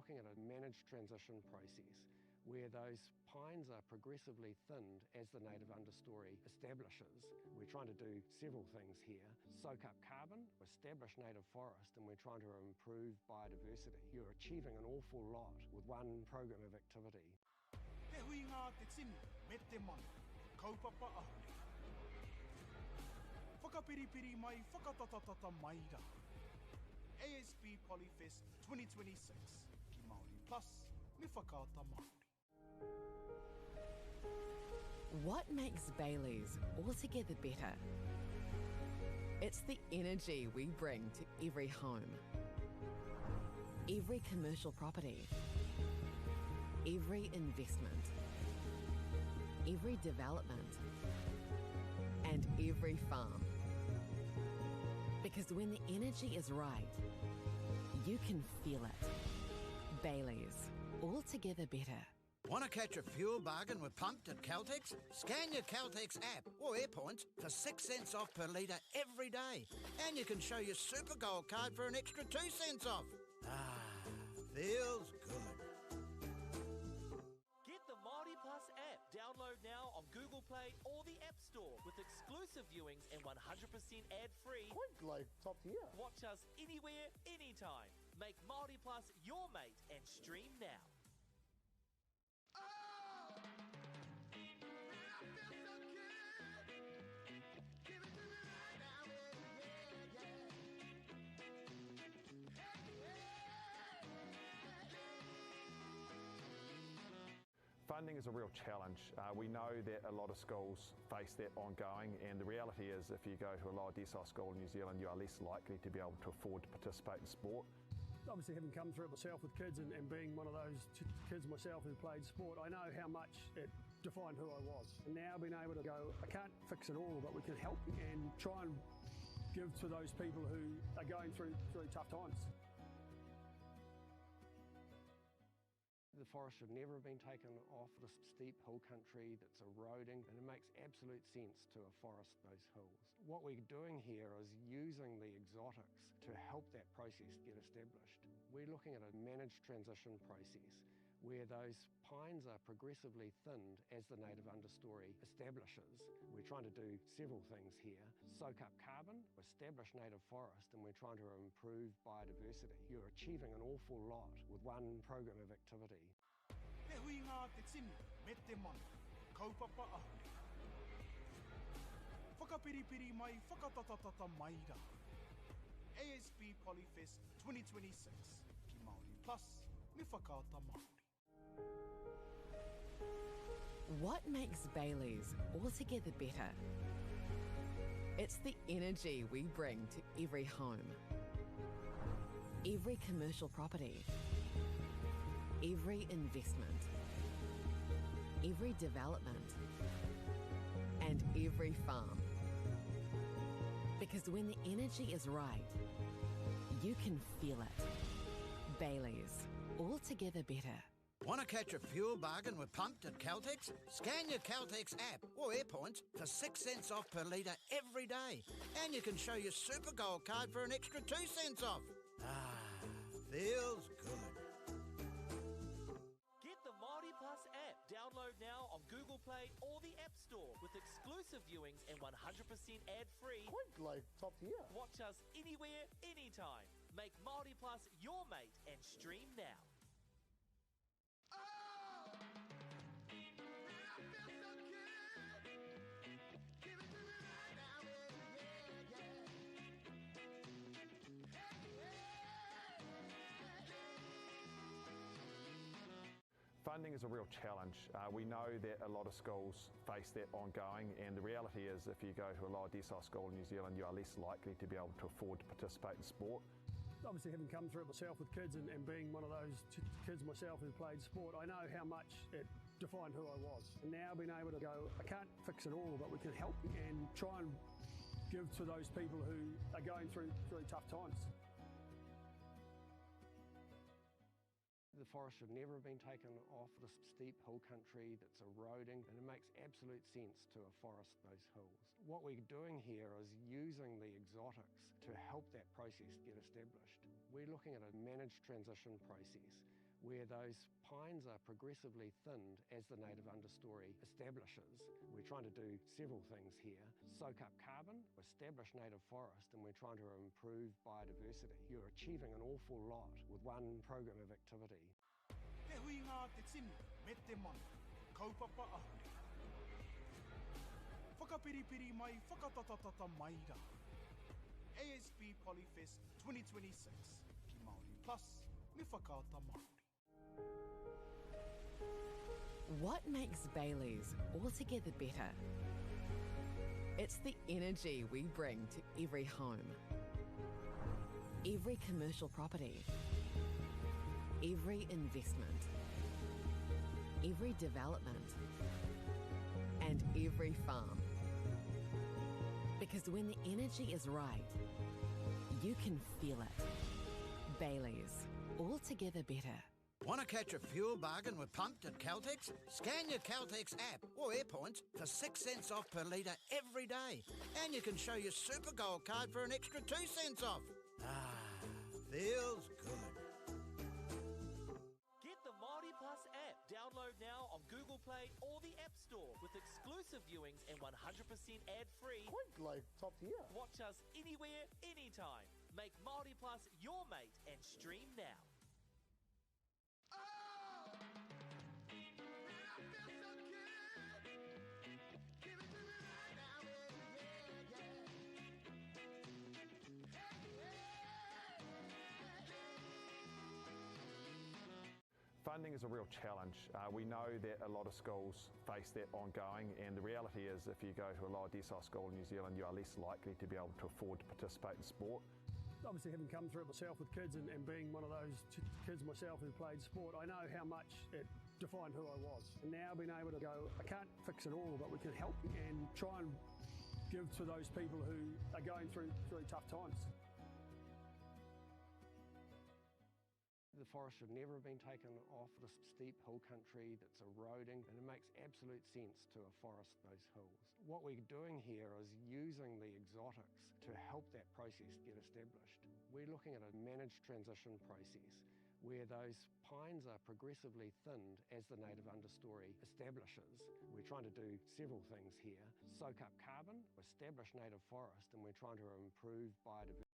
looking at a managed transition process where those pines are progressively thinned as the native understory establishes. We're trying to do several things here. Soak up carbon, establish native forest, and we're trying to improve biodiversity. You're achieving an awful lot with one program of activity. Te hui ngā te tini, me te mana, kaupapa ahuri. Whakapiripiri mai, whakatatatata mai rā. ASB Polyfest 2026, ki Māori Plus, me whakaata Māori. What makes Bailey's altogether better? It's the energy we bring to every home, every commercial property, every investment, every development, and every farm. Because when the energy is right, you can feel it. Bailey's, altogether better. Want to catch a fuel bargain with Pumped at Caltex? Scan your Caltex app or AirPoints for 6 cents off per litre every day. And you can show your Super Gold card for an extra 2 cents off. Ah, feels good. Get the Māori Plus app. Download now on Google Play or the App Store with exclusive viewings and 100% ad-free. Quite like top tier. Watch us anywhere, anytime. Make Māori Plus your mate and stream now. Funding is a real challenge. We know that a lot of schools face that ongoing, and the reality is if you go to a lower decile school in New Zealand, you are less likely to be able to afford to participate in sport. Obviously, having come through it myself with kids and being one of those kids myself who played sport, I know how much it defined who I was. And now being able to go, I can't fix it all, but we can help and try and give to those people who are going through tough times. The forest should never have been taken off this steep hill country that's eroding, and it makes absolute sense to afforest those hills. What we're doing here is using the exotics to help that process get established. We're looking at a managed transition process where those pines are progressively thinned as the native understory establishes. We're trying to do several things here. Soak up carbon, establish native forest, and we're trying to improve biodiversity. You're achieving an awful lot with one program of activity. Te hui ngā te tini, me te mana, kaupapa ahuri. Whakapiripiri mai, whakatatatata mai rā. ASB Polyfest 2026, ki Māori Plus, me whakaata Māori. What makes Bailey's altogether better? It's the energy we bring to every home, every commercial property, every investment, every development, and every farm. Because when the energy is right, you can feel it. Bailey's, altogether better. Want to catch a fuel bargain with Pumped at Caltex? Scan your Caltex app or AirPoints for 6 cents off per litre every day. And you can show your Super Gold card for an extra 2 cents off. Ah, feels good. Get the Māori Plus app. Download now on Google Play or the App Store with exclusive viewings and 100% ad-free. Quite like top tier. Watch us anywhere, anytime. Make Māori Plus your mate and stream now. Funding is a real challenge. We know that a lot of schools face that ongoing, and the reality is if you go to a lower decile school in New Zealand, you are less likely to be able to afford to participate in sport. Obviously, having come through it myself with kids and being one of those kids myself who played sport, I know how much it defined who I was. And now being able to go, I can't fix it all, but we can help and try and give to those people who are going through tough times. The forest should never have been taken off this steep hill country that's eroding, and it makes absolute sense to afforest those hills. What we're doing here is using the exotics to help that process get established. We're looking at a managed transition process where those pines are progressively thinned as the native understory establishes. We're trying to do several things here. Soak up carbon, establish native forest, and we're trying to improve biodiversity. You're achieving an awful lot with one program of activity. Te hui ngā te tini, me te mana, kaupapa ahuri. Whakapiripiri mai, whakatatatata mai rā. ASP Polyfest 2026, ki Māori Plus, me whakaata Māori. What makes Bailey's altogether better? It's the energy we bring to every home, every commercial property, every investment, every development, and every farm. Because when the energy is right, you can feel it. Bailey's, altogether better. Want to catch a fuel bargain with Pumped at Caltex? Scan your Caltex app or AirPoints for 6 cents off per litre every day. And you can show your Super Gold card for an extra 2 cents off. Ah, feels good. Get the Māori Plus app. Download now on Google Play or the App Store with exclusive viewings and 100% ad-free. Quite like top tier. Watch us anywhere, anytime. Make Māori Plus your mate and stream now. Funding is a real challenge. We know that a lot of schools face that ongoing, and the reality is if you go to a lower decile school in New Zealand, you are less likely to be able to afford to participate in sport. Obviously, having come through it myself with kids and being one of those kids myself who played sport, I know how much it defined who I was. And now being able to go, I can't fix it all, but we can help and try and give to those people who are going through tough times. The forest should never have been taken off this steep hill country that's eroding, and it makes absolute sense to afforest those hills. What we're doing here is using the exotics to help that process get established. We're looking at a managed transition process where those pines are progressively thinned as the native understory establishes. We're trying to do several things here. Soak up carbon, establish native forest, and we're trying to improve biodiversity.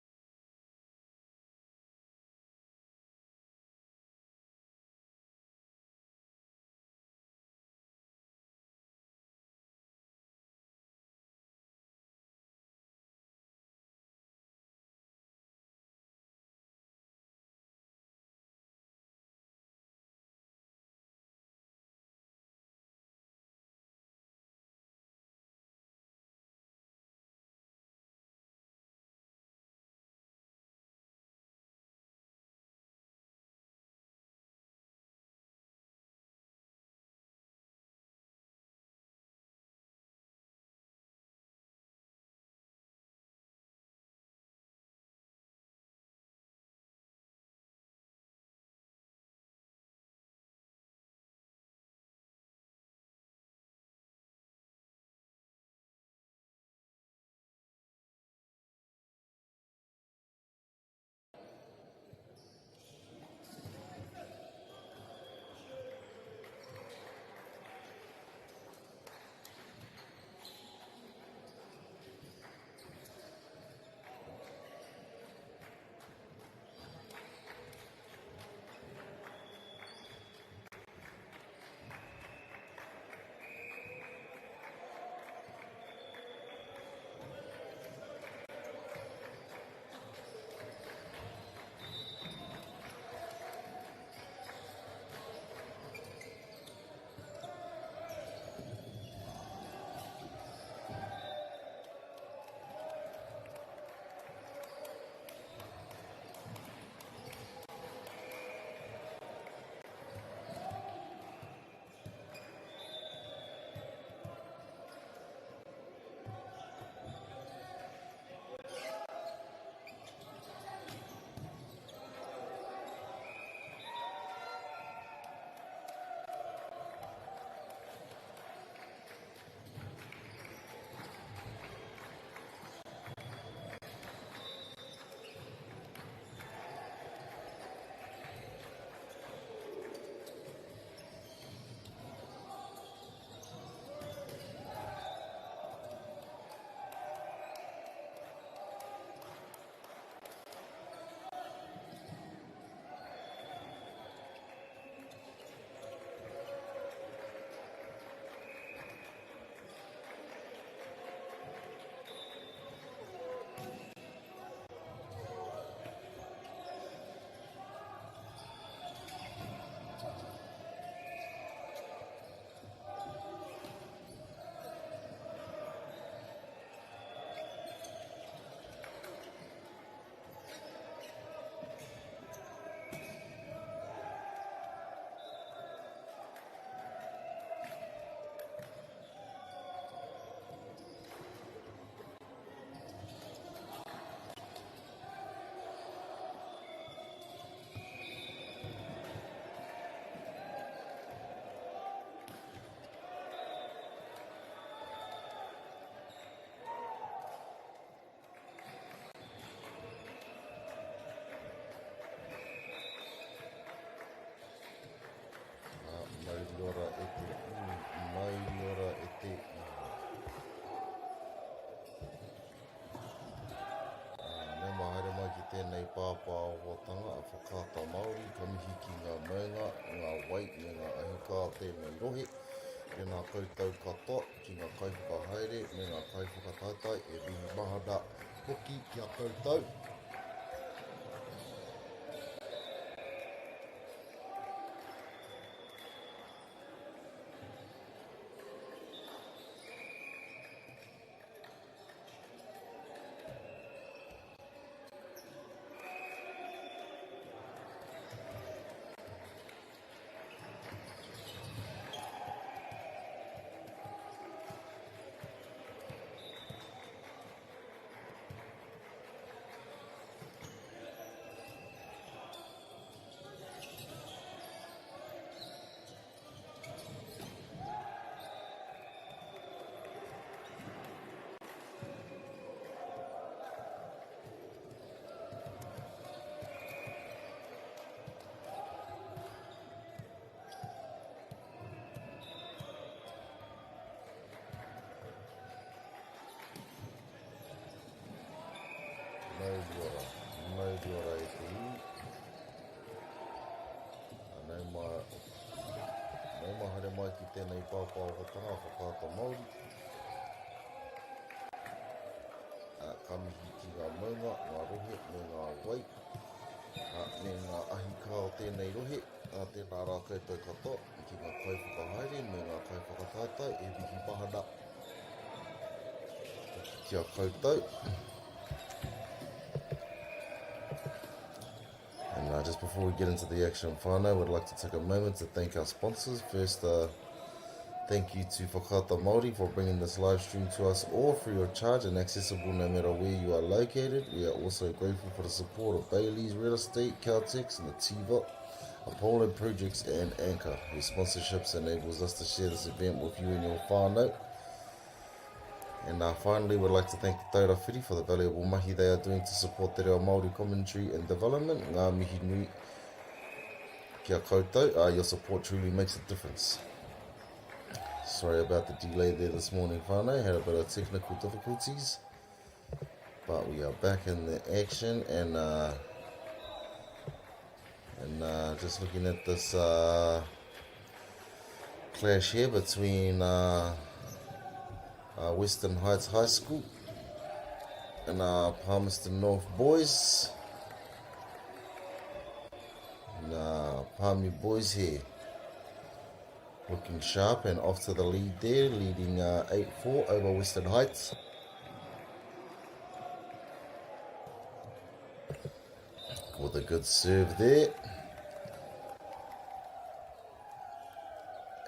pāpāwatanga a whakata Māori, ka mihi ki ngā maunga, ngā wai, me ngā ahika o tēnei rohe, e ngā koutou katoa, ki ngā kaiwhakahaere, me ngā kaiwhakataitai, e mihi mahana hoki kia koutou. Nau diora e te iwi. Nau mahare mai ki tēnei pāpāwatanga whakata Māori. Ka mihi ki ngā maunga, ngā rohe, me ngā wai. Me ngā ahika o tēnei rohe, tēnā rā koutou katoa, ki ngā kaiwhakahaere, me ngā kaiwhakataitai, e mihi mahana. Kia koutou. And just before we get into the action whānau, I would like to take a moment to thank our sponsors. First, thank you to Whakata Māori for bringing this live stream to us all free of charge and accessible no matter where you are located. We are also grateful for the support of Bailey's Real Estate, Caltex and the TVOT, Apollo Projects and Anchor, whose sponsorships enables us to share this event with you and your whānau. And finally, we'd like to thank the Taura Whiri for the valuable mahi they are doing to support te reo Māori commentary and development. Ngā mihi nui kia koutou, your support truly makes a difference. Sorry about the delay there this morning, whānau, had a bit of technical difficulties. But we are back in the action and just looking at this clash here between Western Heights High School and Palmerston North boys. And Palmy boys here looking sharp and off to the lead there, leading 8-4 over Western Heights. With a good serve there.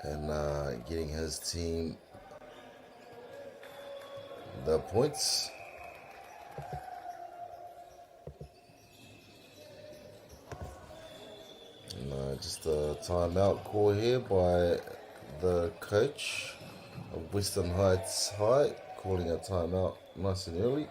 And getting his team the points. And just a timeout call here by the coach of Western Heights High, calling a timeout nice and early.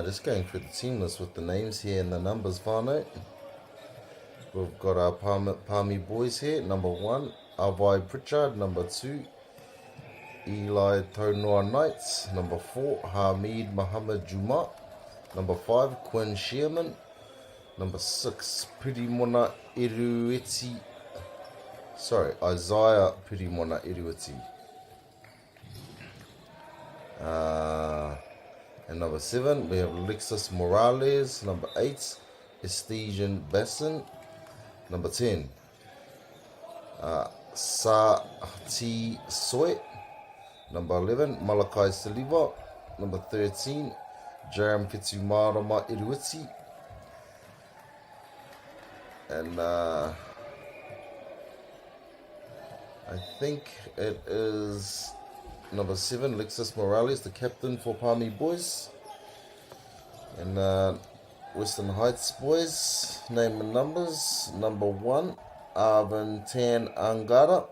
Just going through the team list with the names here and the numbers, whānau. We've got our Palmy boys here. Number 1, Avai Pritchard. Number 2, Eli Taunoa Knights. Number 4, Hamid Muhammad Juma. Number 5, Quinn Shearman. Number 6, Pirimona Irueti. Isaiah Pirimona Irueti. And number 7, we have Alexis Morales. Number 8, Estesian Basson. Number 10, Sati Soy. Number 11, Malakai Saliva. Number 13, Jaram Fitumarama Iruiti. And I think it is number 7, Alexis Morales, the captain for Palmy boys. And Western Heights boys, name and numbers. Number 1, Arvin Tan Angara.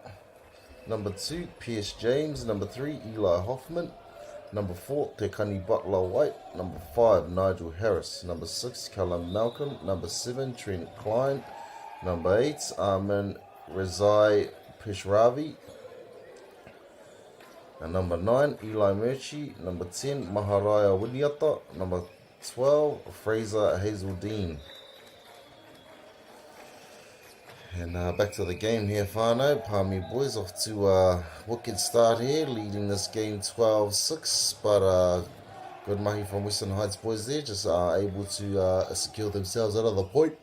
Number 2, Pierce James. Number 3, Eli Hoffman. Number 4, Tekani Butler White. Number 5, Nigel Harris. Number 6, Callum Malcolm. Number 7, Trent Klein. Number 8, Armin Rezai Peshravi. And number 9, Eli Murchie. Number 10, Maharaya Winiata. Number 12, Fraser Hazeldine. And back to the game here, whānau. Palmy boys off to a wicked start here, leading this game 12-6. But good mahi from Western Heights boys there, just able to secure themselves out of the point.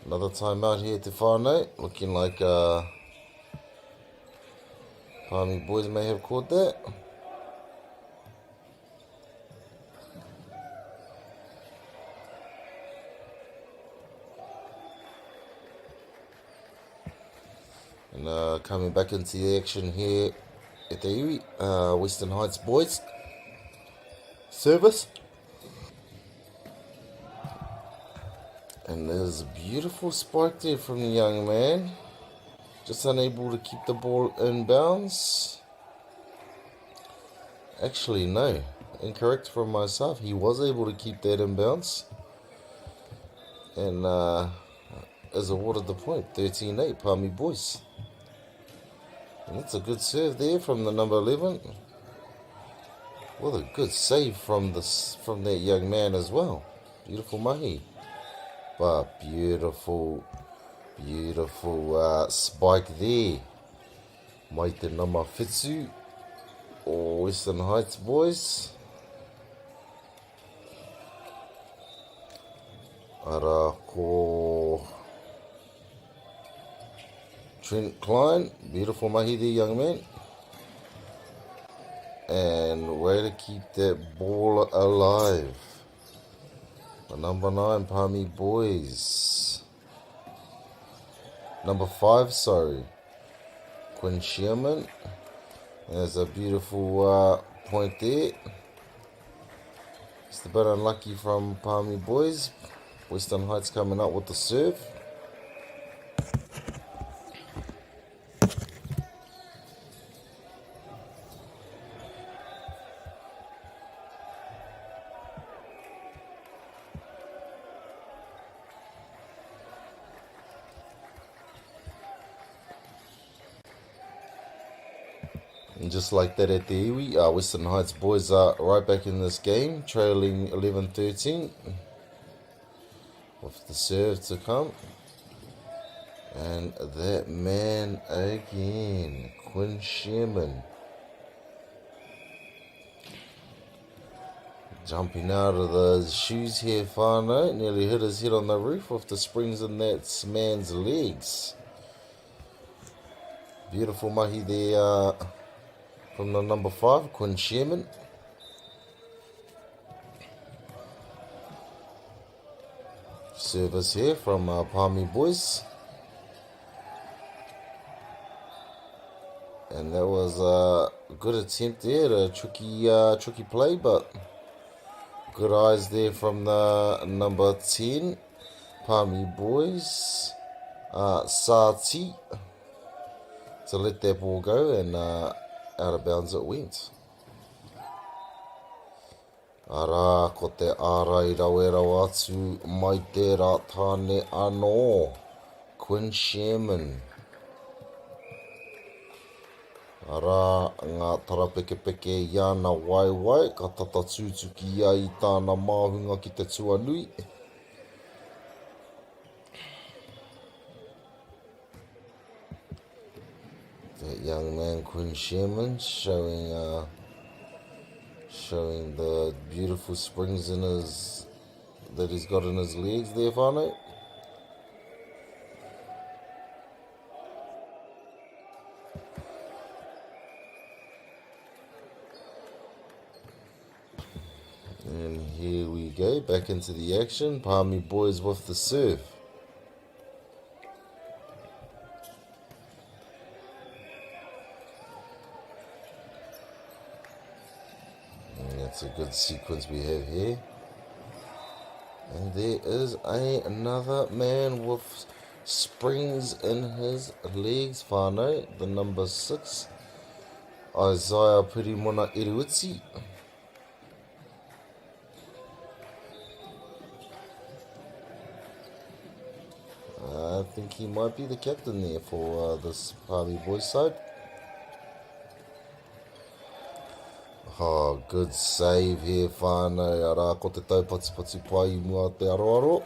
Another timeout here to whānau. Looking like Palmy boys may have caught that. And coming back into the action here at the iwi, Western Heights boys. Service. And there's a beautiful spike there from the young man. Just unable to keep the ball in bounds. Actually, no. Incorrect from myself. He was able to keep that in bounds. And is awarded the point. 13-8, Palmy boys. And that's a good serve there from the number 11. What a good save from that young man as well. Beautiful mahi. But beautiful spike there. Maite Nama Fitsu or Western Heights boys. Ara ko Trent Klein. Beautiful mahi there, young man. And way to keep that ball alive. The number 9, Palmy boys. Number 5, sorry. Quinn Sherman. There's a beautiful point there. Just a bit unlucky from Palmy boys. Western Heights coming up with the serve. And just like that at the iwi, Western Heights boys are right back in this game, trailing 11-13. With the serve to come. And that man again, Quinn Sherman. Jumping out of the shoes here, whānau. Nearly hit his head on the roof with the springs in that man's legs. Beautiful mahi there from the number 5, Quinn Sherman. Service here from Palmy boys. And that was a good attempt there, a tricky play, but good eyes there from the number 10, Palmy boys, Sati, to let that ball go, and out of bounds it went. Ara, ko te ārai rawera atu mai te rā tāne anō. Quinn Sherman. Ara ngā tarapeke i ana waiwai, ka tata tūtuki ia I tāna māhunga ki te tuanui. That young man, Quinn Sherman, showing the beautiful springs that he's got in his legs there, whānau. And here we go, back into the action. Palmy boys with the serve. And that's a good sequence we have here. And there is another man with springs in his legs, whānau, the number 6, Isaiah Pirimona Iruitsi. I think he might be the captain there for this Palmy boys side. Oh, good save here, whānau. Ara, ko te taupatipati pai I mua te aroaro.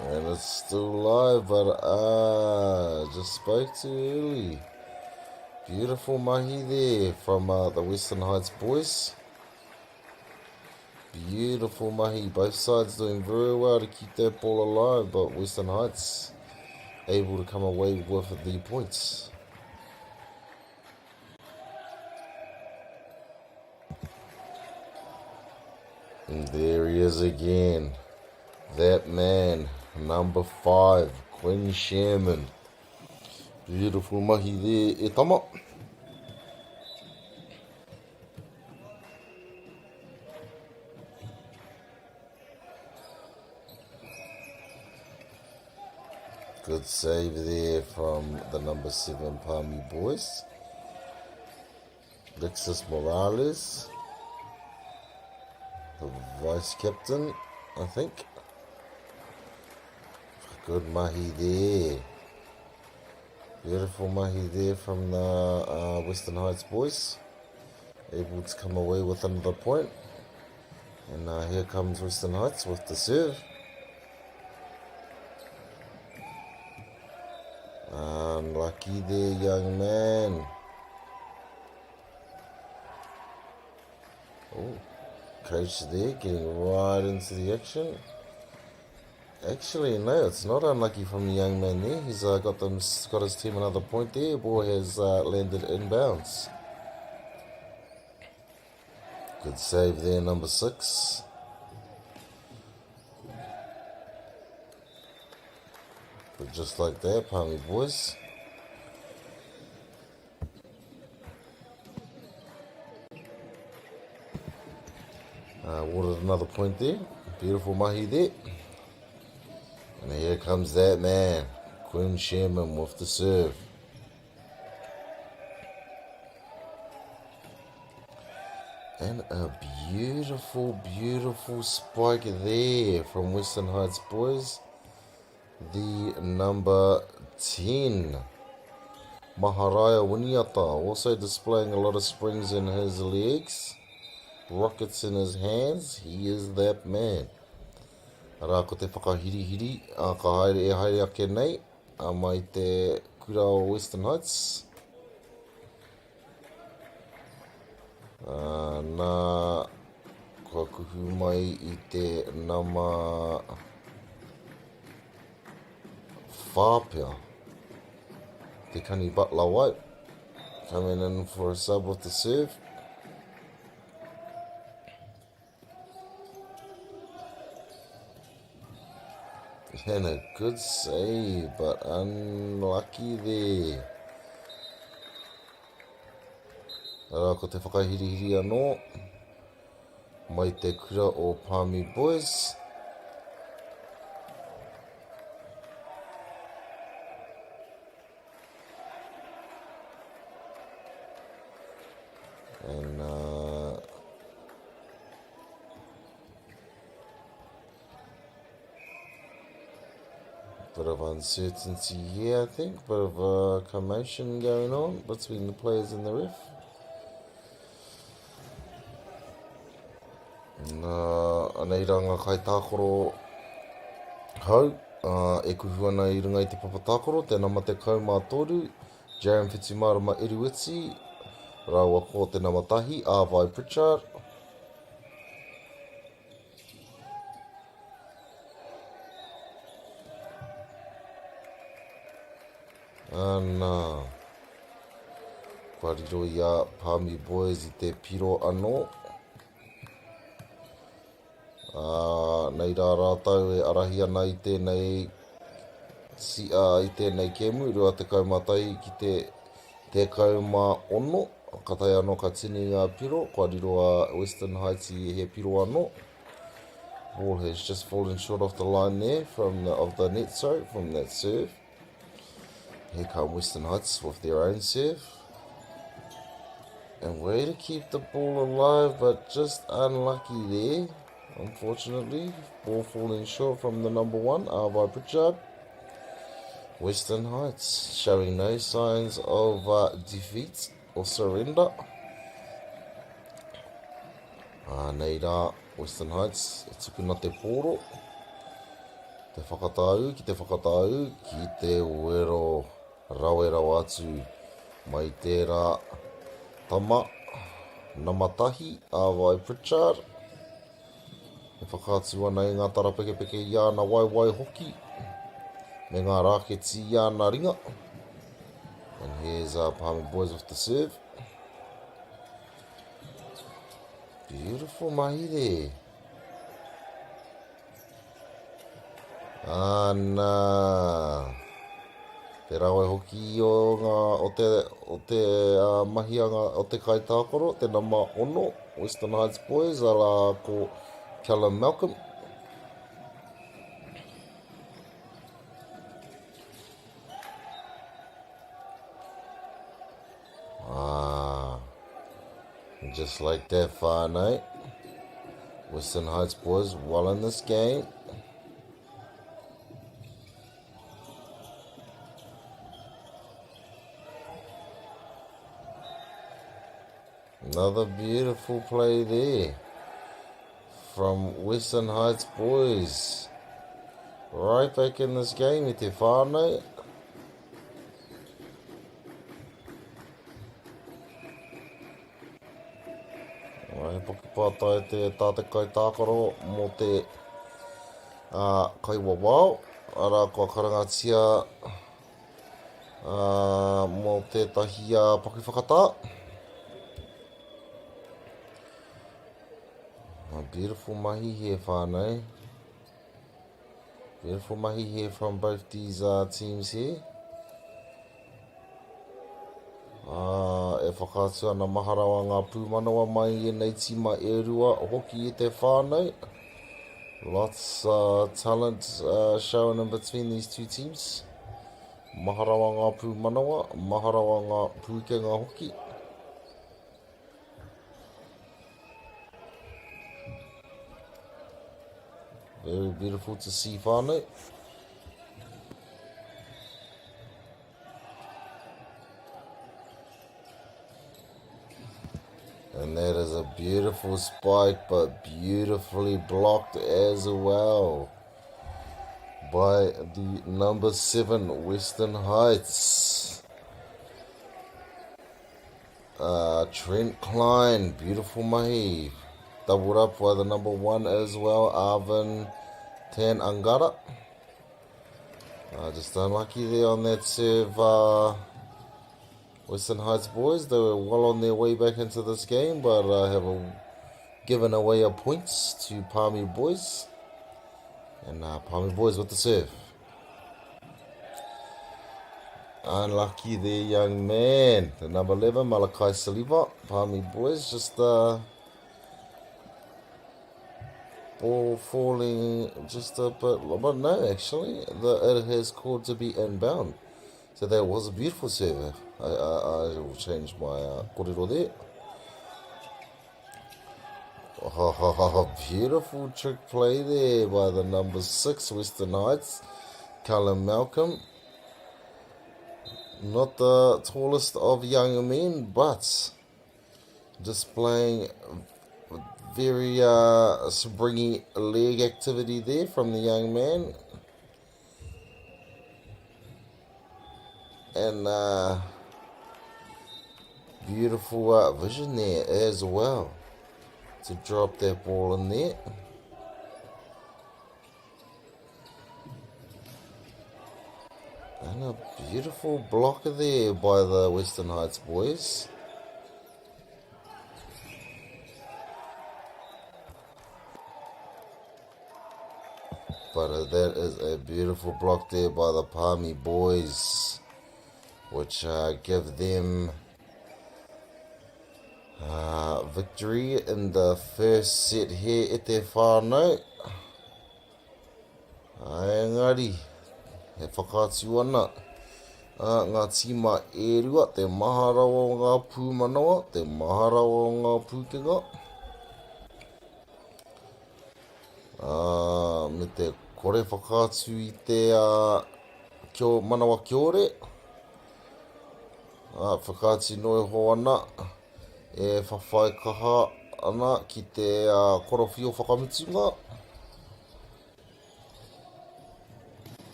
And it's still live, but just spoke too early. Beautiful mahi there from the Western Heights boys. Beautiful mahi. Both sides doing very well to keep that ball alive, but Western Heights able to come away with the points. And there he is again. That man, number 5, Quinn Sherman. Beautiful mahi there, e tama. Good save there from the number 7 Palmy boys. Alexis Morales, the vice captain, I think. Good mahi there. Beautiful mahi there from the Western Heights boys. Able to come away with another point. And here comes Western Heights with the serve. Unlucky there, young man. Oh, coach there getting right into the action. Actually, no, it's not unlucky from the young man there. He's got his team another point there. Ball has landed inbounds. Good save there, number 6. But just like that, Palmy boys. Awarded another point there. Beautiful mahi there. And here comes that man, Quinn Sherman with the serve. And a beautiful, beautiful spike there from Western Heights boys. The number 10, Maharaya Winiata, also displaying a lot of springs in his legs, rockets in his hands. He is that man. Ara ko te whakahirihiri, ka haere ake nei, mai te kura o Western Heights. Nā kua kuhu mai I te nama whāpea, te Kani Butler White, coming in for a sub with the serve. And a good save, but unlucky there. Ara ko te whakahirihiri anō, mai te kura o Palmy boys. Bit of uncertainty here, I think. Bit of commotion going on between the players and the ref. Anei ranga kai tākoro hau. E kuhu ana I runga I te papatākoro, tēnā ma te kaumā toru, Jaron Fitzimara ma Iriwitsi, rāua ko tēnā matahi, Āwai Pritchard. Ana, kwariro ia Palmy Boys I te piro anō. Nei rā rātau e arahi ana I tēnei I tēnei kemu, rua te kaumatai ki te kauma ono, katai anō ka tini ngā piro, kua riro Western Heights I he piro anō. Ball has just fallen short off the line there from the net, from that serve. Here come Western Heights with their own serve. And way to keep the ball alive, but just unlucky there. Unfortunately, ball falling short from the number one, Āwai Pritchard. Western Heights showing no signs of defeat or surrender. Nei rā, Western Heights, e tuku na te pōro. Te whakatau, ki te uero rawera atu. Mai tērā tama, namatahi, Āwai Pritchard. E whakātu ana I ngā tara peke I ana waiwai hoki. Me ngā rāketi I ana ringa. And here's Palmy Boys with the serve. Beautiful mahi there. Ana. Te rawai hoki o te mahianga o te kaitākoro, te nama ono, Western Heights Boys, ala ko Callum Malcolm. Just like that, whānau. Western Heights Boys well in this game. Another beautiful play there from Western Heights Boys. Right back in this game, I te whānau. Pātai te tāte kaitākaro mō te kaiwawao. Ara kua karangatia mō te tahi pakiwhakatā. Beautiful mahi here, whānau. Beautiful mahi here from both these teams here. E whakātua ana maharawa ngā pūmanawa mai I nei tima e rua hoki I te whānau. Lots talent shown in between these two teams. Maharawa ngā pūmanawa, maharawa ngā pūkenga hoki. Very beautiful to see whānau. And that is a beautiful spike, but beautifully blocked as well by the number 7 Western Heights. Trent Klein, beautiful mahi. Doubled up by the number 1 as well, Arvin Tan Angara. Just unlucky there on that serve. Western Heights Boys, they were well on their way back into this game, but have given away a points to Palmy Boys. And Palmy Boys with the serve. Unlucky there, young man. The number 11, Malakai Saliva. Palmy Boys just ball falling just a bit, but no, actually, it has called to be inbound. So that was a beautiful serve. I will change my kōrero there. Beautiful trick play there by the number 6 Western Heights. Cullen Malcolm. Not the tallest of young men, but displaying very springy leg activity there from the young man. And beautiful vision there as well to drop that ball in there. And a beautiful blocker there by the Western Heights boys. But that is a beautiful block there by the Palmy boys, which give them victory in the first set here at their whānau. Engari, he whakaatu ana. Ngā tīma e rua, te maharawa o ngā pūmanawa, te maharawa o ngā pūkenga. Me te kore whakaatu I te manawa kiore. Whakaatu noi ho ana. E whawhai kaha ana ki te korowhio whakamitunga.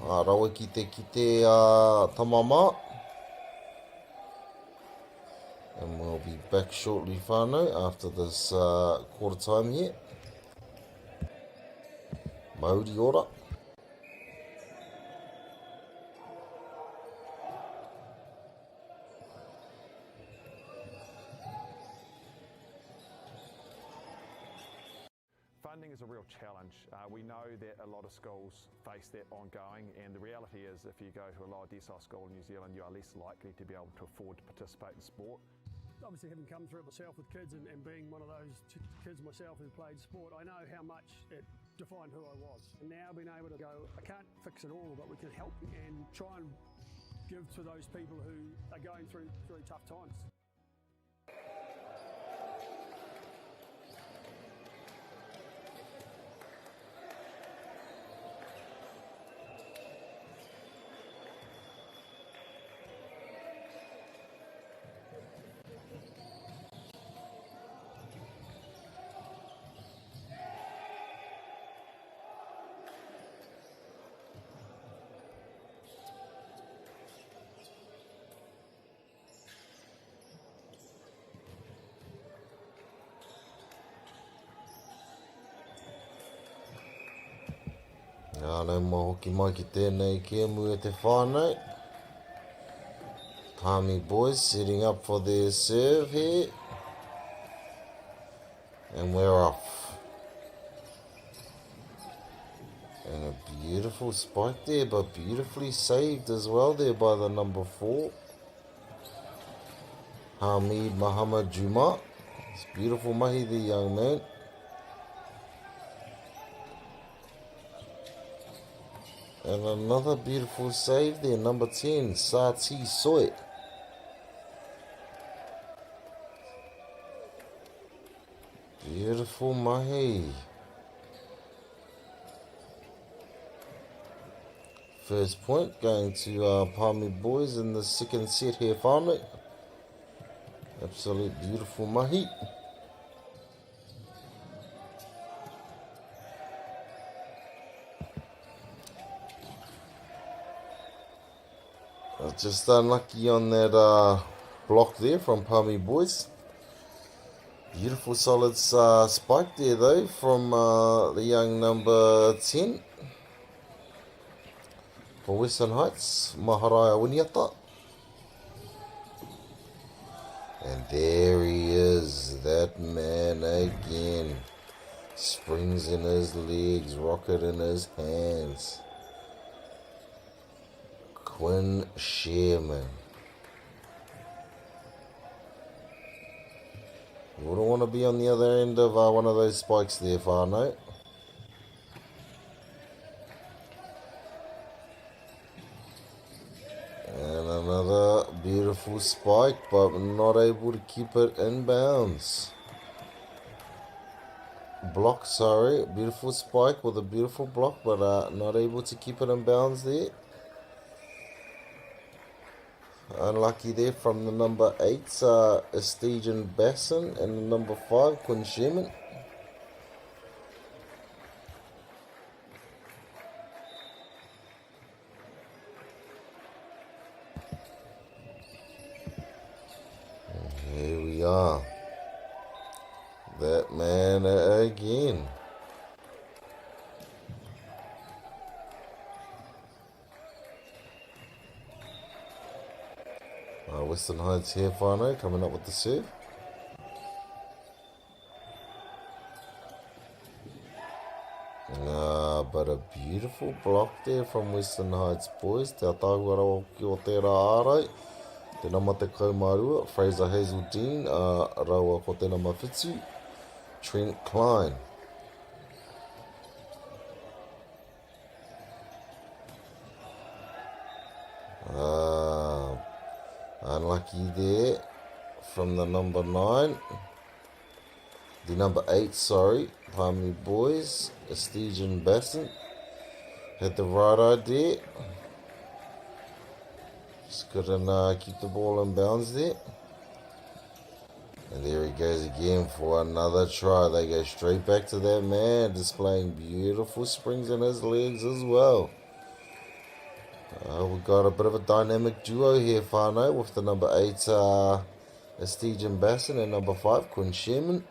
Rawe ki te tamama. And we'll be back shortly whānau after this quarter time here. Māori ora. Funding is a real challenge. We know that a lot of schools face that ongoing, and the reality is if you go to a lower decile school in New Zealand, you are less likely to be able to afford to participate in sport. Obviously, having come through it myself with kids and being one of those kids myself who played sport, I know how much it defined who I was. And now being able to go, I can't fix it all, but we can help and try and give to those people who are going through very tough times. Nā hoki mai ki tēnei kia mu e te whānau. Palmy boys setting up for their serve here. And we're off. And a beautiful spike there, but beautifully saved as well there by the number 4. Hamid Muhammad Juma. It's beautiful mahi, the young man. And another beautiful save there, number 10, Sati Soy. Beautiful mahi. First point going to Palmy boys in the second set here, whānau. Absolute beautiful mahi. Just unlucky on that block there from Palmy boys. Beautiful solid spike there though from the young number 10 for Western Heights, Maharaya Winiata. And there he is, that man again. Springs in his legs, rocket in his hands. Quinn Sherman. You wouldn't want to be on the other end of one of those spikes there, whānau. And another beautiful spike, but not able to keep it in bounds. block, sorry. Beautiful spike with a beautiful block, but not able to keep it in bounds there. Unlucky there from the number 8, Estejan Basson, and the number 5, Quinn Sherman. And here we are. That man again. Western Heights here, whānau, coming up with the serve. But a beautiful block there from Western Heights boys. Te atahuarawa ki o tērā ārai. Te nama te kaumarua, Fraser Hazeldean, raua ko te nama whitu, Trent Klein. Unlucky there from the number 9. The number 8, sorry. Palmy boys. Estejan Basson. Had the right idea. Just couldn't keep the ball in bounds there. And there he goes again for another try. They go straight back to that man, displaying beautiful springs in his legs as well. We've got a bit of a dynamic duo here, whānau, with the number 8, Estejan Basson, and number 5, Quinn Sherman.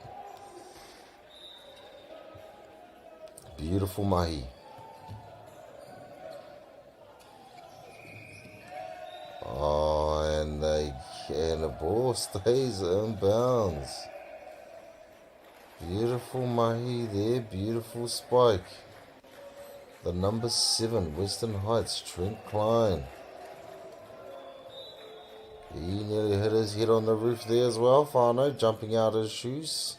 Beautiful mahi. And the ball stays in bounds. Beautiful mahi there, beautiful spike. The number 7, Western Heights, Trent Klein. He nearly hit his head on the roof there as well, whānau, jumping out his shoes.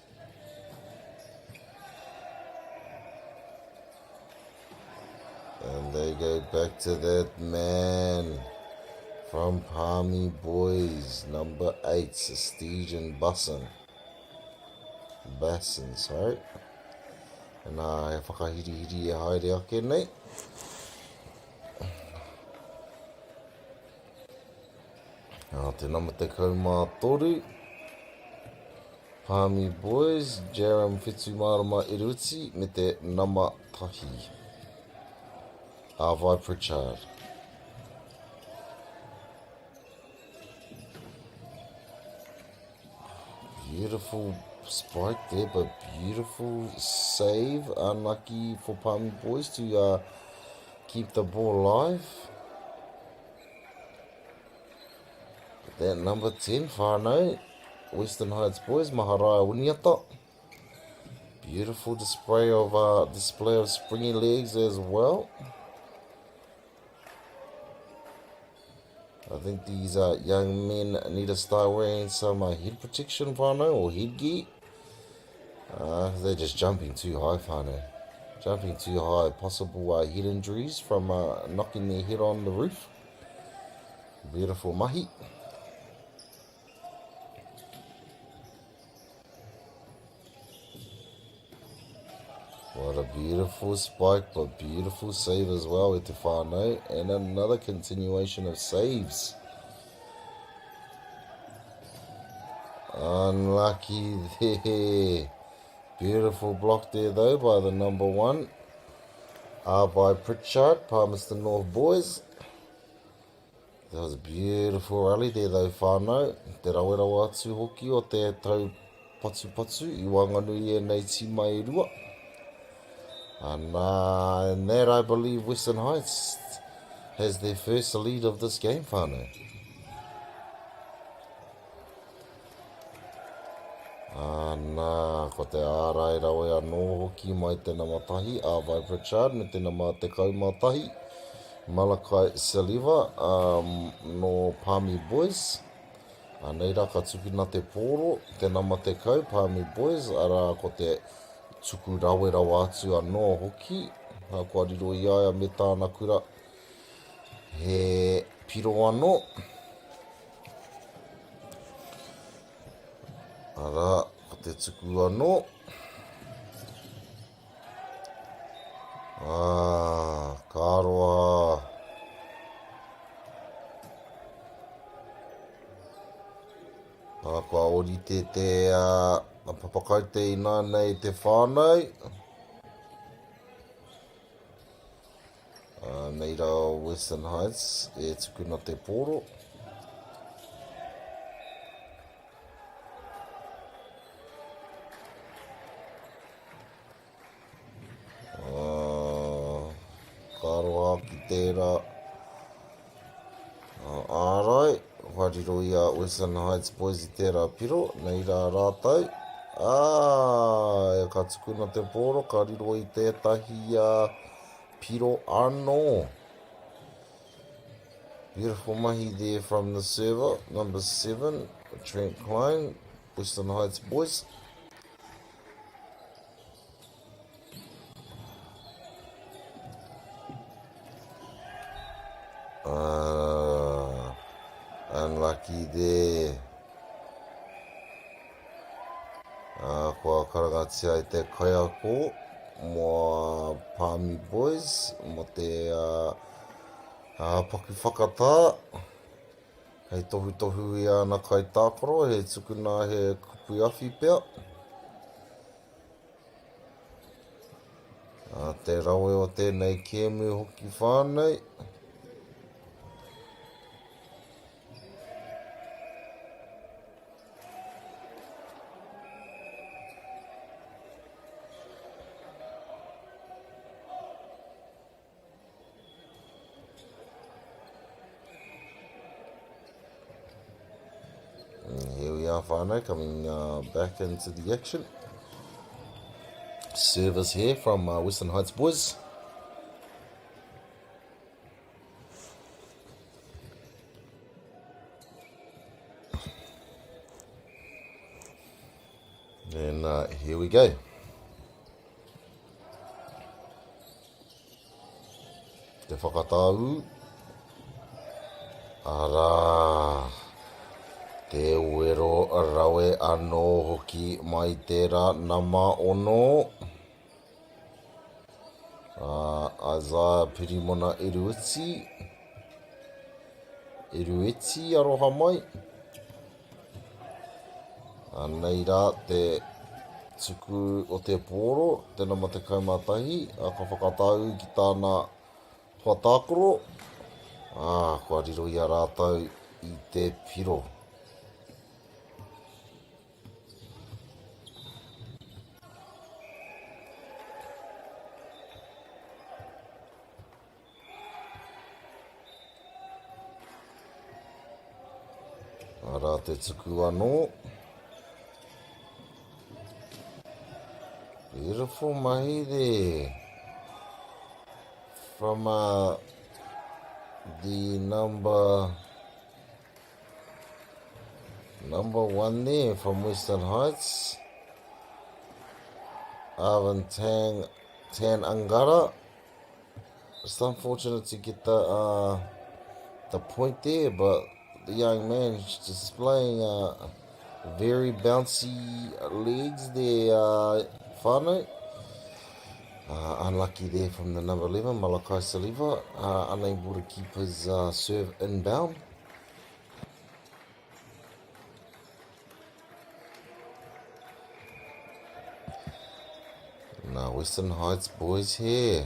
And they go back to that man from Palmy boys, number 8, Estejan Basson, sorry. And e whakahiri e haere ake nei. Te nama te kaumā toru. Palmy boys, Jaram Whetumarama Iruti, me te nama tahi. Avai Pritchard. Beautiful spike there, but beautiful save. Unlucky for Palmy boys to keep the ball alive. That number 10, whānau, Western Heights boys, Maharaya Winiata. Beautiful display of springy legs as well. I think these young men need to start wearing some head protection, whānau, or headgear. They're just jumping too high, whānau. Jumping too high. Possible head injuries from knocking their head on the roof. Beautiful mahi. What a beautiful spike, but beautiful save as well, te whānau, and another continuation of saves. Unlucky there. Beautiful block there though by the number 1. By Pritchard, Palmerston North boys. That was a beautiful rally there though, whānau. Te rawerawa atu hoki o te tau patu I Wanganui e nei tima I rua. And there I believe Western Heights has their first lead of this game, whānau. Ko te ārai rawe anō hoki mai te nama tahi, Avai Pritchard, me te nama te kaumā tahi, Malakai Saliva, no Palmy boys. Neira ka tukina te pōro, te nama te kau, Palmy boys, ara ko te tuku rawerawa atu anō hoki. Kua riro I aia me tāna kura he piro anō. Ara, ko te tuku anō. Ka roa. Kua orite te papakaute ina nei te whānau. Nei rā Western Heights e tukuna te poro. Karoa ki tērā. Ārai, whariro ia Western Heights boys i tērā piro, nei rā rātau. E ka tukuna te poro, ka riro i tētahi piro anō. Beautiful mahi there from the server, number 7, Trent Klein, Western Heights boys. Unlucky there. Kua karagatia I te kaiako mo Palmy boys, mo te paku whakatā. Hei tohu I ana kai tākoro, he tukuna he kupu awhi pea. Te rawe o tēnei kēmu hoki whānei. Here we are, whānau, coming back into the action. Service here from Western Heights boys. And here we go. Te whakatau. Ara. Te uero rawe anō hoki mai tērā nama ono. Isaiah Pirimona Irueti aroha mai. Nei rā te tuku o te poro, tēnā ma te kaumatahi, ka whakatau ki tāna whatākoro. Kua riro ia rātau I te piro. Ara te tuku anō. Beautiful mahi there. From the number 1 there from Western Heights. Arvin Tan Angara. It's unfortunate to get the point there, but the young man is displaying very bouncy legs there, whānau. Unlucky there from the number 11, Malakai Saliva, unable to keep his serve inbound. Now Western Heights boys here,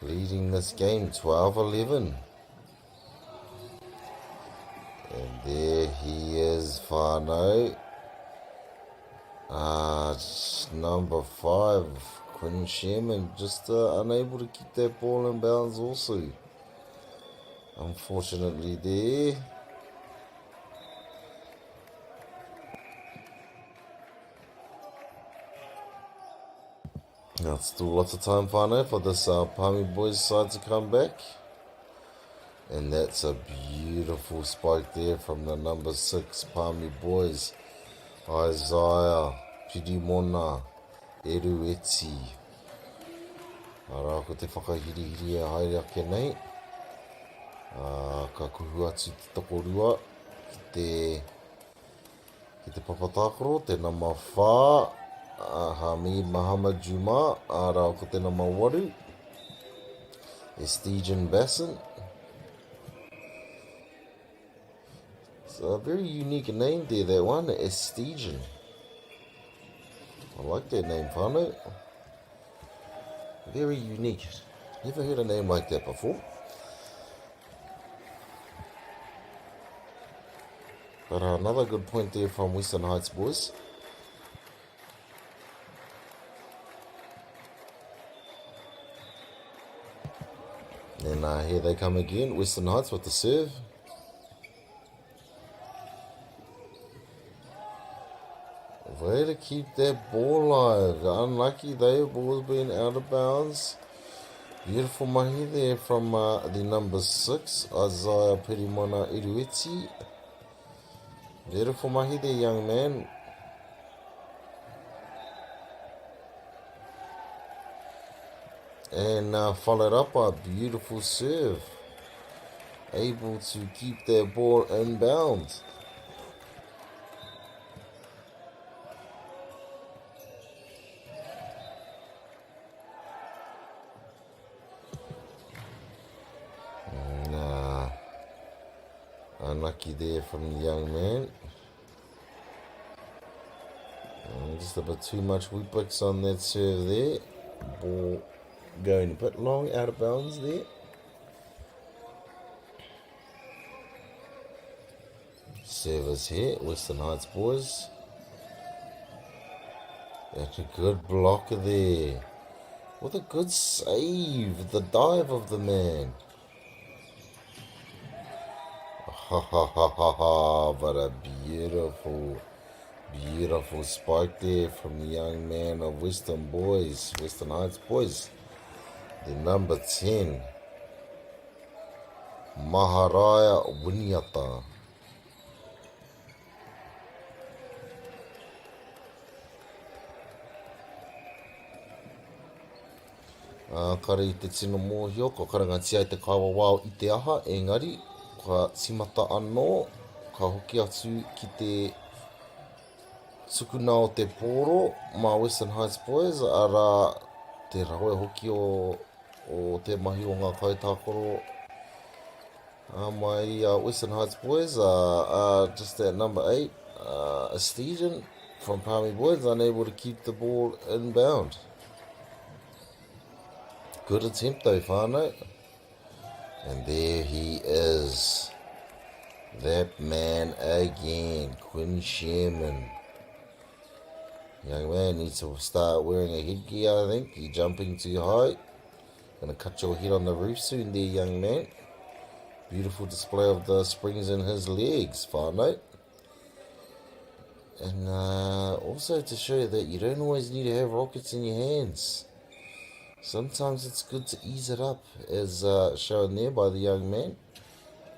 leading this game 12-11. And there he is, whānau. Number 5, Quinn Sherman, just unable to keep that ball in bounds also. Unfortunately there. Now still lots of time, whānau, for this Palmy boys side to come back. And that's a beautiful spike there from the number 6 Palmy boys. Isaiah Pirimona Irueti. Ara ko te whakahirihiri e haere ake nei. Ka kuhu atu te tokorua ki te papatākoro, te nama 4, Hamid Muhammad Juma, ara ko te nama 8. Estigen Bassin. It's a very unique name there, that one, Estigen. I like that name, whānau. Very unique. Never heard a name like that before. But another good point there from Western Heights boys. And here they come again, Western Heights with the serve. Way to keep that ball alive. Unlucky, their ball's been out of bounds. Beautiful mahi there from the number 6, Isaiah Perimona Irueti. Beautiful mahi there, young man. And followed up by a beautiful serve. Able to keep their ball in bounds. Unlucky there from the young man. Just a bit too much whip picks on that serve there. Ball going a bit long, out of bounds there. Service here, Western Heights boys. That's a good blocker there. What a good save. The dive of the man. Ha ha ha ha ha, but a beautiful spike there from the young man of Western Heights boys. The number 10, Maharaya Winiata. Kare I te tino mōhio, ko karangatia I te kawa wao I te aha, engari, ka timata anō, ka hoki atu ki te tukuna o te pōro, mā Western Heights boys, ara te rahoe hoki o te mahi o ngā kaitākoro. My Western Heights boys are just at number 8, Estigen from Palmy boys, unable to keep the ball inbound. Good attempt though, whānau. And there he is. That man again, Quinn Sherman. Young man needs to start wearing a headgear, I think. You're jumping too high. Gonna cut your head on the roof soon there, young man. Beautiful display of the springs in his legs, whānau. And also to show you that you don't always need to have rockets in your hands. Sometimes it's good to ease it up, as shown there by the young man.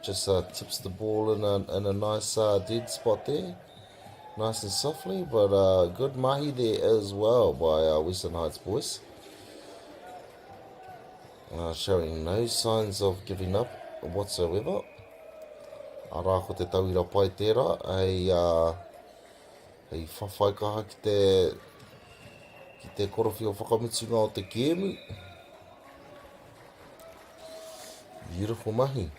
Just tips the ball in a nice dead spot there. Nice and softly, but good mahi there as well by Western Heights boys. Showing no signs of giving up whatsoever. Ara ko te tauira pai tērā, hei whawhaikaha ki te korowhi o whakamutunga o te kēmu. Beautiful mahi.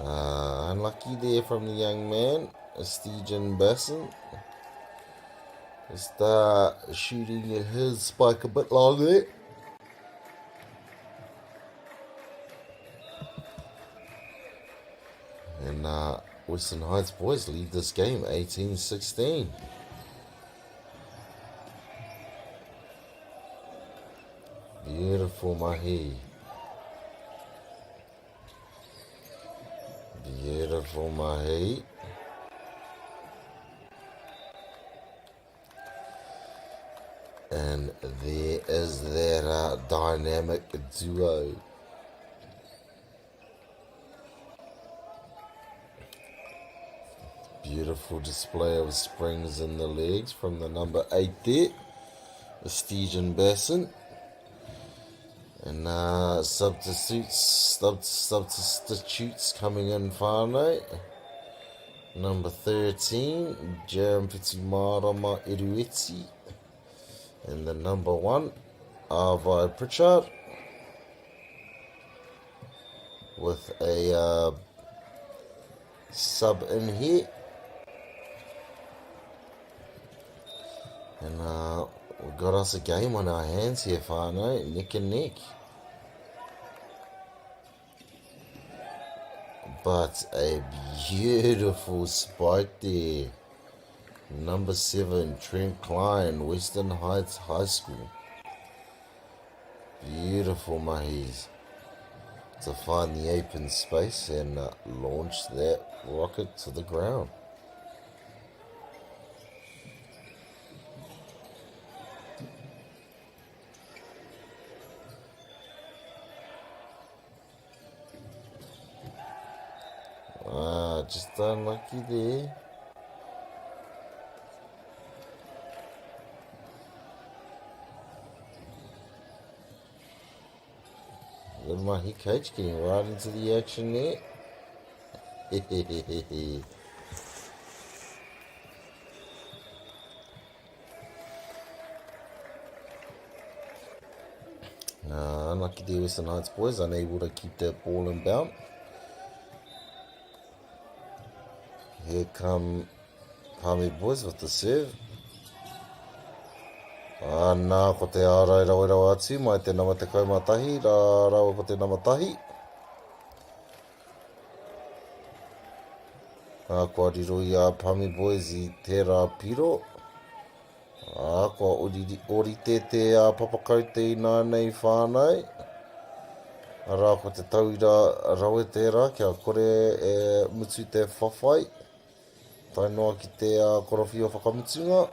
Unlucky there from the young man, Estigen Bassin. Just shooting his spike a bit long there. And Western Heights boys lead this game 18-16. Beautiful mahi. Beautiful mahi. And there is that dynamic duo. Beautiful display of springs in the legs from the number 8 there, Estigen Bassin. And substitutes coming in whānau. Number 13, Jaram Marama Irueti. And the number 1, Arvi Pritchard, with a sub in here. And we've got us a game on our hands here, whānau, neck and neck. But a beautiful spike there. Number 7, Trent Klein, Western Heights High School. Beautiful mahis to find the open space and launch that rocket to the ground. Just unlucky there. Good mahi coach getting right into the action there. Unlucky there, Western Heights boys, unable to keep that ball in bound. Here come Palmy boys with the serve. Nā, ko te ārai rawa atu, mai te nama te kaumatahi, rā rawa ko te nama tahi. Kua riro i a Palmy boys I tērā piro. Kua orite te papakau te ina nei whānau. Rā ko te tauira rawe tērā, kia kore e mutu te whawhai. Tai noa ki te korowhi o whakamutunga.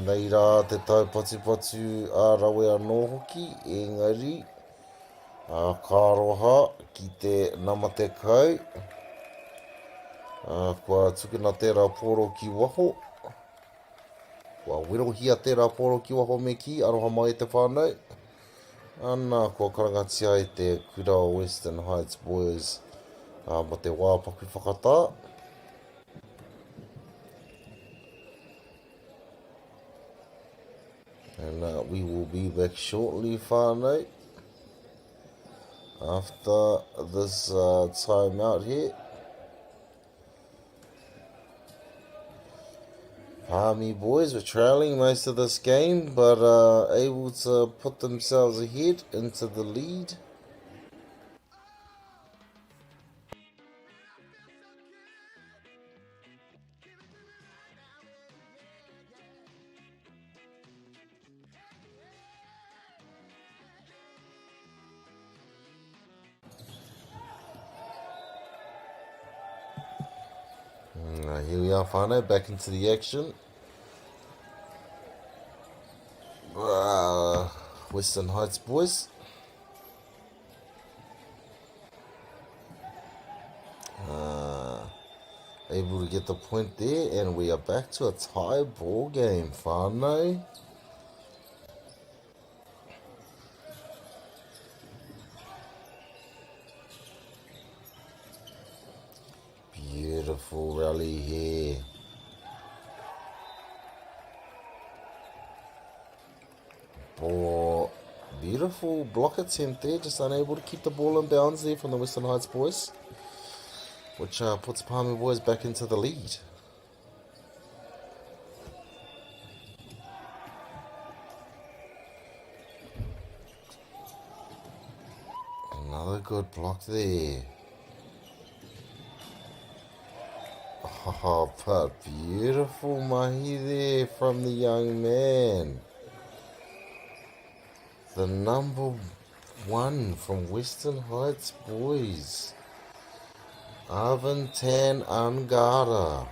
Nei rā te tau patu a rawe anō hoki, engari. Kāroha ki te nama te kau. Kua tukuna tērā pōro ki waho. Kua wirohia tērā pōro ki waho me ki, aroha mai te whānau. Ana kua karangati ai te kura o Western Heights boys mo te wāpaku whakatā. And we will be back shortly, whānau, after this time out here. Palmy boys were trailing most of this game, but able to put themselves ahead into the lead. Here we are, whānau, back into the action. Western Heights boys. Able to get the point there, and we are back to a tie ball game, whānau. Beautiful rally here. Beautiful block attempt there, just unable to keep the ball in bounds there from the Western Heights boys, which puts Palmy boys back into the lead. Another good block there. Oh, but beautiful mahi there from the young man. The number 1 from Western Heights boys, Avintan Angara.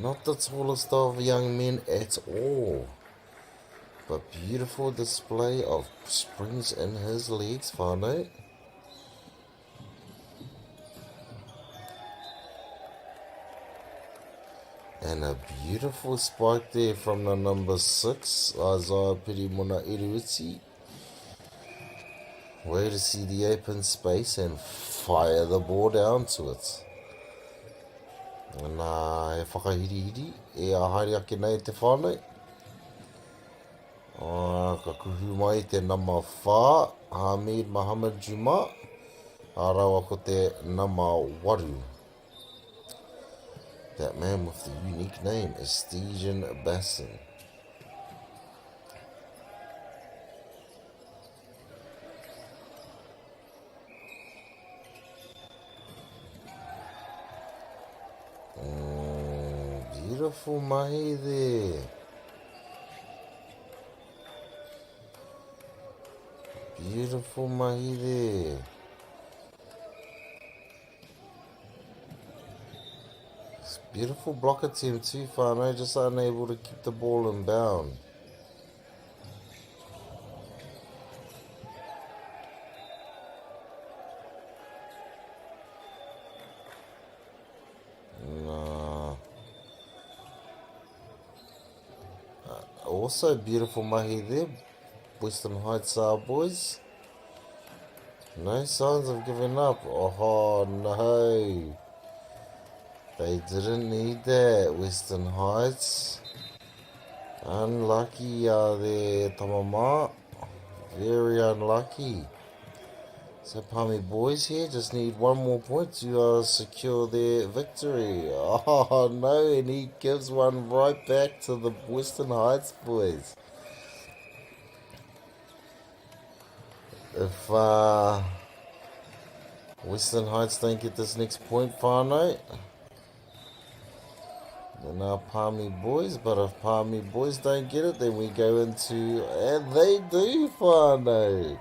Not the tallest of young men at all, but beautiful display of springs in his legs, whānau. And a beautiful spike there from the number 6, Isaiah Pirimona Iruiti. Way to see the open space and fire the ball down to it. Nā e whakahirihiri e ahari ake nei te whānau. Ka kuhu mai te number 4, Hamid Mohammed Juma. Arawa ko te number 8. That man with the unique name is Stephen Basson. Beautiful mahi there. Beautiful mahi there. It's a beautiful block attempt too, whānau, just unable to keep the ball in bound. Also beautiful mahi there, Western Heights boys. No signs of giving up. Oh no. They didn't need that, Western Heights. Unlucky there, Tamama. Very unlucky. So Palmy boys here just need one more point to secure their victory. Oh no, and he gives one right back to the Western Heights boys. If Western Heights don't get this next point, whānau, then our Palmy boys, but if Palmy boys don't get it, then we go into, and they do, whānau.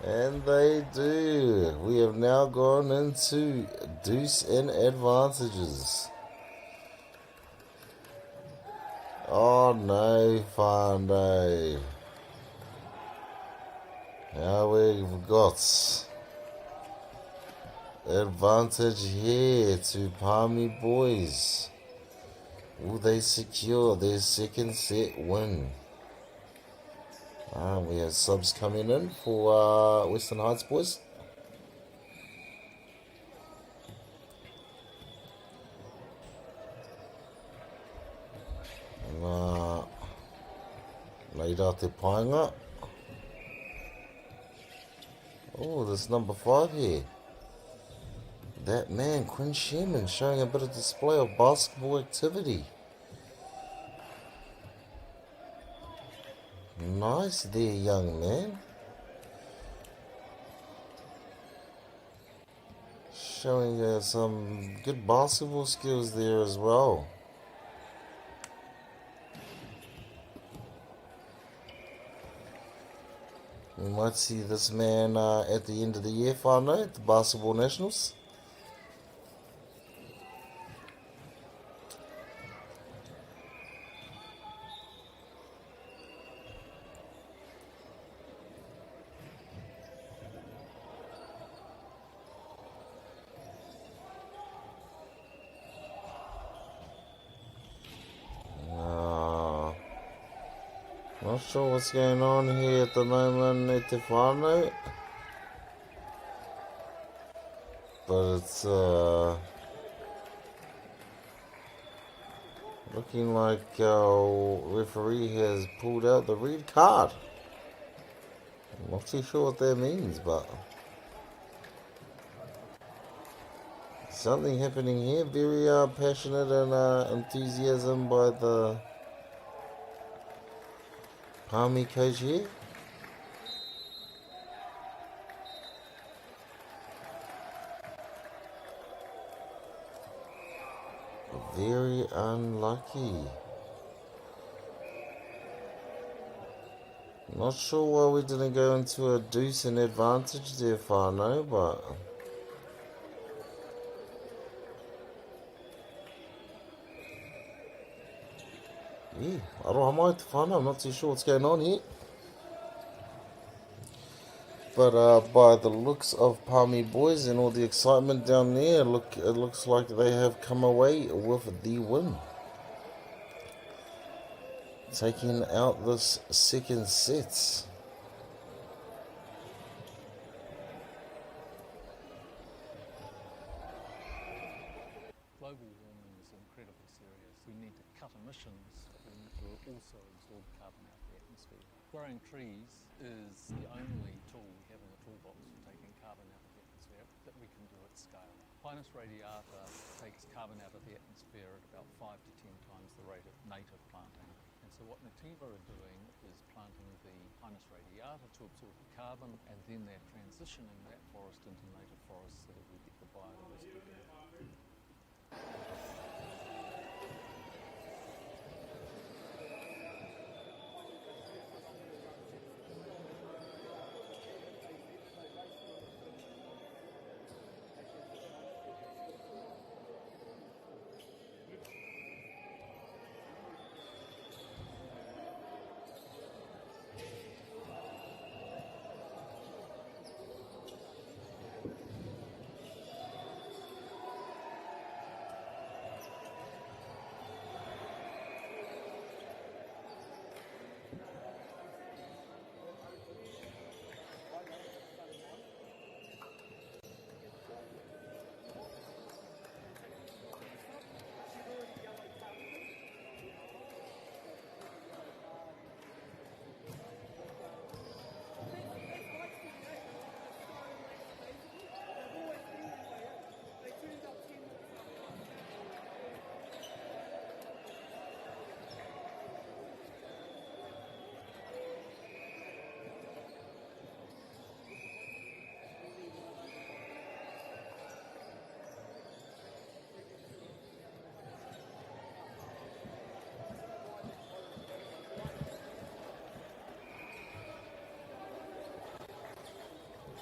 And they do. We have now gone into deuce and advantages. Oh no, whānau. Now we've got advantage here to Palmy boys. Will they secure their second set win? We have subs coming in for Western Heights boys. Leida te painga. Oh, there's number 5 here. That man, Quinn Sherman, showing a bit of display of basketball activity. Nice there, young man. Showing some good basketball skills there as well. We might see this man at the end of the year, whānau, at the Basketball Nationals. Not sure what's going on here at the moment, te whānau. But it's looking like our referee has pulled out the red card. I'm not too sure what that means, but something happening here. Very passionate and enthusiasm by the Palmy coach here. Very unlucky. Not sure why we didn't go into a deuce and advantage there, whānau, but yeah, aroha mai te whānau. I'm not too sure what's going on here. But by the looks of Palmy boys and all the excitement down there, it looks like they have come away with the win. Taking out this second set. Global warming incredibly serious. We need to cut emissions, but we need to also absorb carbon out of the atmosphere. Growing trees is the only tool we have in the toolbox for taking carbon out of the atmosphere that we can do at scale. Pinus radiata takes carbon out of the atmosphere at about 5 to 10 times the rate of native planting. And so what Nativa are doing is planting the Pinus radiata to absorb the carbon, and then they're transitioning that forest into native forest so that we get the biodiversity back.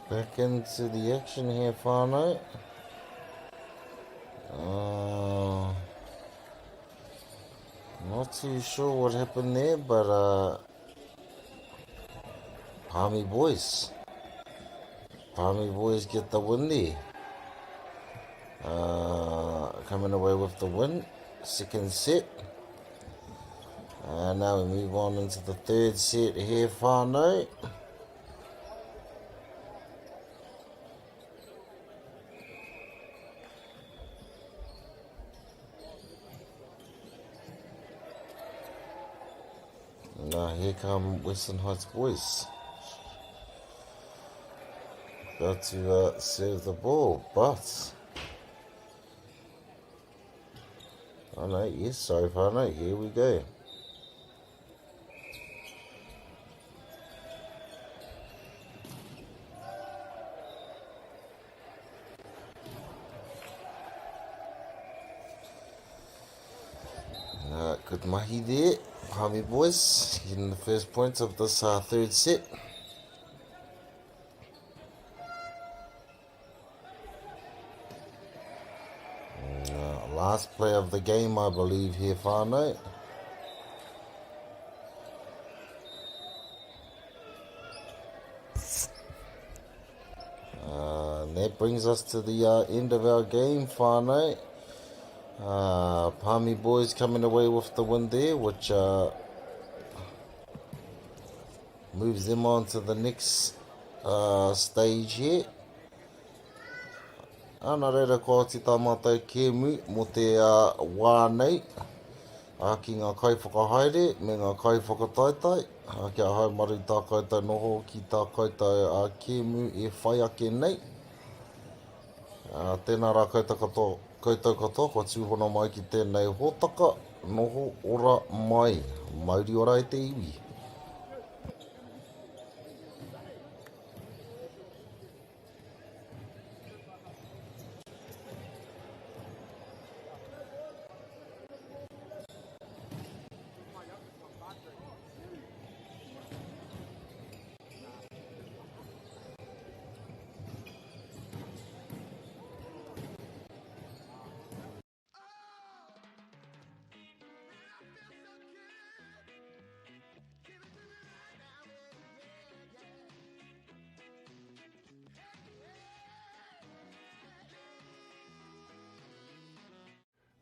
Back into the action here, whānau. Not too sure what happened there, but Palmy boys get the win there. Coming away with the win, second set. Now we move on into the third set here, whānau. Here come Western Heights boys. About to serve the ball, but here we go. Good mahi there, Palmy boys, getting the first points of this third set. Last play of the game, I believe, here, whānau. And that brings us to the end of our game, whānau. Palmy boys coming away with the win there, which moves them on to the next stage here. Ana reira ko te tāmatai kēmu mo te wā nei, ki ngā kaiwhakahaere me ngā kaiwhakataitai, kia haumaru tā koutou noho ki tā koutou kēmu e whai ake nei. Tēnā rā koutou katoa, kua tūhono mai ki tēnei hōtaka, noho ora mai, Māori ora e te iwi.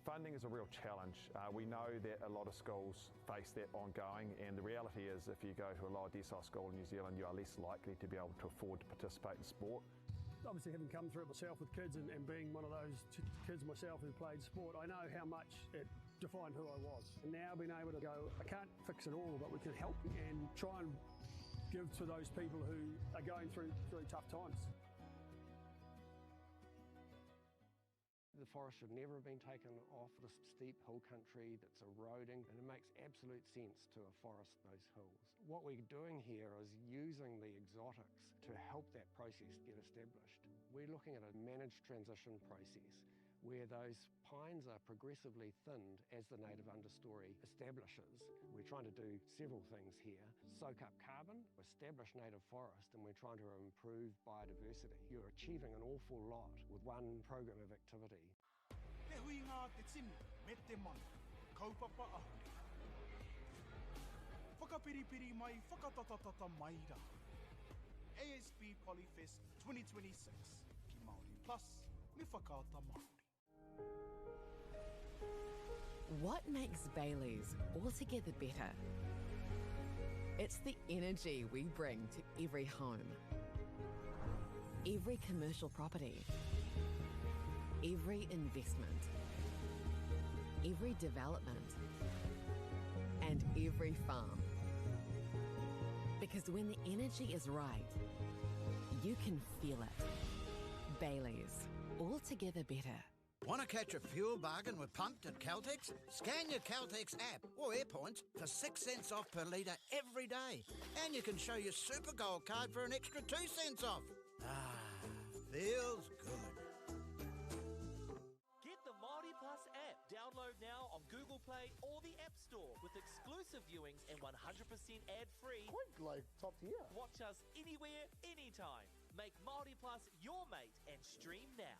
Funding is a real challenge. We know that a lot of schools face that ongoing, and the reality is if you go to a lower decile school in New Zealand, you are less likely to be able to afford to participate in sport. Obviously, having come through it myself with kids and being one of those kids myself who played sport, I know how much it defined who I was. And now being able to go, I can't fix it all, but we can help and try and give to those people who are going through tough times. The forest should never have been taken off the steep hill country that's eroding, and it makes absolute sense to afforest those hills. What we're doing here is using the exotics to help that process get established. We're looking at a managed transition process where those pines are progressively thinned as the native understory establishes. We're trying to do several things here. Soak up carbon, establish native forest, and we're trying to improve biodiversity. You're achieving an awful lot with one program of activity. Te hui ngā te tini, me te mana, kaupapa ahuri. Whakapiripiri mai, whakatatatata mai rā. ASP Polyfest 2026, ki Māori Plus, me whakaata Māori. What makes Bailey's altogether better? It's the energy we bring to every home, every commercial property, every investment, every development, and every farm. Because when the energy is right, you can feel it. Bailey's, altogether better. Want to catch a fuel bargain with Pumped at Caltex? Scan your Caltex app or AirPoints for 6 cents off per litre every day. And you can show your Super Gold card for an extra 2 cents off. Ah, feels good. Get the Māori Plus app. Download now on Google Play or the App Store with exclusive viewings and 100% ad-free. Quite like top tier. Watch us anywhere, anytime. Make Māori Plus your mate and stream now.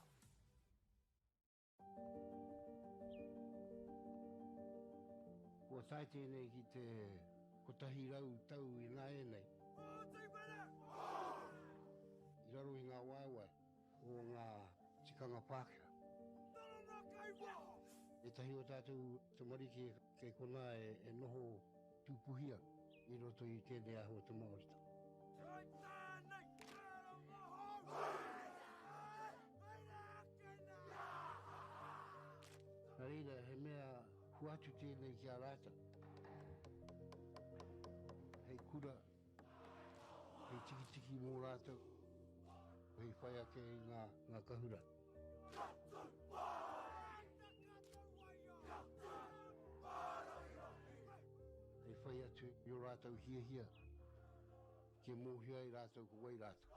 Ko tai tēnei ki te kotahi rau tau I ngā enei. I raro I ngā waiwai o ngā tikanga Pākehā. E tahi o tātou te marike kei kona e noho tūpuhia I roto I tēnei aho te Māorita. Nā reira, he mea huatu tēnei ki a rāta. Hei kura, hei tiki mō rātou, hei whai ake I ngā kahura. Hei whai atu I rātou hia, ke mōhia I rātou ko wai rātou.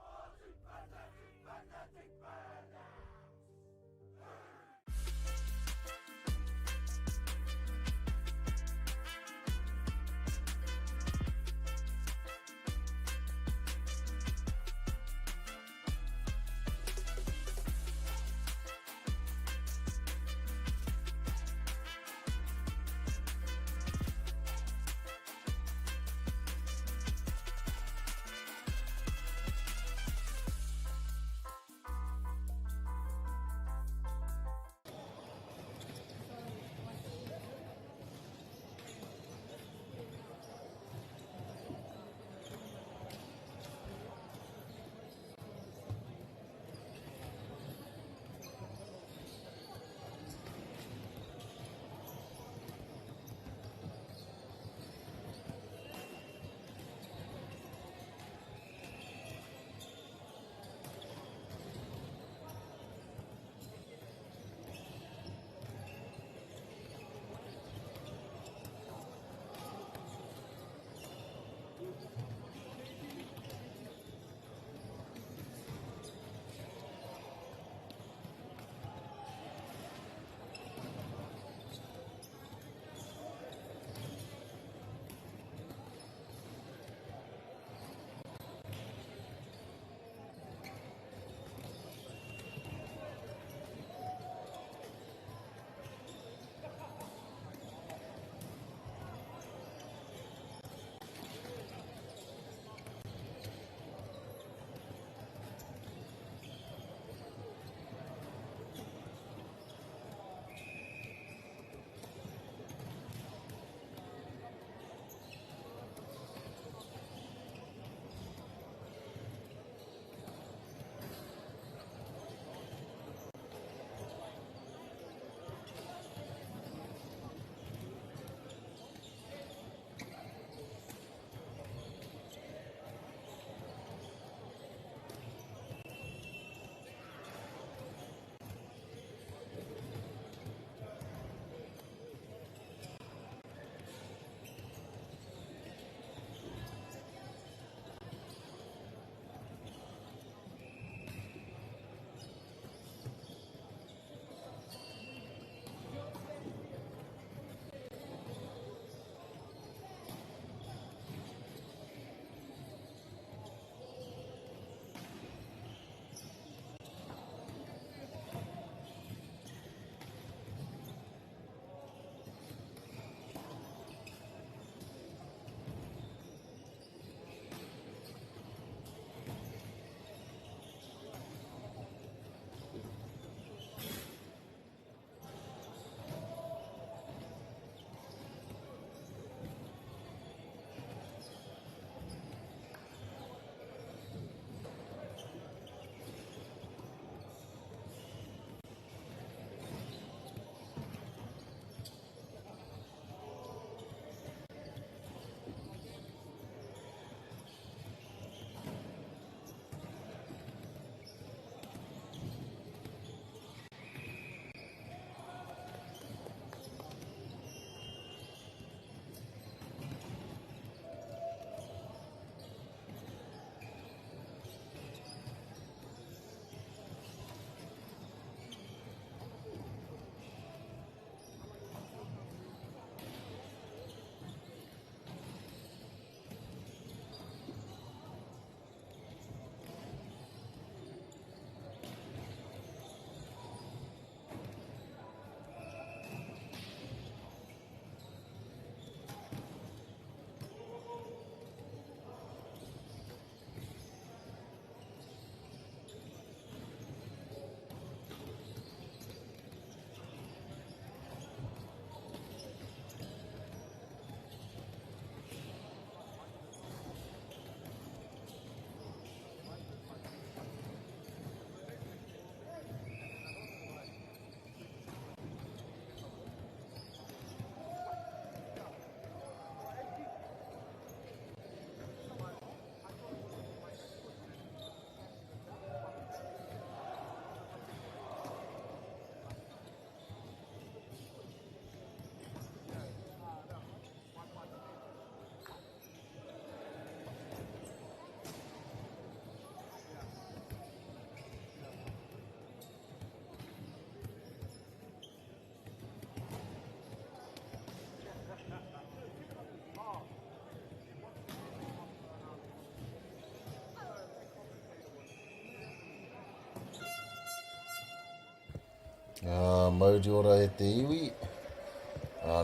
Mauri ora e te iwi.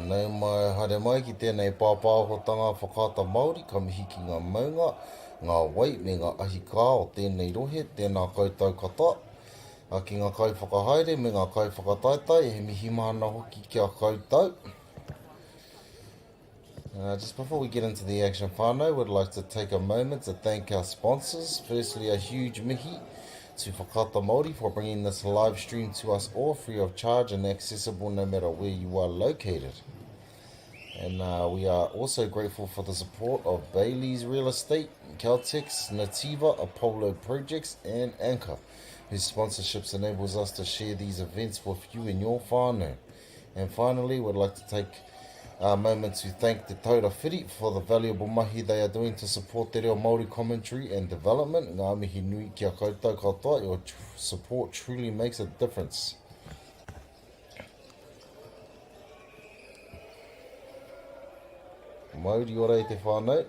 Nei mai haere mai ki tēnei pāpāhotanga whakaata Māori ka mihi ki ngā maunga, ngā wai me ngā ahi kā o tēnei rohe, tēnā koutou kata. Ki ngā kai whakahaere me ngā kai whakataitai, he mihi mahana hoki kia koutou. Just before we get into the action whānau, we'd like to take a moment to thank our sponsors. Firstly, a huge mihi to Whakaata Māori for bringing this live stream to us all free of charge and accessible no matter where you are located. And we are also grateful for the support of Bailey's Real Estate, Caltex, Nativa, Apollo Projects and Anchor, whose sponsorships enables us to share these events with you and your whānau. And finally, we'd like to take a moment to thank the Taura Whiri for the valuable mahi they are doing to support te reo Māori commentary and development. Ngā mihi nui kia koutou katoa, your support truly makes a difference. Māori ora i te whānau.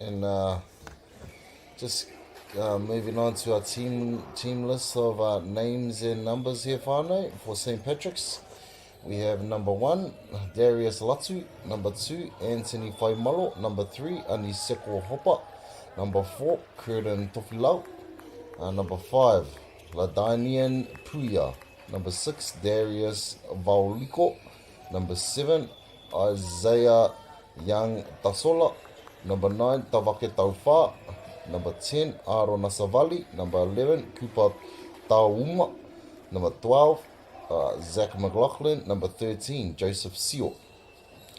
And just moving on to our team list of names and numbers here, whānau, for St. Patrick's. We have number 1, Darius Latu. Number 2, Anthony Whaimalo. Number 3, Aniseko Hopa. Number 4, Curtin Tofilau. Number 5, Ladinian Puya. Number 6, Darius Vauliko. Number 7, Isaiah Young Tasola. Number 9, Tawake Tauwha. Number 10, Arona Savali. Number 11, Kupa Tauma. Number 12, Zach McLaughlin. Number 13, Joseph Seal.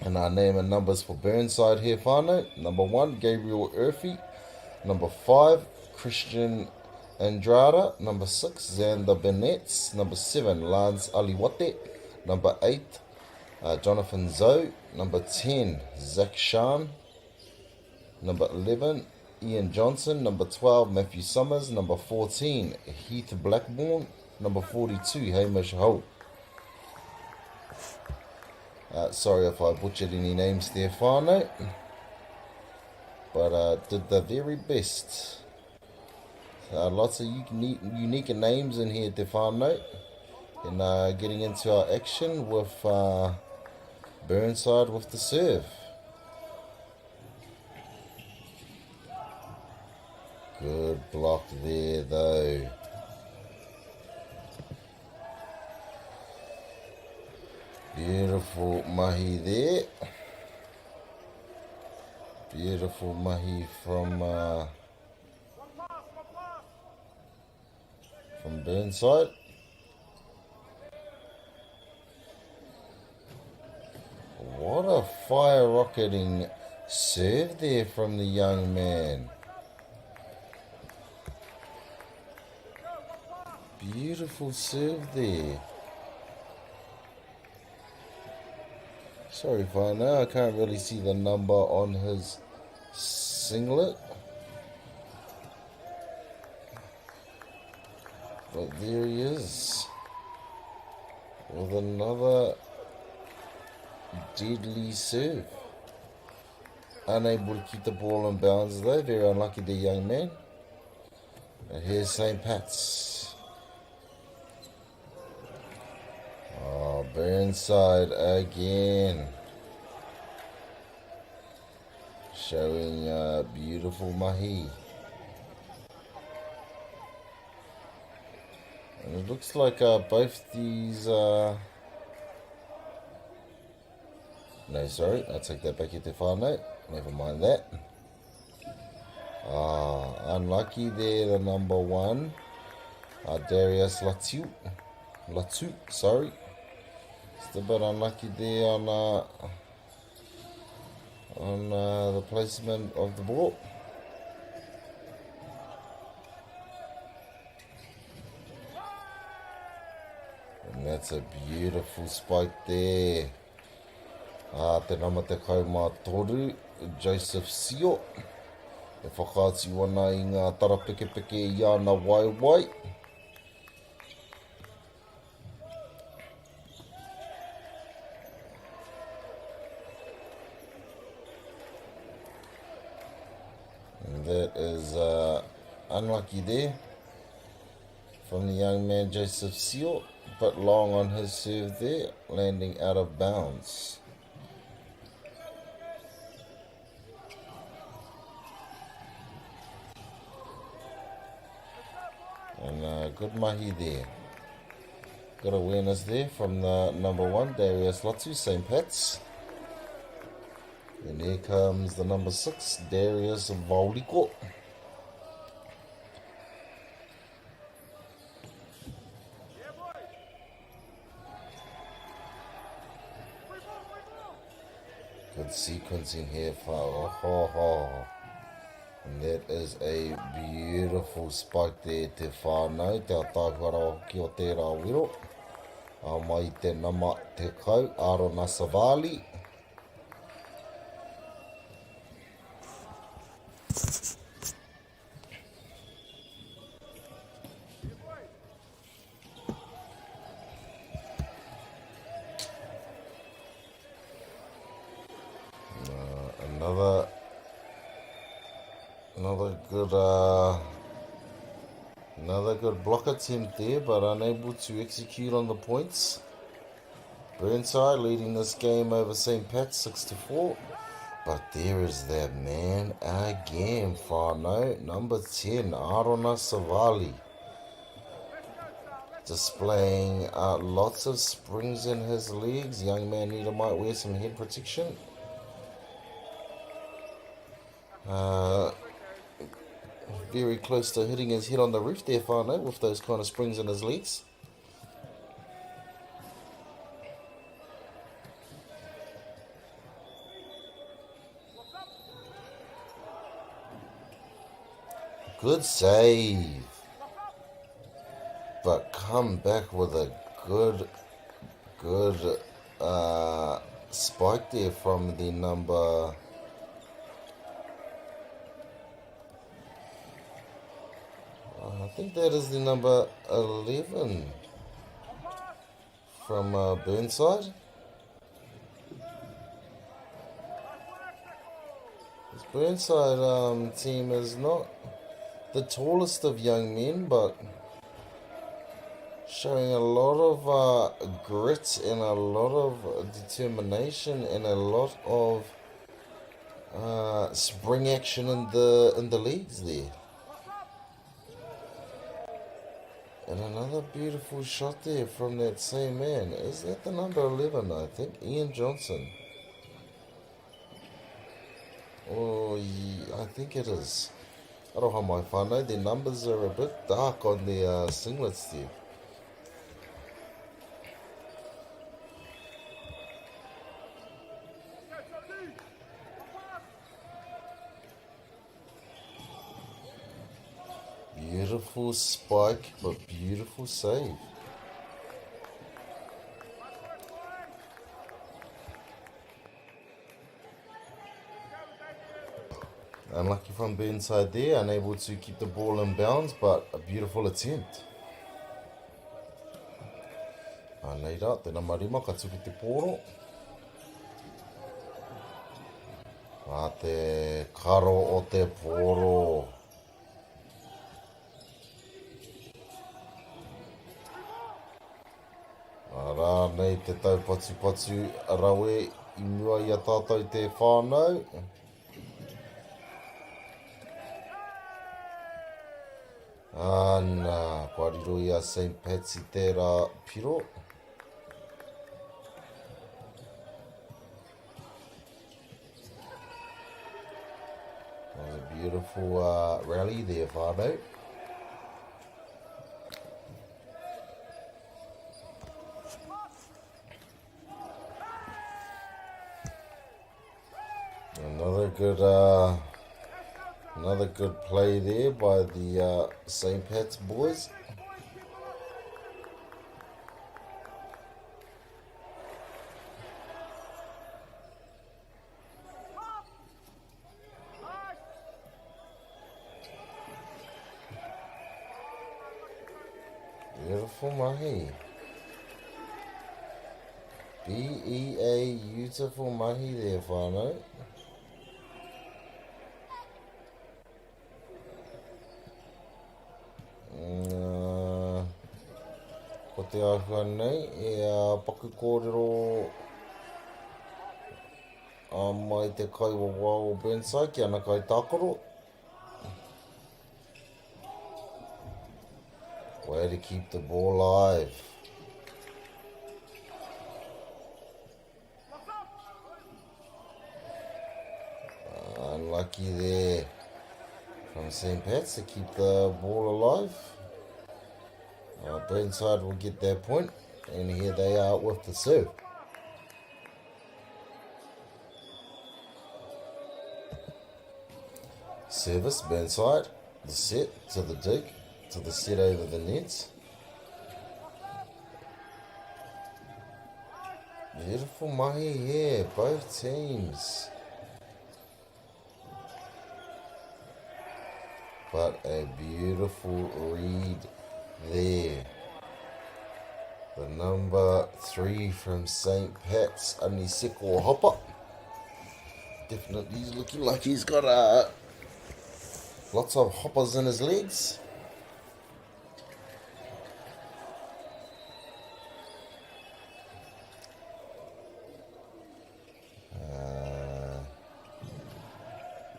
And our name and numbers for Burnside here, whānau. Number 1, Gabriel Urphy. Number 5, Christian Andrada. Number 6, Xander Bennett. Number 7, Lance Aliwate. Number 8, Jonathan Zoe. Number 10, Zach Shan. Number 11, Ian Johnson. Number 12, Matthew Summers. Number 14, Heath Blackburn. Number 42, Hamish Holt. Sorry if I butchered any names there, whānau. But did the very best. Lots of unique names in here, te whānau. And getting into our action with Burnside with the serve. Good block there, though. Beautiful mahi there. Beautiful mahi from Burnside. What a fire-rocketing serve there from the young man. Beautiful serve there. Sorry, whānau, I can't really see the number on his singlet. But there he is. With another deadly serve. Unable to keep the ball in bounds though. Very unlucky, the young man. And here's St. Pat's. Burnside again, showing beautiful mahi, and it looks like both these no, sorry, I'll take that back into whānau, never mind that. Unlucky there, the number 1, Darius Latu, sorry. Just a bit unlucky there on the placement of the ball. That's a beautiful spike there. Te nama te kaumātoru, Joseph Sio. E whakaati wana I ngā tara peke peke I ana waiwai. And that is unlucky there from the young man Joseph Sio, but long on his serve there, landing out of bounds. And good mahi there. Good awareness there from the number 1, Darius Latu, St. Pat's. And here comes the number 6, Darius Vauliko. Good sequencing here, whao. And that is a beautiful spike there te whānau, te atahuara ki o tērā wiro. A mai te nama te kau, Arona Savali. Another good block attempt there, but unable to execute on the points. Burnside leading this game over St. Pat's 6-4. But there is that man again, whānau, number 10, Arona Savali. Displaying lots of springs in his legs. Young man might wear some head protection. Very close to hitting his head on the roof there, whānau, with those kind of springs in his legs. Good save. But come back with a good spike there from the number... I think that is the number 11 from Burnside. This Burnside team is not the tallest of young men, but showing a lot of grit and a lot of determination and a lot of spring action in the leagues there. And another beautiful shot there from that same man. Is that the number 11, I think? Ian Johnson. Oh, yeah, I think it is. Aroha mai whānau, their numbers are a bit dark on their singlets there. Beautiful spike, but beautiful save. Unlucky from Burnside there, unable to keep the ball in bounds, but a beautiful attempt. Nei rā, te namarima, ka tuki te pōro. Te karo o te pōro. Rā nei te tau patu rawe I mua I a tātou te whānau. Nā, pariro I a St. Pat's I tērā piro. That was a beautiful rally there, whānau. Another good play there by the St. Pat's boys. Beautiful mahi. B-E-A, beautiful mahi there, whānau. Ko te ahua nei, e a paku kōrero mai te kaiwawa o Burnside, ki ana kai tākaro. Way to keep the ball alive. Unlucky there from St. Pat's to keep the ball alive. Burnside will get their point, and here they are with the serve. Service, Burnside, the set to the dig, to the set over the nets. Beautiful mahi here, both teams. But a beautiful read there. The number 3 from St. Pat's, Aniseko Hopper. Definitely he's looking like he's got lots of hoppers in his legs.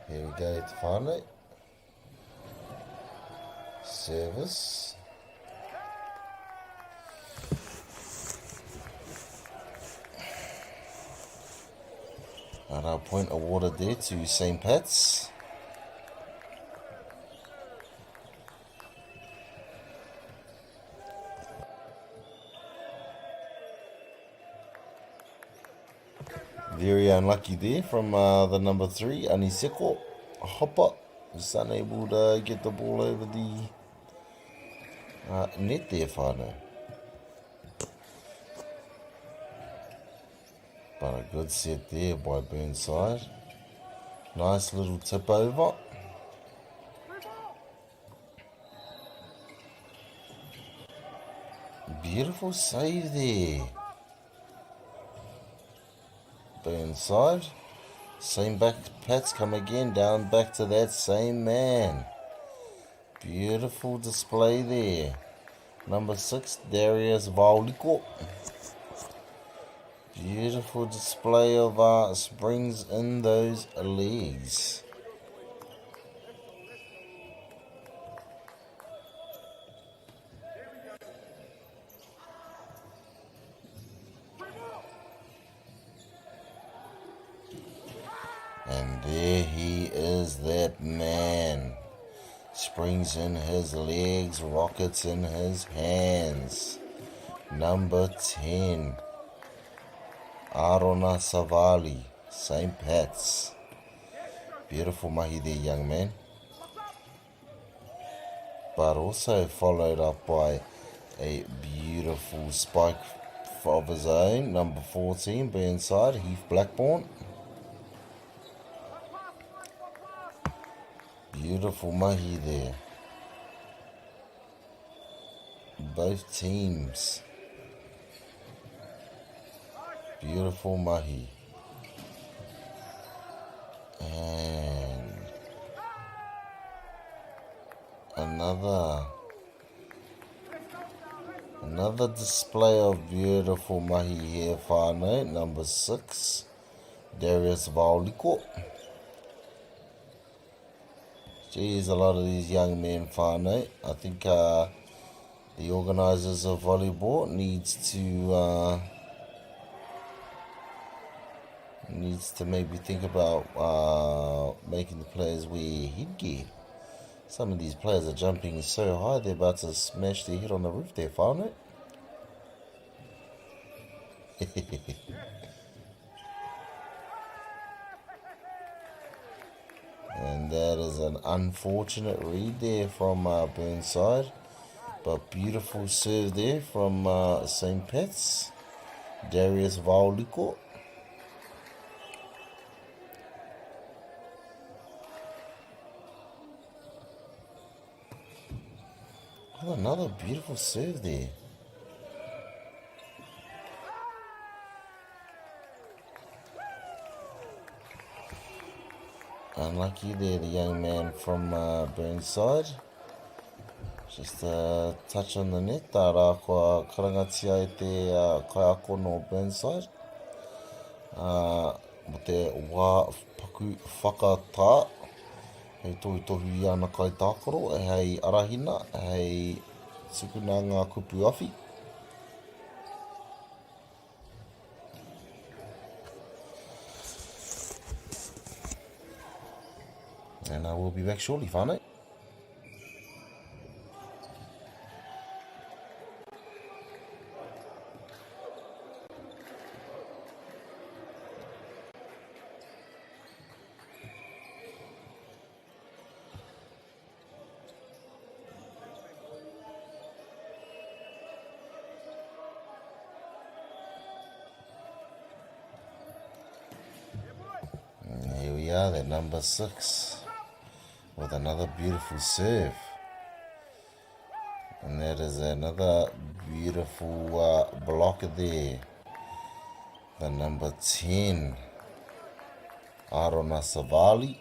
Here we go to whānau. Service. And our point awarded there to St. Pat's. Very unlucky there from the number 3, Aniseko Hopper. Just unable to get the ball over the net there, whānau. But a good set there by Burnside. Nice little tip over. Beautiful save there. Burnside. Same back, Pats come again, down back to that same man. Beautiful display there. Number 6, Darius Vauliko. Beautiful display of springs in those legs. And there he is, that man. Springs in his legs, rockets in his hands. Number 10, Arona Savali, St. Pat's. Beautiful mahi there, young man. But also followed up by a beautiful spike of his own. Number 14, Burnside, Heath Blackburn. Beautiful mahi there. Both teams. Beautiful mahi. And another display of beautiful mahi here, whānau. Number 6, Darius Vauliko. Geez, a lot of these young men, whānau. I think the organisers of volleyball needs to maybe think about making the players wear headgear. Some of these players are jumping so high they're about to smash their head on the roof there, whānau. And that is an unfortunate read there from Burnside. But beautiful serve there from St. Pat's, Darius Vauliko. Oh, another beautiful serve there. Unlucky there, the young man from Burnside. Just a touch on the net. Tā rā kua karangatia e te kai ako no Burnside. Mo te wā paku whakatā. Hei tohu i ana kai tākoro. Hei arahina. Hei tukuna ngā kupu awhi. And I will be back shortly, whānau. Here we are, at number 6. With another beautiful serve, and that is another beautiful blocker there, the number 10, Arona Savali.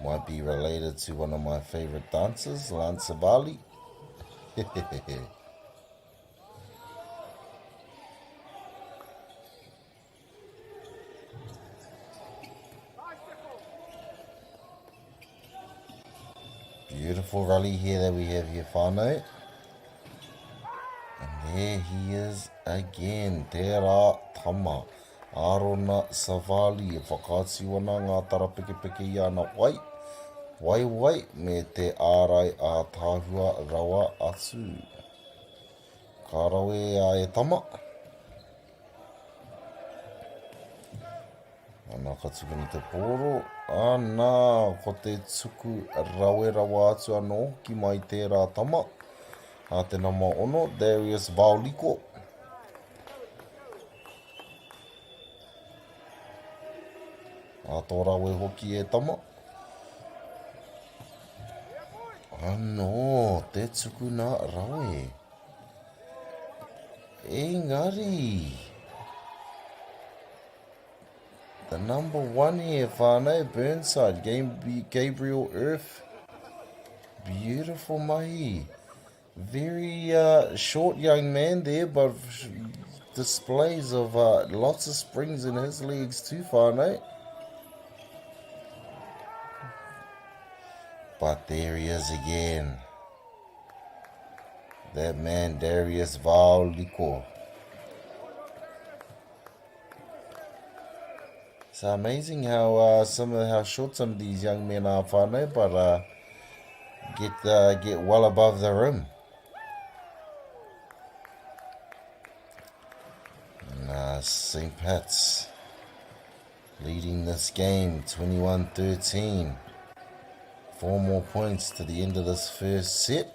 Might be related to one of my favorite dancers, Lance Savali. Beautiful rally here that we have here, whānau. And there he is again. Tērā tama. Arona Savali. E whakaatu ana ngā tara peke i ana wai. Wai me te ārai a tāhua rawa atu. Ka rawe a e tama. Ana ka tuku ni te pōro. Ana, ko te tuku rawa atu anō ki mai tērā tama. A te nama ono, Darius Vauliko. A tō rawe hoki e tama. Anō, te tuku nā rawe. Engari. The number 1 here, whānau, Burnside, Gabriel Earth. Beautiful mahi. Very short young man there, but displays of lots of springs in his legs too, whānau. But there he is again. That man, Darius Vauliko. It's amazing how short some of these young men are, whānau, but get well above the rim. And St. Pat's leading this game 21-13. 4 more points to the end of this first set.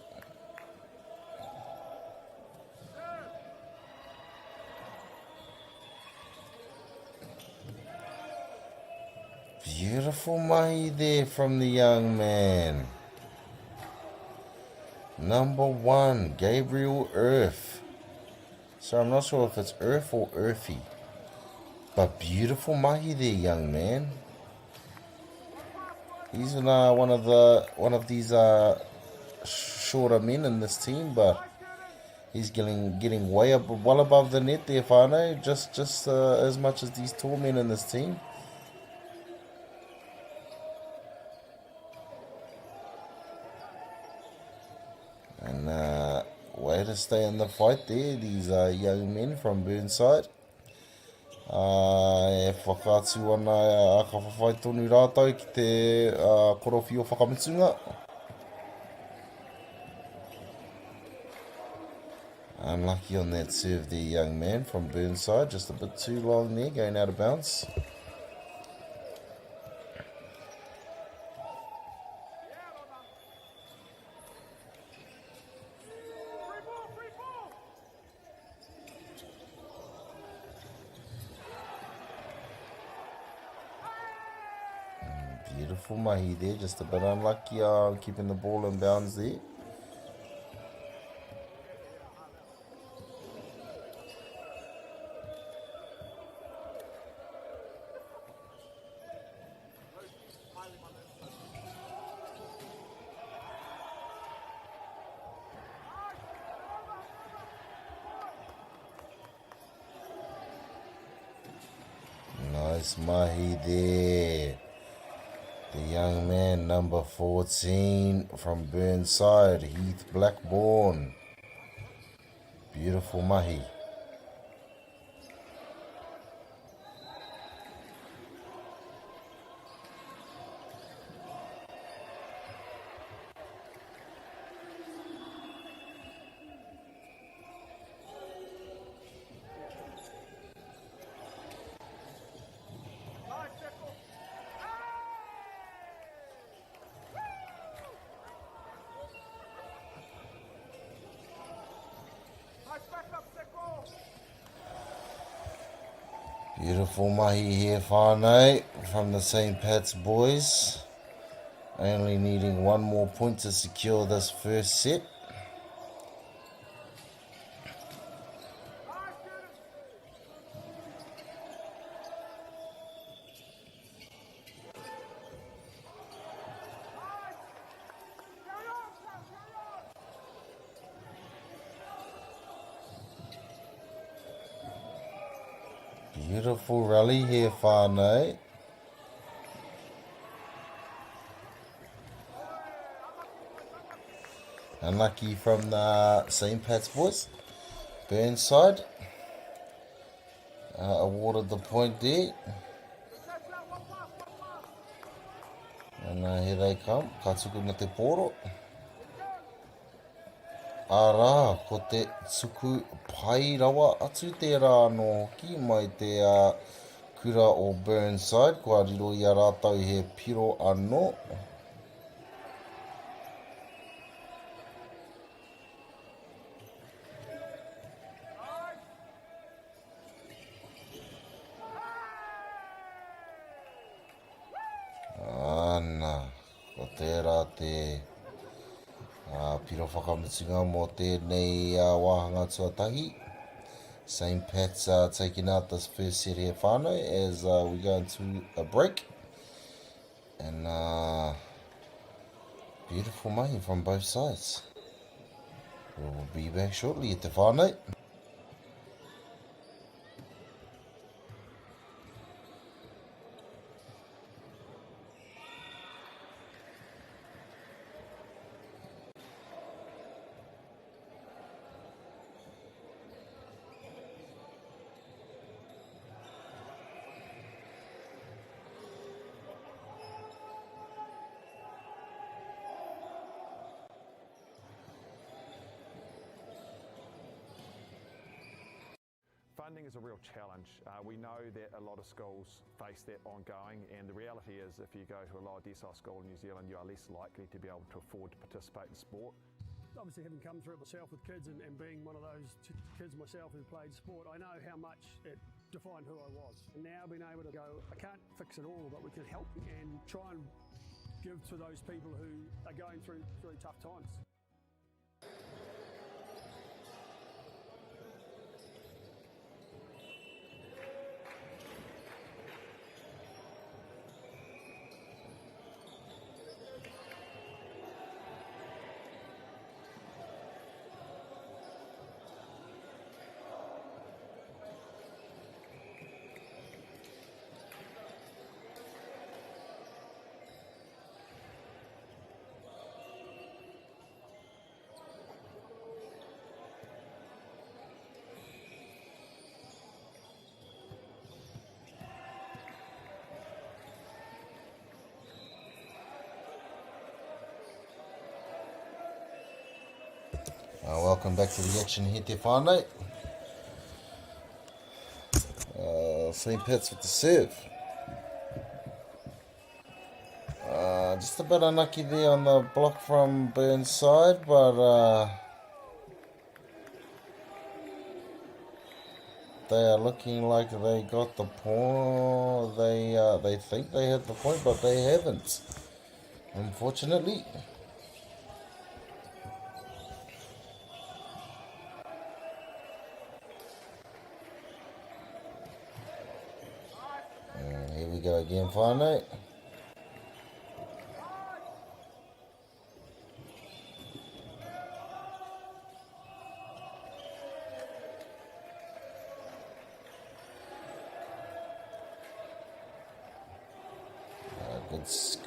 Beautiful mahi there from the young man. Number 1, Gabriel Earth. So I'm not sure if it's Earth or Earthy. But beautiful mahi there, young man. He's one of these shorter men in this team, but he's getting well above the net there, whānau, just as much as these tall men in this team. And way to stay in the fight there, these young men from Burnside. E whakaatu ana ka whawhai tonu rātou ki te korowhi o whakamitunga. Unlucky on that serve there, young man from Burnside. Just a bit too long there, going out of bounds. Beautiful mahi there, just a bit unlucky keeping the ball in bounds there. Nice mahi there. The young man, number 14 from Burnside, Heath Blackburn. Beautiful mahi. Beautiful mahi here, whānau, from the St. Pat's boys. Only needing one more point to secure this first set. Beautiful rally here, whānau. Unlucky from the St. Pat's boys. Burnside awarded the point there. And here they come. Ka tuku na te poro. Ara, ko te tuku Poirewa atu te rā no ki mai te kura o Burnside. Kua riro i a rātau he piro anō. Ana, ko tērā te piro whakamutunga mō tēnei wāhanga tuatahi. St. Pat's taking out this first set here, whānau, as we go into a break. And beautiful mahi from both sides. We'll be back shortly at the whānau. Funding is a real challenge. We know that a lot of schools face that ongoing, and the reality is if you go to a lower decile school in New Zealand, you are less likely to be able to afford to participate in sport. Obviously, having come through it myself with kids and being one of those kids myself who played sport, I know how much it defined who I was. And now being able to go, I can't fix it all, but we can help and try and give to those people who are going through really tough times. Welcome back to the action here, te whānau. St. Pat's with the serve. Just a bit unlucky there on the block from Burnside, but they are looking like they got the point. They think they had the point, but they haven't, unfortunately. And here we go again, whānau.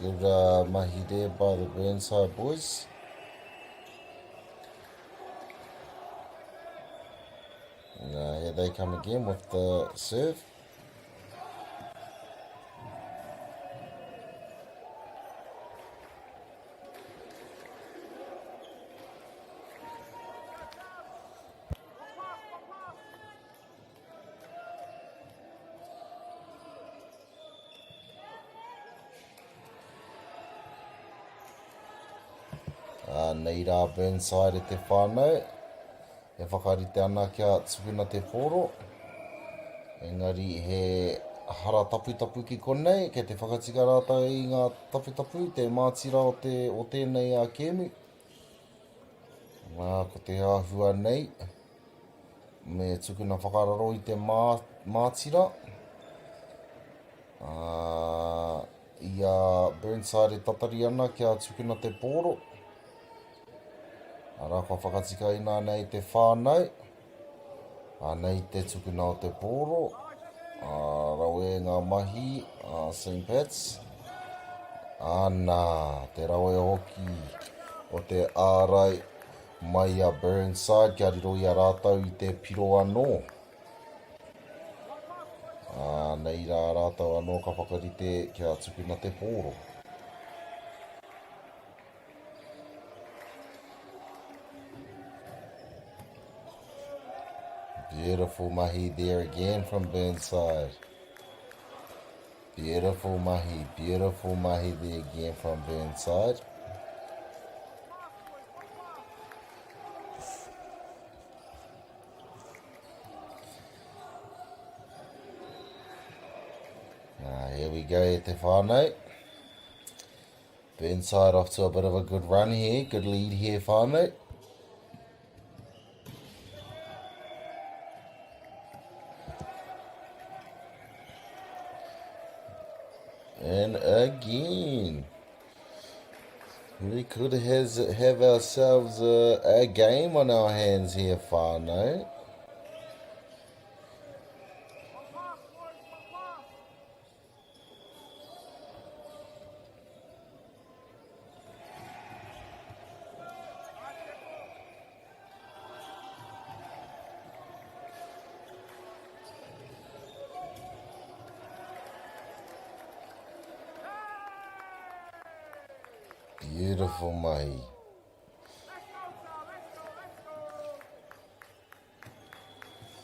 Good mahi there by the Burnside boys. And here they come again with the serve. Nei rā Burnside e te whānau. E whakarite ana kia tukuna te pōro. Engari he hara tapu ki konei, ke te whakatika rātou i ngā tapu, te mātira o tēnei a kēmu. Ko te āhua nei, me tukuna whakararo i te mātira. Ia Burnside e tatari ana kia tukuna te pōro. Ara kua whakatika ina nei te whānau. Nei te tukuna o te pōro. Rau e ngā mahi, St. Pat's. Nā, te rau e hoki o te ārai mai a Burnside, kia riro i a rātau i te piro anō. Nei rā rātau anō ka whakarite kia tukuna te pōro. Beautiful mahi there again from Burnside. Beautiful mahi there again from Burnside. Here we go, te whānau. Burnside off to a bit of a good run here, good lead here, whānau. And again, we could have ourselves a game on our hands here, whānau. Beautiful mahi.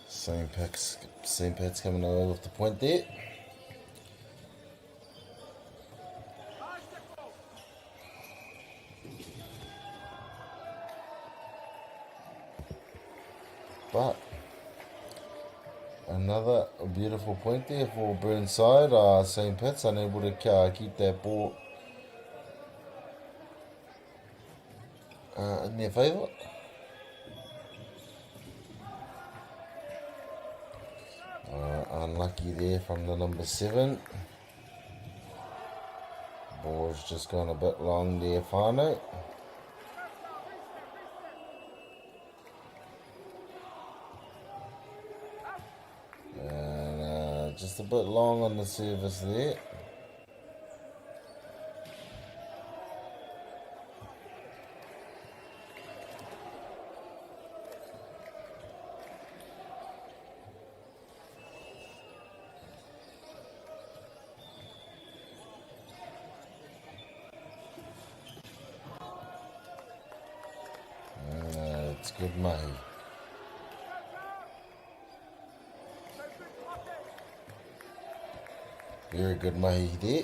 St. Pat's coming away with the point there. But another beautiful point there for Burnside. St. Pat's unable to keep that ball in their favour. Unlucky there from the number 7. Ball's just gone a bit long there, whānau. And just a bit long on the service there. It's good mahi. Very good mahi there.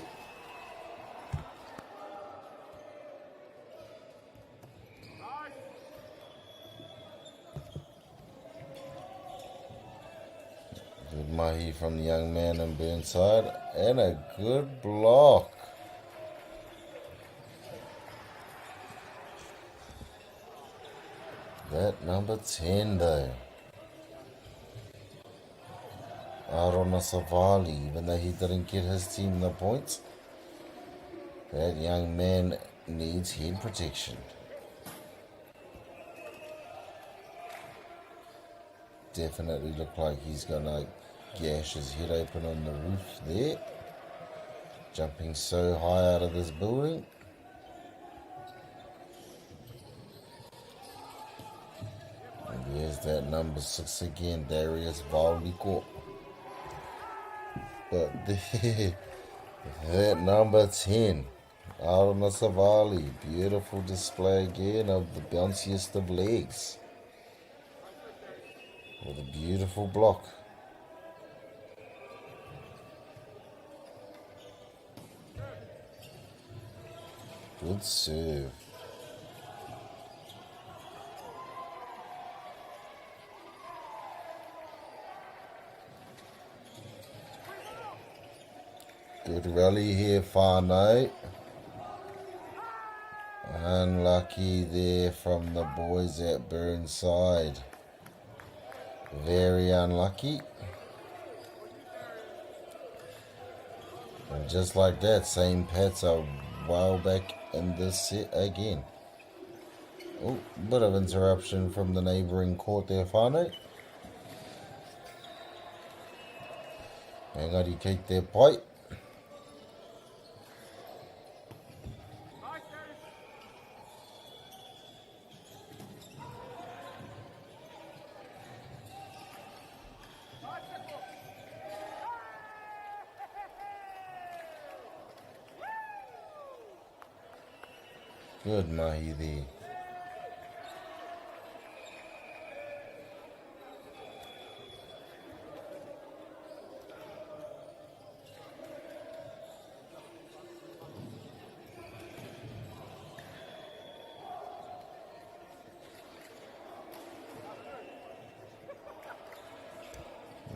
Good mahi from the young man in Burnside, and a good block. That number 10 though. Arona Savali, even though he didn't get his team the points, that young man needs head protection. Definitely look like he's gonna gash his head open on the roof there. Jumping so high out of this building. And there's that number 6 again, Darius Vauliko. But there, that number 10, Arona Savali, beautiful display again of the bounciest of legs. With a beautiful block. Good serve. Good rally here, whānau. Unlucky there from the boys at Burnside. Very unlucky. And just like that, St. Pat's are well back in this set again. Oh, bit of interruption from the neighbouring court there, whānau. Engari keep their pipe. Good mahi there.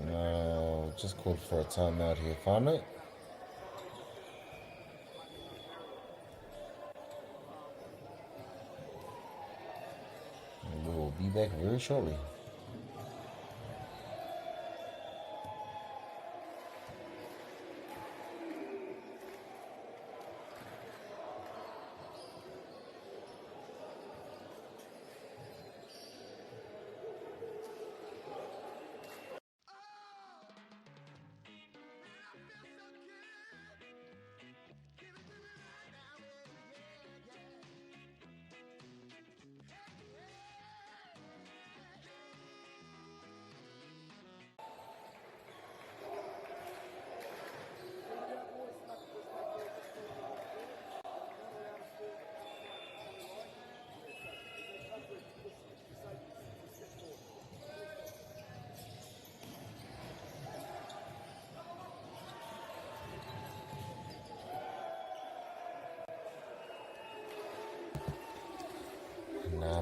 No, just called for a timeout here, whānau. Be back very shortly.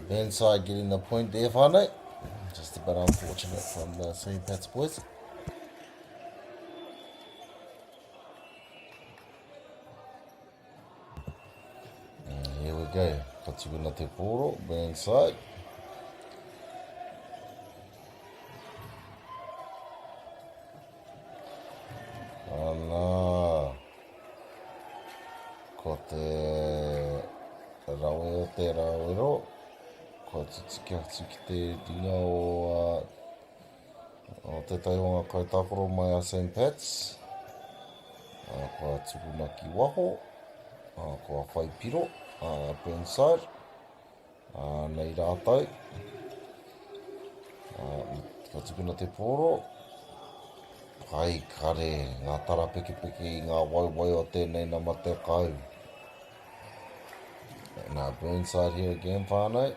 Burnside getting the point there, whānau. Just a bit unfortunate from the St. Pat's boys. And here we go. Katukuna te poro, Burnside. Ana. Ko te rawe o te rawero. Ko tiki atu ki te ringa o te taihonga kaitakoro mai a St. Pat's. Ko a tukumaki waho. Ko a whaipiro. Burnside. Nei rātou. Ka tukuna te poro. Pai kare, ngā tara peke peke I ngā waiwai o tēnei na mate kau. Now Burnside here again, whānau.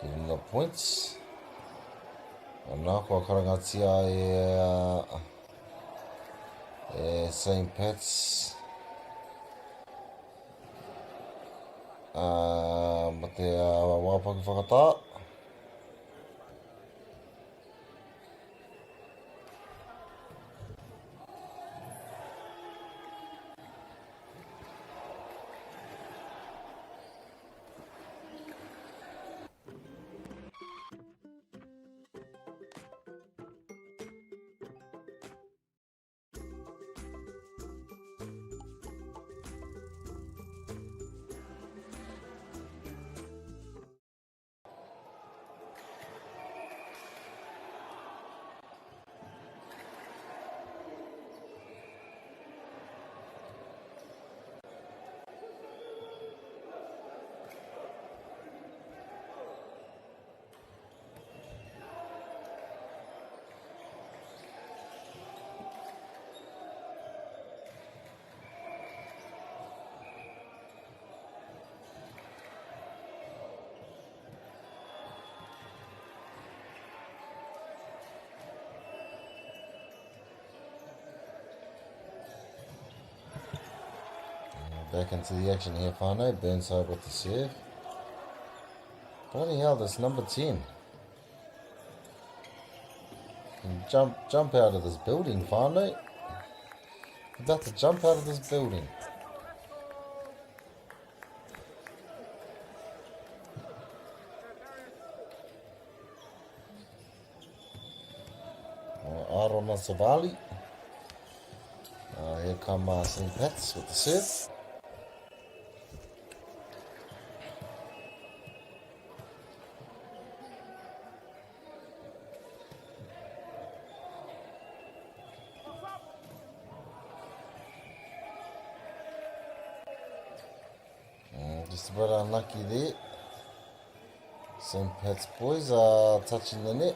Getting the points. And nā kua karangatia St. Pat's. Ma te wāpaki whakatā. Back into the action here, whānau. Burnside with the serve. Bloody hell, that's number 10. And jump out of this building, whānau. About to jump out of this building. Arona Savali. Here come St. Pat's with the serve. Just about unlucky there. St. Pat's boys are touching the net.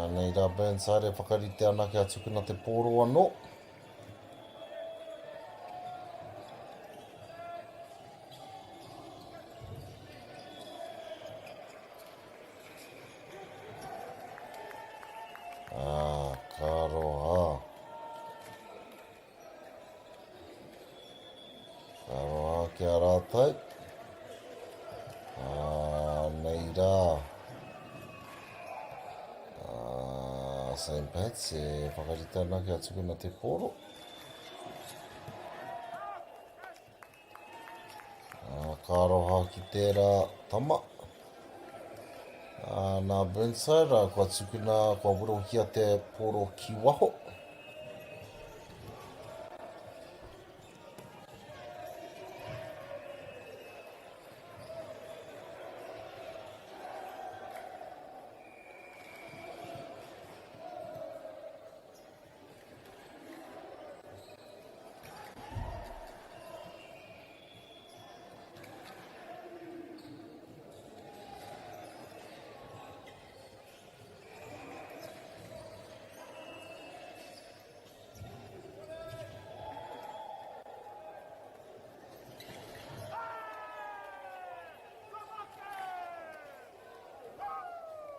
Nei rā Burnside e whakarite ana kia tukuna te Poirewa no. Karoha. Karoha kia rātai. Nei rā. St. Pat's e whakarita ana kia tukuna te poro. Karoha ki tērā tama. Nā Burnside, kua tukuna, kua wurohia te poro ki waho.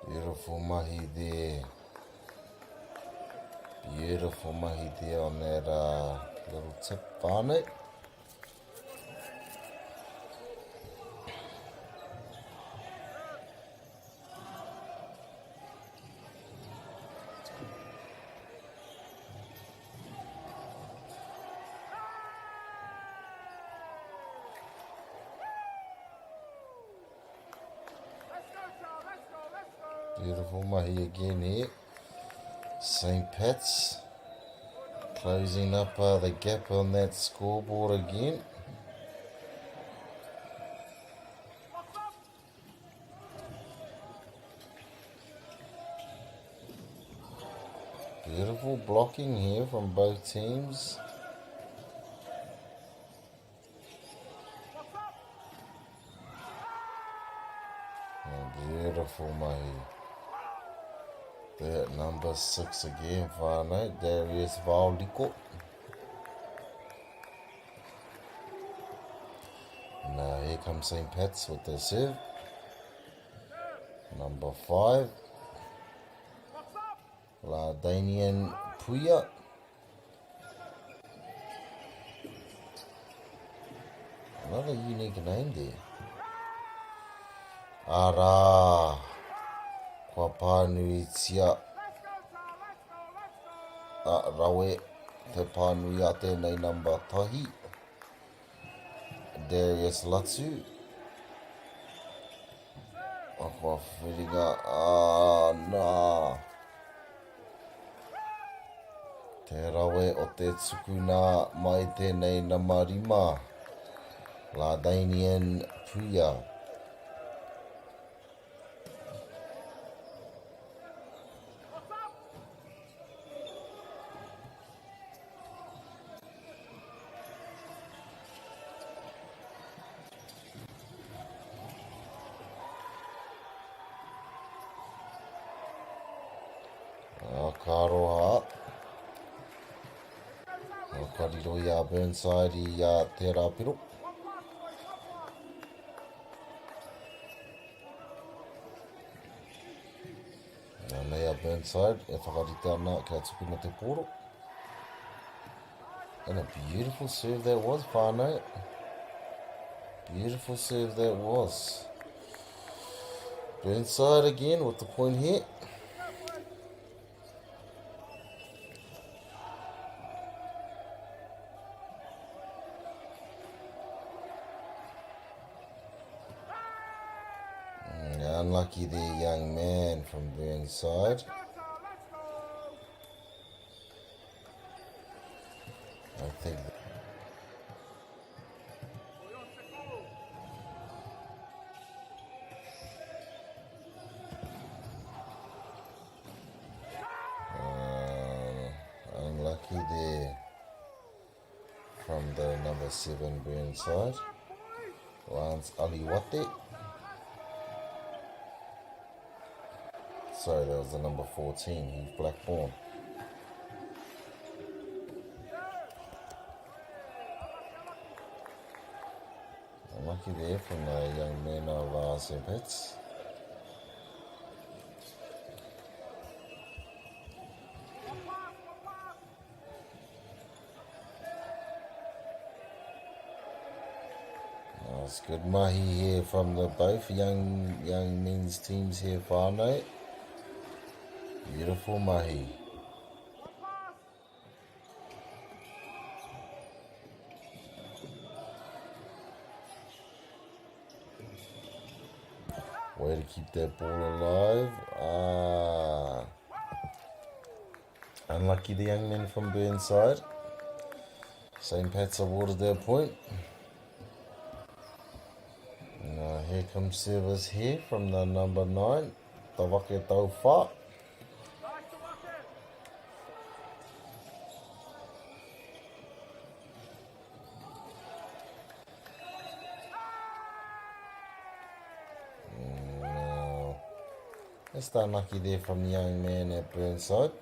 Beautiful mahi there. Beautiful mahi there on that little tip whānau. Beautiful mahi again here. St. Pat's closing up the gap on that scoreboard again. Beautiful blocking here from both teams. Beautiful mahi. That number 6 again, whānau, Darius Valdiko. Now here comes St. Pat's with the serve. Number 5. Ladanian Puya. Another unique name there. Ara. Kua pānui tia. Rawe te pānui a tēnei number tahi. Darius Latu. Kua whiringa. Nā. Te rawe o te tukuna mai tēnei namarima. Ladanian Puya. Karoha. Kariro ia Burnside i te rāpiro. Nei a Burnside e whakarite ana kia tukuna te poro. And a beautiful serve that was, whānau. Beautiful serve that was. Burnside again with the point here. Unlucky there, young man from Burnside. I think unlucky there from the number 7 Burnside, Lance Aliwate. Sorry, that was the number 14, he's Blackburn. Unlucky there from the young men of St. Pat's. It's good mahi here from the both young men's teams here, whānau. Beautiful mahi. Way to keep that ball alive. Unlucky the young men from Burnside. St. Pat's awarded their point. Now here comes service here from the number 9, Tawake Tauwha. That's unlucky there from the young man at Burnside.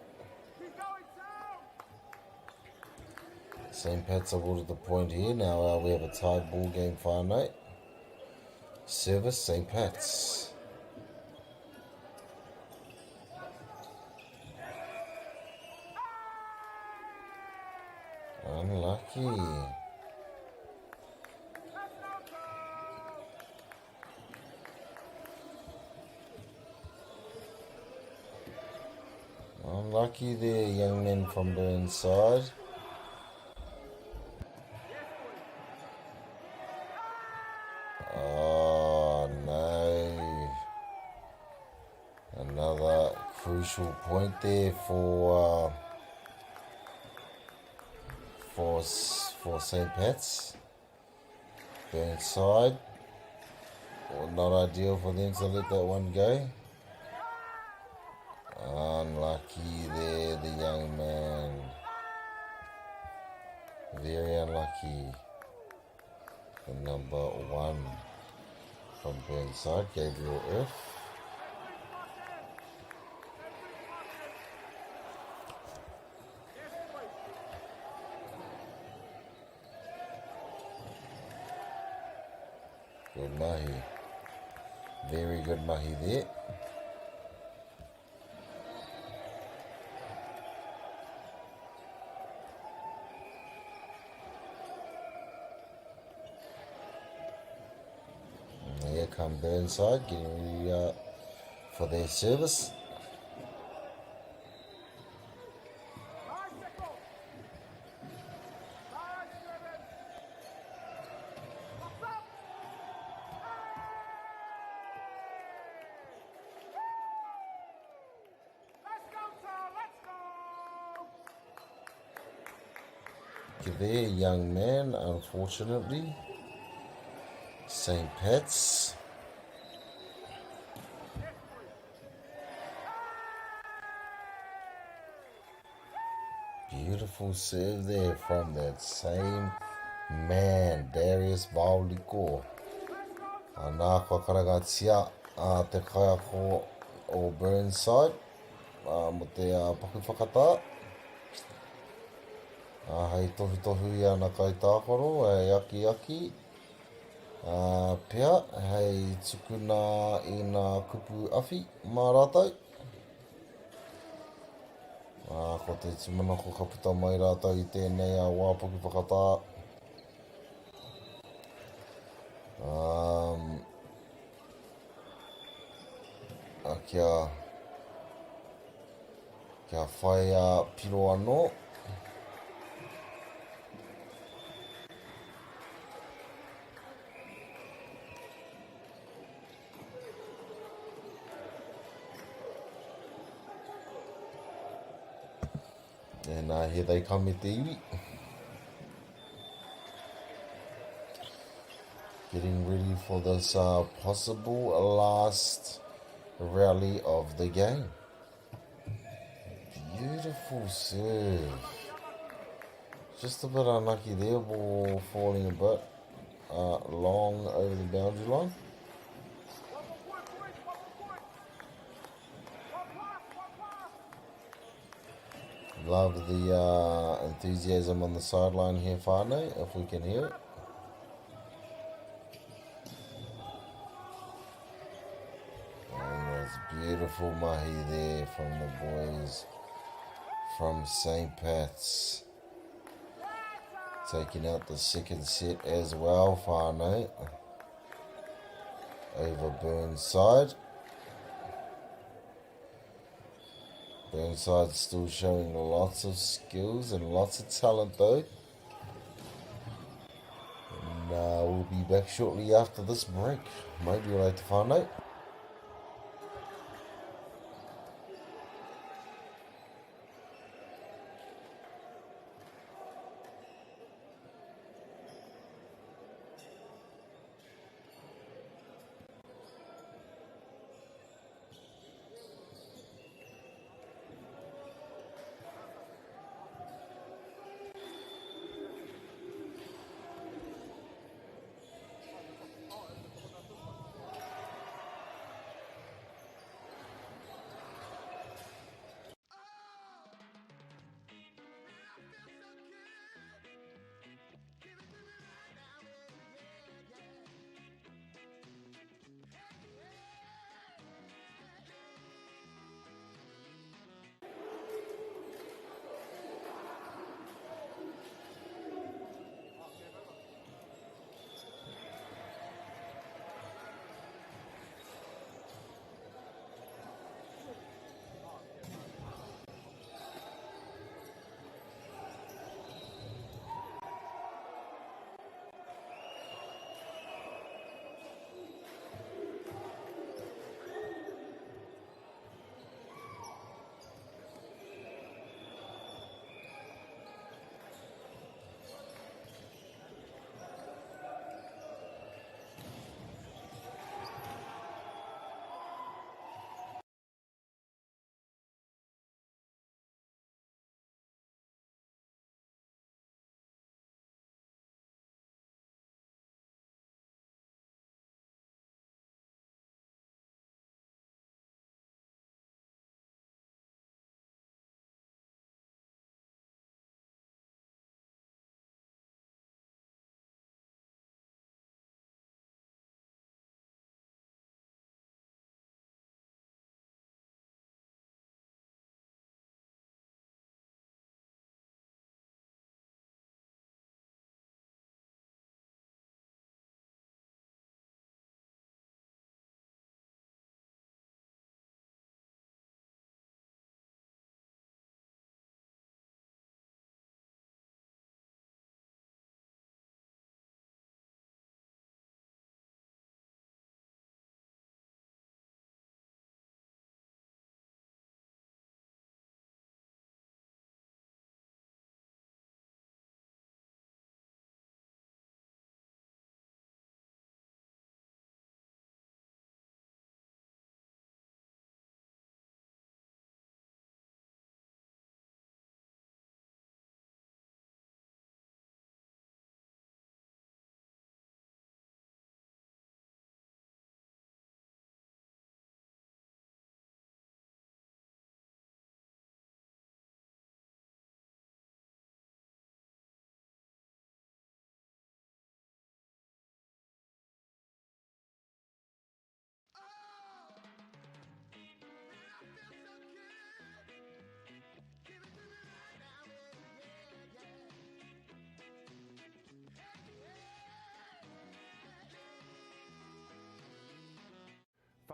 St. Pat's awarded the point here. Now we have a tied ball game, whānau. Service, St. Pat's. Unlucky. Unlucky there, young men from Burnside. Oh no. Another crucial point there for St. Pat's. Burnside. Well, not ideal for them to let that one go. Unlucky there, the young man. Very unlucky. The number 1 from Burnside, Gabriel F. Good mahi. Very good mahi there. Here come Burnside getting ready for their service. There, young man, unfortunately. St. Pat's. Beautiful serve there from that same man, Darius Vauliko. Nā kua karagatia te kaiako o Burnside mo te paku whakata. Hei tohu ia na kai tākoro, hei aki. Pea, hei tukuna I ngā kupu awhi mā rātou. Ko te tumanako ka puta mai rātou I tēnei a wāpoki whakatā. Kia whai piro anō. And here they come with the iwi. Getting ready for this possible last rally of the game. Beautiful serve. Just a bit unlucky there, ball falling a bit long over the boundary line. Love the enthusiasm on the sideline here, whānau, if we can hear it. And there's beautiful mahi there from the boys from St. Pat's. Taking out the second set as well, whānau. Over Burnside. Burnside's still showing lots of skills and lots of talent though. And we'll be back shortly after this break. Maybe you'll like to find out.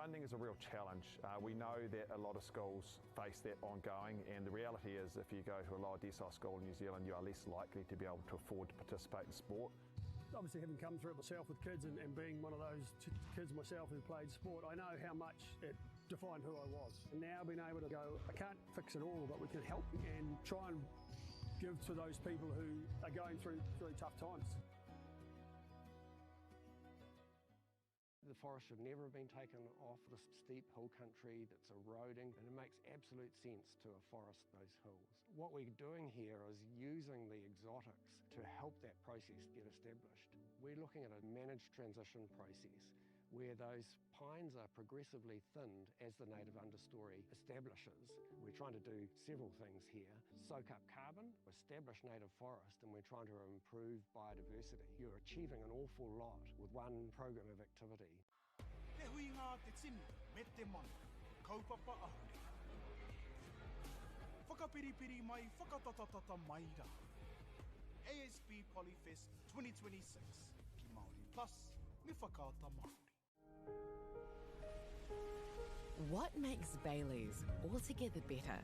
Funding is a real challenge. We know that a lot of schools face that ongoing, and the reality is if you go to a lower decile school in New Zealand, you are less likely to be able to afford to participate in sport. Obviously, having come through it myself with kids and being one of those kids myself who played sport, I know how much it defined who I was. And now being able to go, I can't fix it all, but we can help and try and give to those people who are going through really tough times. The forest should never have been taken off this steep hill country that's eroding, and it makes absolute sense to afforest those hills. What we're doing here is using the exotics to help that process get established. We're looking at a managed transition process where those pines are progressively thinned as the native understory establishes. We're trying to do several things here. Soak up carbon, establish native forest, and we're trying to improve biodiversity. You're achieving an awful lot with one program of activity. Te hui ngā te tini, me te mana, kaupapa ahuri. Whakapiripiri mai, whakatatatata mai rā. ASP Polyfest 2026, ki Māori Plus, me whakaata Māori. What makes Bailey's altogether better?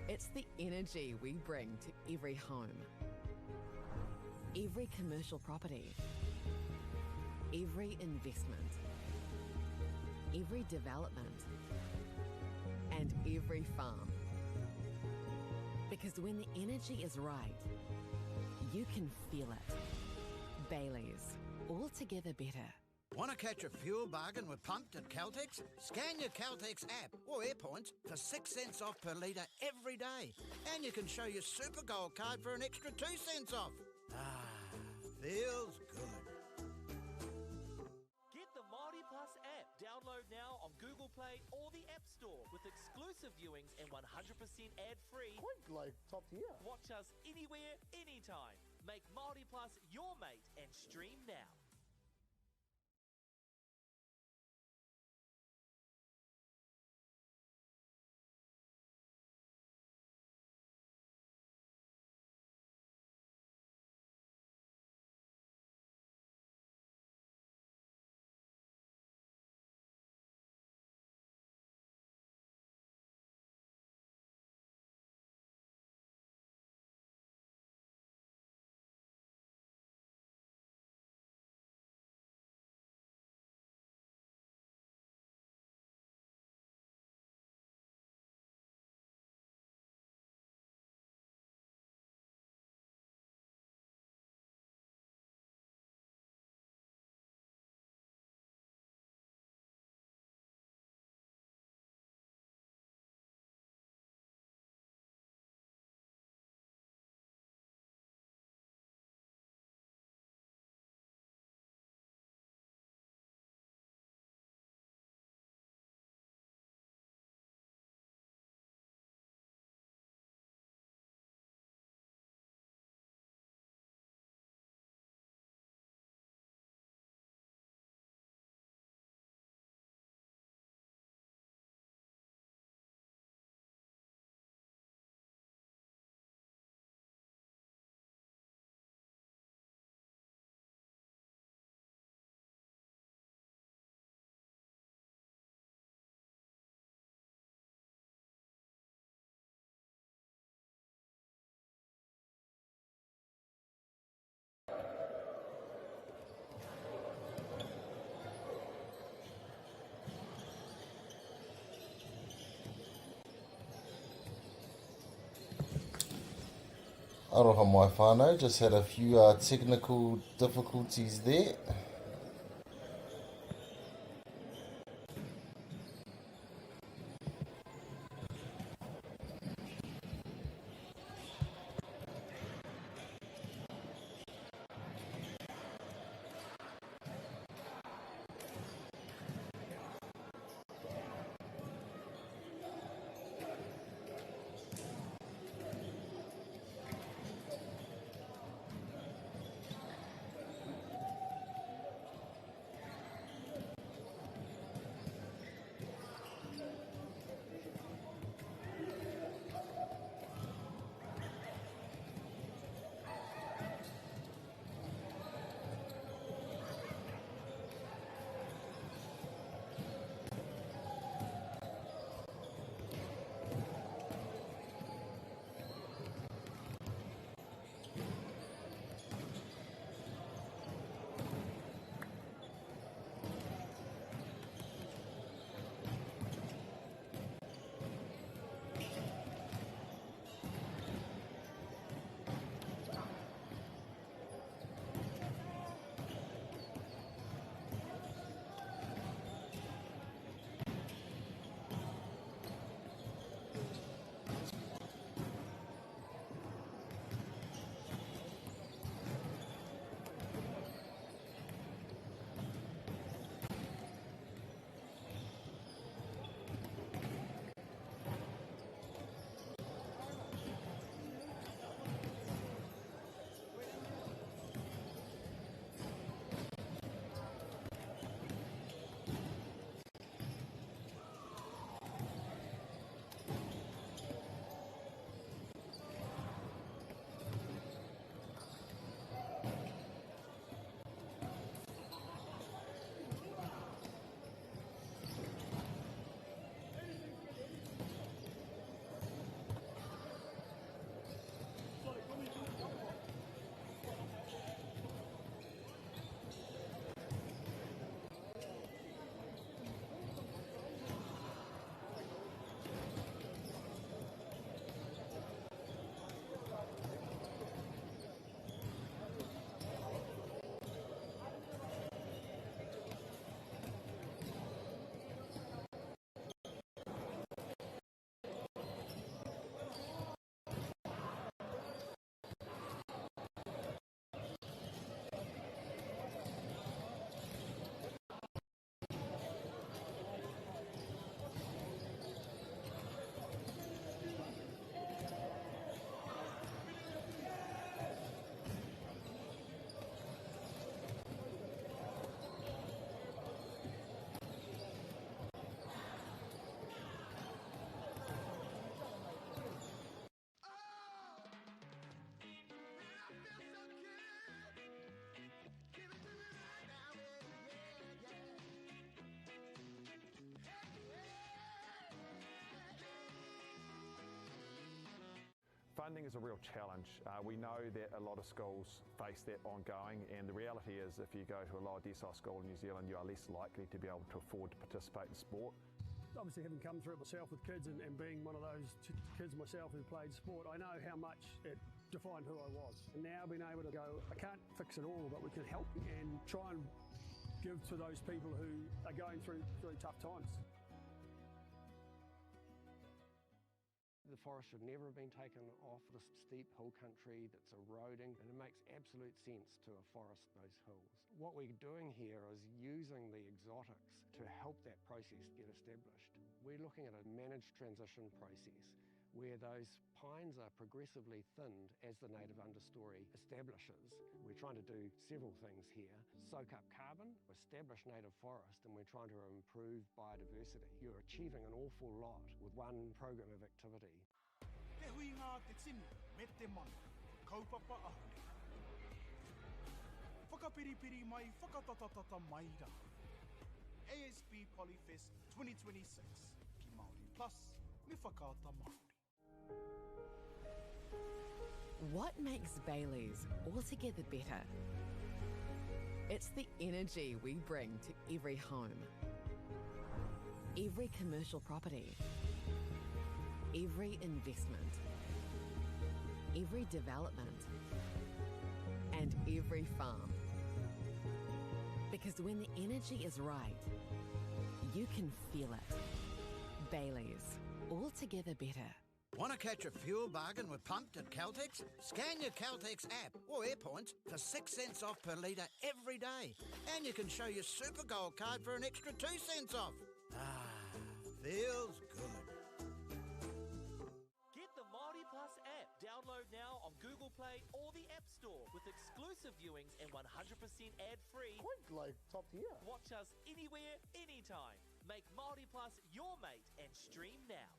It's the energy we bring to every home, every commercial property, every investment, every development, and every farm. Because when the energy is right, you can feel it. Bailey's, altogether better. Want to catch a fuel bargain with Pumped at Caltex? Scan your Caltex app or AirPoints for 6 cents off per litre every day. And you can show your Super Gold card for an extra 2 cents off. Ah, feels good. Get the Māori Plus app. Download now on Google Play or the App Store with exclusive viewings and 100% ad-free. Quite like top tier. Watch us anywhere, anytime. Make Māori Plus your mate and stream now. Aroha mai whānau, just had a few technical difficulties there. Funding is a real challenge. We know that a lot of schools face that ongoing, and the reality is if you go to a lower decile school in New Zealand, you are less likely to be able to afford to participate in sport. Obviously, having come through it myself with kids and being one of those kids myself who played sport, I know how much it defined who I was. And now being able to go, I can't fix it all, but we can help and try and give to those people who are going through really tough times. The forest should never have been taken off the steep hill country that's eroding, and it makes absolute sense to afforest those hills. What we're doing here is using the exotics to help that process get established. We're looking at a managed transition process where those pines are progressively thinned as the native understory establishes. We're trying to do several things here. Soak up carbon, establish native forest, and we're trying to improve biodiversity. You're achieving an awful lot with one program of activity. Te hui ngā te tini, me te mana, kaupapa ahuri. Whakapiripiri mai, whakatatatata mai rā. ASB Polyfest 2026, ki Māori Plus, me whakaata Māori. What makes Bailey's altogether better? It's the energy we bring to every home, every commercial property, every investment, every development, and every farm. Because when the energy is right, you can feel it. Bailey's, altogether better. Want to catch a fuel bargain with Pumped at Caltex? Scan your Caltex app or AirPoints for 6 cents off per litre every day. And you can show your Super Gold card for an extra 2 cents off. Ah, feels good. Get the Māori Plus app. Download now on Google Play or the App Store with exclusive viewings and 100% ad-free. Quite like top tier. Watch us anywhere, anytime. Make Māori Plus your mate and stream now.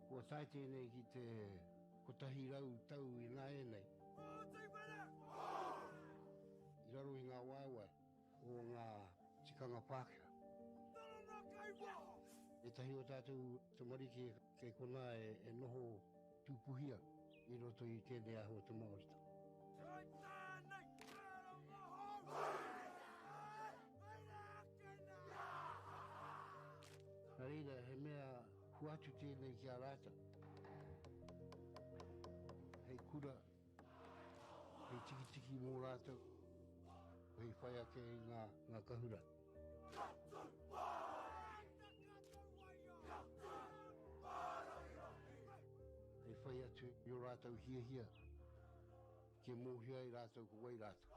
Kua tai tēnei ki te kotahi rau tau I ngā e nei. I raro I ngā waiwai o ngā tikanga Pākehā. E tahi o tātou te marike kei kona e noho tūpuhia I roto I tēnei aho te Māorita. Nā reira, he mea huatu tēnei ki a rāta. Hei kura, hei tiki mō rātou, hei whai ake I ngā kahura. Hei whai atu I o rātou hia, ke mōhia I rātou ko wai rātou.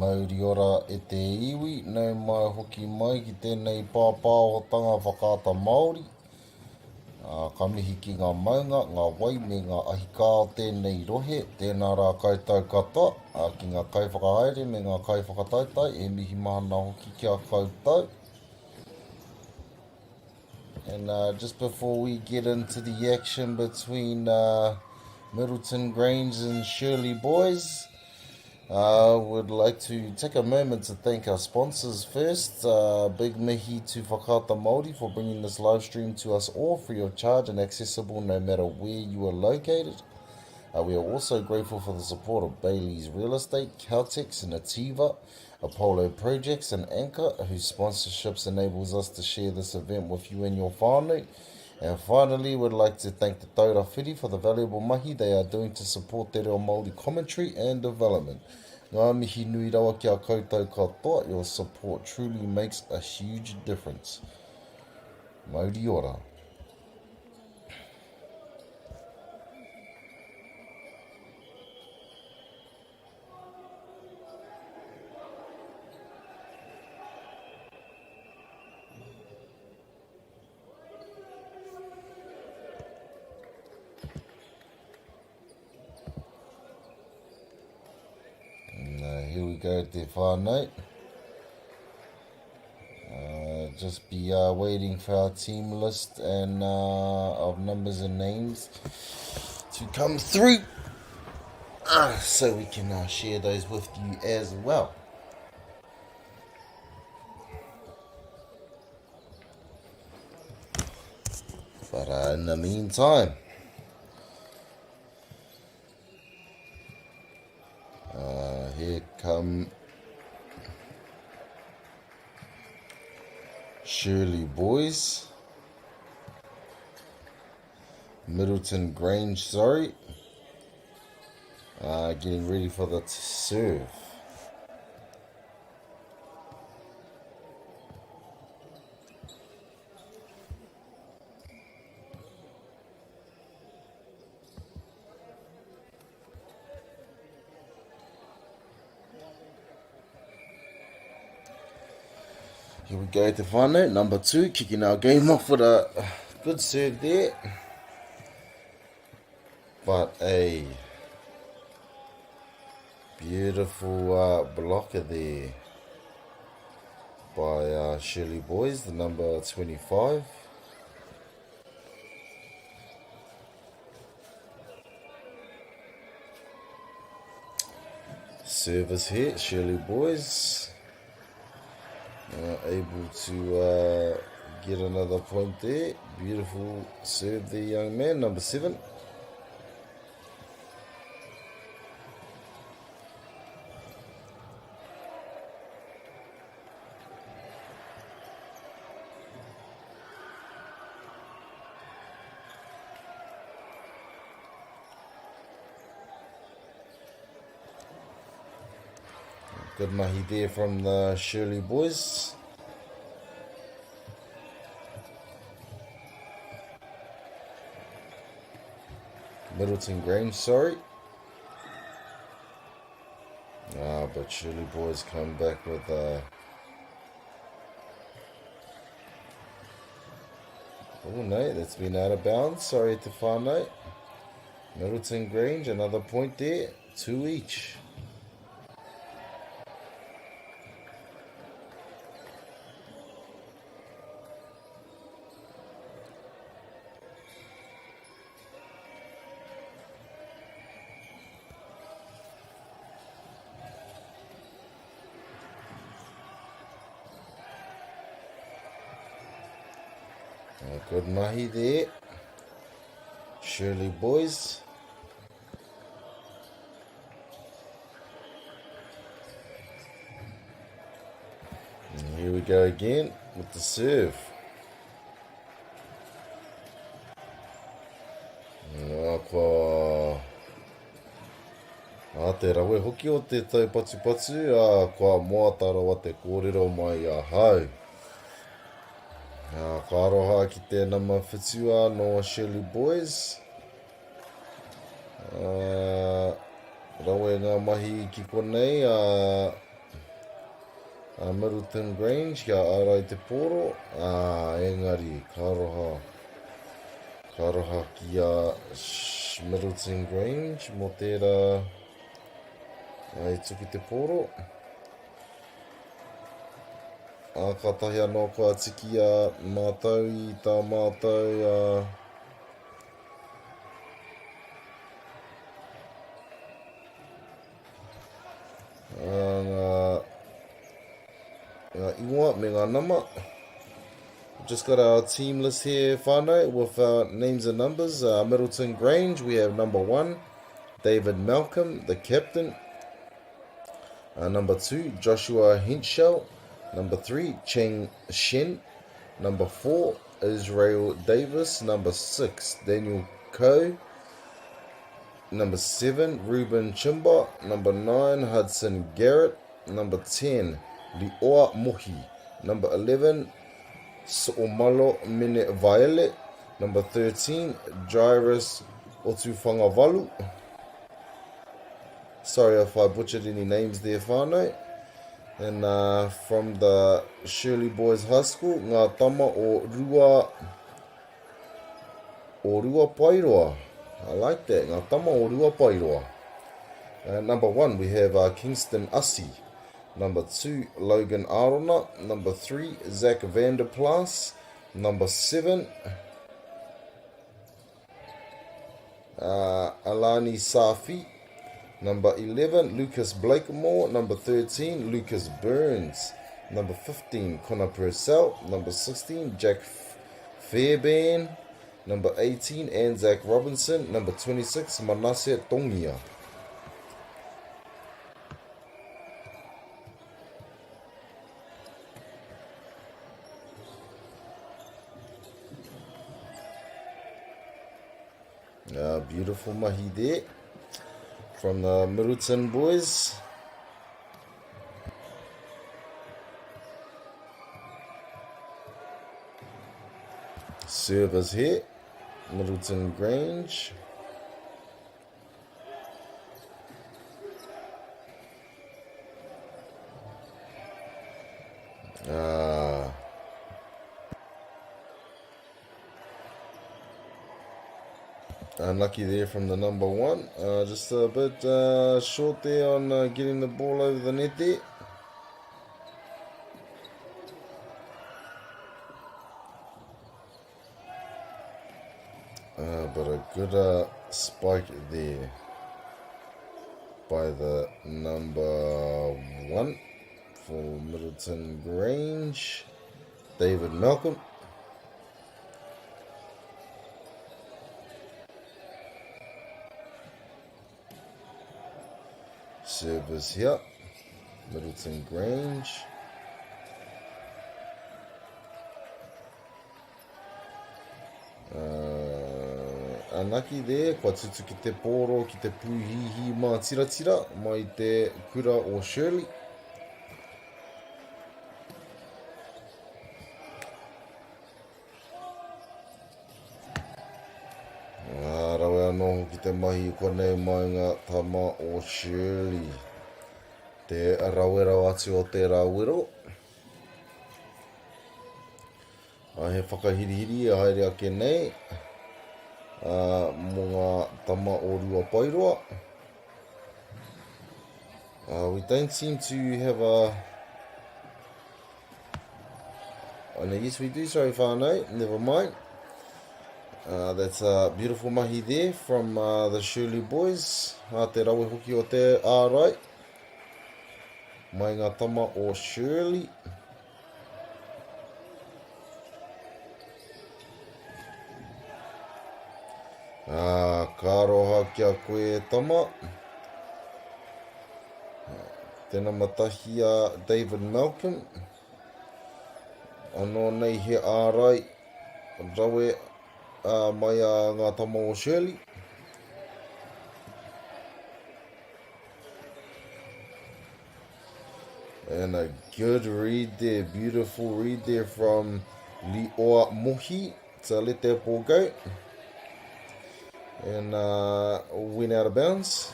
Mauri ora e te iwi, nau mai hoki mai ki tēnei pāpāhotanga whakaata Māori. Ka mihi ki ngā maunga, ngā wai me ngā ahika o tēnei rohe, tēnā rā koutou katoa, ki ngā kaiwhakahaere me ngā kaiwhakatautai, e mihi mahana hoki kia koutou. And just before we get into the action between Middleton Grange and Shirley boys, would like to take a moment to thank our sponsors first. Big mihi to Whakaata Māori for bringing this live stream to us all free of charge and accessible no matter where you are located. We are also grateful for the support of Bailey's Real Estate, Caltex and Aotearoa, Apollo Projects and Anchor, whose sponsorships enables us to share this event with you and your whānau. And finally, we'd like to thank the Taura Whiri for the valuable mahi they are doing to support Te Reo Māori commentary and development. Ngā mihi nui rawa kia koutou katoa, your support truly makes a huge difference. Mauri ora. Here we go, te whānau. Just be waiting for our team list and of numbers and names to come through, so we can share those with you as well. But in the meantime, here come Shirley boys. Middleton Grange, sorry. Getting ready for the serve. Here we go to whānau, number 2, kicking our game off with a good serve there. But a beautiful blocker there by Shirley boys, the number 25. Service hit, Shirley boys. Able to get another point there. Beautiful serve there, young man, number 7. Good mahi there from the Shirley boys. Middleton Grange, sorry. But Shirley boys come back with oh no, that's been out of bounds. Sorry to whānau. Middleton Grange, another point there. 2 each. Good mahi there, Shirley boys. And here we go again with the serve. Te rawe hoki o te tau patu, kua moatara wa te kōrero mai a hau. Ka aroha ki tēnā mawhitua no Shirley boys. Rawe ngā mahi ki konei, Middleton Grange, kia arai te poro. Engari, karoha kia Middleton Grange, mo tērā ai tuki te poro. Ka tahi anō kua tiki mātou I tā mātou ngā ingoa me ngā nama. Just got our team list here, whānau, with our names and numbers. Middleton Grange, we have number 1, David Malcolm, the captain. Number 2, Joshua Henschel. Number 3, Cheng Shen. Number 4, Israel Davis. Number 6, Daniel Coe. Number 7, Ruben Chimba. Number 9, Hudson Garrett. Number 10, Lioa Mohi. Number 11, So'omalo Mene Violet. Number 13, Jairus Otufangavalu. Sorry if I butchered any names there, whānau. And from the Shirley Boys High School, ngā tama o Rua Poirewa. I like that, ngā tama o Rua Poirewa. Number 1, we have Kingston Asi. Number 2, Logan Arona. Number 3, Zach Vanderplas. Number 7, Alani Safi. Number 11, Lucas Blakemore. Number 13, Lucas Burns. Number 15, Connor Purcell. Number 16, Jack Fairbairn. Number 18, Anzac Robinson. Number 26, Manasseh Tongia. Beautiful mahi there from the Middleton boys. Servers here, Middleton Grange. Unlucky there from the number 1. Just a bit short there on getting the ball over the net there. But a good spike there by the number 1 for Middleton Grange, David Malcolm. Service here, Middleton Grange. Anaki there, kua tutu ki te poro, ki te puhihi mā tira tira, mai te kura o Shirley. Rawe anō ki te mahi kua nei mai ngā tama o Shirley. Te rawera atu o te rawero. He whakahirihiri a haere ake nei. Mo ngā tama o Rua Poirewa. We don't seem to have a... Oh no, yes we do, sorry whānau, never mind. That's a beautiful mahi there from the Shirley boys. Te rawe hoki o te ārai. Mai ngā tama o Shirley. Ka roha kia koe tama. Tēnā matahi a David Malcolm. Anō nei he ārai rawe mai a ngā tama o Shirley. And a good read there, beautiful read there from Lioa Mohi to let that ball go. And went out of bounds.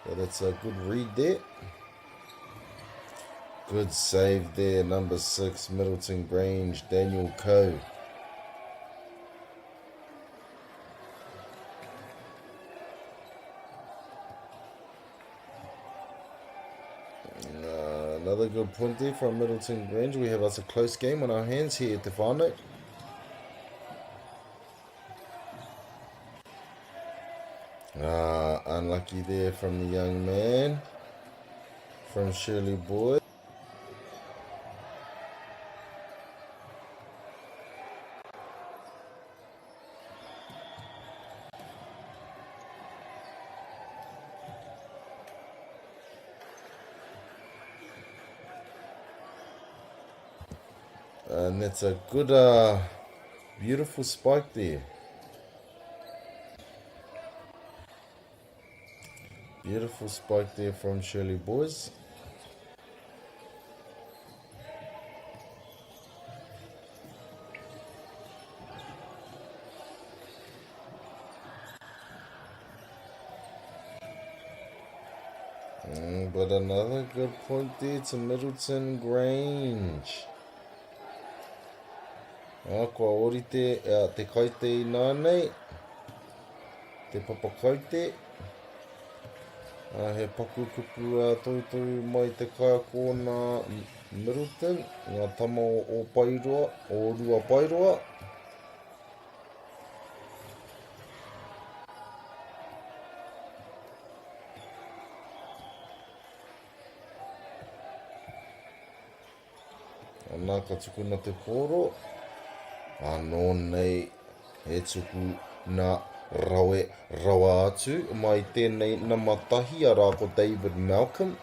So that's a good read there. Good save there, number 6, Middleton Grange, Daniel Coe. Another good point there from Middleton Grange. We have us a close game on our hands here at the whānau. Unlucky there from the young man from Shirley Boy. And that's a good, beautiful spike there. Beautiful spike there from Shirley Boys. But another good point there to Middleton Grange. Kua orite te kaite I nānei, te papakaite. He paku kupu toitoi mai te kaya kōna Middleton, ngā tama o Poirewa, o Rua Poirewa. Nā ka tukuna te pōro. Anō nei, he tuku nā rawa atu mai tēnei namatahi a rāko David Malcolm.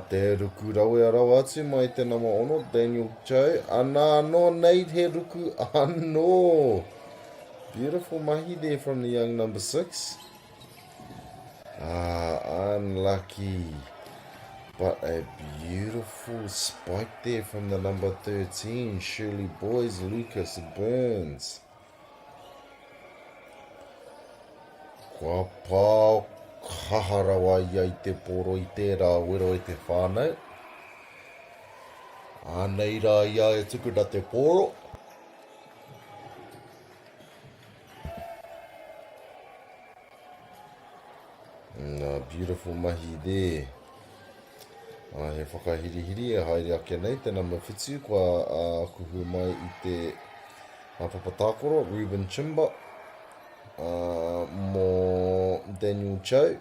Te ruku rawe a rawa atu mai te nama ono, Daniel Joe. Anā anō nei he ruku anō. Beautiful mahi there from the young number 6. Unlucky. But a beautiful spike there from the number 13, Shirley Boys, Lucas Burns. Kua pāo kaharawa iai te poro I tērā wero I te whānau. Anei rā ia e tukuna te poro. Beautiful mahi there. He whakahirihiri e haere ake nei te number 5 kua kuhu mai I te papatākoro, Reuben Chimba, mō Daniel Cho.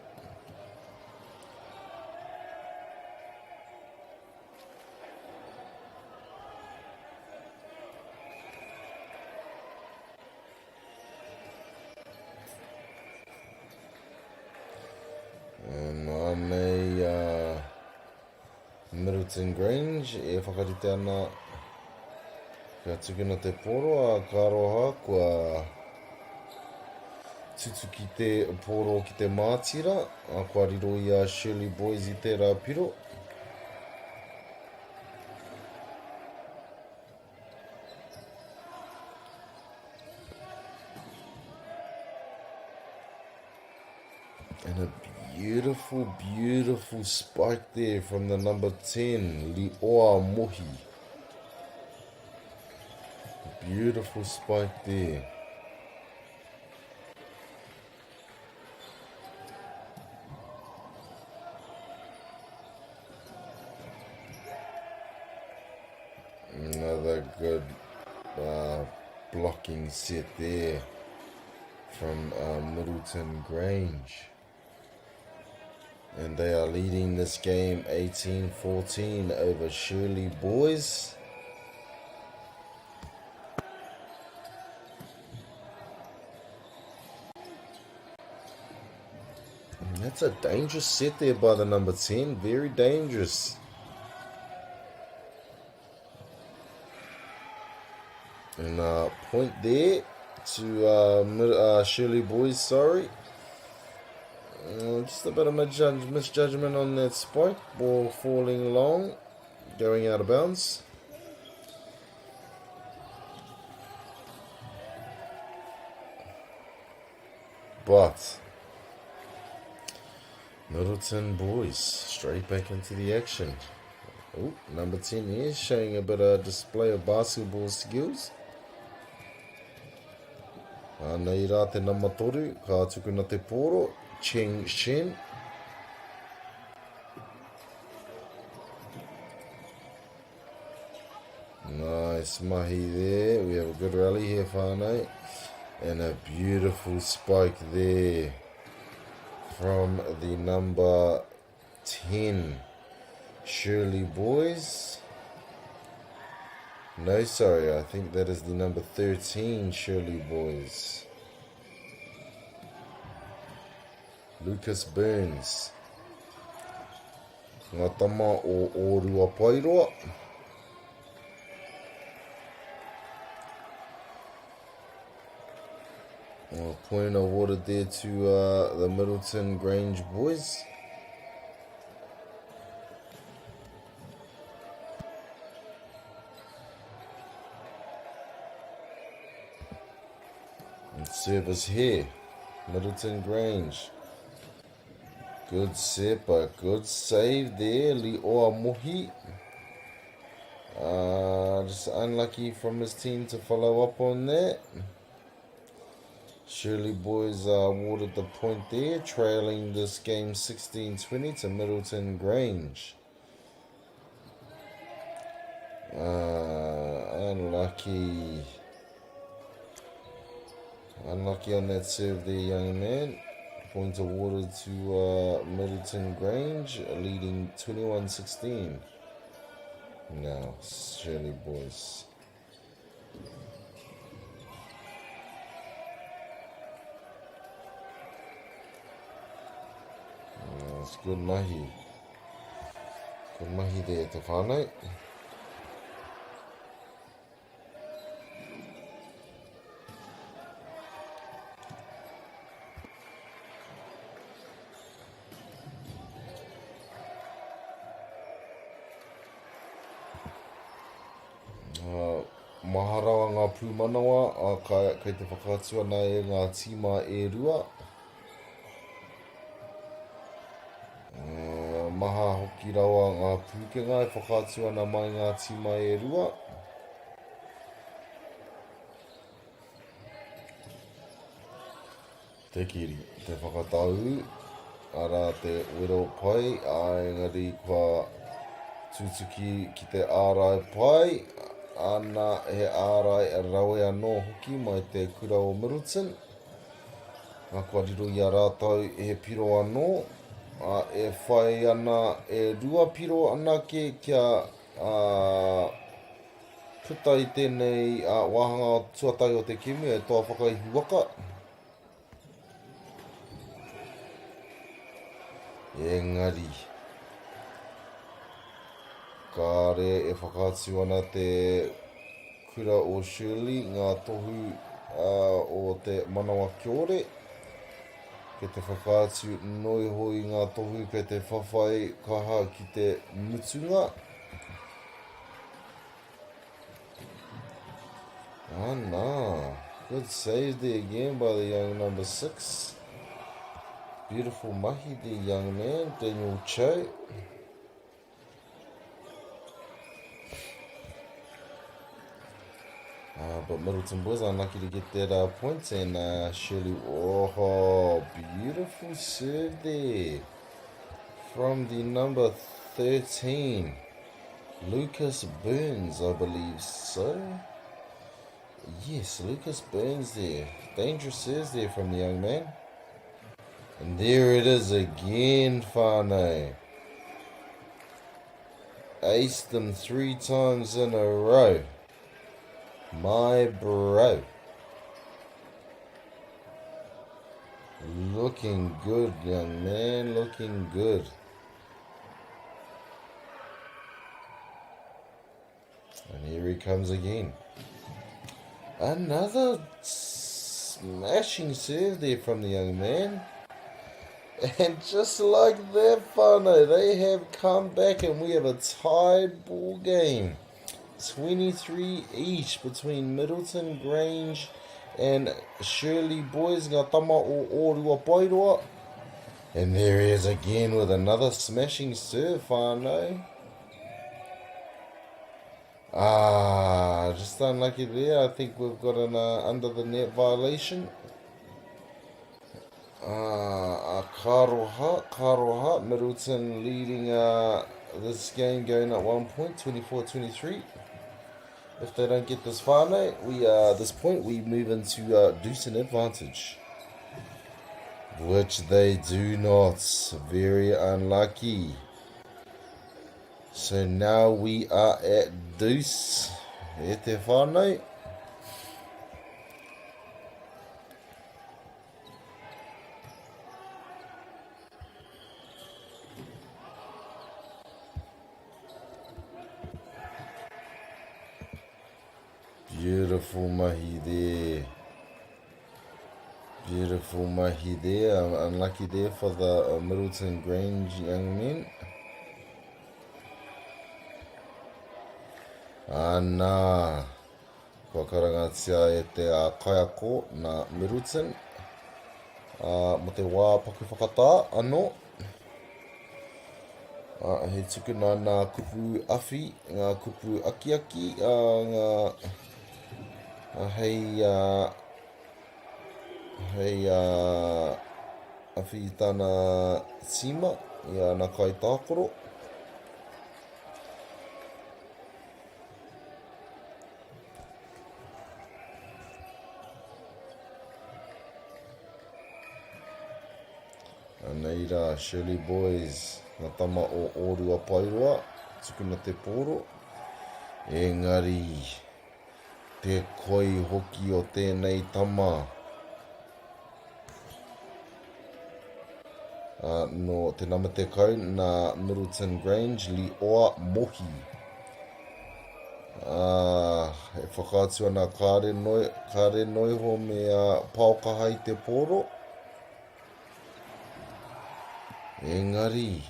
Middleton Grange e whakarite ana kia tukuna te poro a karoha kua tutu ki te poro ki te mātira a kua riro I a Shirley Boys I tērā piro. And a beautiful, beautiful spike there from the number 10, Lioa Mohi. Beautiful spike there. Another good blocking set there from Middleton Grange. And they are leading this game 18-14 over Shirley Boys. And that's a dangerous set there by the number 10. Very dangerous. And point there to Shirley Boys, sorry. Just a bit of misjudgment on that spike. Ball falling long, going out of bounds. But Middleton boys straight back into the action. Oh, number 10 here showing a bit of display of basketball skills. Nei rā te nama toru, ka tukuna te poro, Cheng Shen. Nice mahi there. We have a good rally here, whānau. And a beautiful spike there from the number 10 Shirley boys. No, sorry, I think that is the number 13 Shirley boys. Lucas Burns. Ngā tama o Ōrua Poirewa. Point awarded there to the Middleton Grange boys. And service here, Middleton Grange. Good set, but good save there, Li'oa Mohi. Just unlucky from his team to follow up on that. Shirley boys awarded the point there, trailing this game 16-20 to Middleton Grange. Unlucky on that serve there, young man. Point awarded to Middleton Grange, leading 21-16. Now, Shirley boys. It's good mahi. Good mahi there te whānau. Maharawa ngā pūmanawa, kei te whakaatua nei ngā tīma e rua. Maha hoki rawa ngā pūkenga e whakaatua na mai ngā tīma e rua. Te kiri, te whakatau, ara te wero pai, engari kua tūtuki ki te ārai pai, ana he ārai rawe anō hoki mai te kura o Middleton. Ngā kua riro i a rātau he piro anō, e whai ana, e rua piro ana kia puta i tēnei wāhanga tuatai o te kemi e toa whakaihu waka. Engari, ka re e whakaatu ana te kura o Shirley, ngā tohu o te manawa kiore. Ke te whakaatu noi hoi ngā tohu ke te whawhai kaha ki te mutunga. Good save there again by the young number 6. Beautiful mahi there, young man, Daniel Cho. But Middleton boys are unlucky to get that point, and Shirley, beautiful serve there from the number 13, Lucas Burns, I believe so. Yes, Lucas Burns there. Dangerous serves there from the young man. And there it is again, whānau. Aced them 3 times in a row. My bro. Looking good, young man. Looking good. And here he comes again. Another smashing serve there from the young man. And just like that, whānau, they have come back and we have a tied ball game. 23 each between Middleton Grange and Shirley Boys, ngā tama o Ōrua Poirewa. And there he is again with another smashing serve, whānau. Just unlucky there. I think we've got an under the net violation. Karoha, Middleton leading this game, going at 1 point, 24-23. If they don't get this whānau, at this point we move into decent advantage, which they do not. Very unlucky. So now we are at deuce. E te whānau. Beautiful mahi there. Beautiful mahi there. Unlucky there for the Middleton Grange young men. Nā. Kua karangatia e te kaiako nā Middleton. Mo te wā paku whakatā anō. He tukuna ngā kupu awhi, ngā kupu akiaki, ngā hei awhi i tāna tima, i ana kai tākoro. Nei rā, Shirley Boys, ngā tama o Ōrua Poirewa, tukuna te poro. Engari, te koi hoki o tēnei tama. No te nama te kau, nā Middleton Grange, li oa mohi. E whakātua nā kāre noi ho me paokaha i te poro. Engari,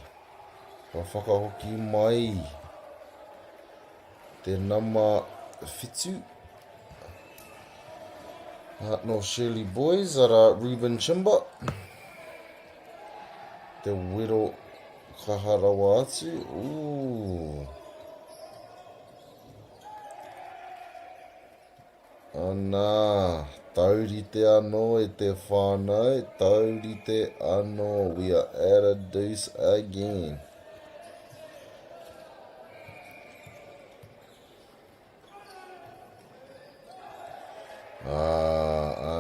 wa whakahoki mai te nama whitu. No Shirley Boys, ara Reuben Chimba. Te wero kaharawa atu. Nā, taurite anō e te whānau, taurite anō. We are at a deuce again.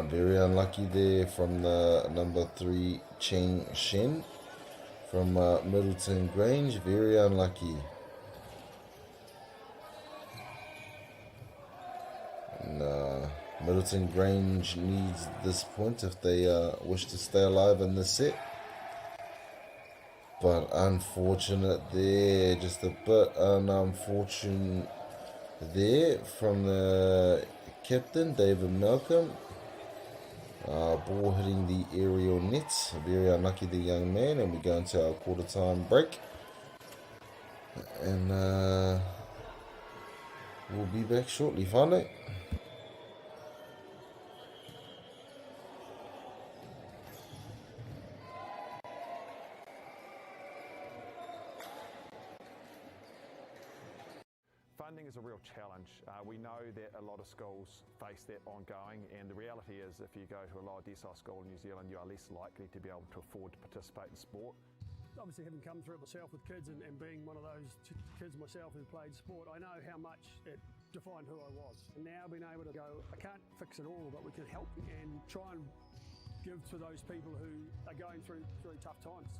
Very unlucky there from the number 3 Cheng Shen from Middleton Grange. Very unlucky. Middleton Grange needs this point if they wish to stay alive in the set. But unfortunate there, just a bit unfortunate there from the captain, David Malcolm. Ball hitting the aerial net. Very unlucky, the young man. And we go into our quarter time break. And we'll be back shortly, whānau. Funding is a real challenge. We know that a lot of schools face that ongoing, and the reality is if you go to a lower decile school in New Zealand, you are less likely to be able to afford to participate in sport. Obviously, having come through it myself with kids and being one of those kids myself who played sport, I know how much it defined who I was. And now being able to go, I can't fix it all, but we can help and try and give to those people who are going through really tough times.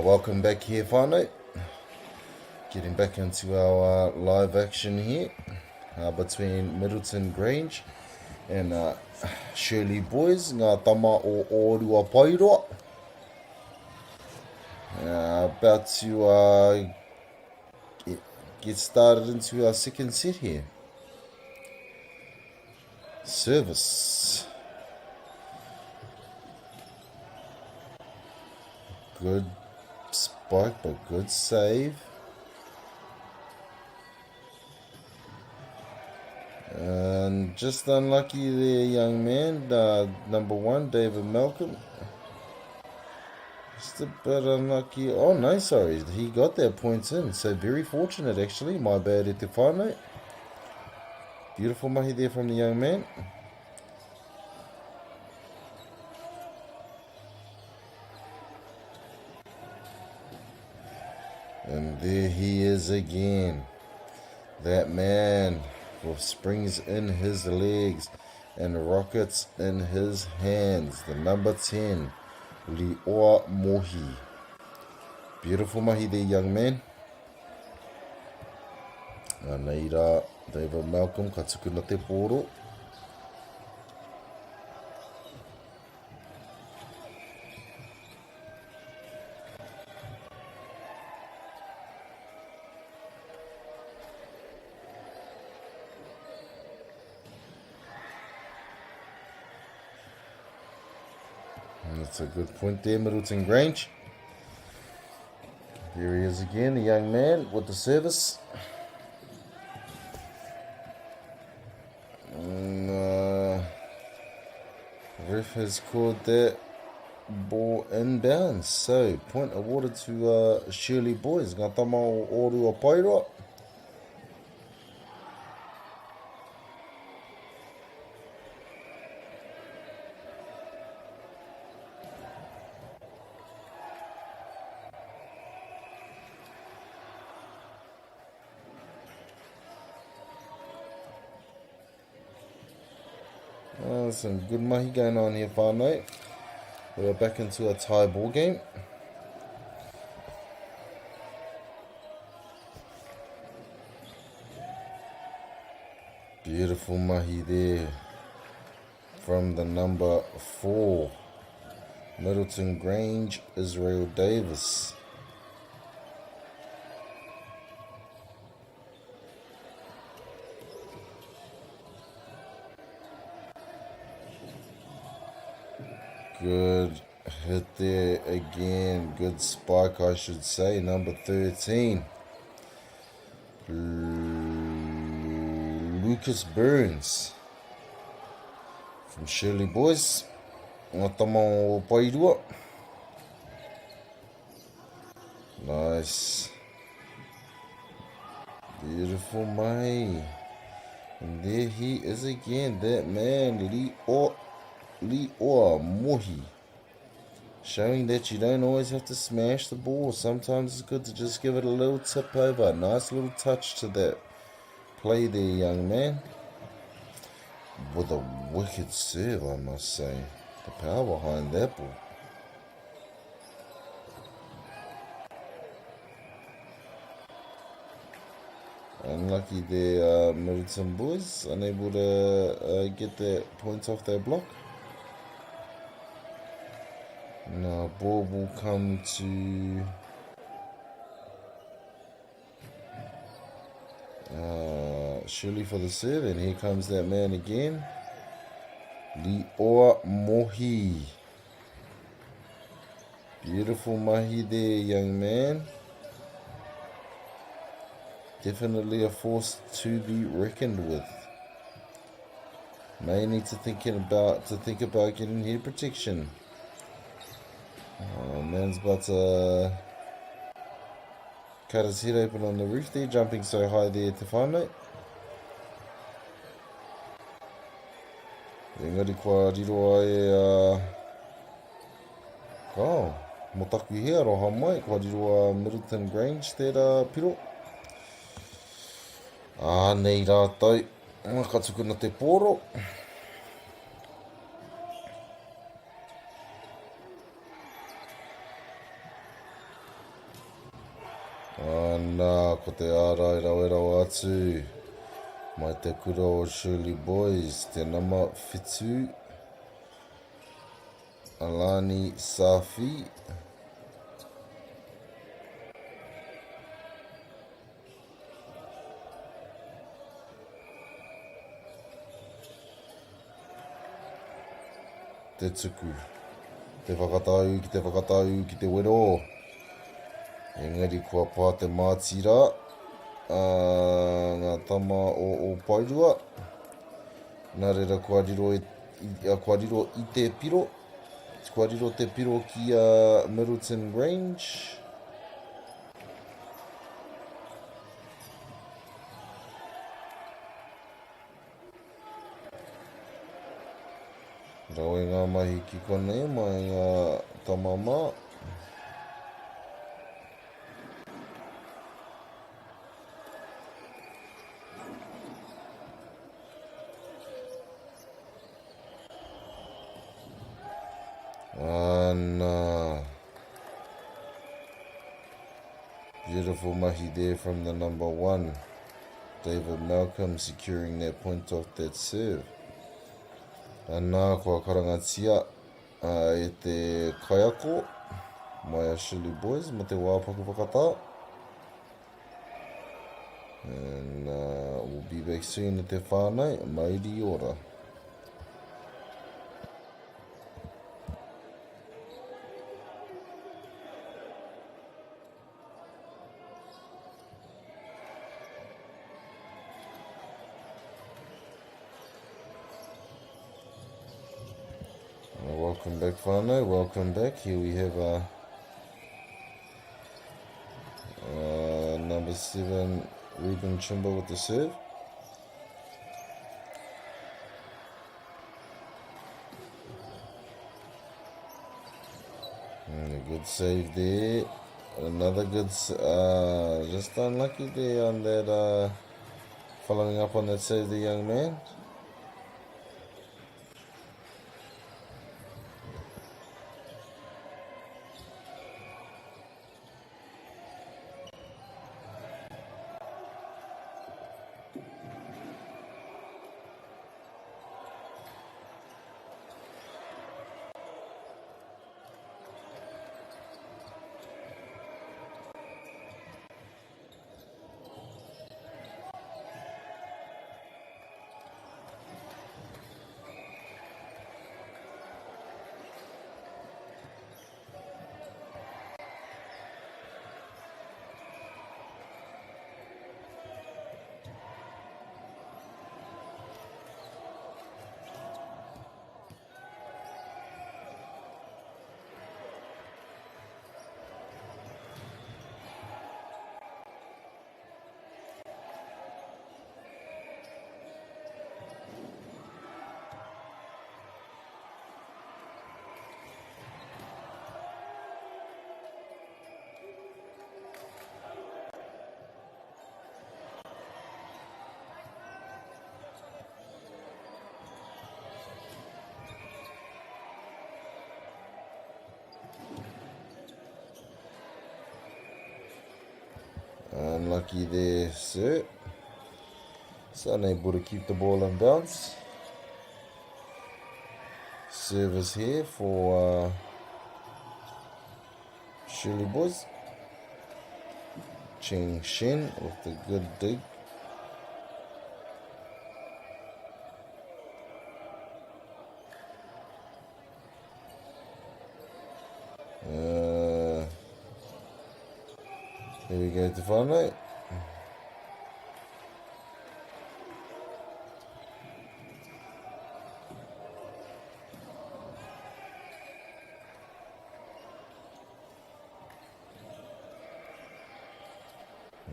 Welcome back here, whānau. Getting back into our live action here between Middleton Grange and Shirley Boys. Ngā tama o Orewa Poirewa. About to get started into our second set here. Service. Good spike, but good save. And just unlucky there, young man. Number 1, David Malcolm. Just a bit unlucky. Oh, no, sorry. He got that points in. So very fortunate, actually. My bad at the whānau. Beautiful mahi there from the young man. And there he is again. That man with springs in his legs and rockets in his hands. The number 10, Li'oa Mohi. Beautiful mahi there, young man. Nei rā, David Malcolm, ka tuku na te pōro. That's a good point there, Middleton Grange. There he is again, the young man with the service. And ref has called that ball inbounds. So, point awarded to Shirley Boys. Ngā tama o Orewa Poirewa. Some good mahi going on here, whānau. We're back into a tie ball game. Beautiful mahi there from the number 4, Middleton Grange, Israel Davis. Good hit there again. Good spike, I should say. Number 13. Lucas Burns from Shirley Boys. Ngā tama o Poirewa. Nice. Beautiful mai. And there he is again. That man, Li'oa Mohi, showing that you don't always have to smash the ball. Sometimes it's good to just give it a little tip over. Nice little touch to that play there, young man. With a wicked serve, I must say. The power behind that ball. Unlucky there, Middleton Boys, unable to get that point off their block. Now ball will come to Shirley for the serve, and here comes that man again, Li'oa Mohi. Beautiful mahi there, young man. Definitely a force to be reckoned with. May need to think about getting head protection. Oh, man's about to cut his head open on the roof there, jumping so high there to whānau. Engari kua riroa e motaku he aroha mai, kua riroa Middleton Grange tērā piro. Nei rātou, ka tuku na te pōro. Nā, ko te ārai rau atu. Mai te kura o Shirley Boys, te nama whitu. Alani Safi. Te tuku. Te whakatau ki te wero. Engari kua pā te mātira. Ngā tama o Poirewa. Nā reira kua riro i te piro. Kua riro te piro ki Middleton Range. Rau e ngā mahi ki konei mai ngā tama mā. Ana. Beautiful mahi there from the number 1. David Malcolm securing that point off that serve. Ana kua karangatia e te kaiako mai a Shirley Boys mo te wāpaku whakatā. And we'll be back soon at te whānau, mauri ora. Welcome back, whānau, welcome back. Here we have number 7, Ruben Chimba with the serve. And a good save there. Another good, just unlucky there on that, following up on that save, the young man. Unlucky there, sir. So unable to keep the ball in bounds. Service here for Shirley Boys. Cheng Shen with the good dig. Here we go to whānau.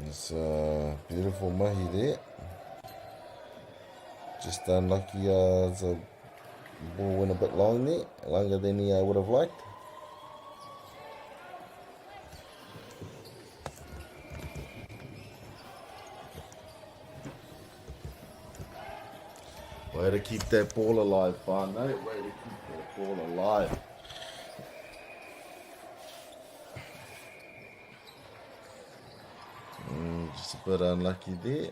It's a beautiful mahi there. Just unlucky, the ball went a bit long there, longer than he would have liked. Way to keep that ball alive, whānau. Way to keep that ball alive. Just a bit unlucky there.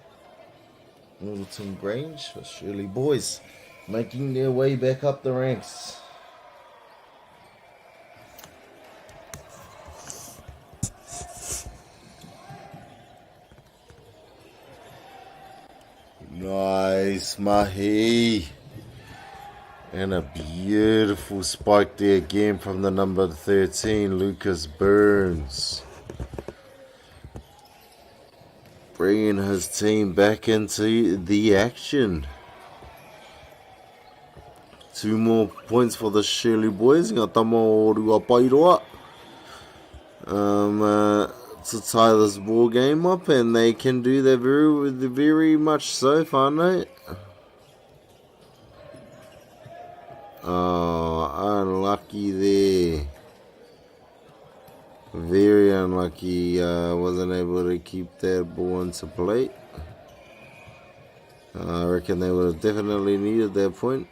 Middleton Grange for Shirley boys making their way back up the ranks. Nice, Mahi. And a beautiful spike there again from the number 13, Lucas Burns. Bringing his team back into the action. 2 more points for the Shirley boys. Ngā Tāmoorua Poirewa. To tie this ball game up, and they can do that very much so, whānau. Oh, unlucky there. Very unlucky. Wasn't able to keep that ball into play. I reckon they would have definitely needed that point.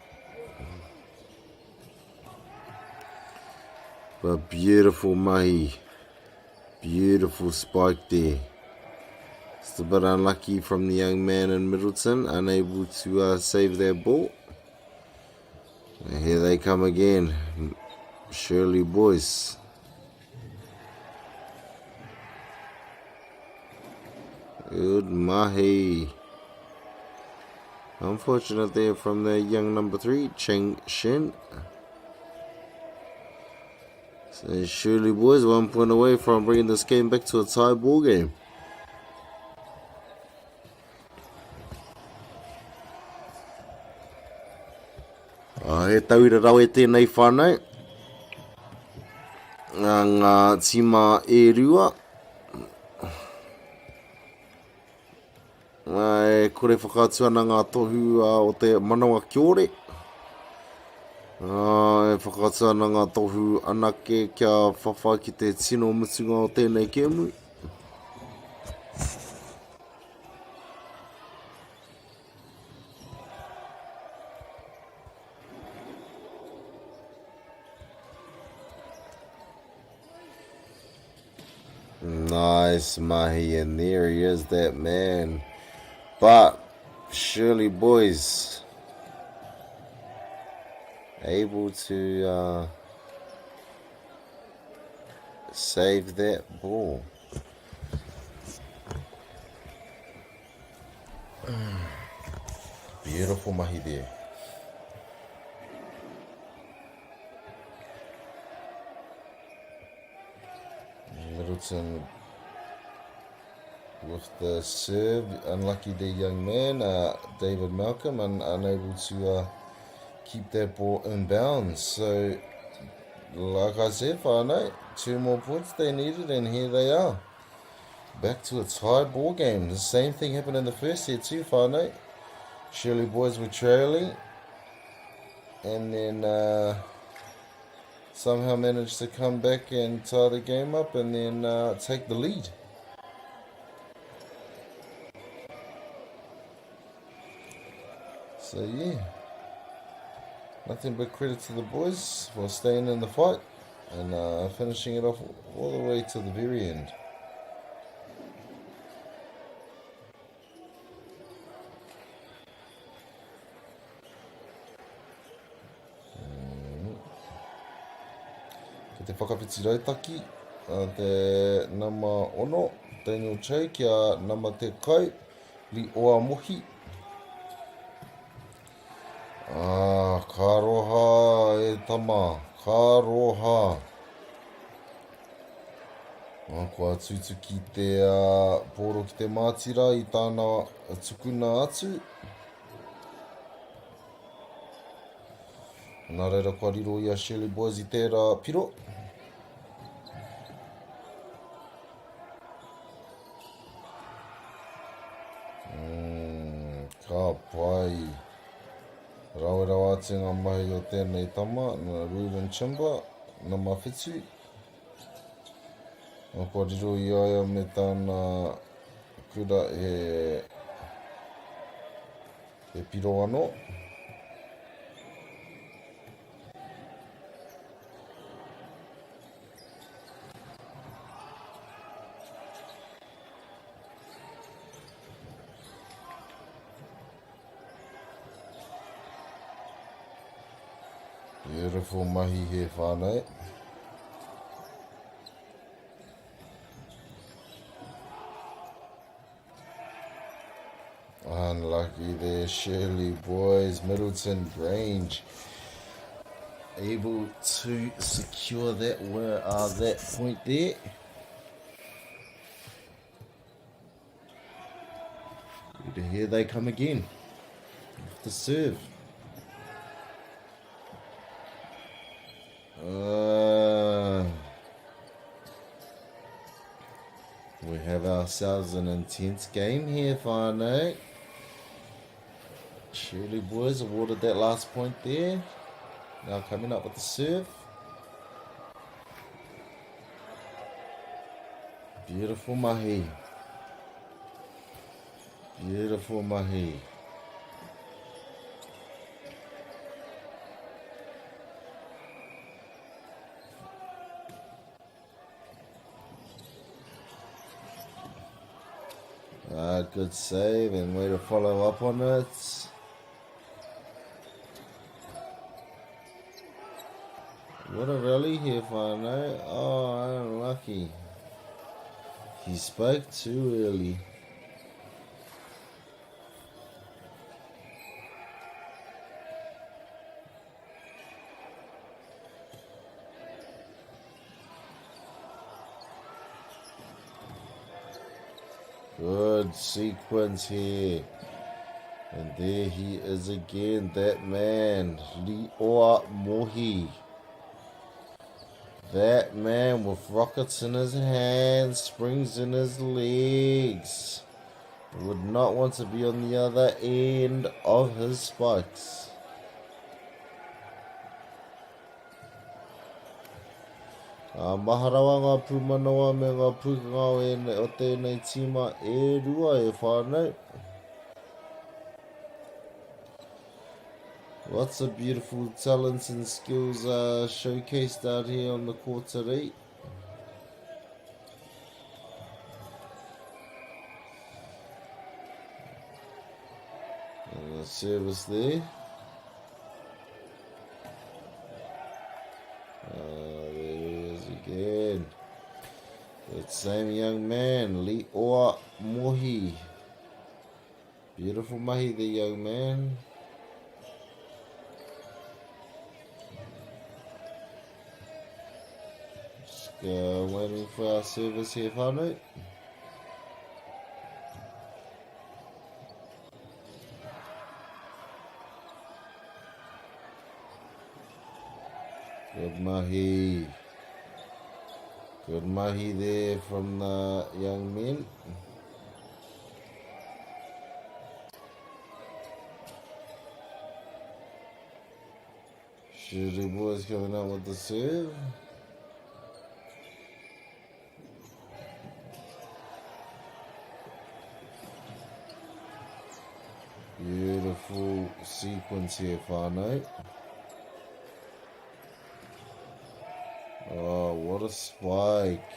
But beautiful mahi. Beautiful spike there. Just a bit unlucky from the young man in Middleton. Unable to save that ball. And here they come again. Shirley boys. Good mahi. Unfortunate there from the young number 3, Cheng Shen. So Shirley boys 1 point away from bringing this game back to a tie ball game. He tauira rau e tēnei whānau. Ngā tima e rua. E kore whakātua na ngā tohu o te manawa kiore. E whakātua na ngā tohu anake kia whawha ki te tino mutunga o tēnei kēmui. Nice mahi, and there he is, that man. But Shirley boys able to save that ball. Beautiful mahi there. Middleton with the serve, unlucky the young man, David Malcolm, unable to keep that ball in bounds. So, like I said, whānau, 2 more points they needed, and here they are. Back to a tie ball game. The same thing happened in the first set too, whānau. Shirley boys were trailing, and then somehow managed to come back and tie the game up, and then take the lead. So yeah, nothing but credit to the boys for staying in the fight and finishing it off all the way to the very end. Te whakawhiti rautaki, te nama ono, Daniel Chau, kia nama te kau, li oa mohi. Ka roha e tama, ka roha. Kua tutu ki te pōro ki te mātira i tāna tukuna atu. Nā reira kua riro i a Shirley boys i tērā piro. Ka pai. Rawera ate ngā mahi o tēnei tama, nā Ruben Chimba, nā mawhitu. Nā kua riro i aia me tāna kura e piro anō. Beautiful mahi here, whānau. Unlucky there, Shirley boys. Middleton Grange able to secure that that point there. And here they come again. The serve. We have ourselves an intense game here, whānau. Shirley boys awarded that last point there. Now coming up with the serve. Beautiful mahi. Beautiful mahi. Good save and way to follow up on it. What a rally here, whānau. Oh, unlucky. He spoke too early. Good sequence here. And there he is again, that man, Li'oa Mohi. That man with rockets in his hands, springs in his legs. Would not want to be on the other end of his spikes. Maharawa ngā pūmanawa me ngā pūkangau o tēnei tima e rua e whānau. Lots of beautiful talents and skills showcased out here on the court today. And the service there. There he is again. That same young man, Li'oa Mohi. Beautiful mahi there, young man. Waiting for our service here, whānau. Good mahi. Good mahi there from the young men. Shirley boys coming out with the serve. Beautiful sequence here, whānau. Oh, what a spike.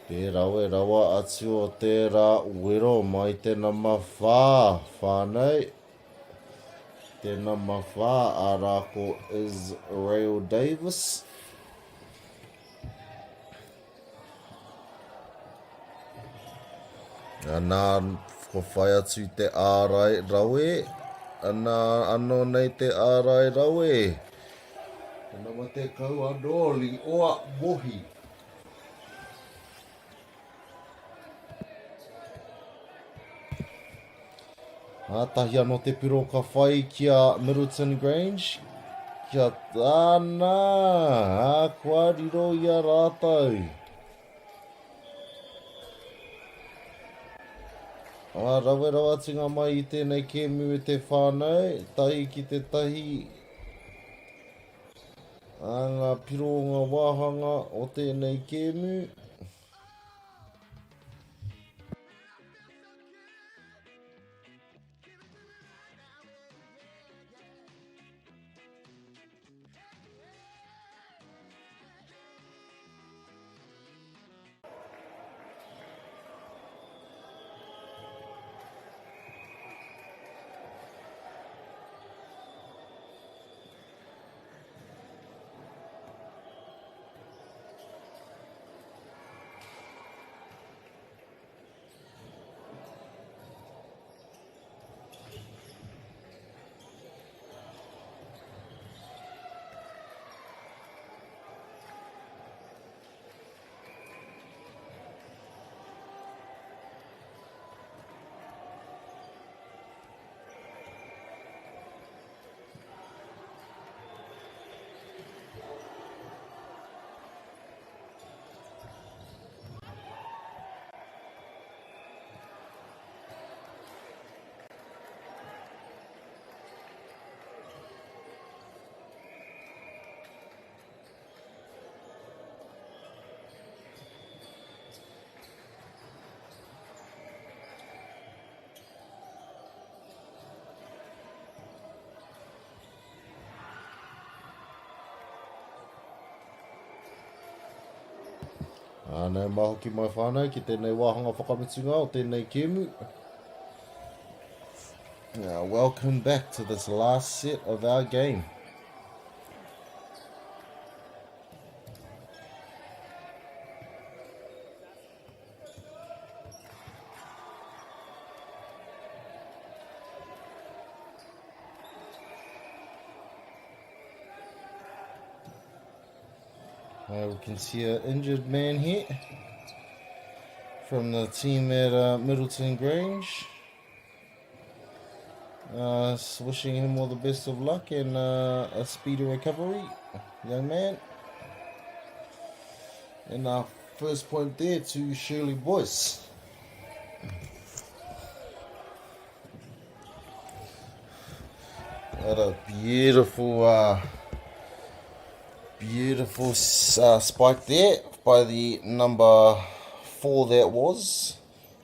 Te rawe rawa atu o tērā wero mai tēnā mawhā, whānau. Tēnā mawhā ārako Israel Davis. Anā ko whai atu te ārai rawe, anā anō nei te ārai rawe. Tēnā ma te kau anō Li'oa Mohi. Tahi anō te piro ka whai kia Middleton Grange. Kia tāna, kua riro ia rātou. Rawe rawa tinga mai I tēnei kēmu e te whānau, tahi ki te tahi. Ngā piro o ngā wāhanga o tēnei kēmu. Anei maho ki mai whānau ki tēnei wāhanga whakamitunga o tēnei kēmu. Now, welcome back to this last set of our game. We can see an injured man here from the team at Middleton Grange. Wishing him all the best of luck and a speedy recovery, young man. And our first point there to Shirley Boyce. What a beautiful spike there by the number 4 that was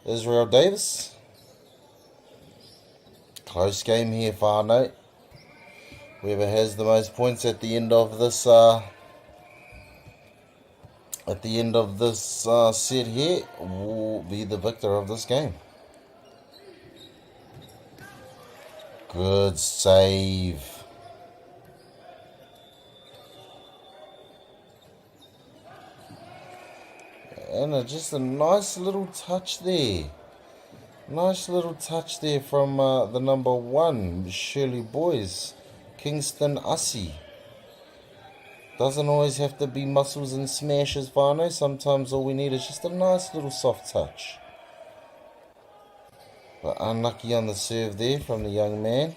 Israel Davis. Close game here, whānau. Whoever has the most points at the end of this set here will be the victor of this game. Good save. And just a nice little touch there. Nice little touch there from the number 1, Shirley Boyce, Kingston Ussie. Doesn't always have to be muscles and smashes, whānau. Sometimes all we need is just a nice little soft touch. But unlucky on the serve there from the young man.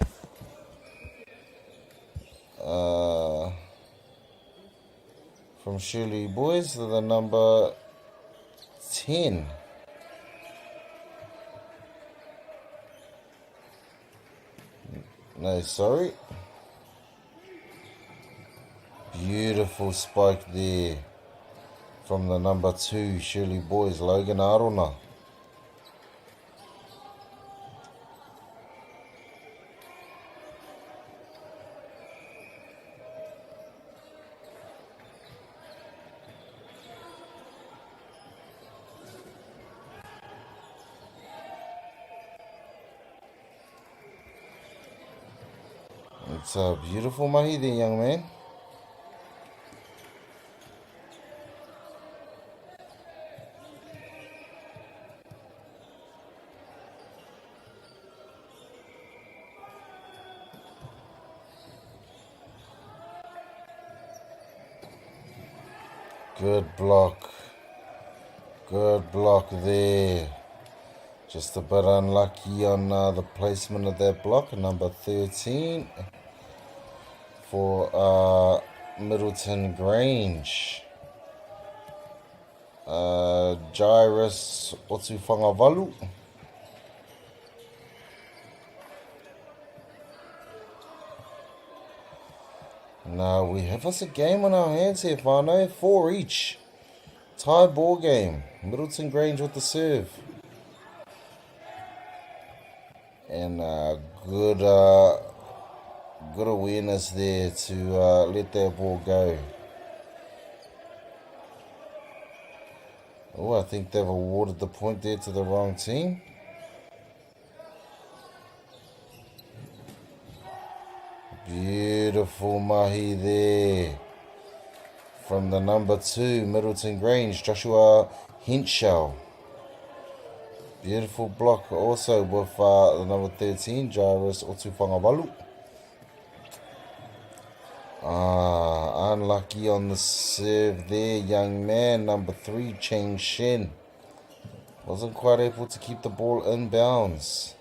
From Shirley Boyce to the number 10. No, sorry. Beautiful spike there from the number 2, Shirley Boyce, Logan Arona. It's a beautiful mahi there, young man. Good block. Good block there. Just a bit unlucky on the placement of that block. Number 13 for Middleton Grange. Jairus Otufangavalu. Now we have us a game on our hands here, whānau. 4 each. Tie ball game. Middleton Grange with the serve. And good awareness there to let that ball go. Oh, I think they've awarded the point there to the wrong team. Beautiful mahi there from the number 2, Middleton Grange, Joshua Henschel. Beautiful block also with the number 13, Jairus Otufangavalu. Unlucky on the serve there, young man, number 3, Cheng Shen. Wasn't quite able to keep the ball in bounds.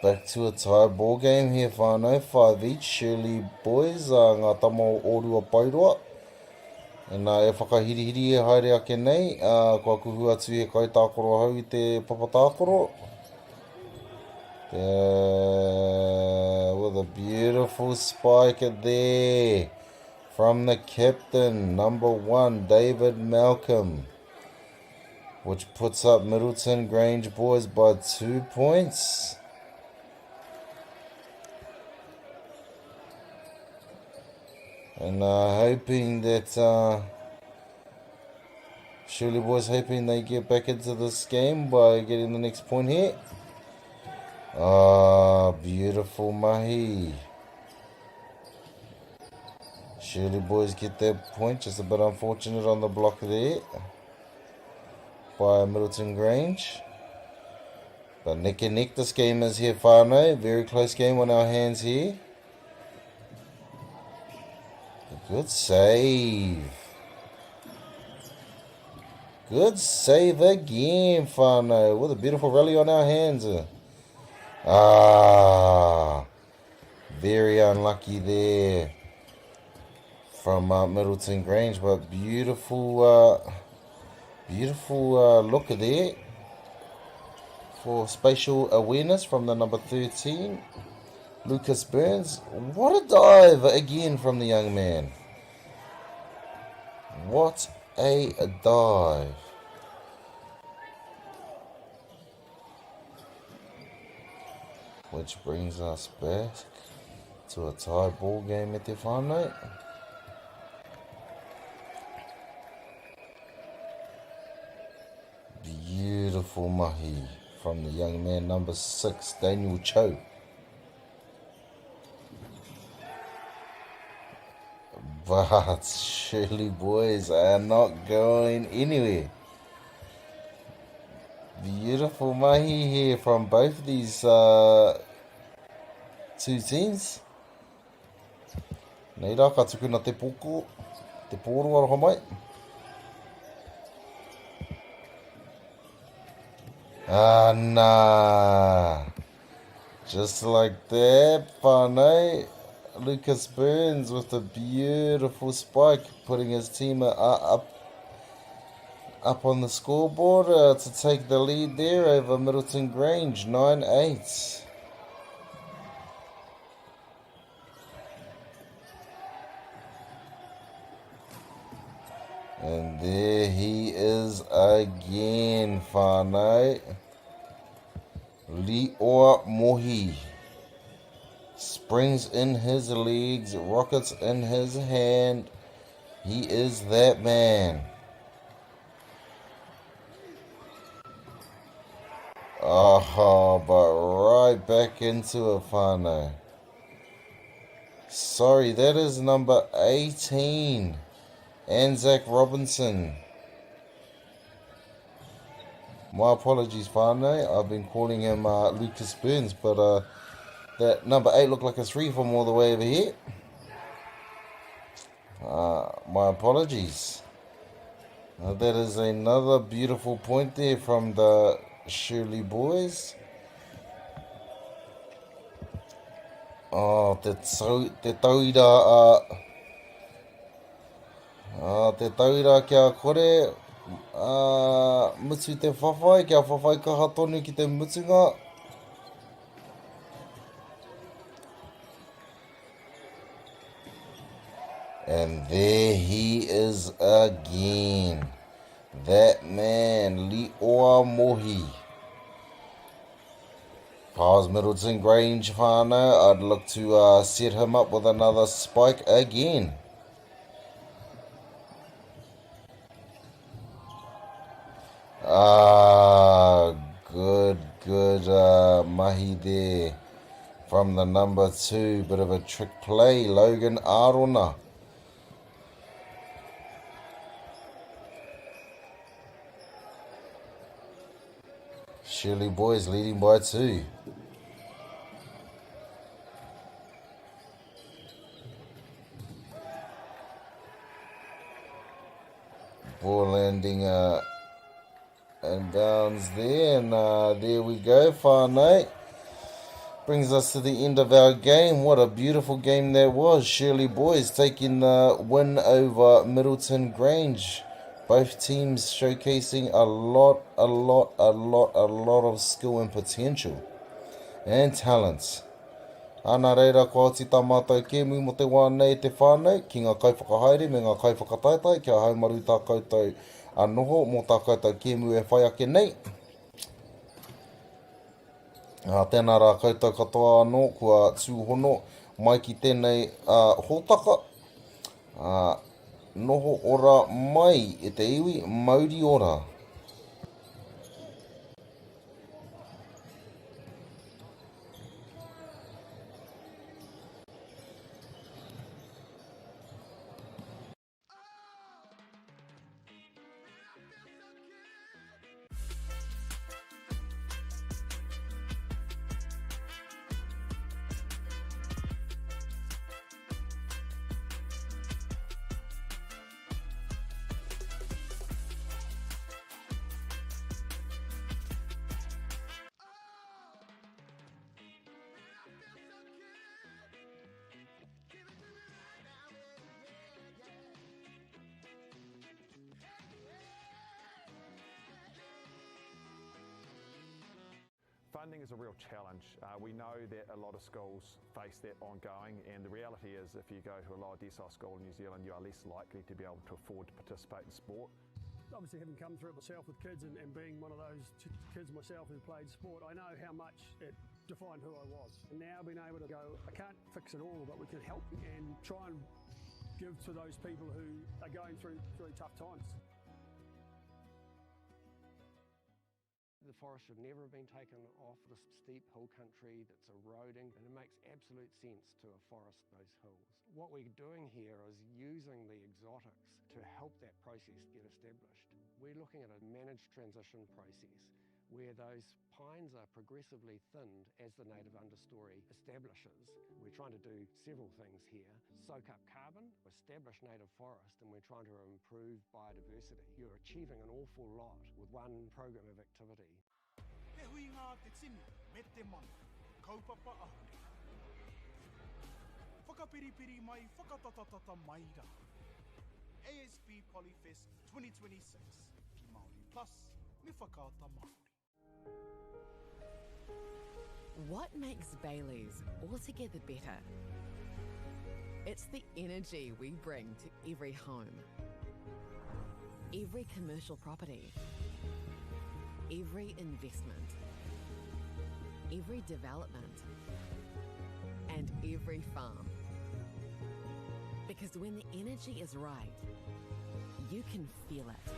Back to a tie ball game here, whānau. 5 each, Shirley Boyce, ngā tamo Orua Poirewa. E whakahirihiri e haere ake nei, kua kuhu atu e kai tākoro hau I te papatākoro. With a beautiful spike there from the captain, number 1, David Malcolm, which puts up Middleton Grange boys by 2 points. And hoping that Shirley Boys hoping they get back into this game by getting the next point here. Ah, beautiful mahi. Shirley Boys get that point, just a bit unfortunate on the block there by Middleton Grange. But neck and neck this game is here, whānau. Very close game on our hands here. Good save. Good save again, whānau. What a beautiful rally on our hands. Very unlucky there from Middleton Grange, but beautiful look there for spatial awareness from the number 13, Lucas Burns. What a dive again from the young man. What a dive. Which brings us back to a tie ball game at the whānau. Beautiful mahi from the young man, number 6, Daniel Cho. But Shirley Boys are not going anywhere. Beautiful mahi here from both of these two teams. Nei rā, ka tuku na te poko, te pōrua roho mai. Nah. Just like that, whānau. Lucas Burns with a beautiful spike, putting his team up on the scoreboard to take the lead there over Middleton Grange, 9-8. And there he is again, whānau. Li'oa Mohi. Springs in his legs, rockets in his hand. He is that man. Oh, but right back into a whānau. Sorry, that is number 18, Anzac Robinson. My apologies, whānau. I've been calling him Lucas Burns, but that number 8 looked like a 3 from all the way over here. My apologies. That is another beautiful point there from the Shirley Boys. Oh, te tauira kia kore. Mutu te whawhai, kia whawhai kaha tonu ki te mutunga. And there he is again. That man, Li'oa Mohi. Pars Middleton Grange whānau, I'd look to set him up with another spike again. Good mahi there from the number 2. Bit of a trick play, Logan Arona. Shirley Boys leading by 2. Ball landing and bounds there, and there we go, whānau. Brings us to the end of our game. What a beautiful game that was. Shirley Boys taking the win over Middleton Grange. Both teams showcasing a lot of skill and potential and talent. Ana reira ko ati tā mātou kēmu mo te wā nei te whānau ki ngā kaiwhakahaere me ngā kaiwhakataitai kia haumaru tā koutou anoho mo tā koutou kēmu e whai ake nei. Tēnā rā koutou katoa anō kua tūhono mai ki tēnei hōtaka. noho ora mai e te iwi Māori ora. Funding is a real challenge. We know that a lot of schools face that ongoing, and the reality is if you go to a lower decile school in New Zealand, you are less likely to be able to afford to participate in sport. Obviously, having come through it myself with kids and being one of those kids myself who played sport, I know how much it defined who I was. And now being able to go, I can't fix it all, but we can help and try and give to those people who are going through really tough times. The forest should never have been taken off this steep hill country that's eroding, and it makes absolute sense to afforest those hills. What we're doing here is using the exotics to help that process get established. We're looking at a managed transition process where those pines are progressively thinned as the native understory establishes. We're trying to do several things here. Soak up carbon, establish native forest, and we're trying to improve biodiversity. You're achieving an awful lot with one program of activity. Te hui ngā te tini, me te mana, kaupapa ahuri. Whakapiripiri mai, whakatatatata mai rā. ASB Polyfest 2026, ki Māori Plus, me whakaata Māori. What makes Bailey's altogether better? It's the energy we bring to every home, every commercial property, every investment, every development, and every farm. Because when the energy is right, you can feel it.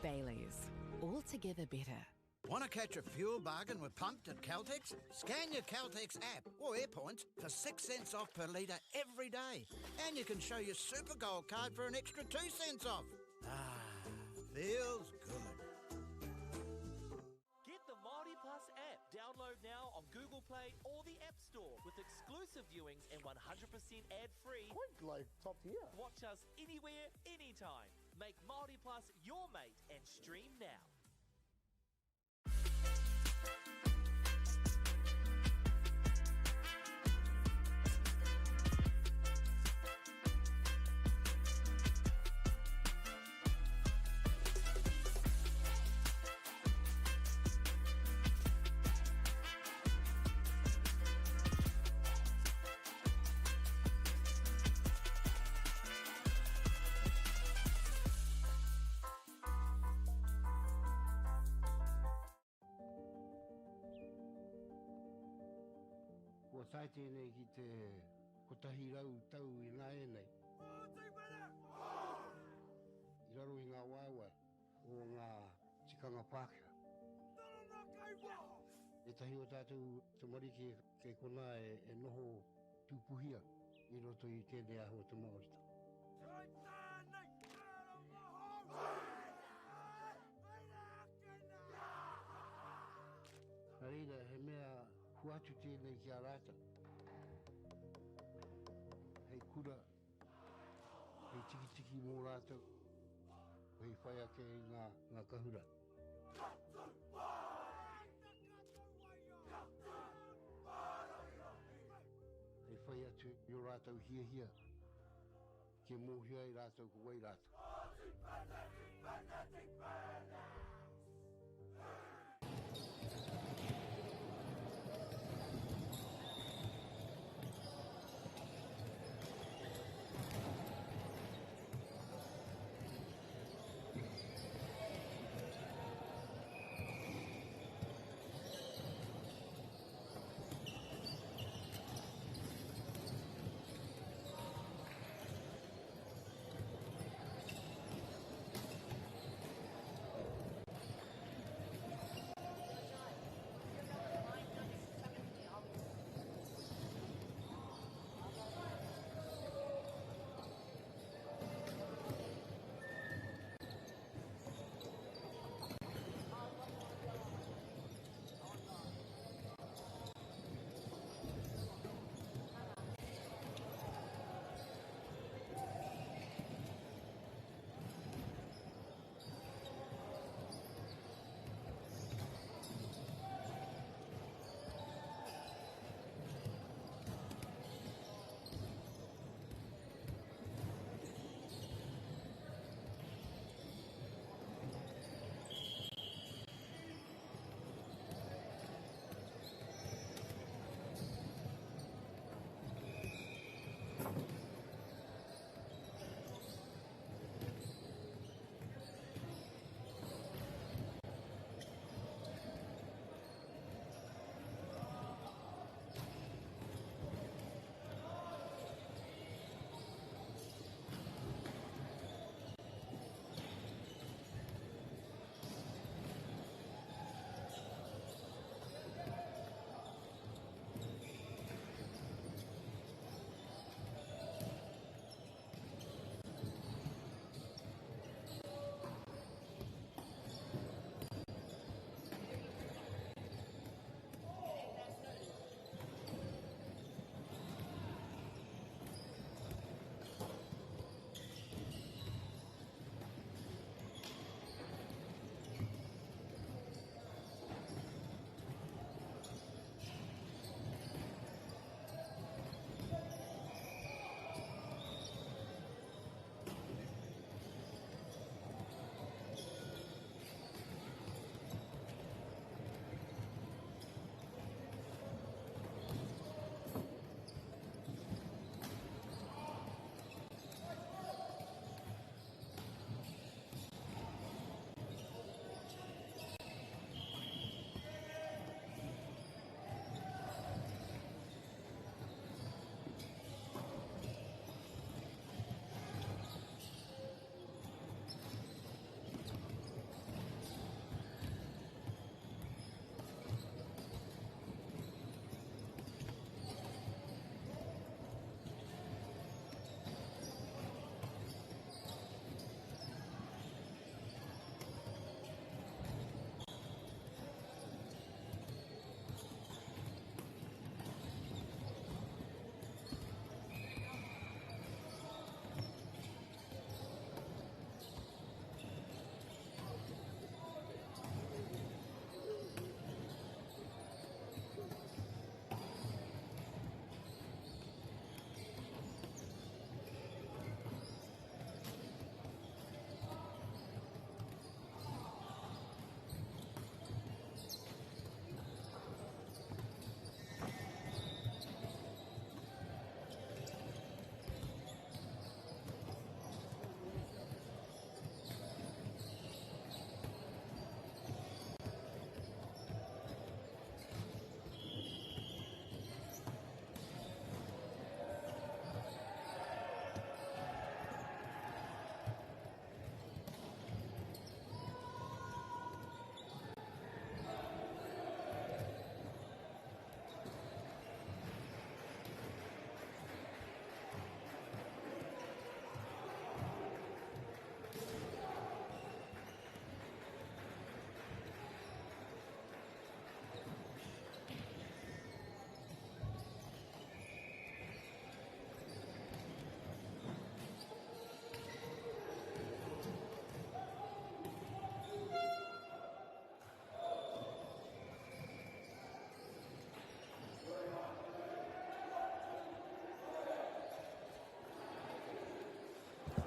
Bailey's, altogether better. Want to catch a fuel bargain with Pumped at Caltex? Scan your Caltex app or AirPoints for 6 cents off per litre every day. And you can show your Super Gold card for an extra 2 cents off. Ah, feels good. Get the Māori Plus app. Download now on Google Play or the App Store with exclusive viewings and 100% ad-free. Quite like top tier. Watch us anywhere, anytime. Make Māori Plus your mate and stream now. Kua tai tēnei ki te kotahi rau tau I ngā e nei. I raro I ngā waiwai o ngā tikanga Pākehā. E tahi o tātou te marike kei kona e noho tūpuhia I roto I tēnei aho te Māorita. Nā reira, he mea huatu tēnei ki a rāta. Hei kura, hei tiki mō rātou, hei whai ake I ngā kahura. Hei whai atu I o rātou hia, ke mōhia I rātou ko wai rātou.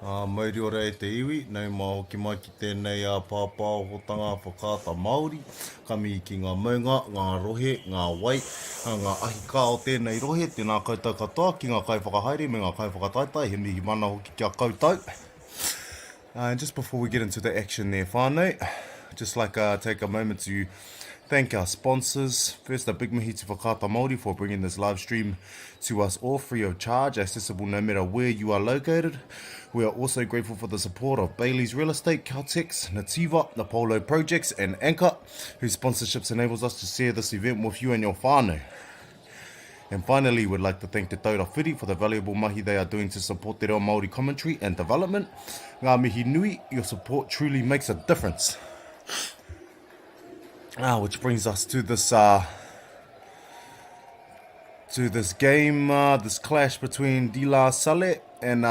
Mauri ora e te iwi, nei mā hoki mai ki tēnei pāpāo hotanga whakaata Māori, kami ki ngā maunga, ngā rohe, ngā wai, ngā ahi kā o tēnei rohe, tēnā koutou katoa, ki ngā kai whakahaere, me ngā kai whakataitai, he mihi mana hoki kia koutou. And just before we get into the action there, whānau, just like take a moment to thank our sponsors. First, a big mihi to Whakaata Māori for bringing this live stream to us all free of charge, accessible no matter where you are located. We are also grateful for the support of Bailey's Real Estate, Caltex, Nativa, the Polo Projects, and Anchor, whose sponsorships enables us to share this event with you and your whānau. And finally, we'd like to thank Te Taura Whiri for the valuable mahi they are doing to support Te Reo Māori commentary and development. Ngā mihi nui, your support truly makes a difference. Which brings us to this game, this clash between De La Salle and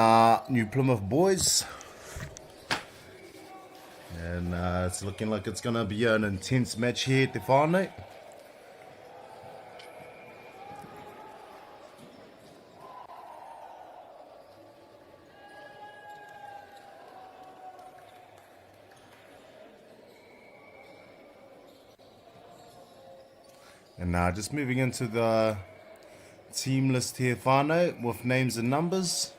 New Plymouth boys. And it's looking like it's going to be an intense match here, te whānau. And just moving into the team list here, whānau, with names and numbers.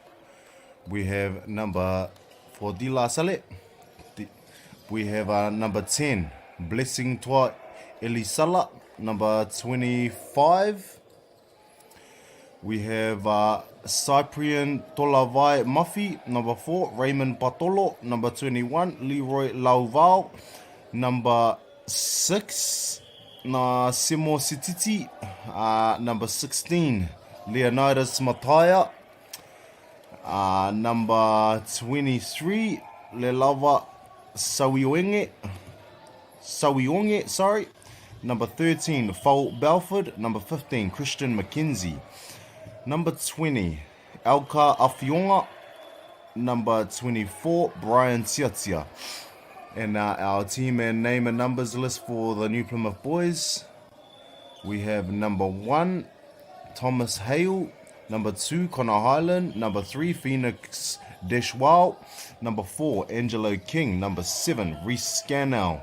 We have number for De La Salle. We have number 10, Blessing Tua Elisala. Number 25. We have Cyprian Tolavai Muffy. Number 4, Raymond Patolo. Number 21, Leroy Lauval. Number 6, Na Simo Sititi. Number 16, Leonidas Mataya. Number 23, Lelava Sawionge, sorry. Number 13, Fol Belford. Number 15, Christian McKenzie. Number 20, Alka Afionga. Number 24, Brian Tiatia. And our team and name and numbers list for the New Plymouth boys. We have number 1, Thomas Hale. Number 2, Connor Highland. Number 3, Phoenix Deshwal. Number 4, Angelo King. Number 7, Reese Scannell.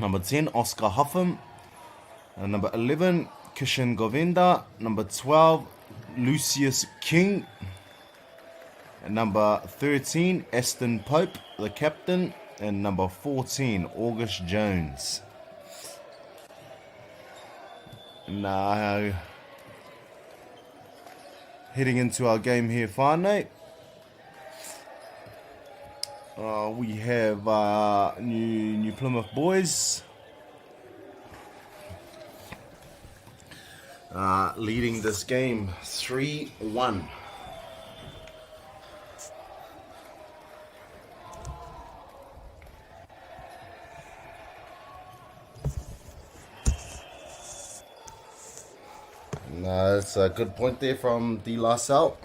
Number 10, Oscar Huffam. Number 11, Kishan Govinda. Number 12, Lucius King. And number 13, Aston Pope, the captain. And number 14, August Jones. Now, heading into our game here, whānau. We have New Plymouth boys leading this game 3-1. That's a good point there from De La Salle.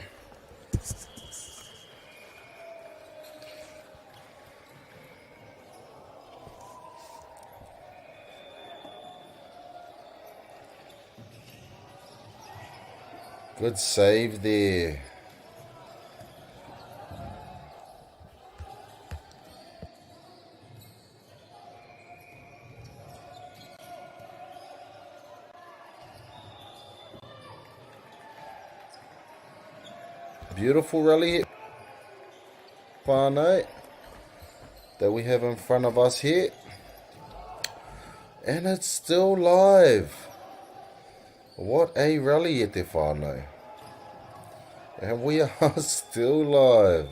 Good save there. Beautiful rally hit, whānau, that we have in front of us here. And it's still live. What a rally hit there, whānau. And we are still live.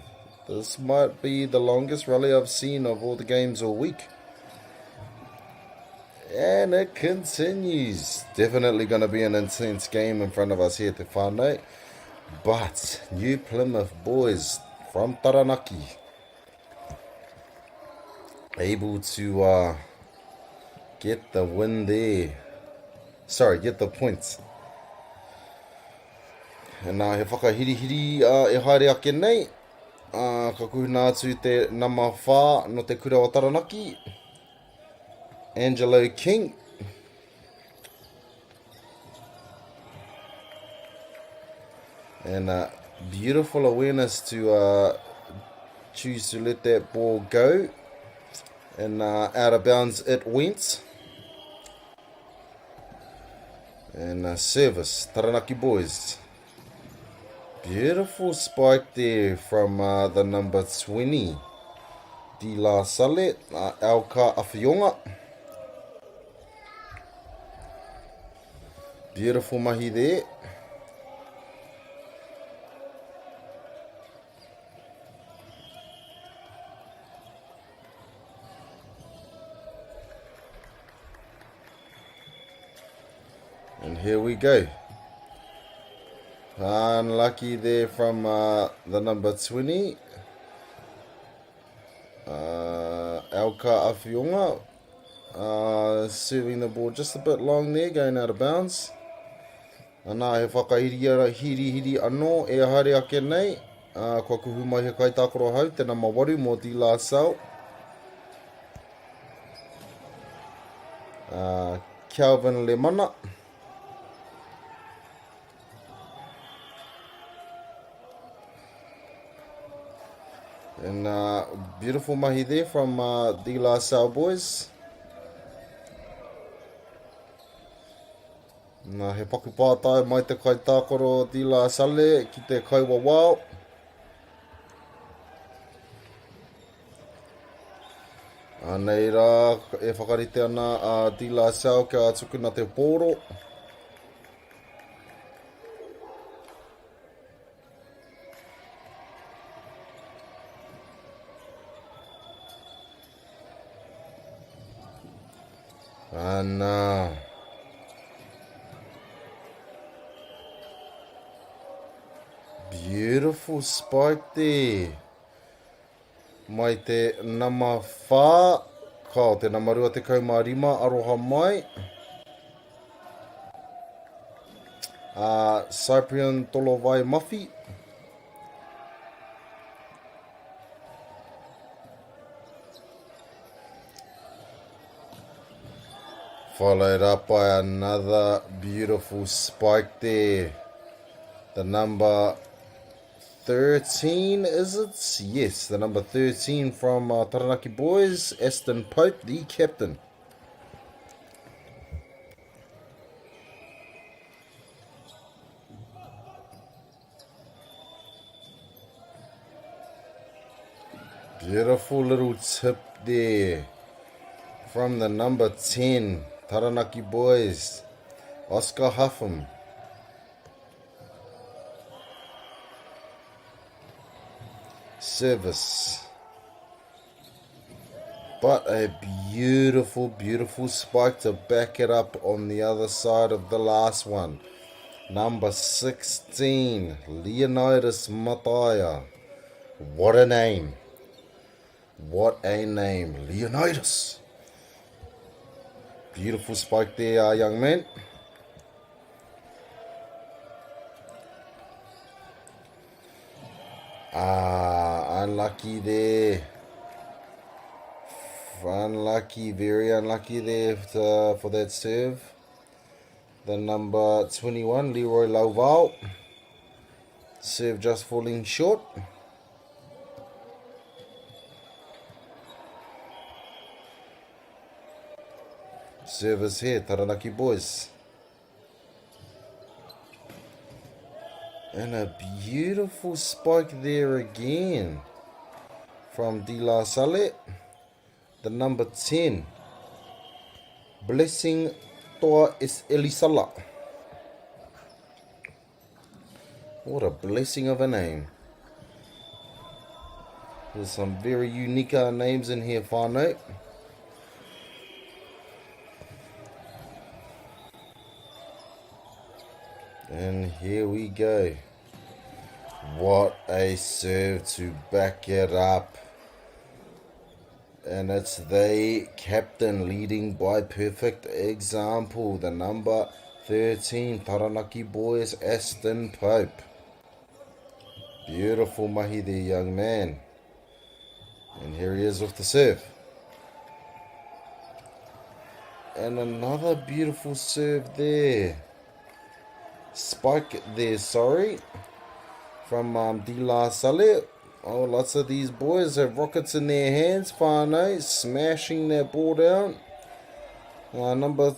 This might be the longest rally I've seen of all the games all week. And it continues. Definitely going to be an intense game in front of us here, te whānau. But New Plymouth boys from Taranaki able to get the win there. Sorry, get the points. And he whakahirihiri e haere ake nei. Ka kuhuna atu te nama whā no te kura o Taranaki. Angelo King. And beautiful awareness to choose to let that ball go. And out of bounds it went. And service, Taranaki boys. Beautiful spike there from the number 20. Di La Sale, Auka Awhionga. Beautiful mahi there. And here we go. Unlucky there from the number 20. Auka Awhionga. Serving the ball just a bit long there, going out of bounds. Anā he whakahiri anō e haere ake nei. Kua kuhu mai he kaitākoro hau, te nama 8 mō Di La Sale. Calvin Lemana. And beautiful mahi there from Di La Sale boys. Nā he paku pātai mai te kaitākoro Di La Sale ki te Kaiwa Wao. Nei rā, e whakarite ana Di La Sale kia tukuna te pōro. Ana. Beautiful spike there. Mai te nama 4, ka te nama 25 aroha mai. Cyprian Tolovai Mafi. Followed up by another beautiful spike there. The number 13, is it? Yes, the number 13 from Taranaki boys, Aston Pope, the captain. Beautiful little tip there from the number 10, Taranaki boys, Oscar Huffam. Service. But a beautiful, beautiful spike to back it up on the other side of the last one. Number 16, Leonidas Mataya. What a name. What a name. Leonidas. Beautiful spike there, young man. Unlucky there. Unlucky, very unlucky there for that serve. The number 21, Leroy Lauval. Serve just falling short. Service here, Taranaki boys. And a beautiful spike there again from Di La Sale. The number 10, Blessing Toa is Elisala. What a blessing of a name. There's some very unique names in here, whānau. And here we go. What a serve to back it up. And it's the captain leading by perfect example. The number 13, Taranaki boys, Aston Pope. Beautiful mahi there, young man. And here he is with the serve. And another beautiful serve there. Spike there, sorry, from Di La Sale. Oh, lots of these boys have rockets in their hands, whānau, smashing that ball down. Number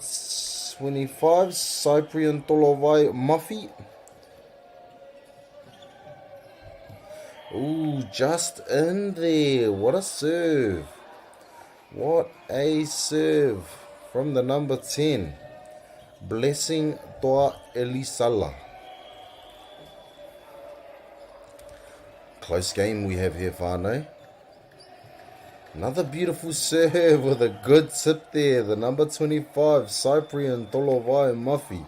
25, Cyprian Tolovai Muffy. Ooh, just in there. What a serve. What a serve from the number 10, Blessing Toa Elisala. Close game we have here, whānau. Another beautiful serve with a good tip there. The number 25, Cyprian Tolovai Muffy.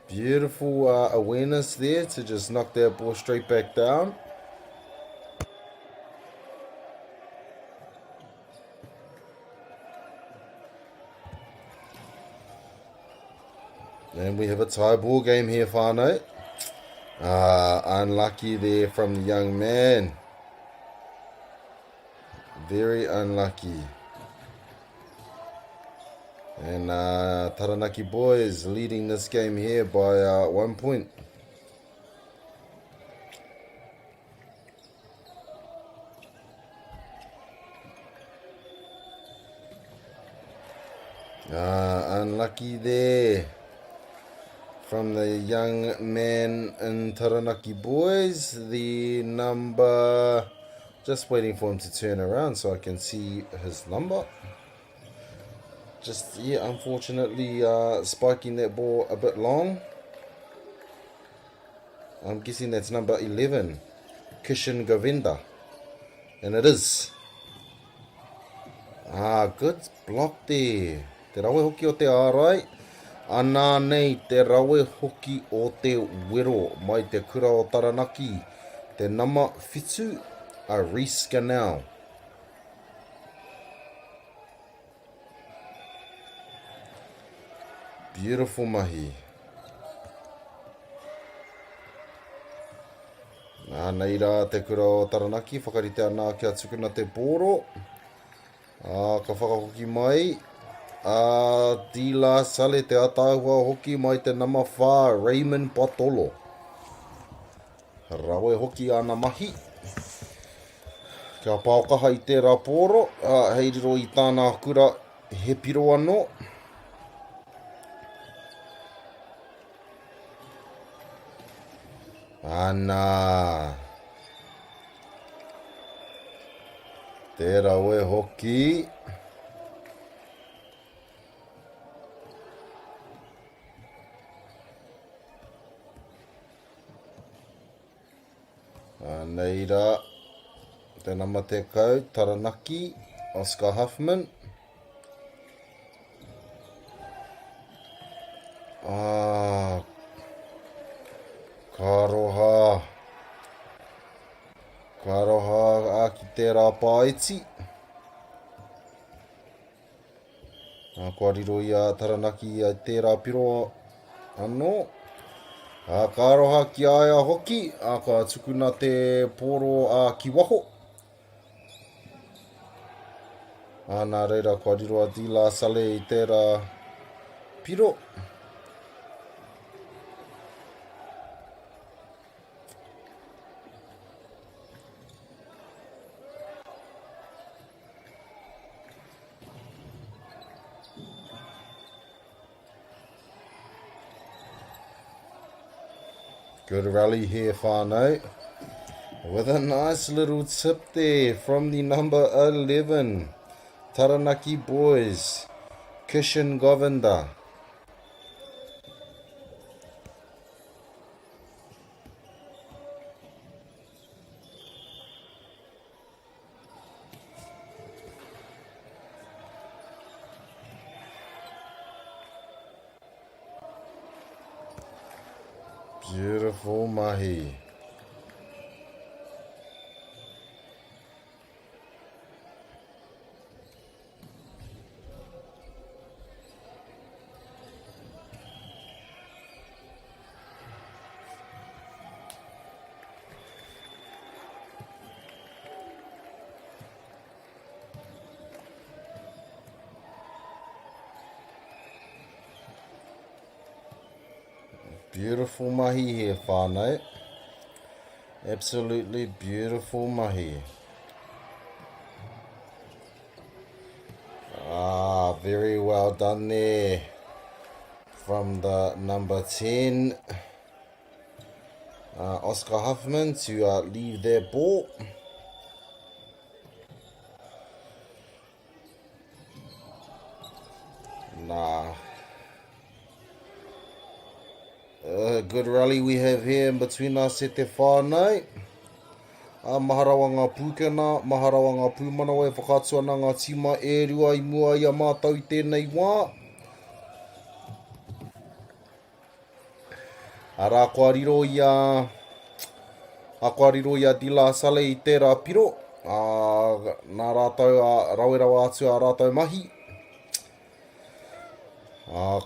Beautiful awareness there to just knock that ball straight back down. And we have a tie ball game here, whānau. Unlucky there from the young man. Very unlucky. And Taranaki boys leading this game here by 1 point. Unlucky there from the young man in Taranaki boys. The number, just waiting for him to turn around so I can see his number. Just, yeah, unfortunately spiking that ball a bit long. I'm guessing that's number 11, Kishan Govinda. And it is. Good block there. Te rawe hoki o te ārai. Anā nei te rawe hoki o te wero mai te kura o Taranaki. Te nama whitu a Reese Canal. Beautiful mahi. Nei rā te kura o Taranaki, whakarite ana kia tukuna te pōro. Ka whakahoki mai. Tila sale te atahua hoki mai te nama whā Raymond Patolo. Rawe hoki ana mahi. Kia pāokaha i tērā pōro. Heiriro i tāna kura he piro anō. Ana. Te rawe hoki. Nei rā. Te nama te kau, Taranaki, Oscar Huffman. Karoha ki tērā pāiti. Kua riro i a Taranaki i tērā piro anō. Karoha ki aia hoki. Ka tukuna te pōro ki waho. Nā reira kua riro a Tila Sale i tērā piro. Good rally here, whānau. With a nice little tip there from the number 11, Taranaki boys, Kishan Govinda. Beautiful mahi. Beautiful mahi here, whānau. Absolutely beautiful mahi. Very well done there from the number 10, Oscar Huffman, to leave their ball. Good rally we have here in between us at the whānau. Maharawa ngā pūkena, maharawa ngā pūmanawa e whakatua nā ngā tima e rua I mua I a mātau I tēnei wā. Ara kōriro I a Dila Sale I tērā piro. Nā rātou rawerawa atu a rātou mahi.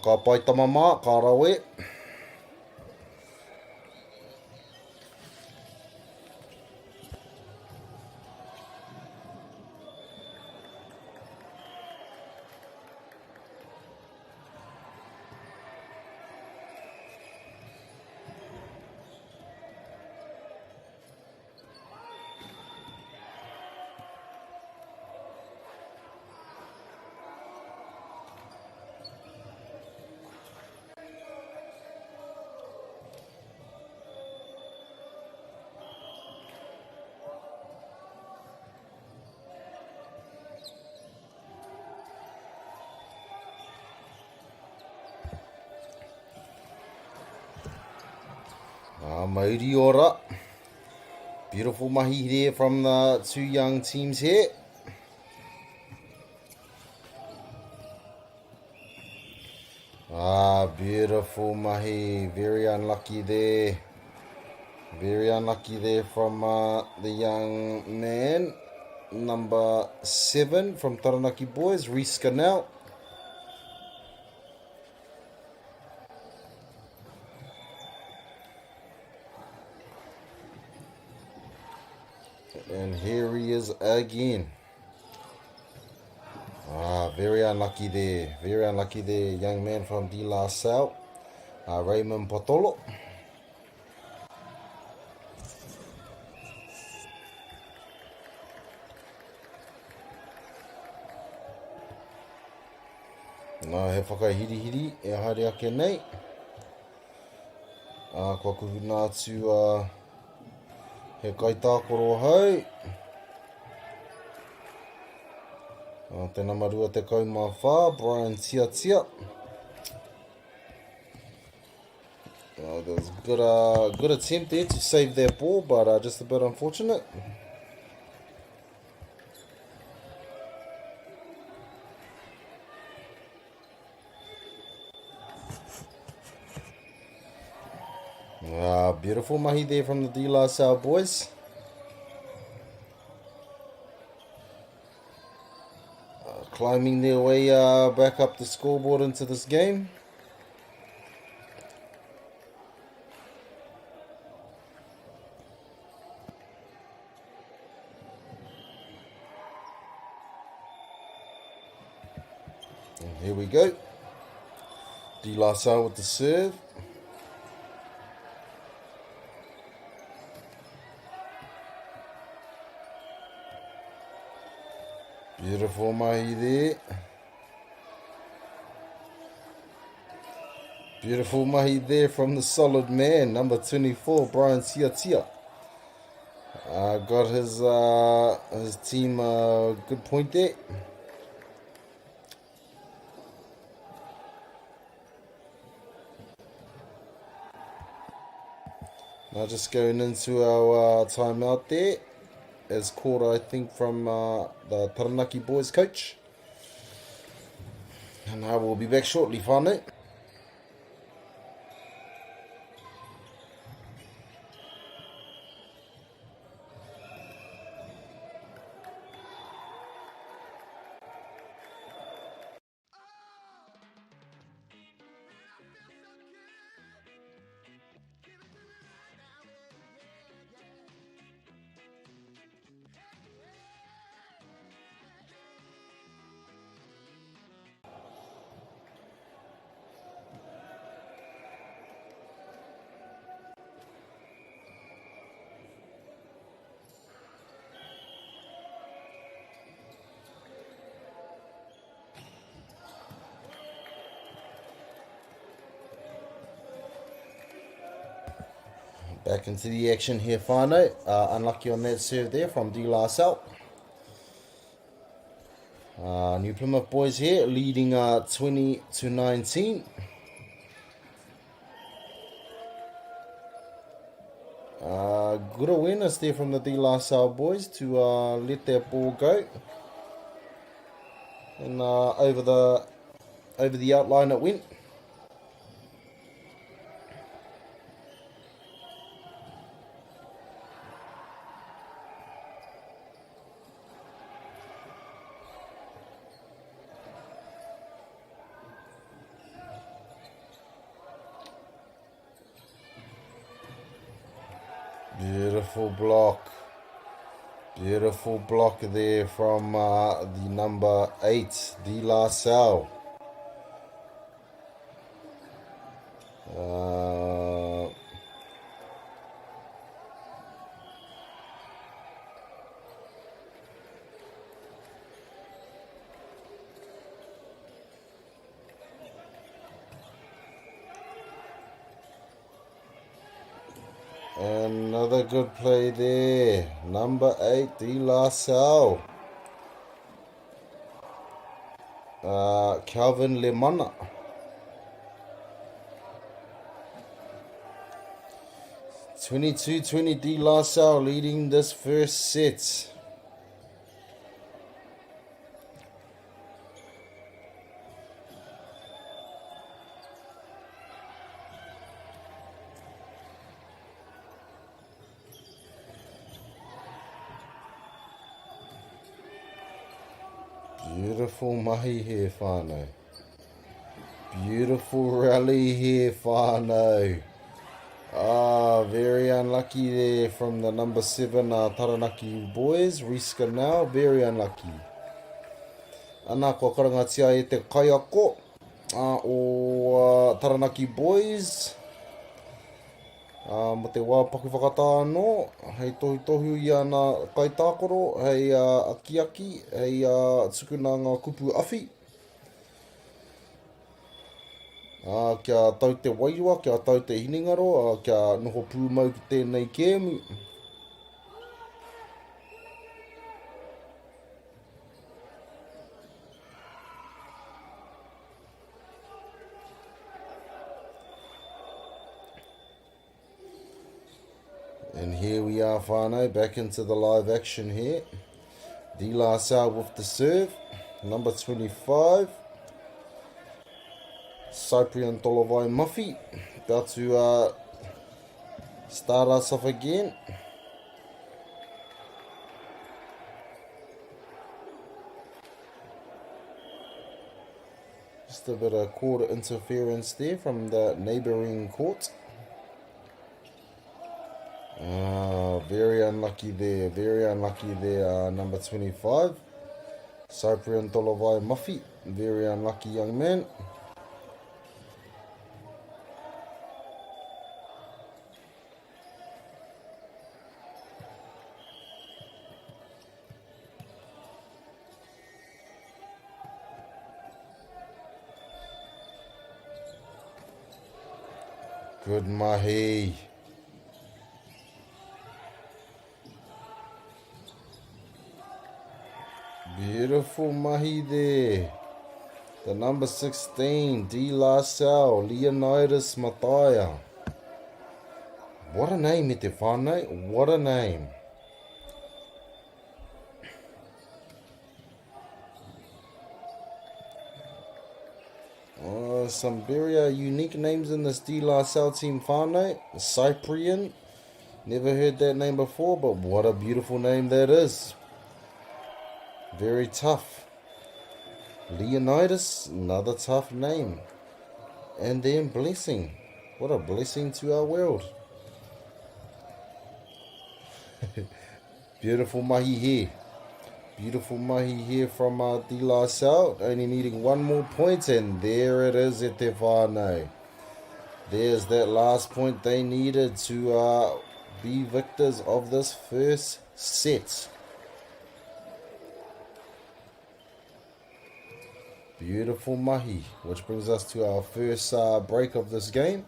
Ka pai tamama, ka rawe. Māori ora. Beautiful mahi there from the two young teams here. Beautiful mahi. Very unlucky there. Very unlucky there from the young man. Number 7 from Taranaki Boys, Reece Scannell. And here he is again. Very unlucky there. Very unlucky there. Young man from De La Salle, Raymond Potolo. Nā he whakahirihiri e haere ake nei. Kua kuhuna atu he kaitākoro hau. Tēnā marua te kaumawha, Brian Tia. There was a good attempt there to save their ball, but just a bit unfortunate. Beautiful mahi there from the De La Salle boys. Climbing their way back up the scoreboard into this game. And here we go. De La Salle with the serve. Beautiful mahi there. Beautiful mahi there from the solid man, number 24, Brian Tia. Got his team a good point there. Now just going into our timeout there. As called, I think, from the Taranaki boys coach. And I will be back shortly, whānau. Back into the action here, whānau. Unlucky on that serve there from De La Salle. New Plymouth boys here leading 20-19. Good awareness there from the De La Salle boys to let that ball go. And over the outline it went. Beautiful block. Beautiful block there from the number 8, De La Salle. Another good play there. Number 8, De La Salle. Calvin Lemana. 22-20 De La Salle leading this first set. Beautiful mahi here, whānau. Beautiful rally here, whānau. Very unlucky there from the number 7 Taranaki boys. Riska now, very unlucky. Ana kua karangatia e te kaiako o Taranaki boys. Mo te wā paku whakata anō, hei tohu i ana kaitākoro, hei aki, hei tukuna ngā kupu awhi. Kia tau te wairua, kia tau te hiningaro, kia noho pūmau ki tēnei kēmu. And here we are, whānau, back into the live action here. De La Salle with the serve, number 25. Cyprian Tolovai Muffy, about to start us off again. Just a bit of court interference there from the neighbouring court. Very unlucky there, number 25. Cyprian Tolovai Muffy, very unlucky young man. Good mahi. Beautiful mahi there. The number 16, De La Salle, Leonidas Mataya. What a name, te whānau. What a name. Some very unique names in this De La Salle team, whānau. Cyprian. Never heard that name before, but what a beautiful name that is. Very tough. Leonidas, another tough name. And then Blessing. What a blessing to our world. Beautiful mahi here. Beautiful mahi here from De La Salle. Only needing one more point, and there it is at te whānau. There's that last point they needed to be victors of this first set. Beautiful mahi, which brings us to our first break of this game.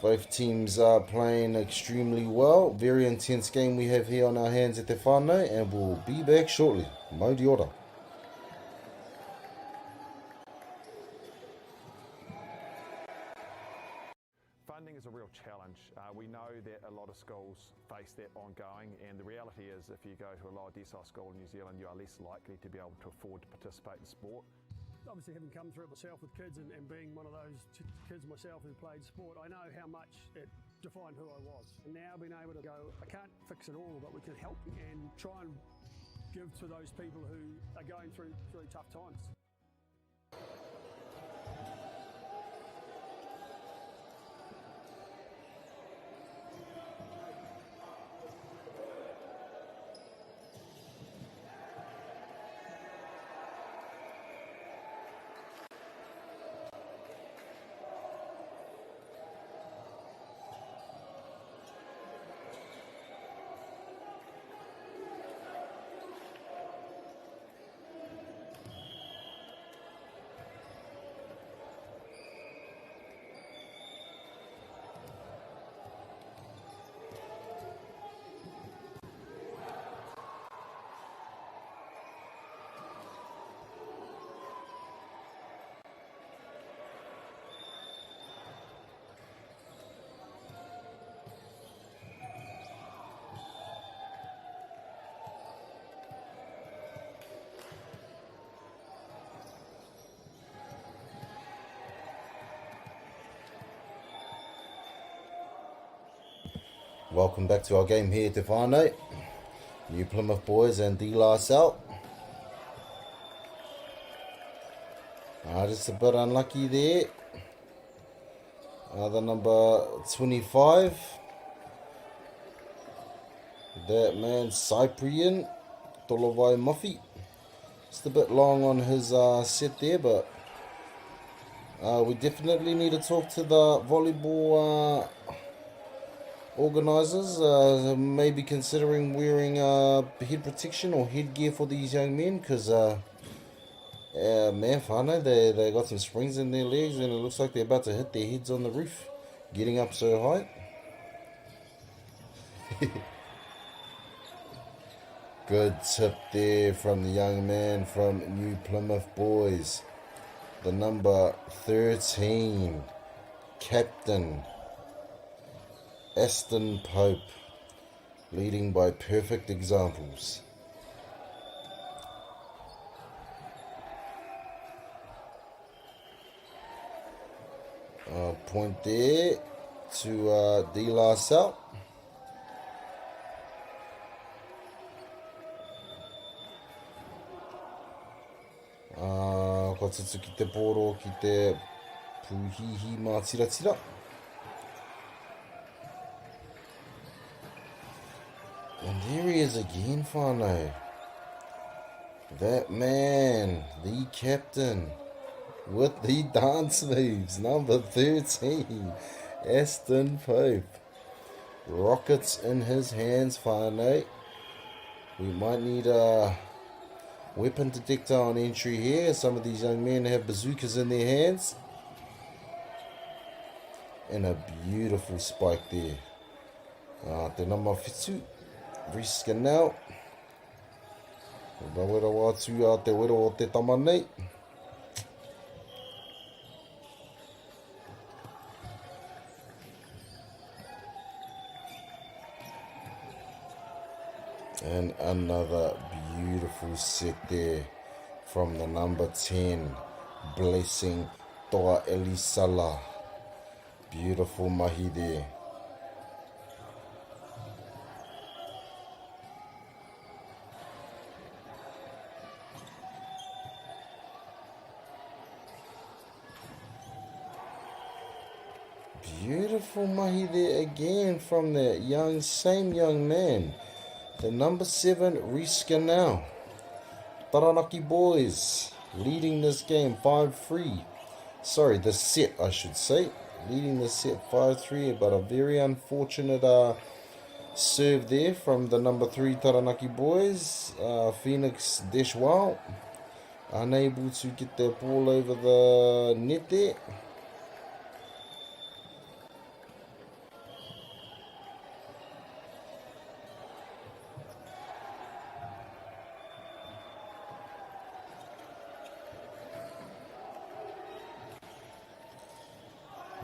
Both teams are playing extremely well. Very intense game we have here on our hands at the whānau, and we'll be back shortly. Mauri ora. Funding is a real challenge. We know that a lot of schools face that ongoing, and the reality is if you go to a lower decile school in New Zealand, you are less likely to be able to afford to participate in sport. Obviously, having come through it myself with kids and being one of those kids myself who played sport, I know how much it defined who I was. And now being able to go, I can't fix it all, but we can help and try and give to those people who are going through really tough times. Welcome back to our game here at Te Whānau. New Plymouth boys and D-Lars out. Just a bit unlucky there. The number 25. That man Cyprian Tolovai Muffy. Just a bit long on his set there, but we definitely need to talk to the volleyball organisers, maybe considering wearing head protection or headgear for these young men, because man, whānau, they got some springs in their legs and it looks like they're about to hit their heads on the roof, getting up so high. Good tip there from the young man from New Plymouth boys, the number 13 captain Aston Pope, leading by perfect examples. Point there to D-Lars out. Ko tutu ki te poro ki te puhihi mā tira tira. And there he is again, whānau. That man, the captain, with the dance moves, number 13, Aston Pope. Rockets in his hands, whānau. We might need a weapon detector on entry here. Some of these young men have bazookas in their hands. And a beautiful spike there. Te number 52. Riska now. Rawera wātu a te wero o te tama nei. And another beautiful set there from the number 10, Blessing Toa Elisala. Beautiful mahi there. Beautiful mahi there again from that same young man. The number 7, Riska now. Taranaki boys leading this game 5-3. Sorry, the set I should say. Leading the set 5-3, but a very unfortunate serve there from the number 3 Taranaki boys. Phoenix Deshwal unable to get their ball over the net there.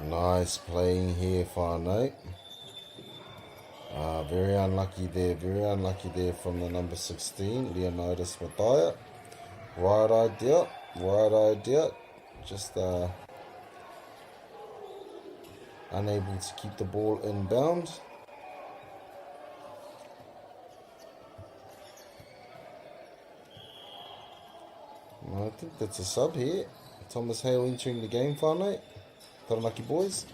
Nice playing here, whānau. Very unlucky there from the number 16, Leonidas Mataya. Right idea. Just unable to keep the ball inbound. I think that's a sub here. Thomas Hale entering the game, whānau. Taranaki boys.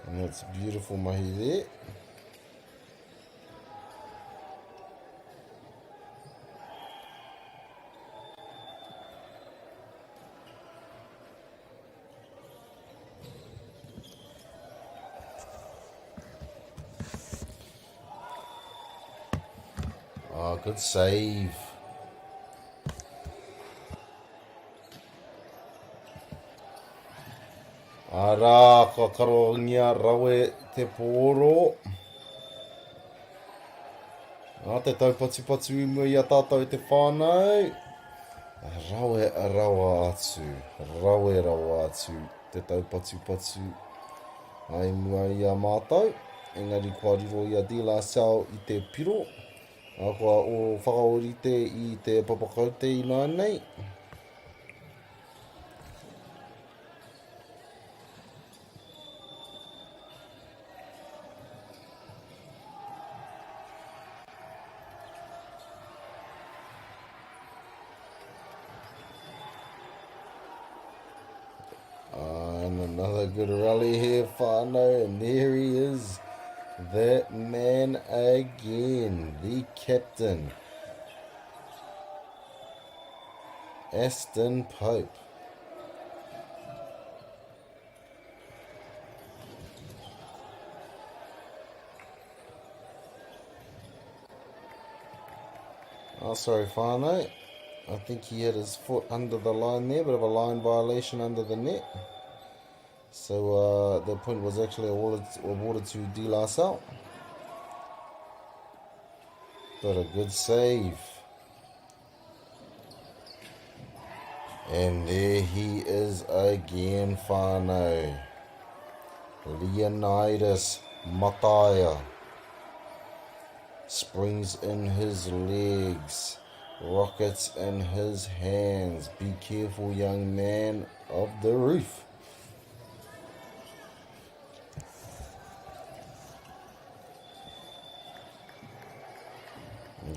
And that's beautiful mahi there. Good save. Ara, ka karongia rawe te pōro. Te taupatu i mua i a tātou te whānau. Rawe atu. Te taupatu. Ai mua i a mātou. Engari kua riro i a Dila Sao i te piro. Kua o whakaorite i te papakaute i nā nei. And another good rally here, whānau, and there he is. That man again, the captain, Aston Pope. Oh, sorry, whānau. I think he had his foot under the line there, bit of a line violation under the net. So the point was actually awarded to De La Salle. But a good save. And there he is again, whānau. Leonidas Mataya. Springs in his legs. Rockets in his hands. Be careful, young man of the roof.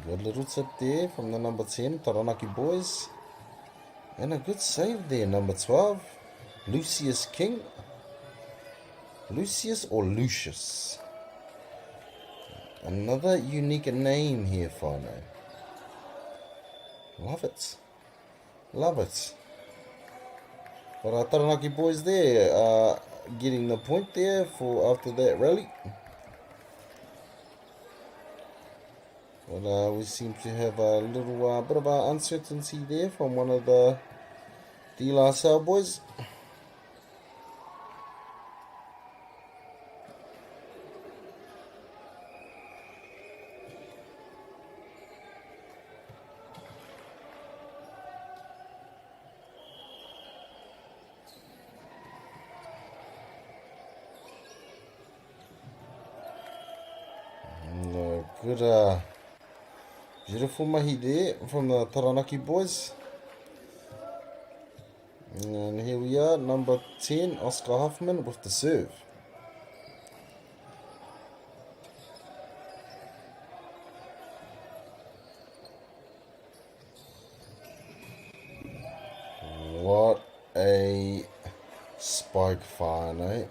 Good little tip there from the number 10, Taranaki boys. And a good save there, number 12, Lucius King. Lucius or Lucius? Another unique name here, whānau. Love it. But Taranaki boys there getting the point there for after that rally. But we seem to have a little bit of uncertainty there from one of the De La Salle boys. And good beautiful mahi there from the Taranaki boys. And here we are, number 10, Oscar Huffman with the serve. What a spike, whānau.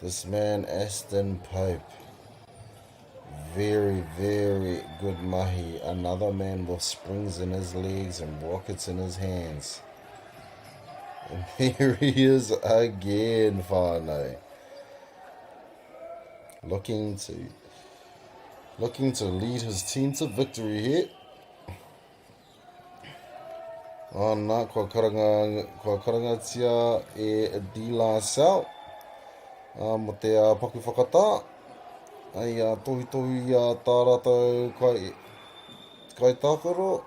This man, Aston Pope. Very, very good mahi. Another man with springs in his legs and rockets in his hands. And here he is again, whānau. Looking to lead his team to victory here. Oh, nā, kua karanga tia e De La Salle. Mo te paku whakatā. Ai tohi tā rātou Sky Takaro.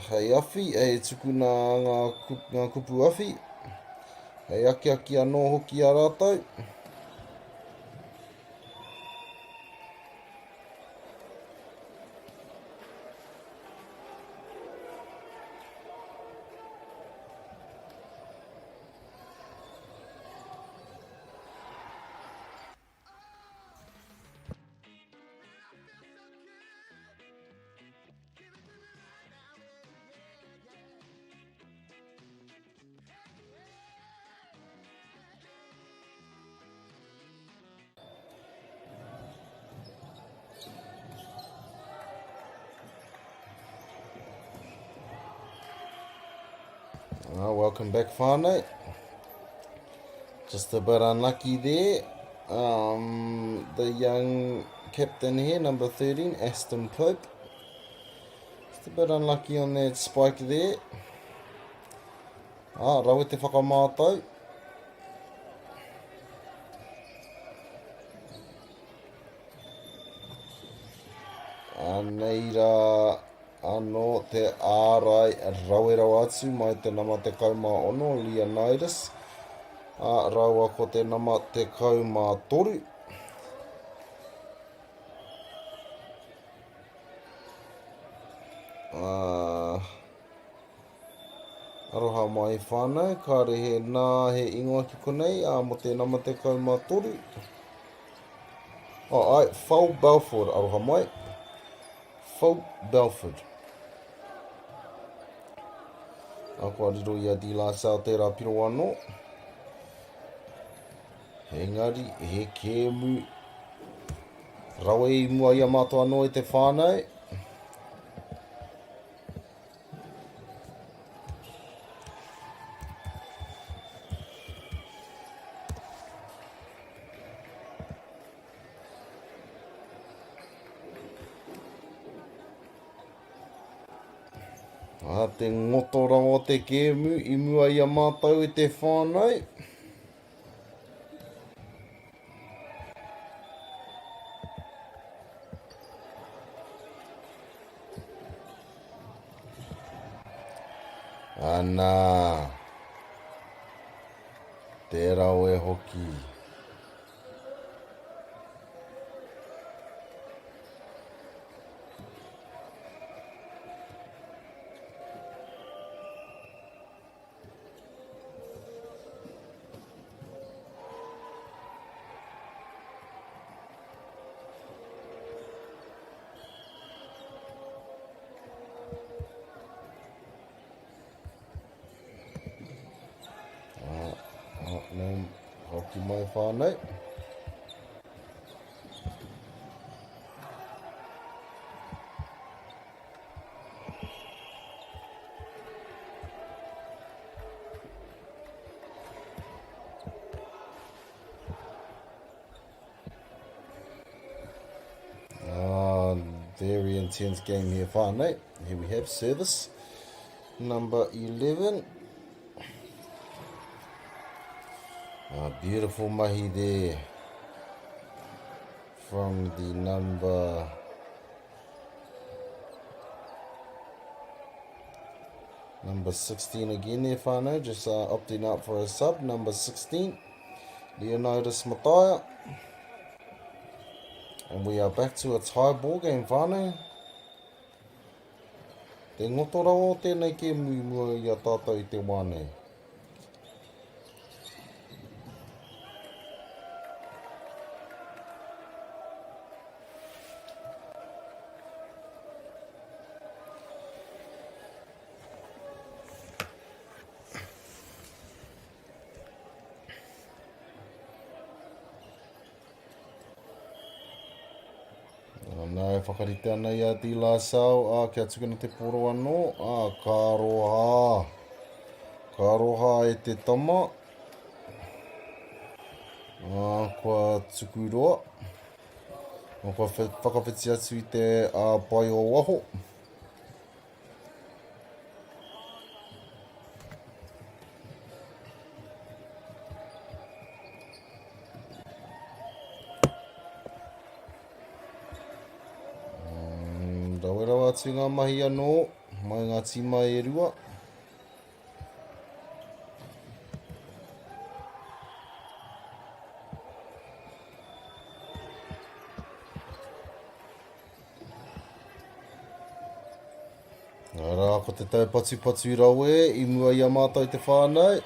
Hei awhi, e tuku nā ngā kupu awhi. Hei aki anō hoki a rātou. Welcome back, whānau. Just a bit unlucky there. The young captain here, number 13, Aston Pope. Just a bit unlucky on that spike there. Rau te whakamātau. Nei rā anō te ārai rauerau atu mai te nama te kaumā ono, Leonidas. Raua ko te nama te kaumā toru. Aroha mai whānau, ka rehe nā he ingoa ki konei, mo te nama te kaumā toru. Fau Belford, aroha mai. Fau Belford. Kua riro ia di la sao tērā piro anō. Engari, he kēmu. Rawe I mua ia mātua anō I te whānau. Te ngotora o te kēmu, I mua ia mātau I te whānau. Ana, te rau e hoki. Hoki mai whānau. Very intense game here, whānau. Here we have service number 11. Beautiful mahi there from the number 16 again there, whānau, just opting out for a sub, number 16, Leonidas Mataya. And we are back to a tie ball game, whānau. Te ngotora o tēnei ke mua I a tātou I te wānei. Nā, whakarite ana ia ti la sau, kia tukuna te poro anō, ka roha. Ka roha e te tama. Kua tuku roa. Kua whakawhiti atu I te Poirewa. atu ngā mahi anō, mai ngā tima e rua. Ara, ko te tau patu rau I mua I a mātou te whānau.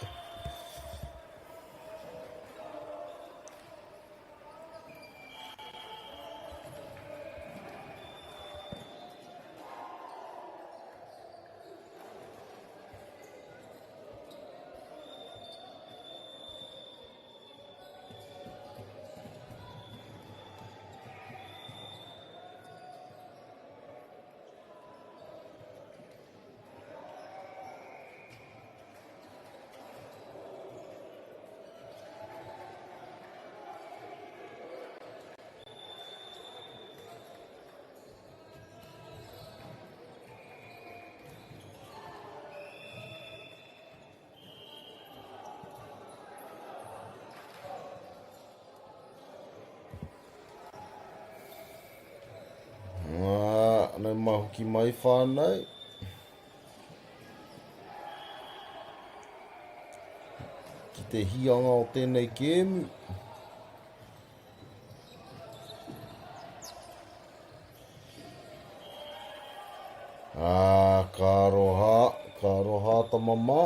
Nau mahuki mai whānau. Ki te hianga o tēnei kēmu. Ka roha ta mama.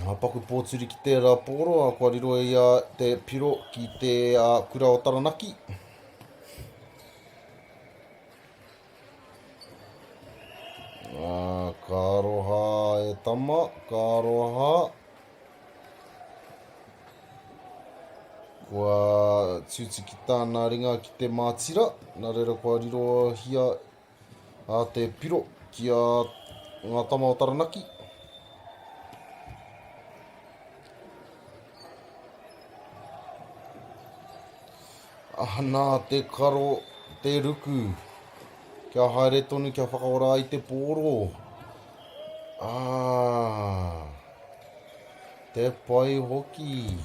Hapaku pōturi ki te raporo, a kua riro ia te piro ki te kura o Taranaki. Ka roha e tama, ka roha. Kua tutu ki tāna ringa ki te mātira. Nā reira kua riro hia a te piro ki a ngā tama o Taranaki. Nā te karo, te ruku. Kia haere tonu, kia whakaora I te pōro. Te pai hoki.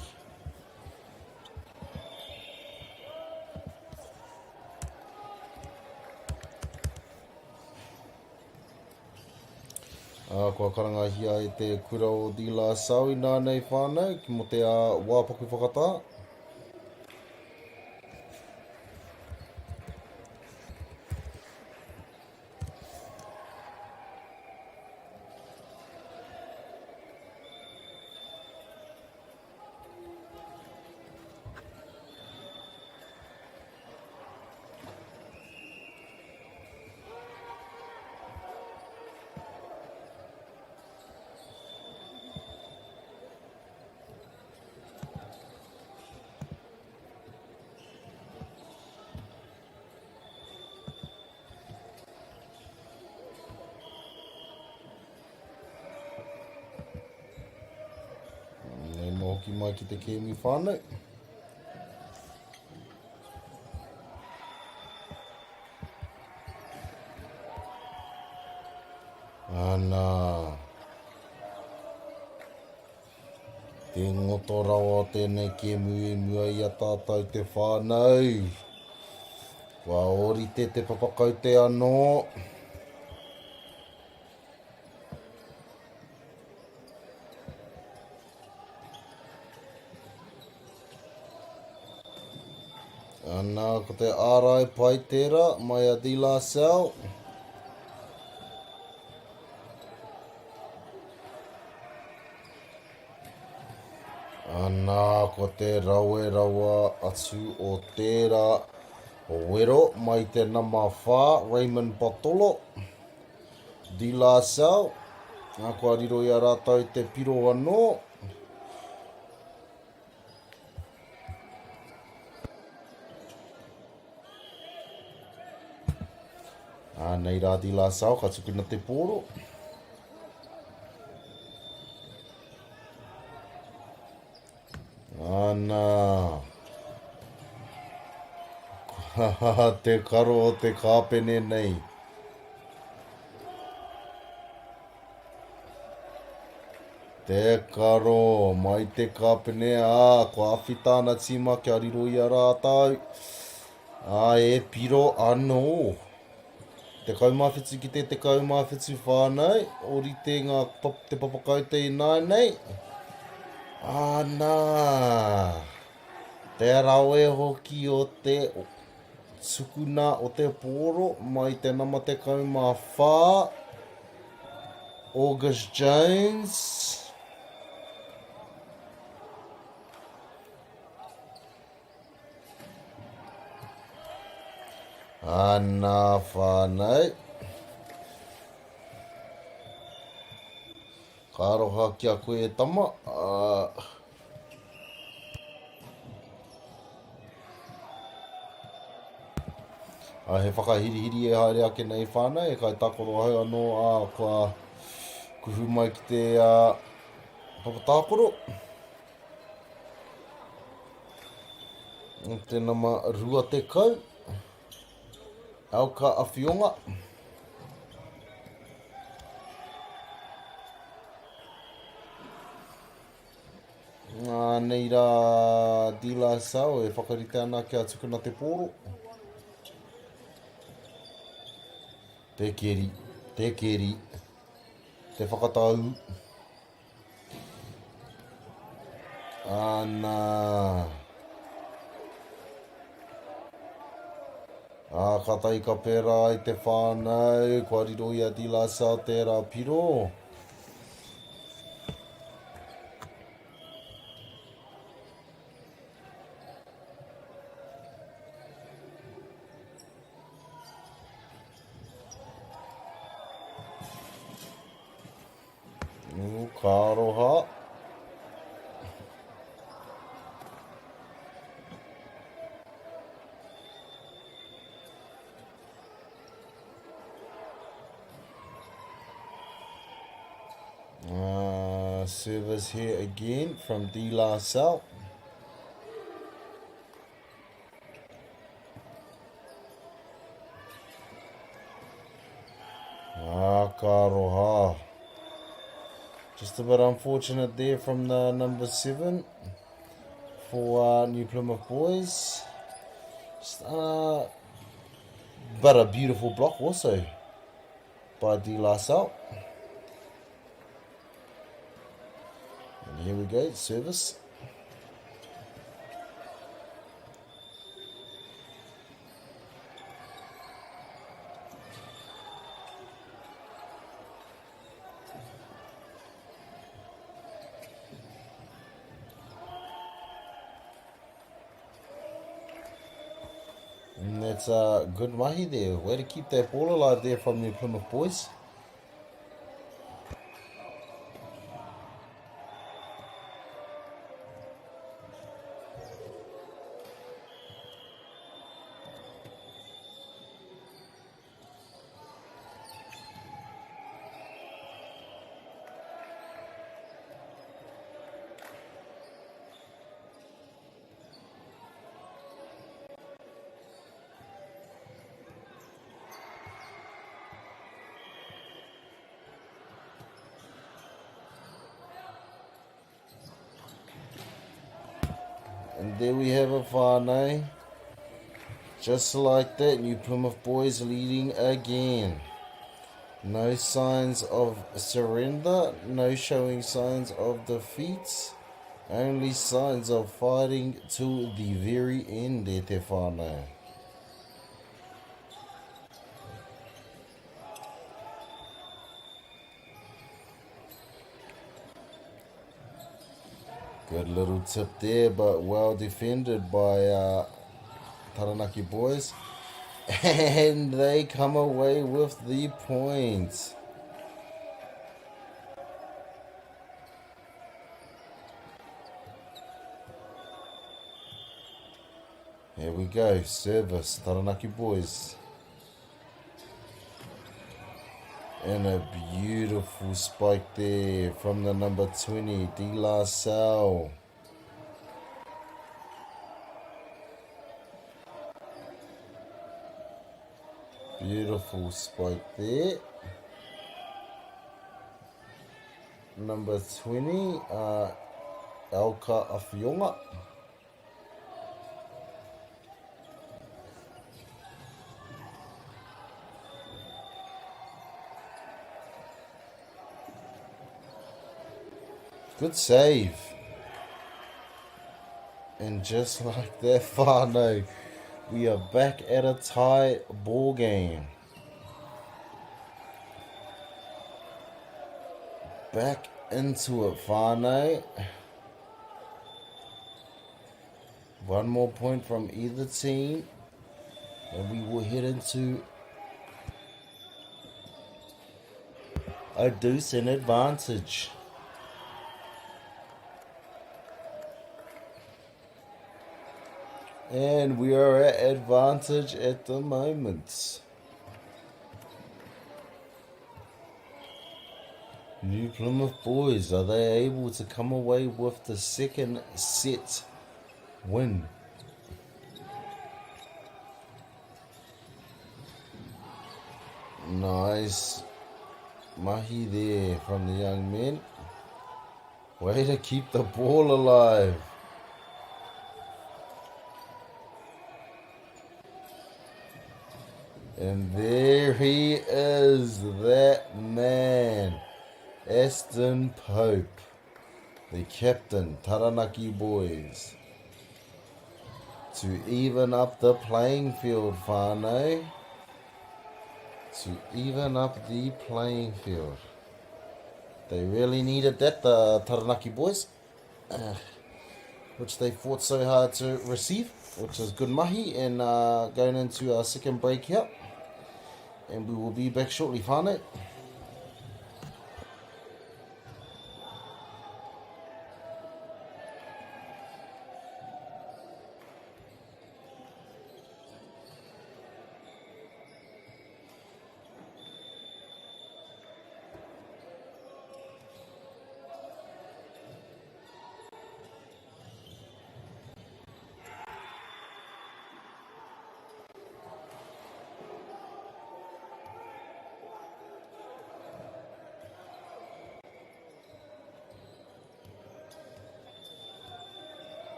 Kua karangahia I te kura o Dila Sau I nānei whānau, ki mo te wāpaku whakata. Hoki mai ki te kēmi whānau. Ana. Te ngoto rawa tēnei kēmu e mua I a tātou te whānau. Wa orite te papakaute anō. Ana, ko te ārai pai tērā, mai a Dila Sau. Ana, ko te rawe rawa atu o tērā o wero, mai te nama whā, Raymond Patolo. Dila Sau. Nā kua riro I a rātau te piro anō. Nei rā Dila Sau, ka tukuna te pōro. Ana. Te karo o te kāpene nei. Te karo, mai te kāpene, ko awhi tāna tima kia riro I a rātau. E piro anō. Te kaumawhitu ki te kaumawhitu whānau. Ori te ngā te papakau te nai nei. Nā. Te rawe hoki o te sukuna o te poro mai te nama te kaumawha. August Jones. Nā whānau. Ka aroha ki a koe e tama. He whakahirihiri e haere ake nei whānau. E kai tākoro hau anō kua kuhu mai ki te papatākoro. Te nama rua te kau. Auka awhionga. Nei rā Dila Sau e whakarite ana kia tukuna te poro. Te keri, te whakatau. Nā. Ka tai ka pera i te whānau, kua riro ia Dila Sau tērā piro. Ka aroha. Service here again from Dila Sau. Ka aroha. Just a bit unfortunate there from the number 7 for New Plymouth boys. But a beautiful block also by Dila Sau. And here we go, service. And that's a good mahi there. Way to keep that ball alive there from New Plymouth boys. And there we have it, whānau. Just like that, New Plymouth boys leading again. No signs of surrender, no showing signs of defeat. Only signs of fighting to the very end, te whānau. Good little tip there, but well defended by Taranaki boys. And they come away with the points. Here we go, service, Taranaki boys. And a beautiful spike there from the number 20, Dila Sau. Beautiful spike there. Number 20, Auka Awhionga. Good save. And just like that, whānau, we are back at a tie ball game. Back into it, whānau. One more point from either team, and we will head into a deuce in advantage. And we are at advantage at the moment. New Plymouth boys, are they able to come away with the second set win? Nice mahi there from the young men. Way to keep the ball alive. And there he is, that man, Aston Pope, the captain, Taranaki boys, to even up the playing field, whānau. To even up the playing field. They really needed that, the Taranaki boys, which they fought so hard to receive, which is good mahi, and going into our second break here. And we will be back shortly, whānau.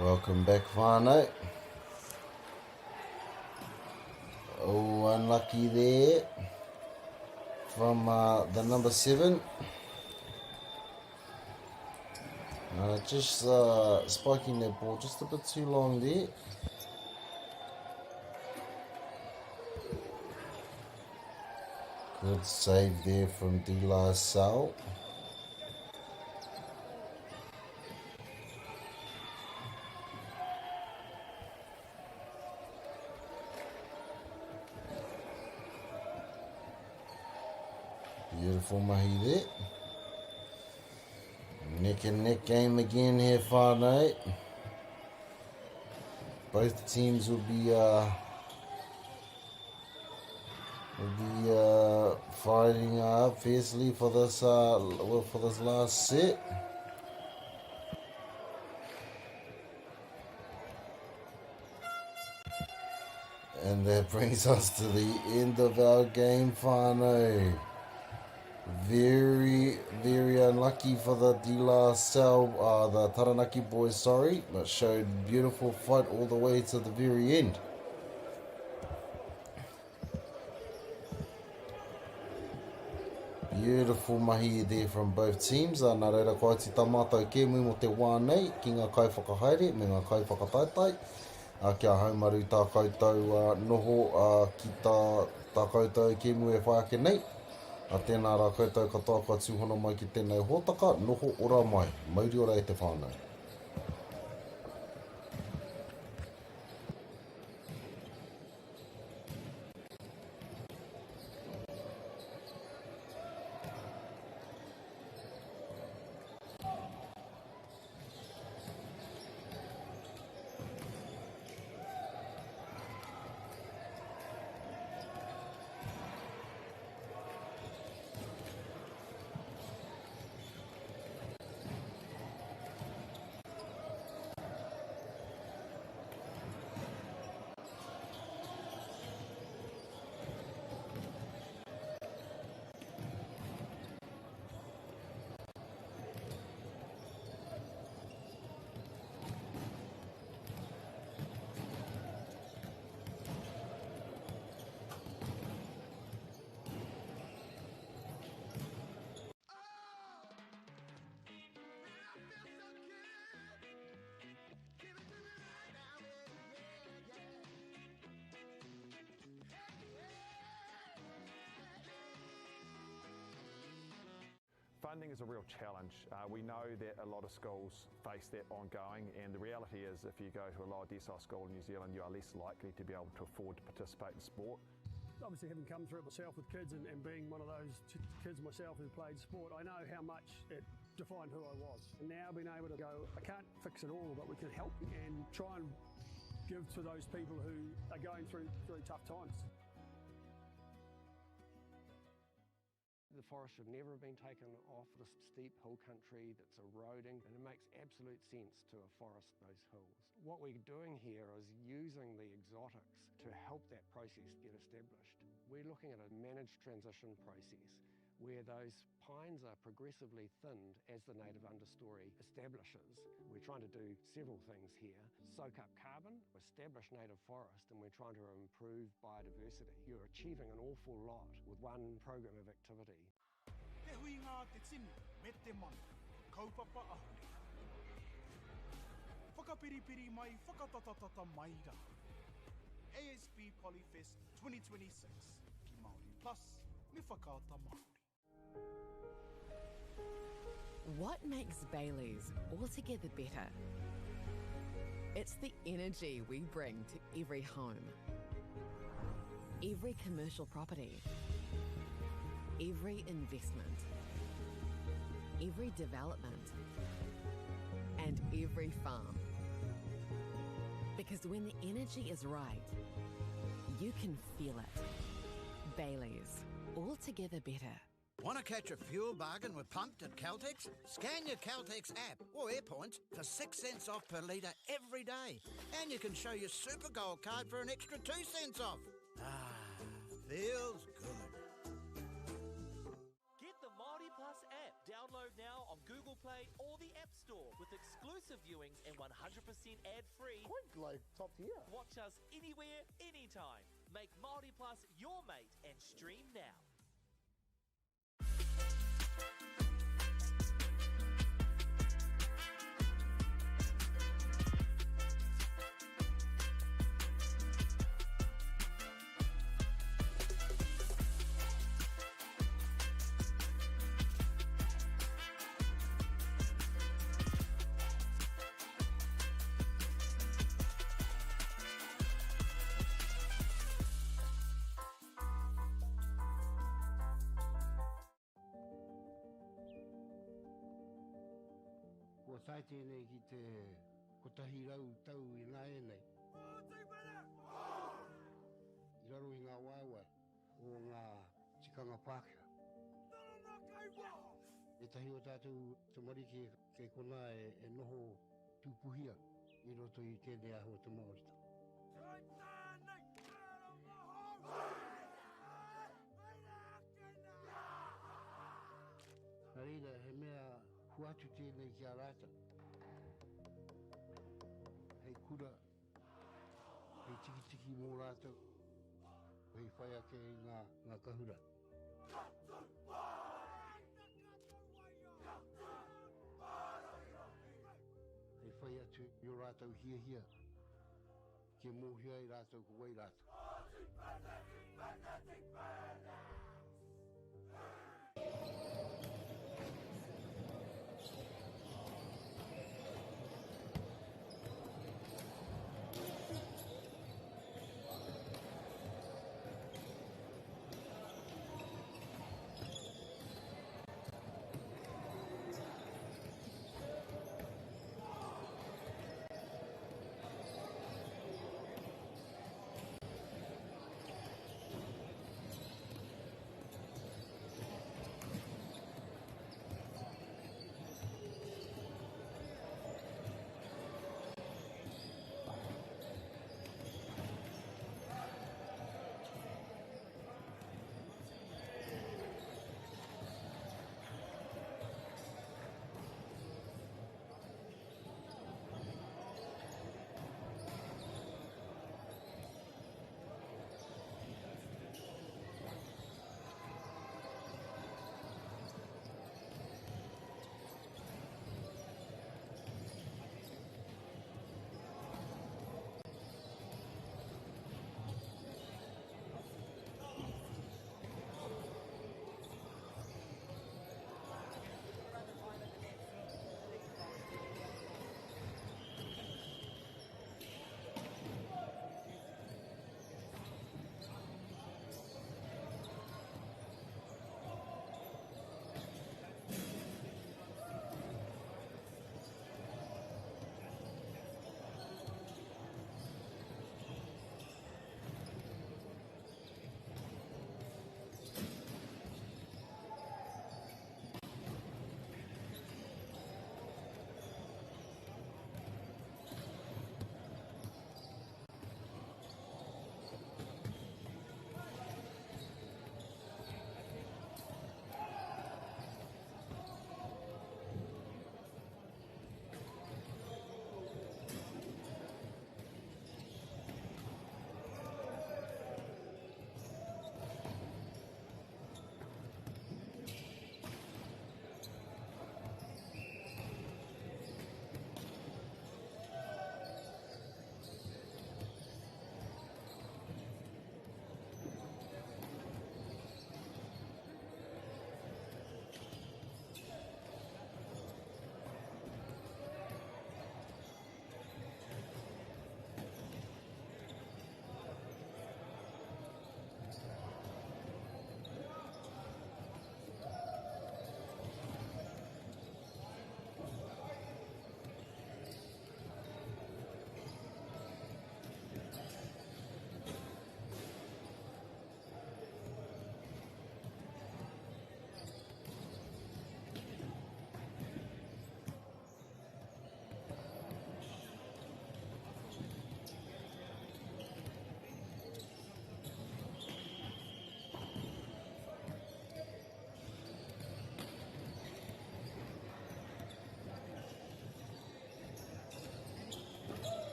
Welcome back, whānau. Oh, unlucky there from the number 7. Just spiking that ball just a bit too long there. Good save there from De La Salle. Beautiful mahi there. Neck and neck game again here, whānau. Both teams will be fighting fiercely for this last set. And that brings us to the end of our game, whānau. Very, very unlucky for the De La Salle, the Taranaki boys, sorry, but showed beautiful fight all the way to the very end. Beautiful mahi there from both teams. Nā reira koe te tamātou kēmui mo te wānei, ki ngā kai whakahaere, me ngā kai whakataitai. Kia haumaru tā koutou noho ki tā koutou kēmui e whaiake nei. A tēnā rā koutou katoa ka tūhono mai ki tēnei hōtaka, noho ora mai. Mauri ora e te whānau. Funding is a real challenge. We know that a lot of schools face that ongoing, and the reality is if you go to a lower decile school in New Zealand, you are less likely to be able to afford to participate in sport. Obviously, having come through it myself with kids and being one of those kids myself who played sport, I know how much it defined who I was. And now being able to go, I can't fix it all, but we can help and try and give to those people who are going through tough times. The forest should never have been taken off this steep hill country that's eroding, and it makes absolute sense to afforest those hills. What we're doing here is using the exotics to help that process get established. We're looking at a managed transition process where those pines are progressively thinned as the native understory establishes. We're trying to do several things here. Soak up carbon, establish native forest, and we're trying to improve biodiversity. You're achieving an awful lot with one program of activity. Te hui ngā te tini, me te mana, kaupapa ahuri. Whakapiripiri mai, whakatatatata mai rā. ASP Polyfest 2026, ki Māori Plus, me whakaata Māori. What makes Bailey's altogether better? It's the energy we bring to every home, every commercial property, every investment, every development, and every farm. Because when the energy is right, you can feel it. Bailey's, altogether better. Want to catch a fuel bargain with Pumped at Caltex? Scan your Caltex app or AirPoints for 6 cents off per litre every day. And you can show your Super Gold card for an extra 2 cents off. Ah, feels good. Get the Māori Plus app. Download now on Google Play or the App Store with exclusive viewings and 100% ad-free. Quite like top tier. Watch us anywhere, anytime. Make Māori Plus your mate and stream now. Ko tai tēnei ki te kotahi rau tau I ngā enei. I raro I ngā waiwai o ngā tikanga Pākehā. E tahi o tātou te marike kei kona e noho tūpuhia I roto I tēnei aho te Māorita. Nā reira, he mea huatu tēnei ki a rāta. Hei kura, hei tiki mō rātou, hei whai ake I ngā kahura. Hei whai atu I o rātou hia, ke mōhia I rātou ko wai rātou.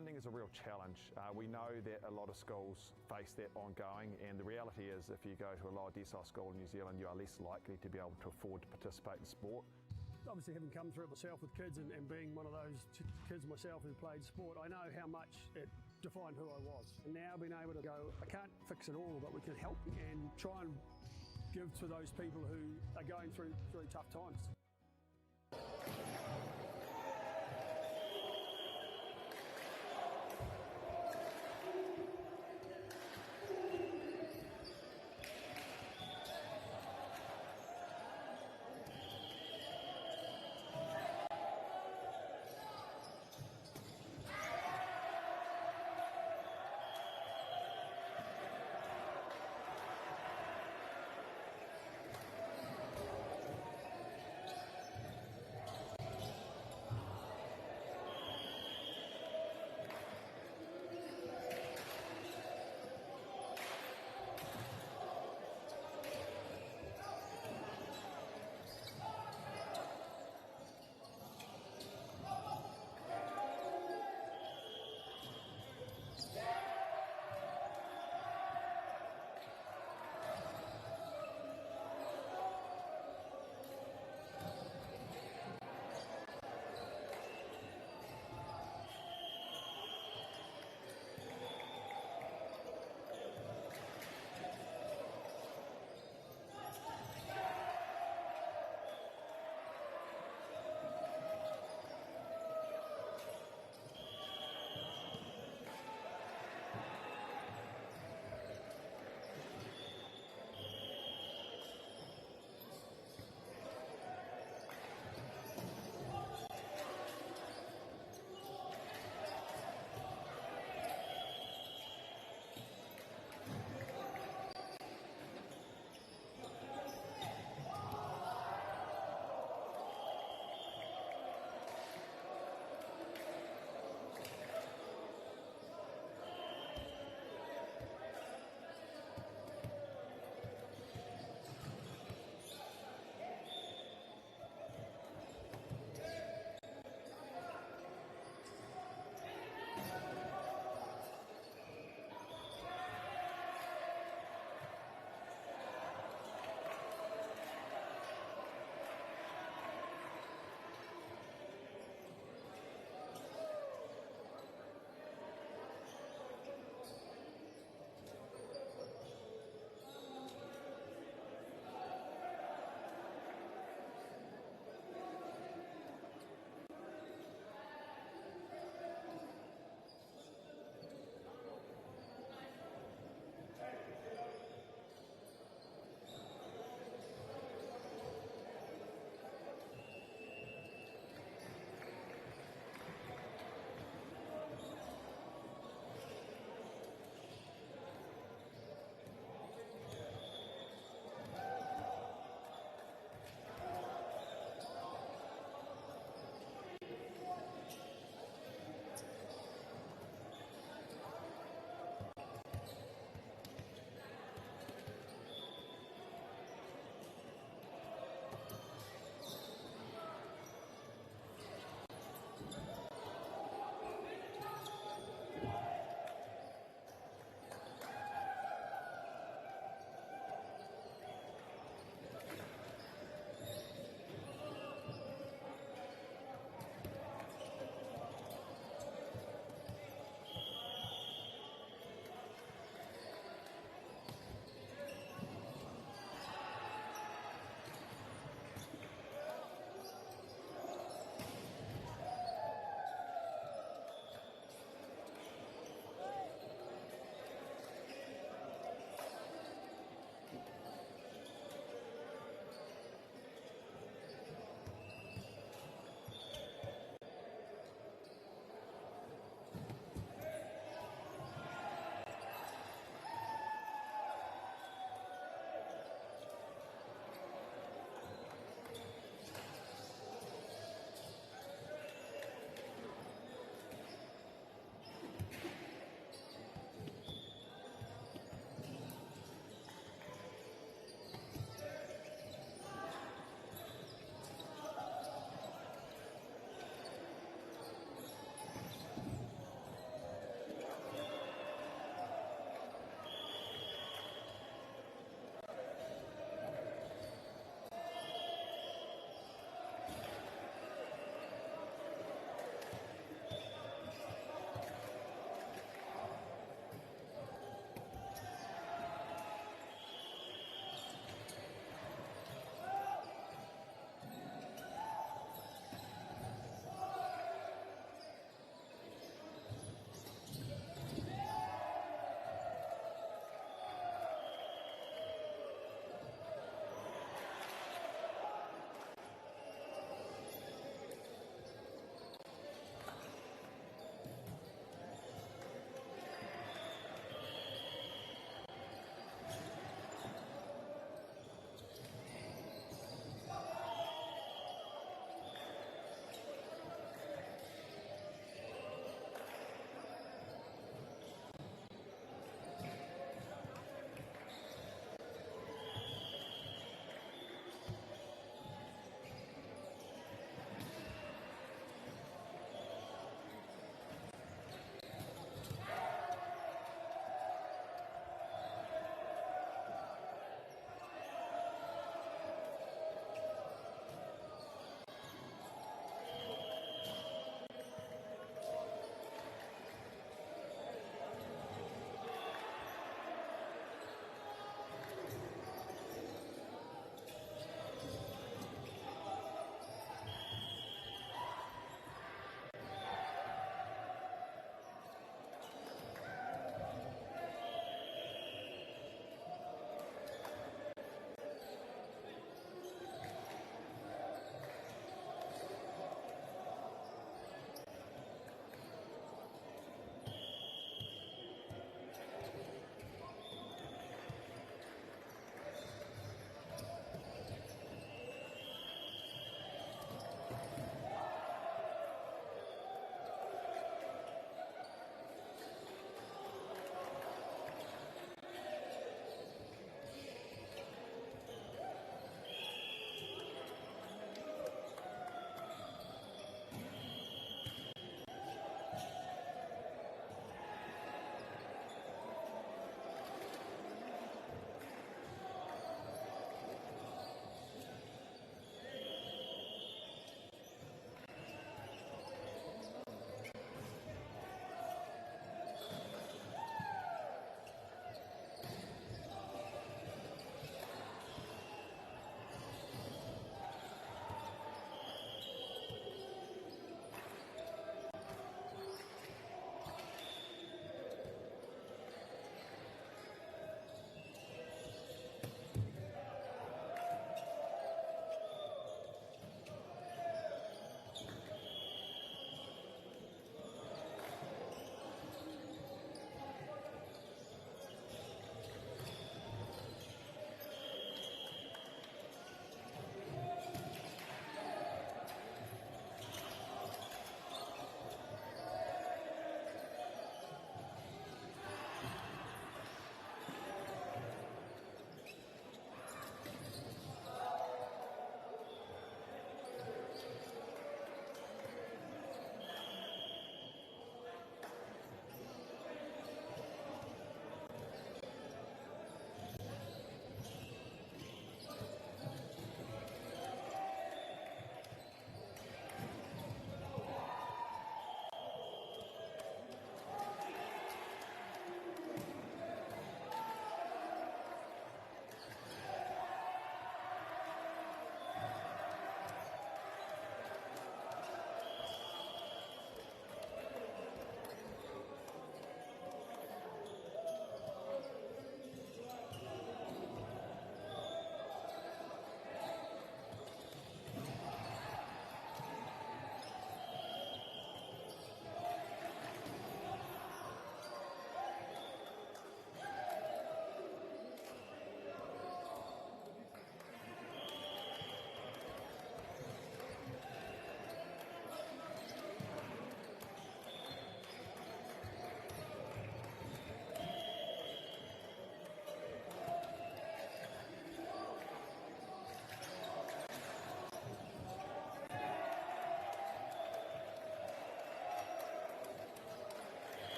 Funding is a real challenge. We know that a lot of schools face that ongoing, and the reality is if you go to a lower decile school in New Zealand, you are less likely to be able to afford to participate in sport. Obviously, having come through it myself with kids and being one of those kids myself who played sport, I know how much it defined who I was. And now being able to go, I can't fix it all, but we can help and try and give to those people who are going through tough times.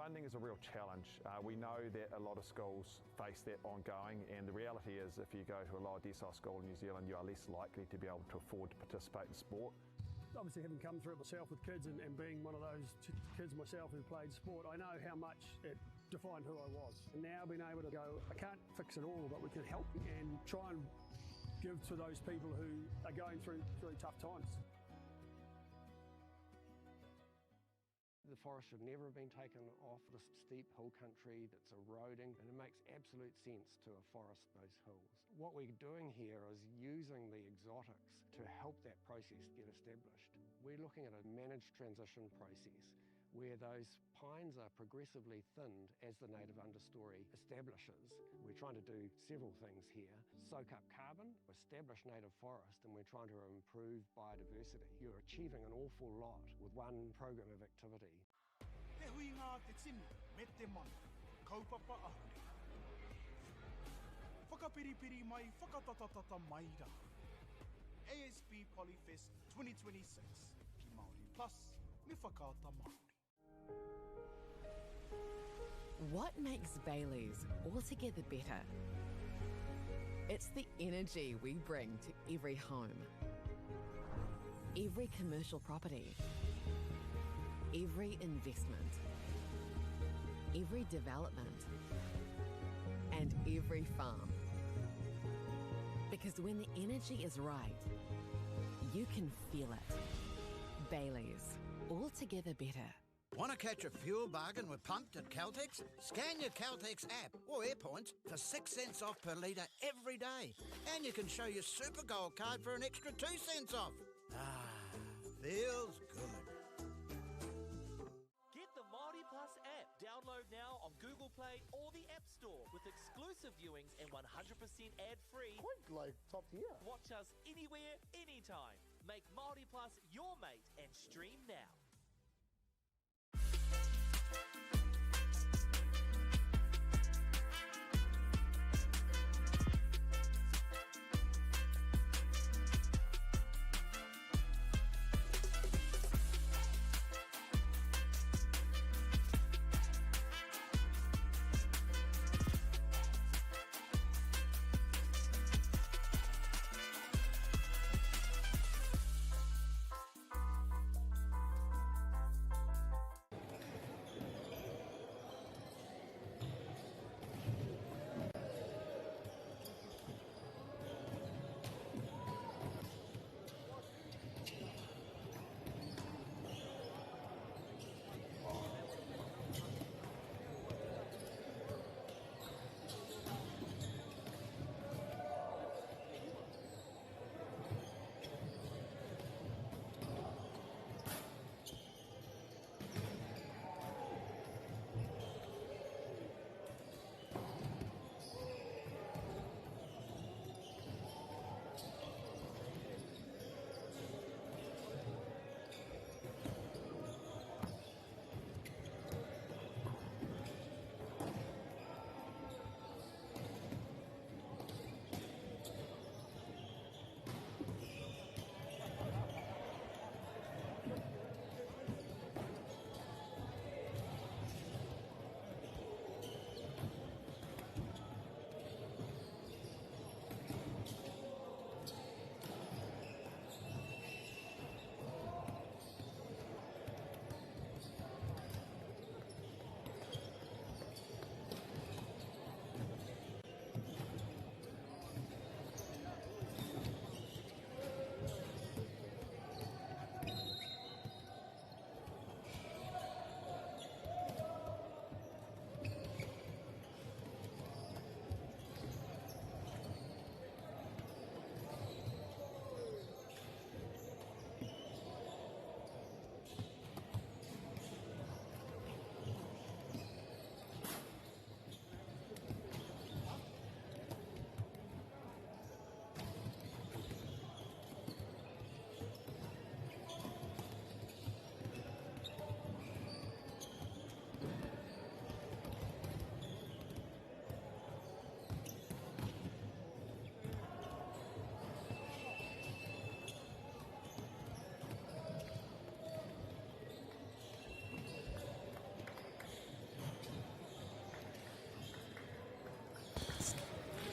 Funding is a real challenge. We know that a lot of schools face that ongoing, and the reality is if you go to a lower decile school in New Zealand, you are less likely to be able to afford to participate in sport. Obviously, having come through it myself with kids and being one of those kids myself who played sport, I know how much it defined who I was. And now being able to go, I can't fix it all, but we can help and try and give to those people who are going through really tough times. The forest should never have been taken off this steep hill country that's eroding, and it makes absolute sense to afforest those hills. What we're doing here is using the exotics to help that process get established. We're looking at a managed transition process where those pines are progressively thinned as the native understory establishes. We're trying to do several things here. Soak up carbon, establish native forest, and we're trying to improve biodiversity. You're achieving an awful lot with one program of activity. Te hui ngā te tini, me te mana, kaupapa ahuri. Whakapiripiri mai, whakatatatata mai rā. ASP Polyfest 2026, ki Māori Plus, me whakaata Māori. What makes Bailey's altogether better? It's the energy we bring to every home, every commercial property, every investment, every development, and every farm. Because when the energy is right, you can feel it. Bailey's, altogether better. Want to catch a fuel bargain with Pumped at Caltex? Scan your Caltex app or AirPoints for 6 cents off per litre every day. And you can show your Super Gold card for an extra 2 cents off. Ah, feels good. Get the Māori Plus app. Download now on Google Play or the App Store with exclusive viewings and 100% ad-free. Quite like top tier. Watch us anywhere, anytime. Make Māori Plus your mate and stream now.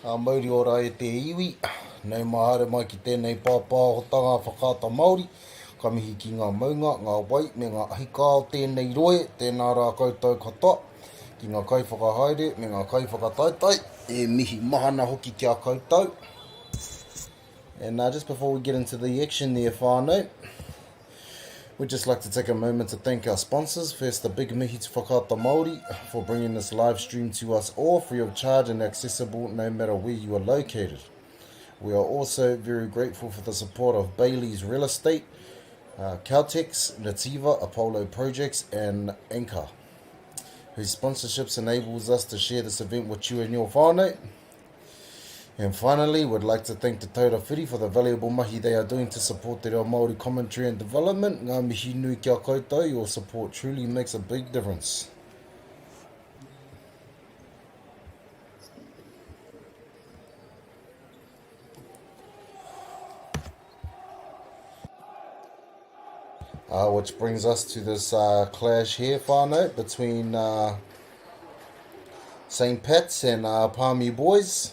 Māori ora e te iwi, nei mahare mai ki tēnei pāpāhotanga whakaata Māori, ka mihi ki ngā maunga, ngā wai, me ngā hika o tēnei roe, tēnā rā koutou katoa, ki ngā kaiwhakahaere, me ngā kaiwhakataitai, e mihi mahana hoki kia koutou. And just before we get into the action there, whānau, we'd just like to take a moment to thank our sponsors. First, a big mihi to Whakaata Māori for bringing this live stream to us all free of charge and accessible no matter where you are located. We are also very grateful for the support of Bailey's Real Estate, Caltex, Nativa, Apollo Projects and Anchor, whose sponsorships enables us to share this event with you and your whānau. And finally, we'd like to thank the Taura Whiri for the valuable mahi they are doing to support te reo Māori commentary and development. Ngā mihi nui kia koutou, your support truly makes a big difference. Which brings us to this clash here, whānau, between St. Pat's and Palmy boys.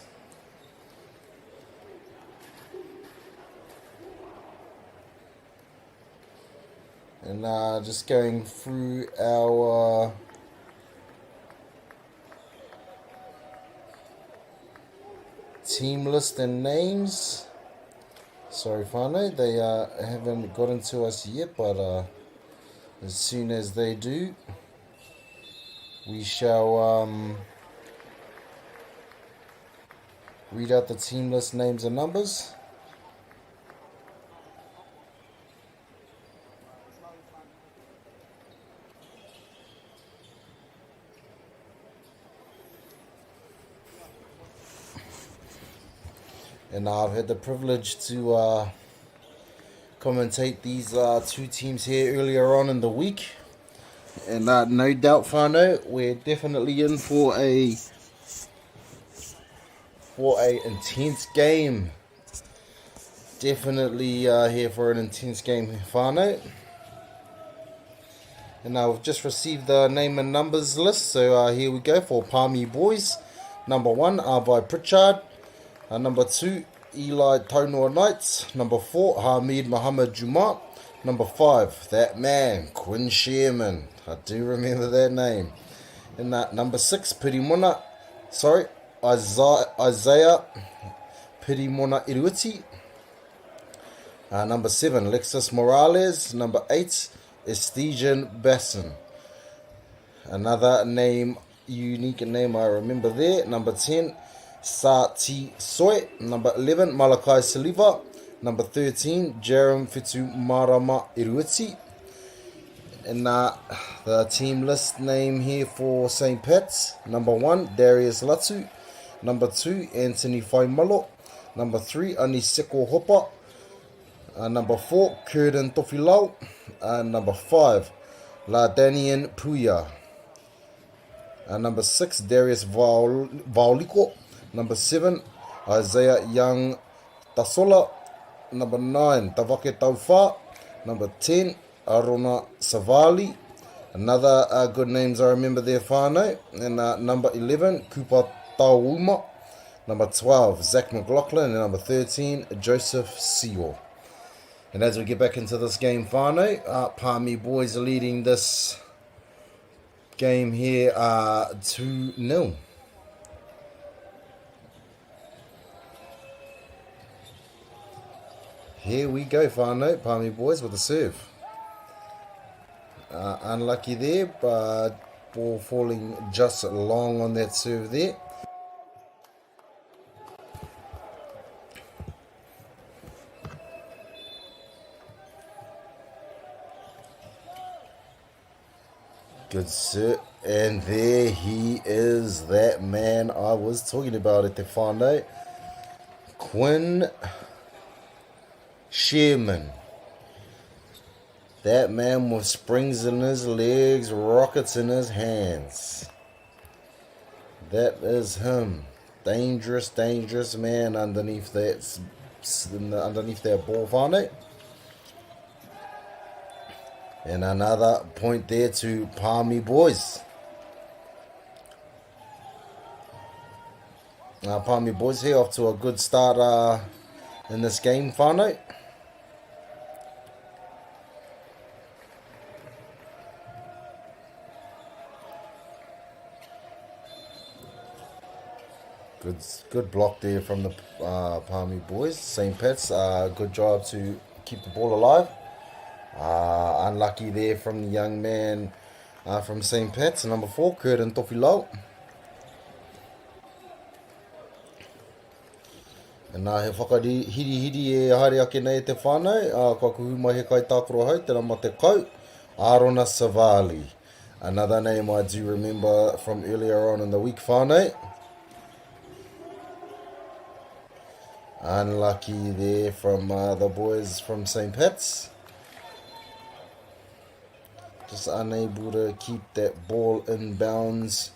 And just going through our team list and names. Sorry, whānau, they haven't gotten to us yet, but as soon as they do, we shall read out the team list names and numbers. And I've had the privilege to commentate these two teams here earlier on in the week. And no doubt, whānau, we're definitely in for a intense game. Definitely here for an intense game, whānau. And we've just received the name and numbers list. So here we go for Palmy boys. Number 1, Arvai Pritchard. Number 2, Eli Taunua Knights. Number 4, Hamid Muhammad Juma. Number 5, that man, Quinn Sherman. I do remember that name. And number 6, Isaiah Pirimona Iruiti. Number 7, Lexus Morales. Number 8, Estigian Basson. Another name, unique name I remember there. Number 10, Sati Soy. Number 11, Malakai Saliva. Number 13, Jerem Fitu Marama Iruiti. And the team list name here for St. Pat's. Number 1, Darius Latu. Number 2, Anthony Faimalo. Number 3, Aniseko Hopa. Number 4, Curtin Tofilau. Number 5, Ladanian Puya. Number 6, Darius Vauliko. Number 7, Isaiah Young Tasola. Number 9, Tavake Taufa. Number 10, Arona Savali. Another good names I remember there, whānau. And number 11, Kupa Tauma. Number 12, Zach McLaughlin. And number 13, Joseph Seo. And as we get back into this game, whānau, Palmy boys are leading this game here 2-0. Here we go, whānau, Palmy boys with the serve. Unlucky there, but ball falling just long on that serve there. Good serve, and there he is, that man I was talking about at the whānau, Quinn Sherman. That man with springs in his legs, rockets in his hands. That is him. Dangerous, dangerous man underneath that ball, whānau. And another point there to Palmy boys. Palmy boys here off to a good start in this game, whānau. Good block there from the Palmy boys. St. Pat's, good job to keep the ball alive. Unlucky there from the young man from St. Pat's, number 4, Curtin Tofilau. And nā he whakahiri e haere ake nei te whānau, kua kuhu mai he kai tākoro hau, tēnā ma te kau, Arona Savali. Another name I do remember from earlier on in the week, whānau. Unlucky there from the boys from St. Pat's. Just unable to keep that ball in bounds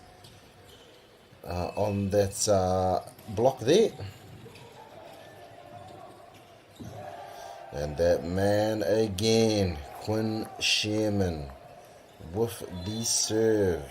on that block there. And that man again, Quinn Sherman, with the serve.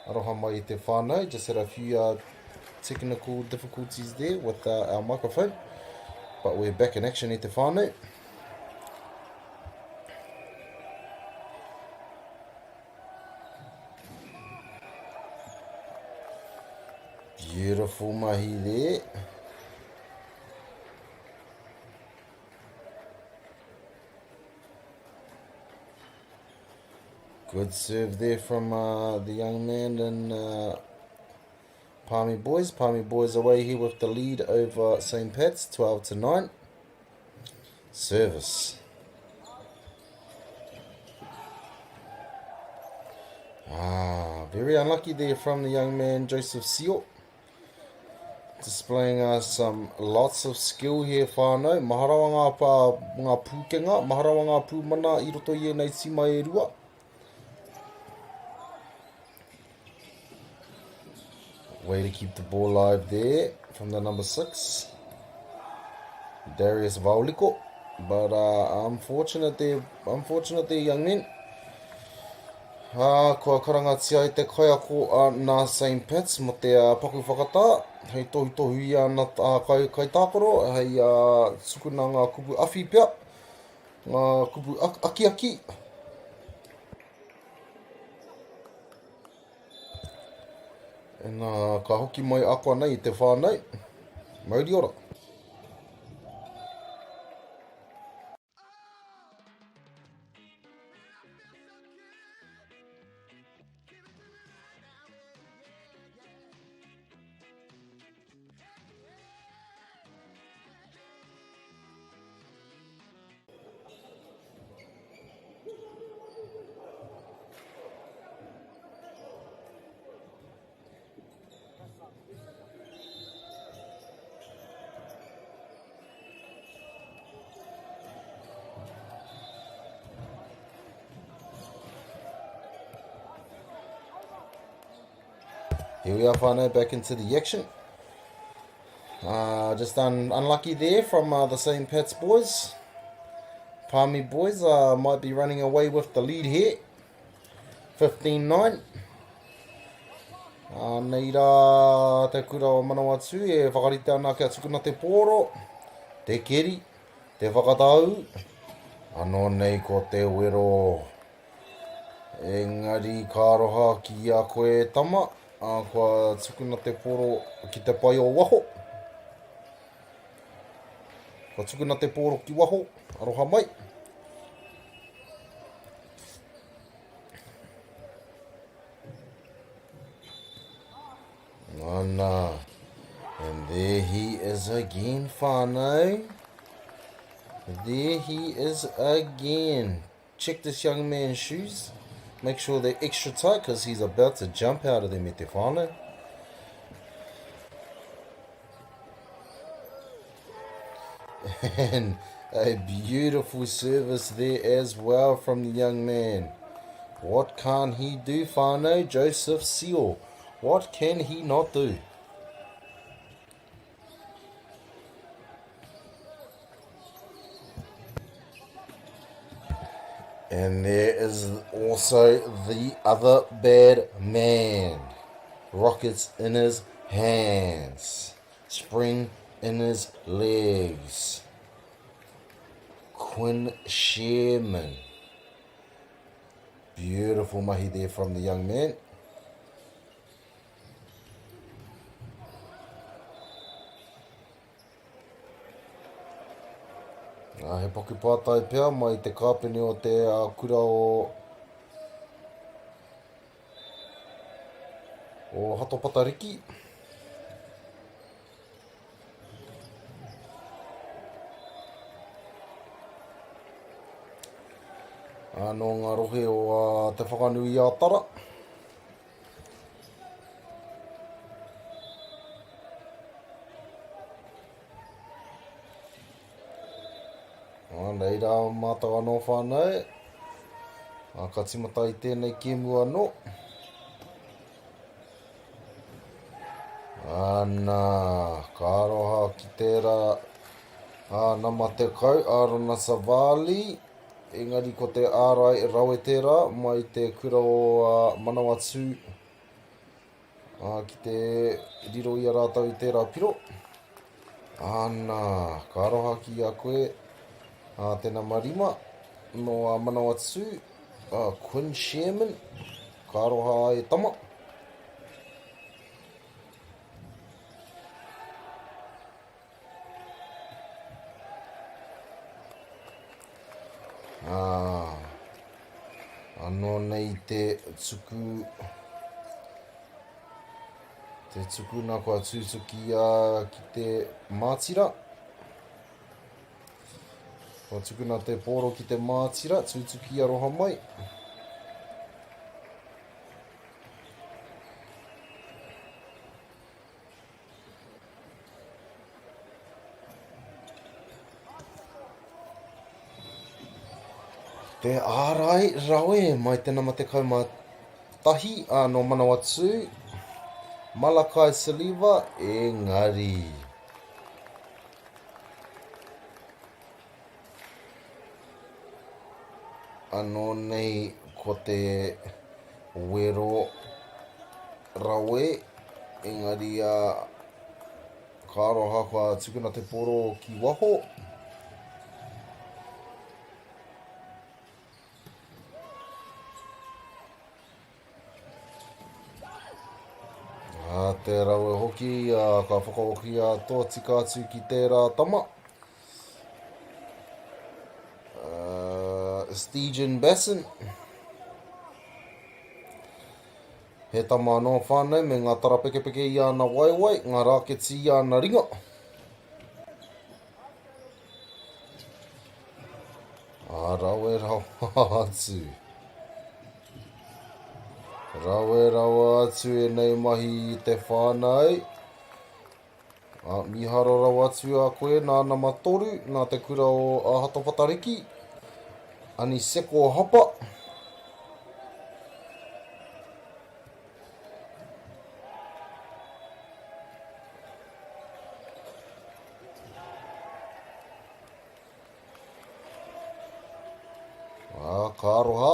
Aroha mai I te whānau, just had a few technical difficulties there with our microphone, but we're back in action I te whānau. Beautiful mahi there. Good serve there from the young man and Palmy boys. Palmy boys away here with the lead over St. Pat's, 12-9. Service. Very unlucky there from the young man Joseph Seo. Displaying some lots of skill here whānau. Maharawa ngā pūkenga, maharawa ngā pūmana I roto I nei tima e rua. Way to keep the ball live there from the number 6, Darius Vauliko. But unfortunate there, young men. Kua karangatia I te kaiako nā St. Pat's mo te paku whakata. Hei tohu ia na kai tākoro. Hei sukuna ngā kupu awhi pia. Ngā kupu aki. And ka hoki mai akua nei I te whānau. Mauri ora. Here we are whānau back into the action. Just unlucky there from the St. Pat's boys. Palmy boys might be running away with the lead here. 15-9. Nei rā te kura o Manawatu e whakarite ana kia tukuna te pōro, te keri, te whakatau. Anō nei ko te wero. Engari ka roha ki a koe tama. Kua tukuna te poro ki te pai o waho. Kua tukuna te poro ki waho. Aroha mai. Ana. And there he is again, whānau. There he is again. Check this young man's shoes. Make sure they're extra tight because he's about to jump out of them at the whānau. And a beautiful service there as well from the young man. What can't he do, whānau? Joseph Seo. What can he not do? And there is also the other bad man. Rockets in his hands. Spring in his legs. Quinn Sherman. Beautiful mahi there from the young man. He poku pātai pia mai te kāpene o te kura o Hatopatariki. Anō ngā rohe o te whakanui a Tara. Nei rā mātau anō whānau. Ka timata I tēnei kēmu anō. Ana, ka aroha ki tērā nama te kau, Arona Savali. engari ko te ārai rawe tērā mai te kura o Manawatu ki te riro i a rātau i tērā piro. Ana, ka aroha ki a koe tēnā marima no Manawatu, Quinn Sherman, ka aroha e tama. Anō nei te tuku nā kua tūtuki ki te mātira. Kua tuku nā te pōro ki te mātira, tūtuki aroha mai. Te ārai rawe mai tēnā ma te kauma tahi no Manawatu, Malakai Saliva, engari. Anō nei ko te wero rawe, engari ka aroha kua tukuna te poro ki waho. Te rawe hoki, ka whakaoki tō tika atu ki tērā tama. Stephen Basson. He tama anō whānau me ngā tara peke i ana waiwai, ngā rāketi i ana ringa. Rawe rawa atu. Rawe atu e nei mahi i te whānau. Miharo rawa atu a koe nāna matoru, nā te kura o Ahato Patariki. Ani seko hapa. Ka aroha.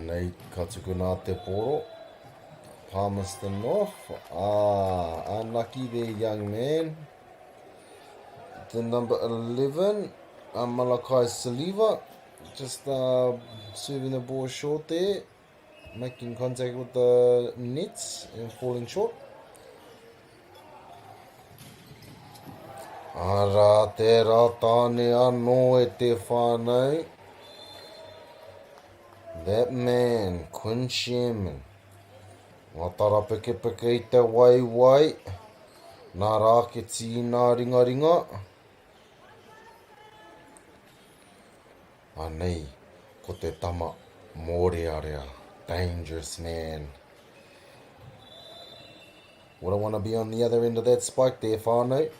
Nei, ka tuku nā te poro. Palmerston North. Unlucky there, young man. The number 11, Malakai Saliva. Just serving the ball short there. Making contact with the nets and falling short. Ara tērā tāne anō e te whānau. That man, Quinn Sherman. Ngā tara peke i te waiwai. Nā rāketi i nā ringa. Anei, ko te tama mōrearea. Dangerous man. Wouldn't want to be on the other end of that spike there, whānau.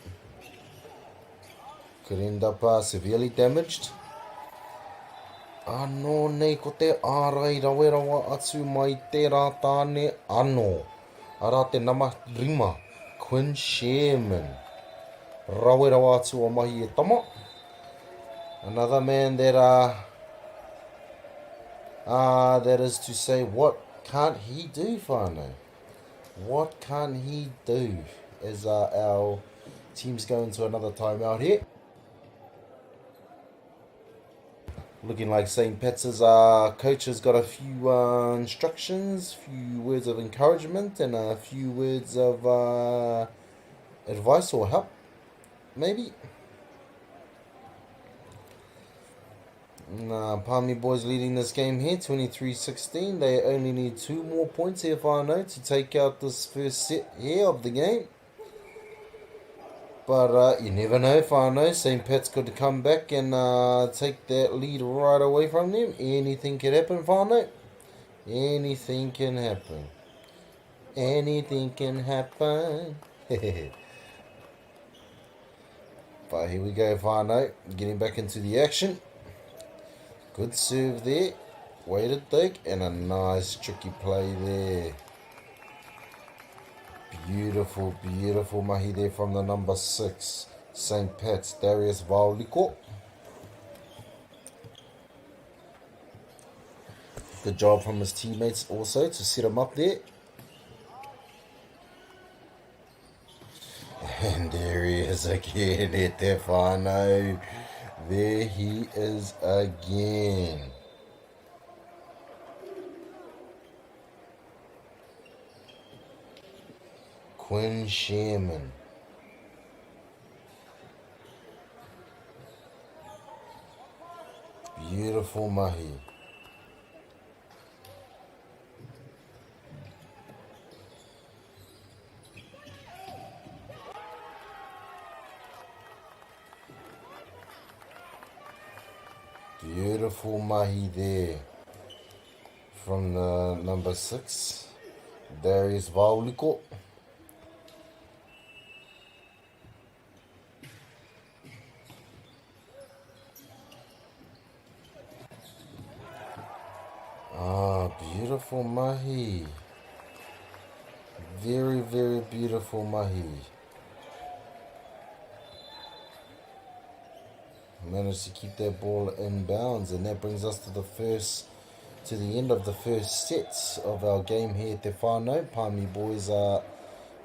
Could end up severely damaged. Anō nei ko te ārai rawa atu mai tērā tāne anō. Ara te nama rima, Quinn Sherman. Rawa atu o mahi e tama. Another man that that is to say, what can't he do, whānau? What can't he do as our teams go into another timeout here? Looking like St. Pat's' coach has got a few instructions, few words of encouragement, and a few words of advice or help, maybe. Palmy boys leading this game here, 23-16. They only need 2 more points here, whānau, to take out this first set here of the game. But you never know, whānau. St. Pat's could come back and take that lead right away from them. Anything can happen, whānau. Anything can happen. Anything can happen. But here we go, whānau. Getting back into the action. Good serve there. Way to dig. And a nice tricky play there. Beautiful, beautiful mahi there from the number 6, St. Pat's, Darius Vauliko. Good job from his teammates also to set him up there. And there he is again at the whānau. There he is again. Quinn Sherman. Beautiful mahi. Beautiful mahi there from the number 6, Darius Vauliko. Beautiful mahi. Very, very beautiful mahi. Managed to keep that ball in bounds, and that brings us to the end of the first set of our game here at Te Whānau. Palmy boys are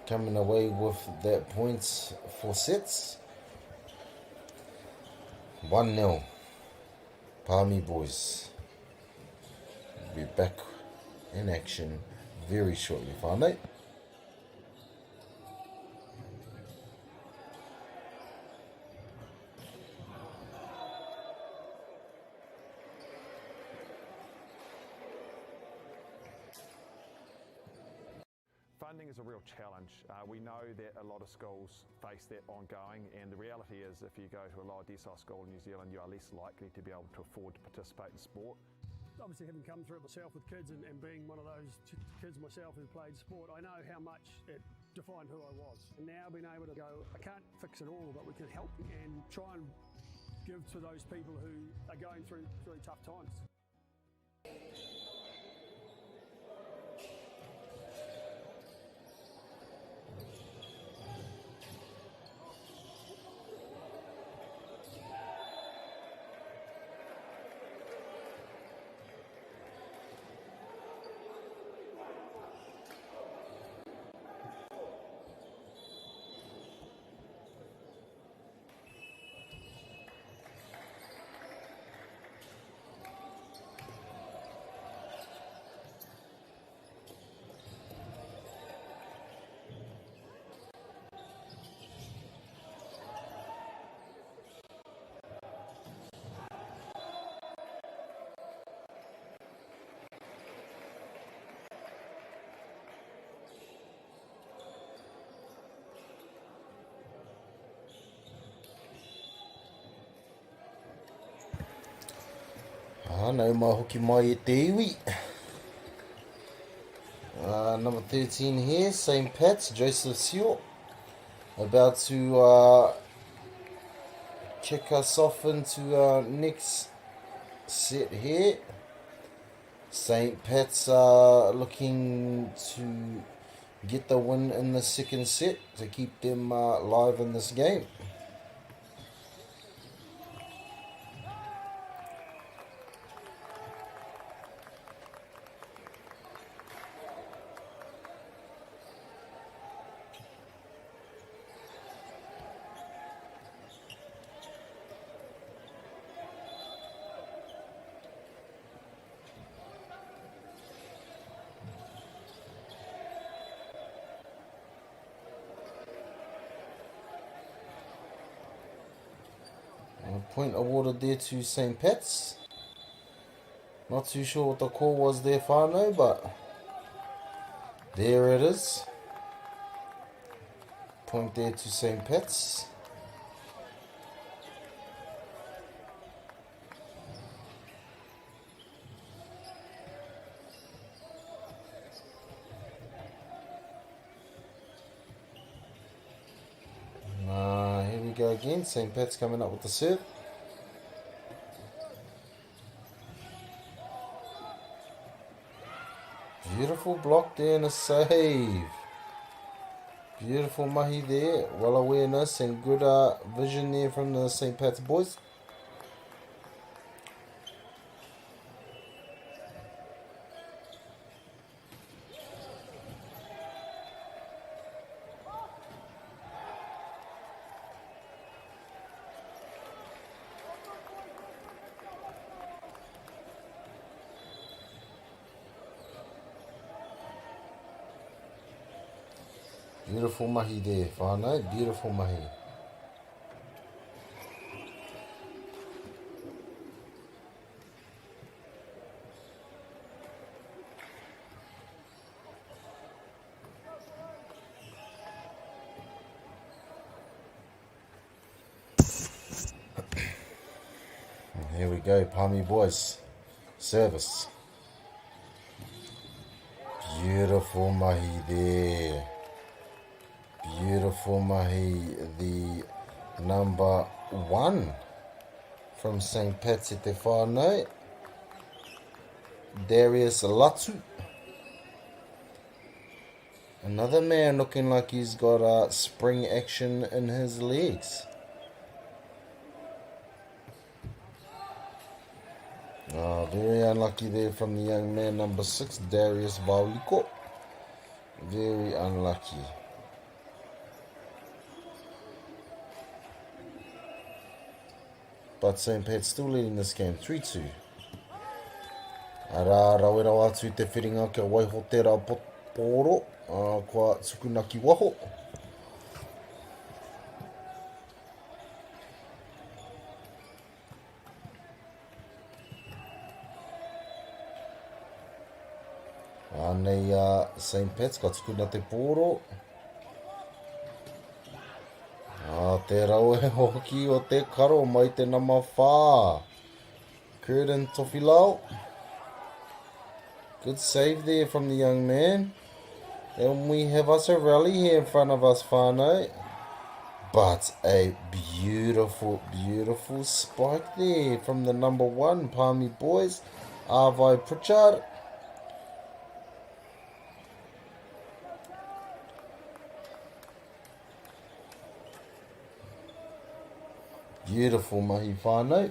coming away with that points for sets. 1-0. Palmy boys. We'll be back in action very shortly, whānau. Funding is a real challenge. We know that a lot of schools face that ongoing, and the reality is if you go to a lower decile school in New Zealand, you are less likely to be able to afford to participate in sport. Obviously, having come through it myself with kids and being one of those kids myself who played sport, I know how much it defined who I was. And now being able to go, I can't fix it all, but we can help and try and give to those people who are going through tough times. Nau mai hoki mai e te iwi. Number 13 here, St. Pat's, Joseph Sewell. About to kick us off into our next set here. St. Pat's are looking to get the win in the second set to keep them live in this game. Point awarded there to St. Pat's. Not too sure what the call was there, whānau, but there it is. Point there to St. Pat's. Here we go again. St. Pat's coming up with the serve. Beautiful block there and a save. Beautiful mahi there. Well awareness and good vision there from the St. Pat's boys. Beautiful mahi there, whānau. Beautiful mahi. Here we go, Palmy boys. Service. Beautiful mahi there. Beautiful mahi, the number 1 from St. Pat's at the whānau, Darius Latu. Another man looking like he's got spring action in his legs. Very unlucky there from the young man, number 6, Darius Vauliko. Very unlucky. But St. Pat's still leading this game, 3-2. Ara rawera atu te whiringa kia waiho tērā poro, kua tukunaki waho. Anei St. Pat's ka tukuna te poro. Te rau e hoki o te karo mai te nama 4. Curtin Tofilau. Good save there from the young man. And we have us a rally here in front of us, whānau. But a beautiful, beautiful spike there from the number 1, Palmy boys, Avai Pritchard. Beautiful mahi whānau.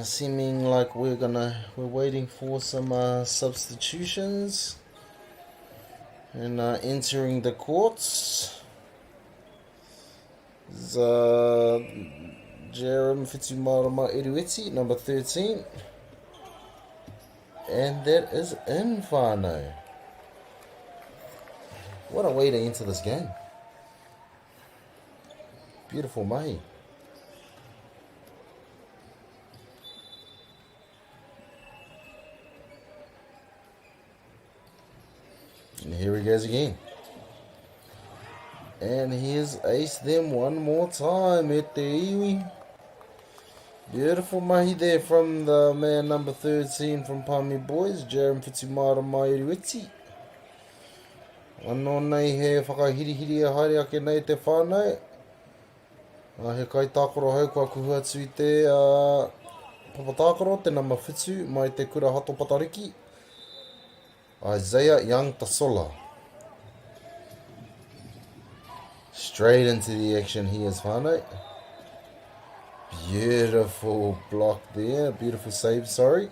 Seeming like we're waiting for some substitutions and entering the courts. Jerem Fitzmarama Iruiti, number 13. And that is in whānau. What a way to enter this game. Beautiful mahi. And here he goes again. And here's ace them one more time at the iwi. Beautiful mahi there from the man number 13 from Palmy boys, Jerem Fitzumara Mairiwiti. Ano nei he whakahirihiri a haere ake nei te whānau. He kai tākoro hau kua kuhua atu i te papatākoro, te nama whitu mai te kura hato patariki. Isaiah Young Tasola. Straight into the action here is whānau. Beautiful block there, beautiful save, sorry.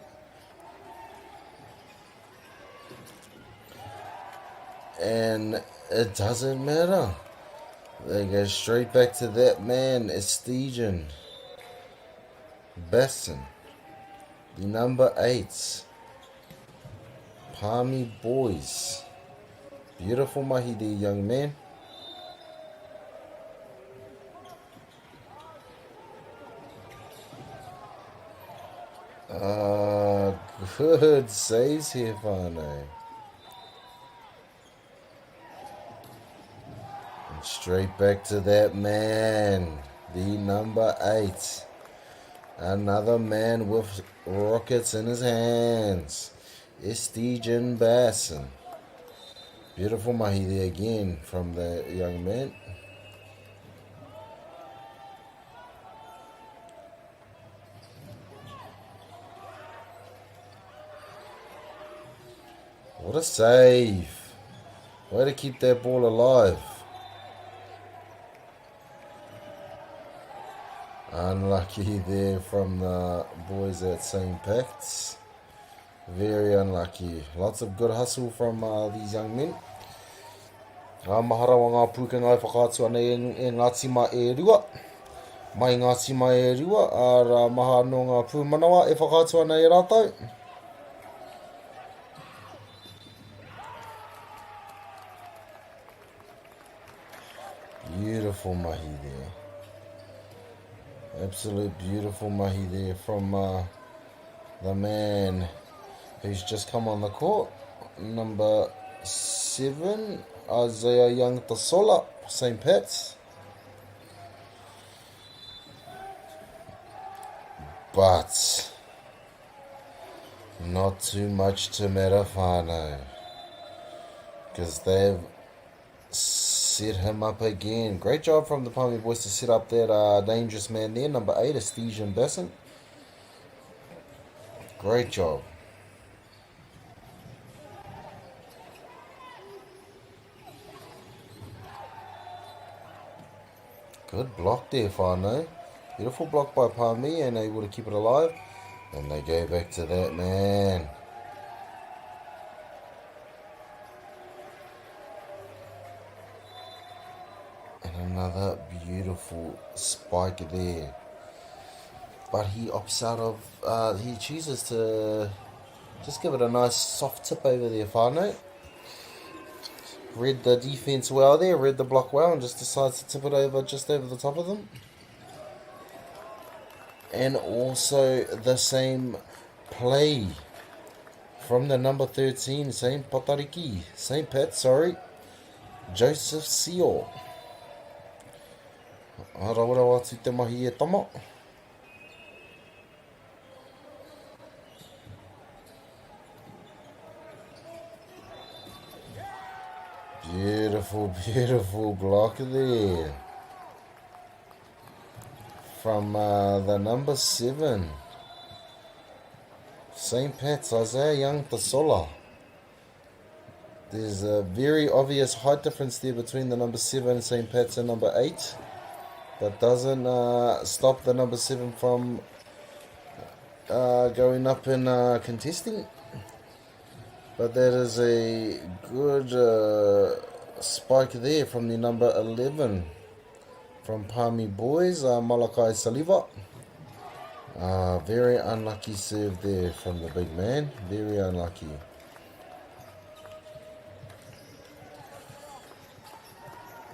And it doesn't matter. They go straight back to that man, Estigian Basson, the number 8. Palmy boys. Beautiful mahi there, young man. Good saves here, whānau. And straight back to that man, the number 8. Another man with rockets in his hands. Estigian Basson. Beautiful mahi there again from the young man. What a save. Way to keep that ball alive. Unlucky there from the boys at St. Pat's. Very unlucky. Lots of good hustle from these young men. Mahara wa ngā pūkenga e whakātua nei e ngā tima e rua. Mai ngā tima e rua, ara maha no ngā pūmanawa e whakātua nei e rātau. Beautiful mahi there. Absolute beautiful mahi there from the man who's just come on the court. Number 7, Isaiah Young Tasola, St. Pat's. But not too much to matter whānau, because they've set him up again. Great job from the Palmy boys to set up that dangerous man there, number 8, Estesian Besson. Great job. Good block there, whānau. Beautiful block by Palmy and able to keep it alive. And they go back to that man. And another beautiful spike there. But he opts out of, he chooses to just give it a nice soft tip over there, whānau. Read the defense well there, read the block well, and just decides to tip it over just over the top of them. And also the same play from the number 13, St. Pat, Joseph Seal. Arawara watu te mahi e tama. Beautiful, beautiful block there. From the number 7, St. Pat's, Isaiah Young Tasola. There's a very obvious height difference there between the number 7, St. Pat's, and number 8. But doesn't stop the number 7 from going up and contesting. But that is a good spike there from the number 11 from Palmy boys, Malakai Saliva. Very unlucky serve there from the big man. Very unlucky.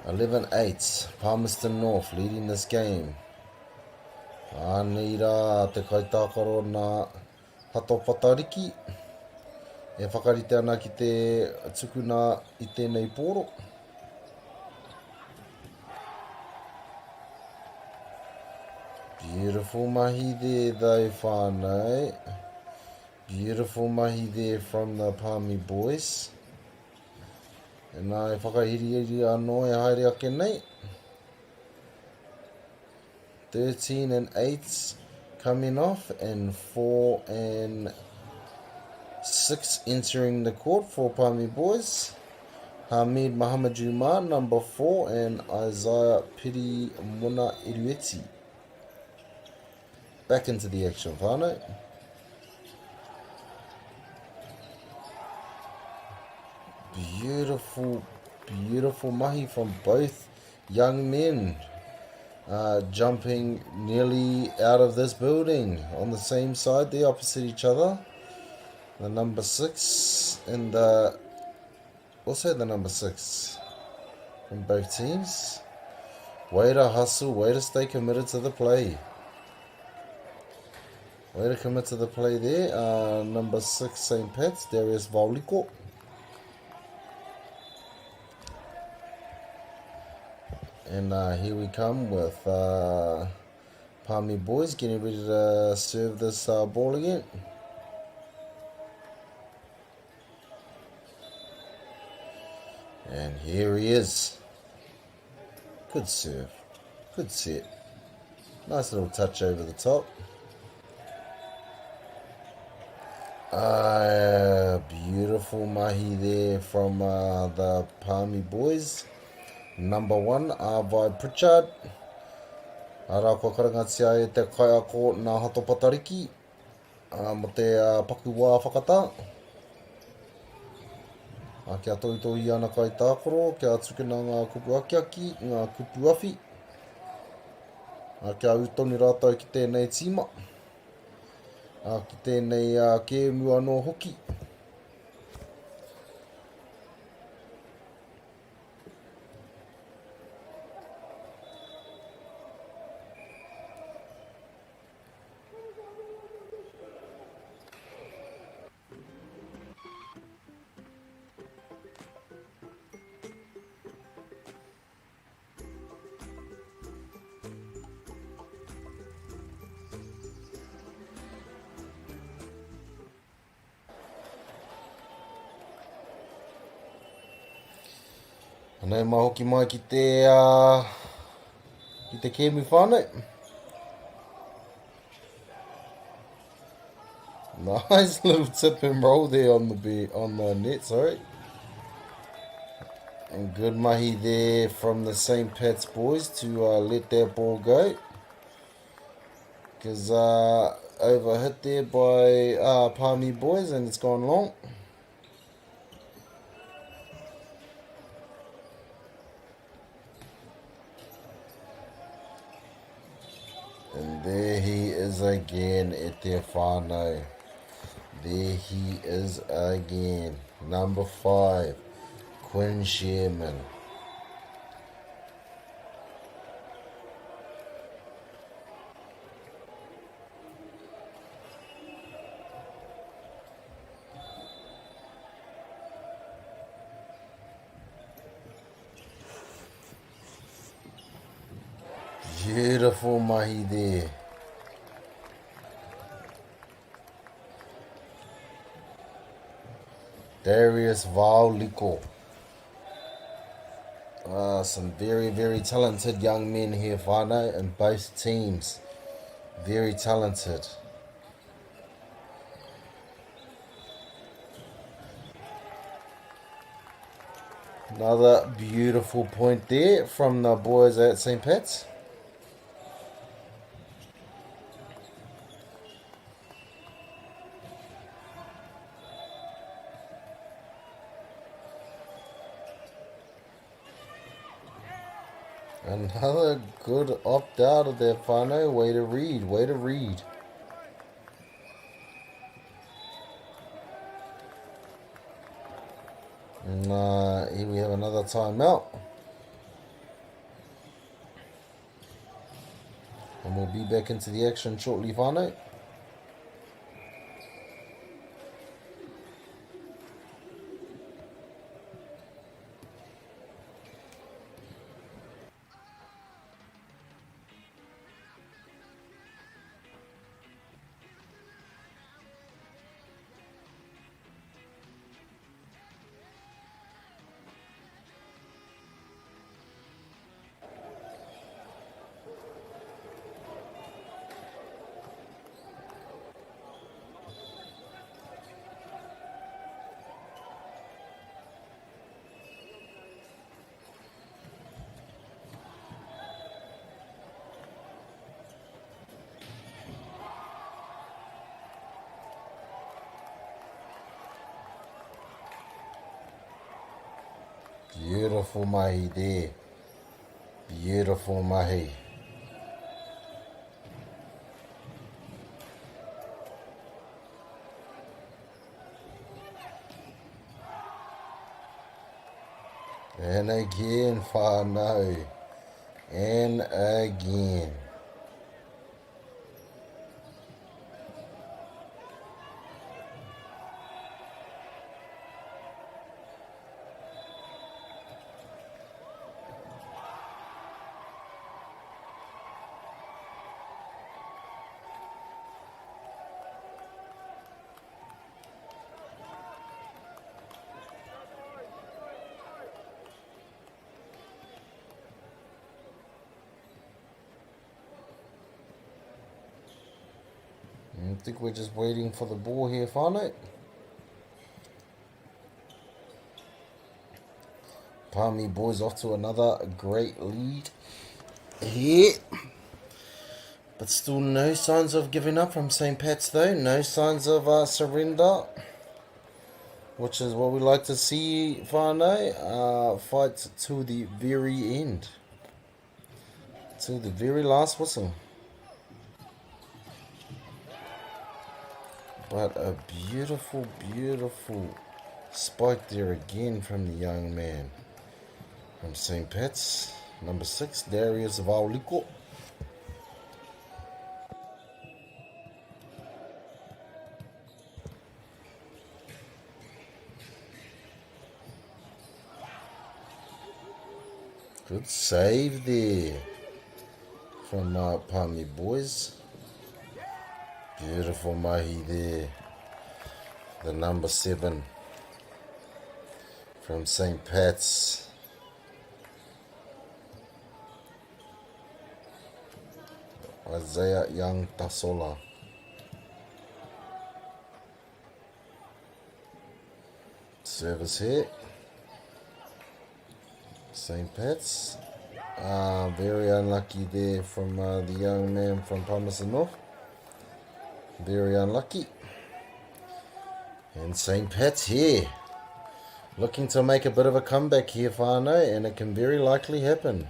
(11-8), Palmerston North leading this game. Anira te kaitākaro nā hato patariki. E whakarite ana ki te tukuna I tēnei pōro. Beautiful mahi there though, whānau. Beautiful mahi there from the Palmy boys. E nā e whakahiri anō e haere ake nei. 13-8 coming off, and 4-6 entering the court for Palmy boys. Hamid Muhammad Jumar, number 4, and Isaiah Piri Muna Irueti. Back into the action, whānau. Beautiful, beautiful mahi from both young men. Jumping nearly out of this building on the same side there, opposite each other. The number 6 and also the number 6 from both teams. Way to hustle, way to stay committed to the play. Way to commit to the play there. Number 6, St. Pat's, Darius Vauliko. And here we come with Palmy boys getting ready to serve this ball again. And here he is. Good serve. Good set. Nice little touch over the top. Beautiful mahi there from the Palmy boys. Number 1, Avai Pritchard. Ara kua karangatia e te kai ako nā hato patariki. Mo te paku wā whakata. Kia toitoi ana kai tākoro, kia tukina ngā kupu akiaki, ngā kupu awhi. Kia utoni rātou ki tēnei tīma. Ki tēnei kēmu anō hoki. Nei mahoki mai ki te kēmu whānau. Nice little tip and roll there on the net, sorry. And good mahi there from the St. Pat's boys to let that ball go. Because over hit there by Palmy boys and it's gone long. And there he is again at their whānau. There he is again. Number 5, Quinn Sherman. Beautiful mahi there. Darius Vauliko. Some very, very talented young men here, whānau, in both teams. Very talented. Another beautiful point there from the boys at St. Pat's. Another good opt-out of their whānau. Way to read, way to read. And here we have another timeout. And we'll be back into the action shortly, whānau. Beautiful mahi there. Beautiful mahi. And again, whānau. And again. think we're just waiting for the ball here, whānau. Palmy boys off to another great lead here. But still no signs of giving up from St. Pat's though. No signs of surrender. Which is what we like to see, whānau. Fight to the very end. To the very last whistle. But a beautiful, beautiful spike there again from the young man. From St. Pat's. Number 6, Darius Vauliko. Good save there from Palmy boys. Beautiful mahi there. The number 7 from St. Pat's. Isaiah Young Tasola. Service here. St. Pat's. Very unlucky there from the young man from Palmerston North. Very unlucky. And St. Pat's here. Looking to make a bit of a comeback here, whānau, and it can very likely happen.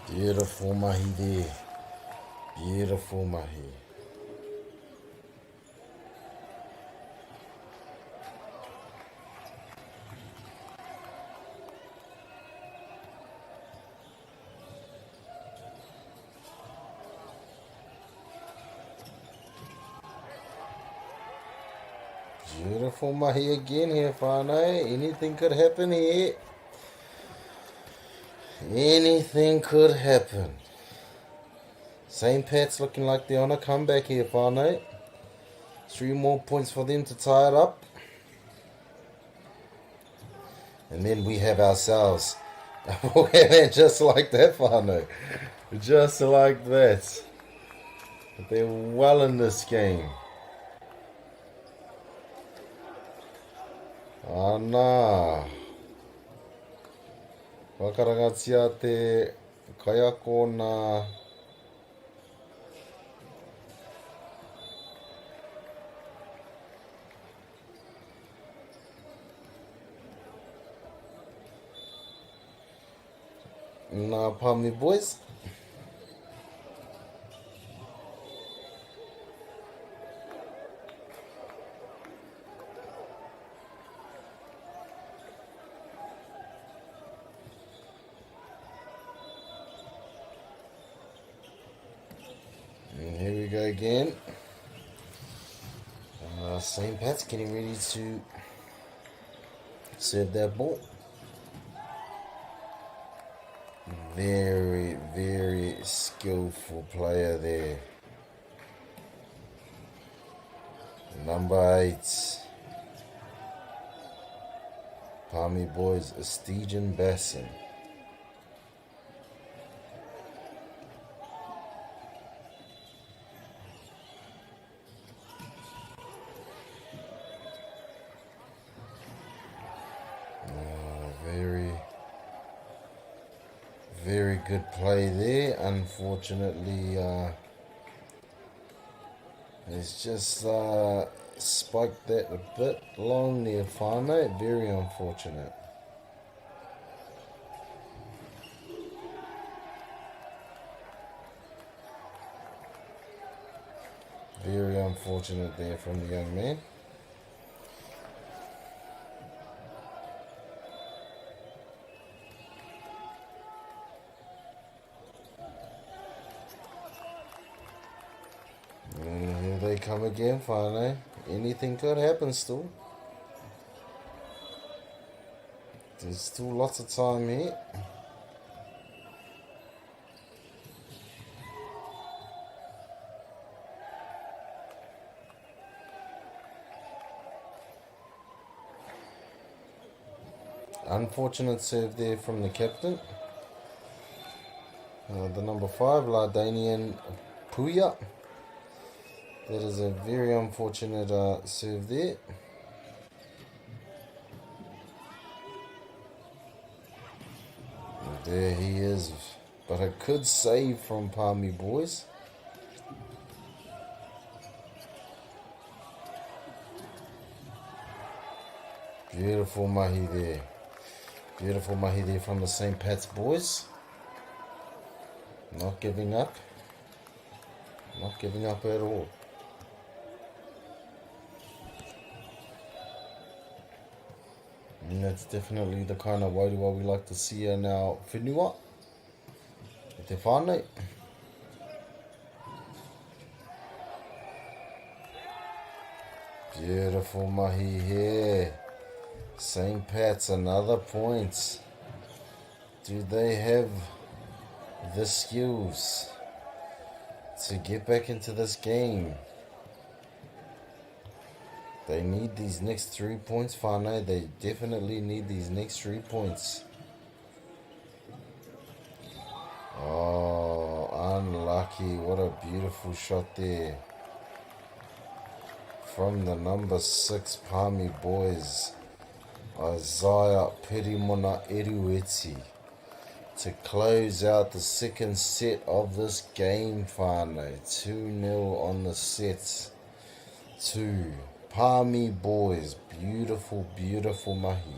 Beautiful mahi there. Beautiful mahi. Beautiful mahi again here, whānau. Anything could happen here. Anything could happen. St. Pat's looking like they're on a comeback here, whānau. 3 more points for them to tie it up. And then we have ourselves. Just like that, whānau. Just like that. But they're well in this game. Ana. Wakarangatia te kaiako nā Palmy boys. Here we go again. St. Pat's getting ready to serve that ball. Very, very skillful player there. Number 8. Palmy boys, Estejan Bassin. Very good play there. Unfortunately, it's just spiked that a bit long there, whānau. Very unfortunate. Very unfortunate there from the young man. they come again, whānau. Anything could happen still. There's still lots of time here. Unfortunate serve there from the captain. The number 5, Lardanian Puya. That is a very unfortunate serve there. There he is. But a good save from Palmy boys. Beautiful mahi there. Beautiful mahi there from the St. Pat's boys. Not giving up. Not giving up at all. And that's definitely the kind of wairua we like to see in our whenua. E te whānau. Beautiful mahi here. St. Pat's, another point. Do they have the skills to get back into this game? They need these next 3 points, whānau. They definitely need these next 3 points. Oh, unlucky. What a beautiful shot there. From the number 6 Palmy boys, Isaiah Perimona Erueti, to close out the second set of this game, whānau. 2-0 on the set to Palmy boys. Beautiful, beautiful mahi.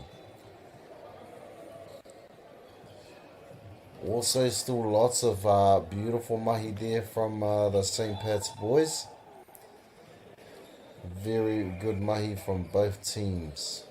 Also still lots of beautiful mahi there from the St. Pat's boys. Very good mahi from both teams.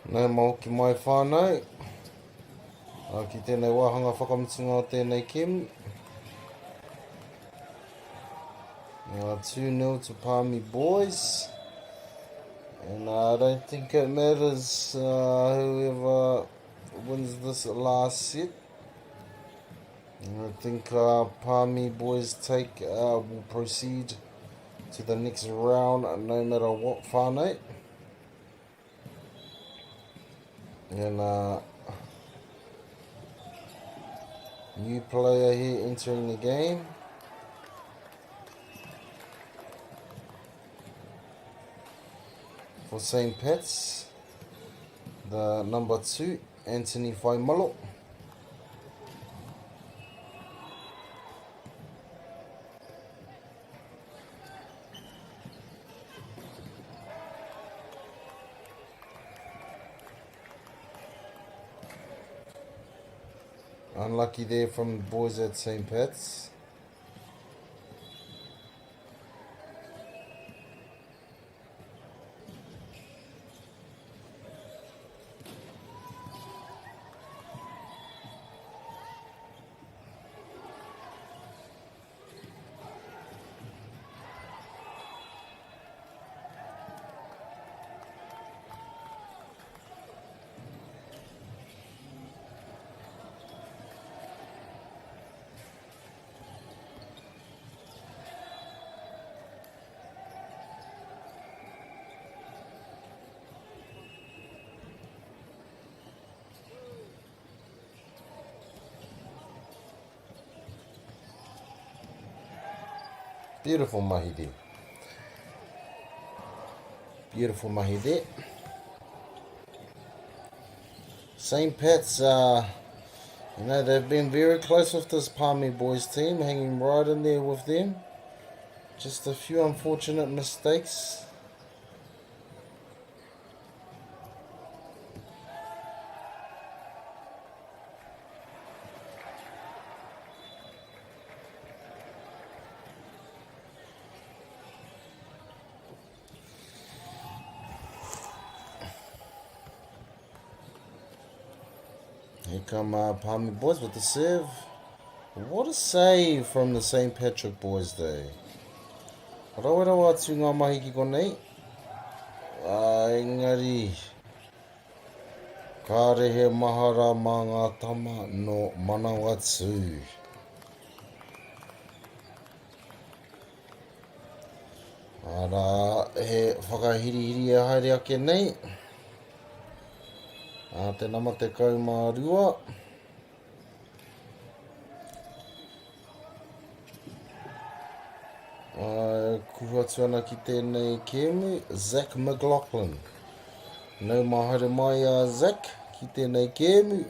Nau mau ki mai whānau. Ki tēnei wāhanga whakamutunga o tēnei kim. 2-0 to Palmy boys. And I don't think it matters whoever wins this last set. I think Palmy boys will proceed to the next round no matter what, whānau. And new player here entering the game. For St. Pat's, the number 2, Anthony Faimalo. Unlucky there from the boys at St. Pat's. Beautiful mahi there. Beautiful mahi there. St. Pat's, they've been very close with this Palmy boys team, hanging right in there with them. Just a few unfortunate mistakes. Here come Palmy boys with the serve. What a save from the St. Patrick boys there. Rawerawa atu ngā mahi ki konei. Engari. Ka rehe mahara mā ngā tama no Manawatu. Ara he whakahirihiri e haere ake nei. Te nama te kaumārua. Kuhatu ana ki tēnei kēmu, Zach McLaughlin. Nau mahare mai a Zach ki tēnei kēmu.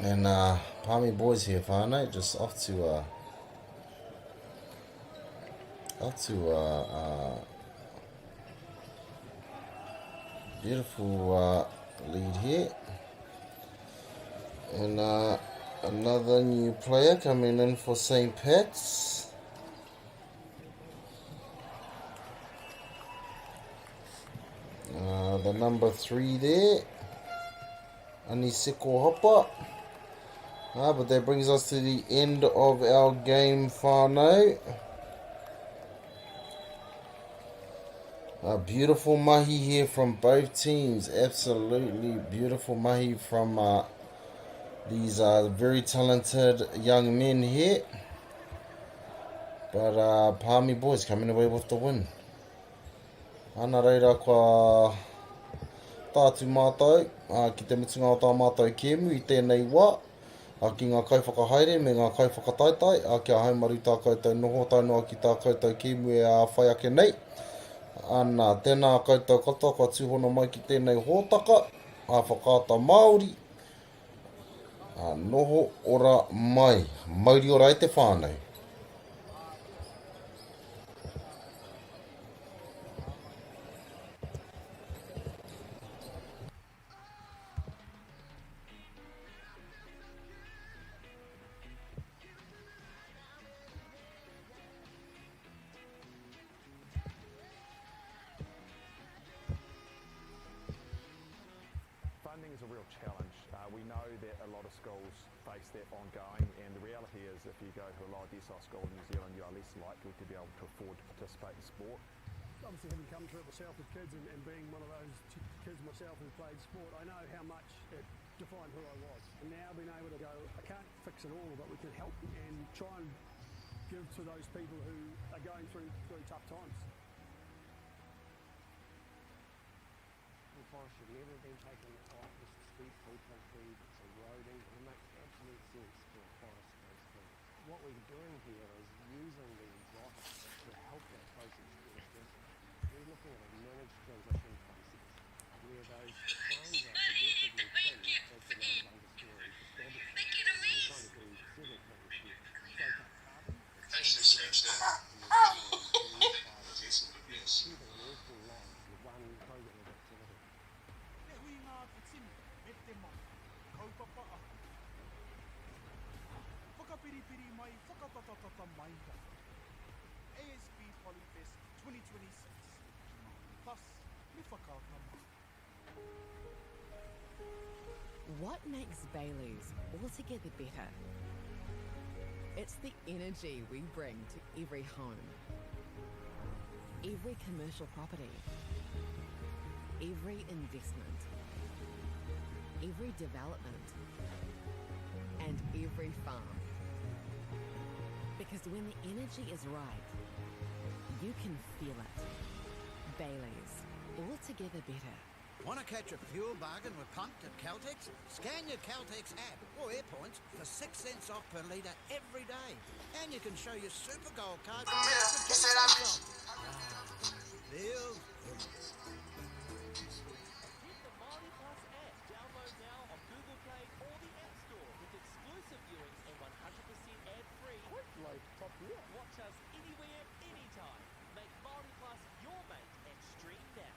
And Palmy boys here, whānau, just off to beautiful lead here. And another new player coming in for St. Pat's. The number 3 there, Aniseko Hopa. But that brings us to the end of our game, whānau. A beautiful mahi here from both teams. Absolutely beautiful mahi from these very talented young men here. But Palmy boys coming away with the win. Ana reira kua tātu mātou, ki te mitunga o tā mātou kēmu I tēnei wā. Ki ngā kaiwhakahaere me ngā kaiwhakataitai, kia haumaru tā koutou noho tainoa ki tā koutou kēmu e whai ake nei. Ana, tēnā koutou katoa, kua tūhono mai ki tēnei hōtaka, whakaata Māori. Noho ora mai, mauri ora e te whānau. Funding is a real challenge. We know that a lot of schools face that ongoing, and the reality is if you go to a lower decile school in New Zealand, you are less likely to be able to afford to participate in sport. Obviously, having come through it myself with kids and being one of those kids myself who played sport, I know how much it defined who I was. And now being able to go, I can't fix it all, but we can help and try and give to those people who are going through tough times. The forest should never have been taken off this steep hill country that's eroding, and it makes absolute sense to a forest-based hill. What we're doing here is using the exotics to help that process get established. We're looking at a managed transition process where those plains are progressively thinned as the land understory establishes. We're trying to do several things here. Soak up carbon, keeping an awful lot with one program of activity. Te hui ngā whitini, me te mana, kaupapa aha. Whakapiripiri mai, whakatatatata mai rā. ASB Polyfest 2026. Plus, me whakaata mai. What makes Bailey's altogether better? It's the energy we bring to every home, every commercial property, every investment, every development, and every farm. Because when the energy is right, you can feel it. Bailey's, altogether better. Want to catch a fuel bargain with Pumped at Caltex? Scan your Caltex app or AirPoints for 6 cents off per litre every day. And you can show your Super Gold card for an extra 2 cents off. Feels good. Get the Māori Plus app. Download now on Google Play or the App Store with exclusive viewings and 100% ad-free. Watch us anywhere, anytime. Make Māori Plus your mate and stream now.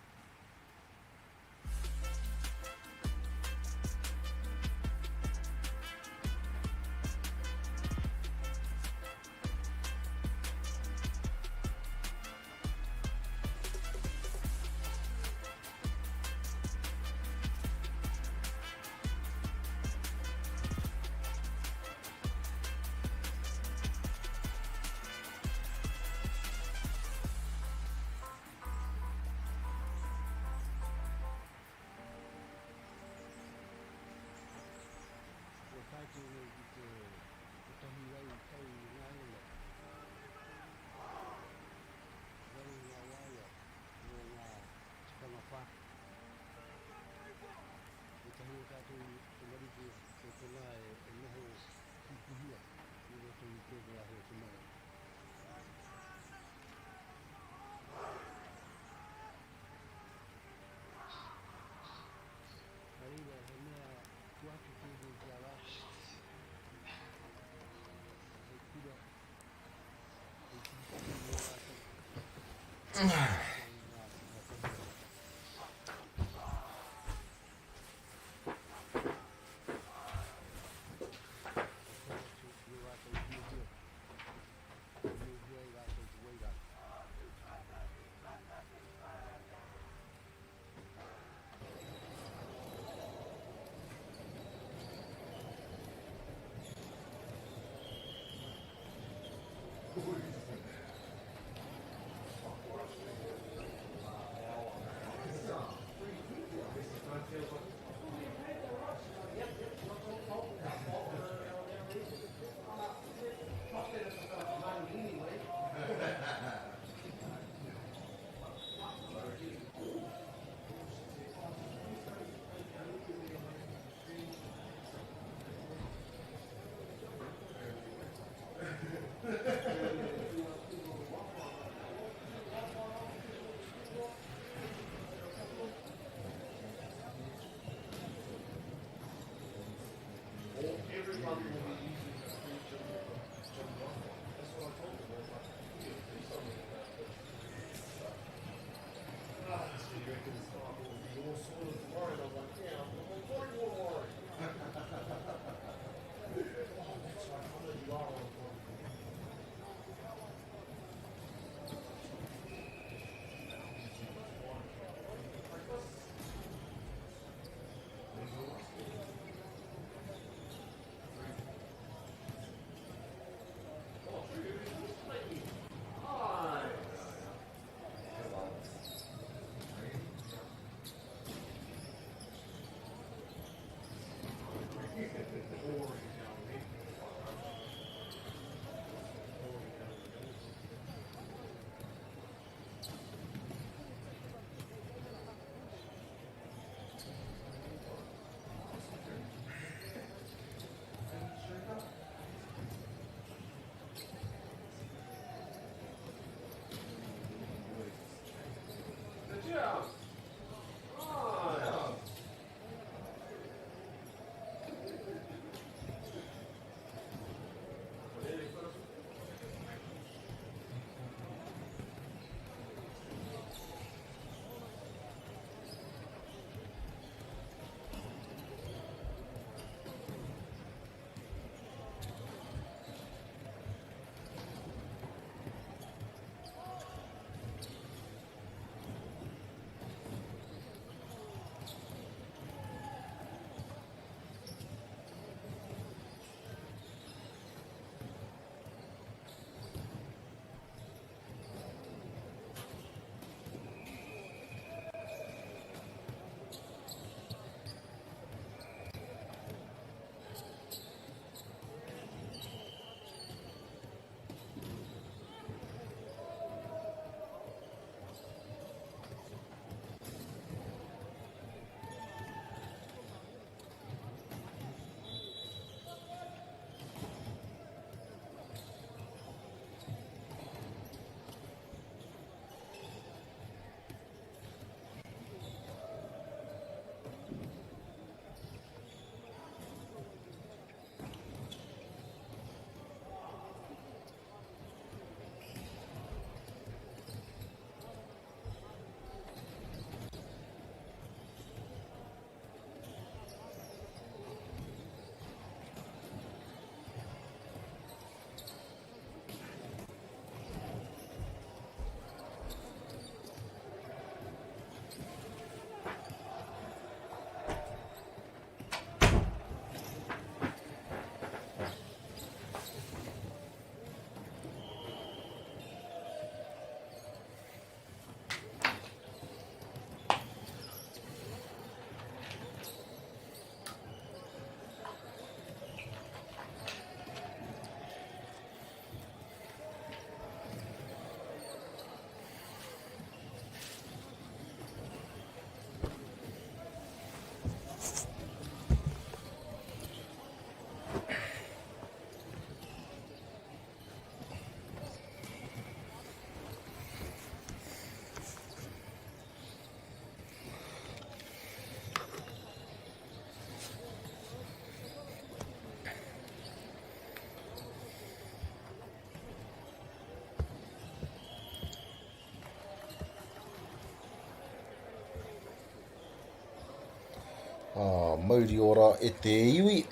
mauri ora e te iwi.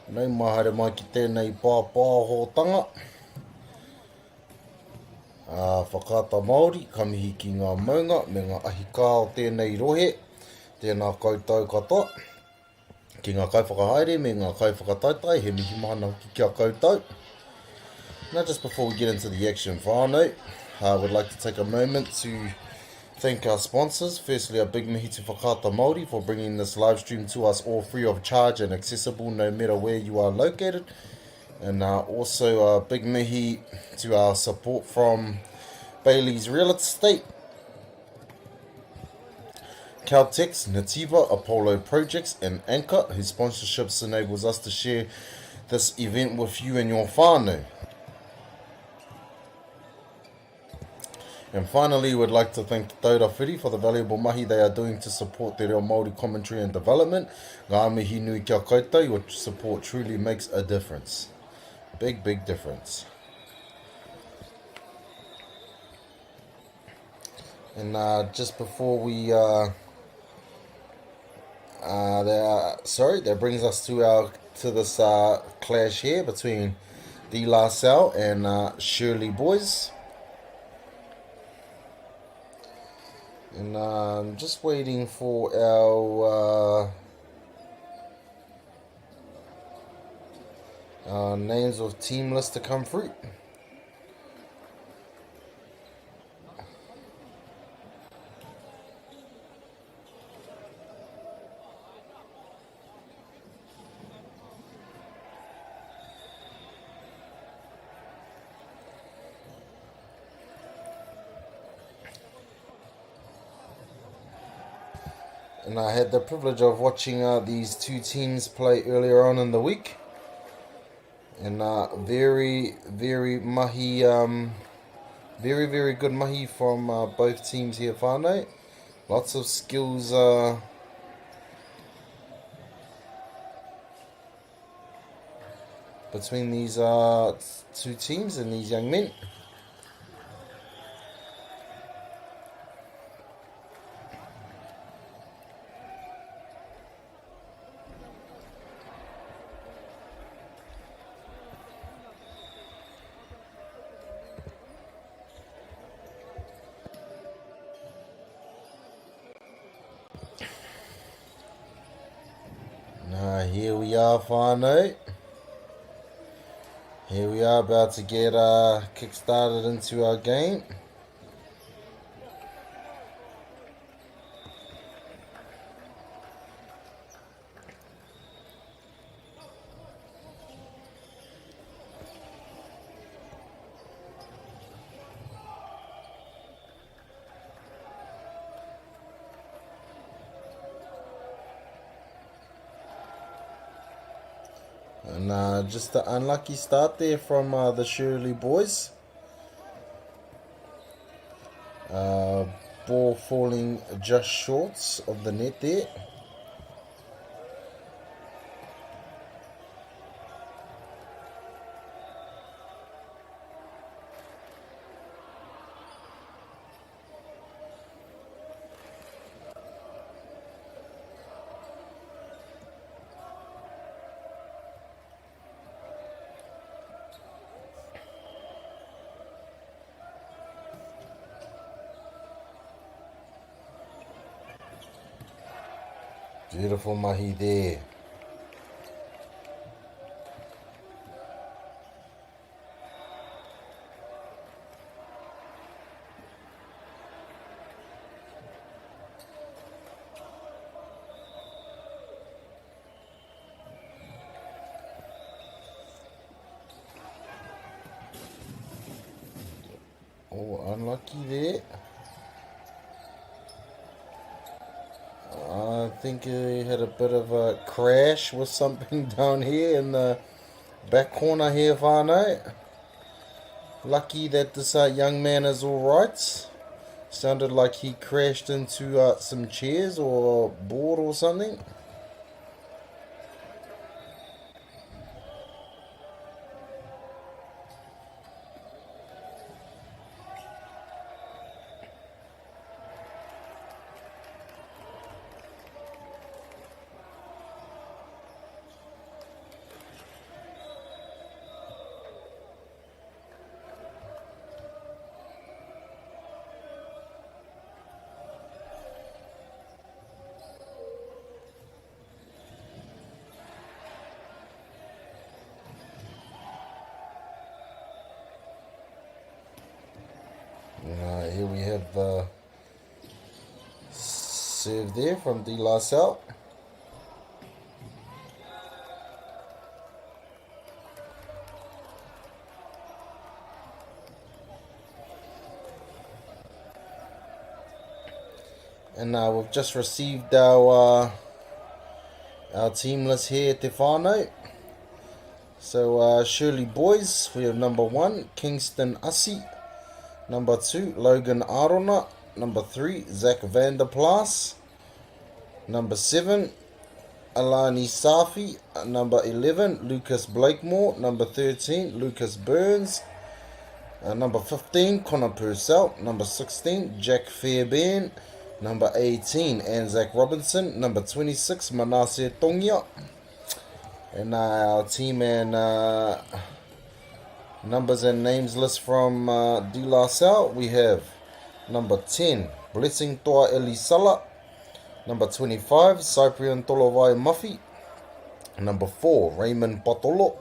Nei mahare mai ki tēnei pāpāhotanga. Whakaata Māori, ka mihi ki ngā maunga, me ngā ahi kā o tēnei rohe, tēnā koutou katoa. Ki ngā kaiwhakahaere, me ngā kaiwhakataitai, he mihi mahana hoki kia koutou. Now just before we get into the action whānau, I would like to take a moment to thank our sponsors. Firstly, a big mihi to Whakaata Māori for bringing this live stream to us all free of charge and accessible no matter where you are located. And also a big mihi to our support from Bailey's Real Estate, Caltex, Nativa, Apollo Projects and Anchor, whose sponsorships enables us to share this event with you and your whānau. And finally, we'd like to thank Te Taurawhiri for the valuable mahi they are doing to support te reo Māori commentary and development. Ngā mihi nui kia koutou, your support truly makes a difference. Big, big difference. And just before we... that brings us to this clash here between De La Salle and Shirley boys. And I'm just waiting for our names of team list to come through. And I had the privilege of watching these two teams play earlier on in the week. And very, very mahi, very, very good mahi from both teams here, whānau. Lots of skills between these two teams and these young men. Here we are, whānau. Here we are about to get kick-started into our game. And just an unlucky start there from the Shirley boys. Ball falling just short of the net there. Beautiful mahi there. Oh, unlucky there. I think he had a bit of a crash with something down here in the back corner here, whānau. Lucky that this young man is alright. Sounded like he crashed into some chairs or a board or something. Here we have the serve there from De La Salle. And we've just received our team list here at Te Whānau. So Shirley boys, we have number 1, Kingston Asi. Number 2, Logan Arona. Number 3, Zach Vanderplas. Number 7, Alani Safi. Number 11, Lucas Blakemore. Number 13, Lucas Burns. Number 15, Connor Purcell. Number 16, Jack Fairbairn. Number 18, Anzac Robinson. Number 26, Manasseh Tongia. And our team and numbers and names list from De La Salle. We have number 10, Blessing Toa Elisala. Number 25, Cyprian Tolovai Muffy. Number 4, Raymond Patolo.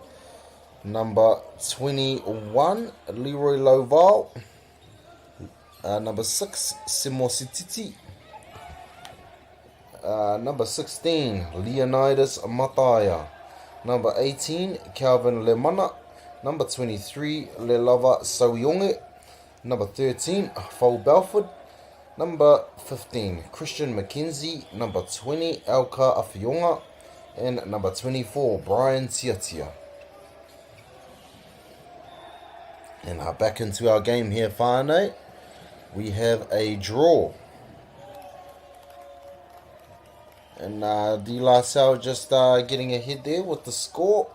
Number 21, Leroy Loval. Number 6, Simo Sititi. Number 16, Leonidas Mataya. Number 18, Calvin Lemana. Number 23, Lelava Sauyonge. Number 13, Fo Belford. Number 15, Christian McKenzie. Number 20, Elka Afionga. And number 24, Brian Tiatia. And back into our game here, whānau. We have a draw. And De La Salle just getting ahead there with the score.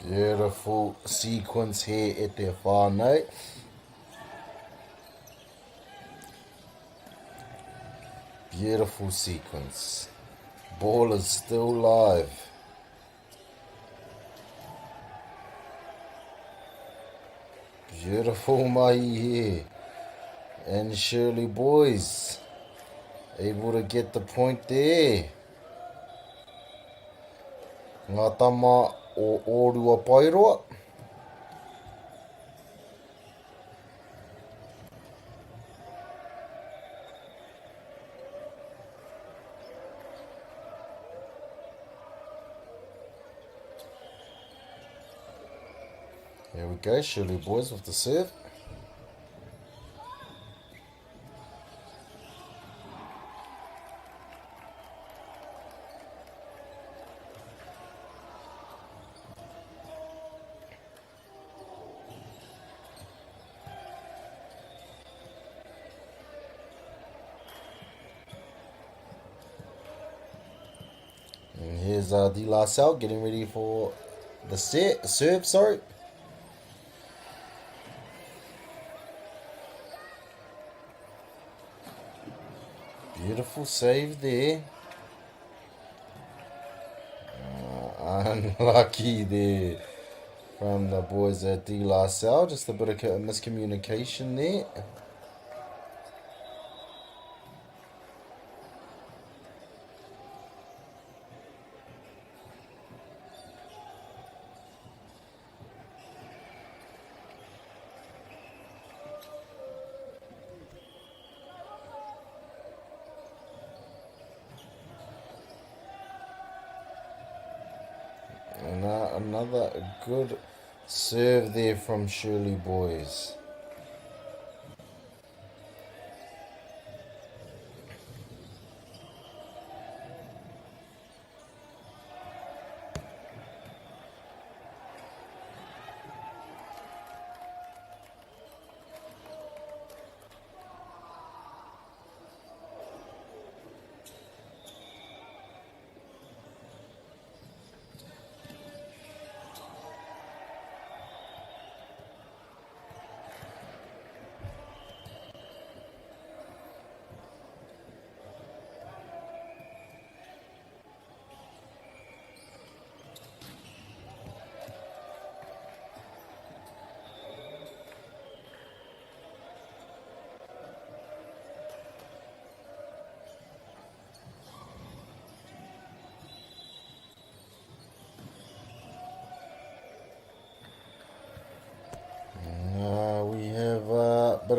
Beautiful sequence here at Te Whānau. Beautiful sequence. Ball is still live. Beautiful mahi here. And Shirley boys able to get the point there. Ngā tama o Orua Poirewa. There we go, Shirley boys with the serve. And here's De La Salle getting ready for the serve, sorry. Beautiful save there. Unlucky there from the boys at De La Salle. Just a bit of miscommunication there. And another good serve there from Shirley boys.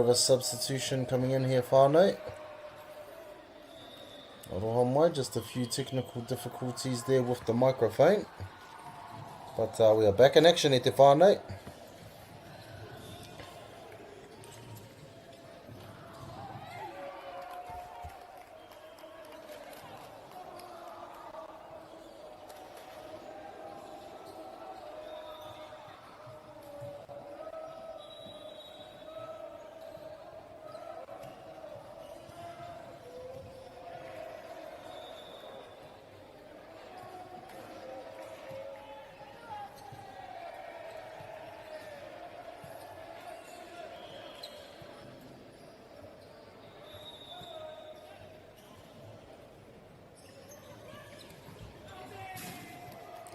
bit of a substitution coming in here, whānau. Aroha mai, just a few technical difficulties there with the microphone. But we are back in action e te whānau.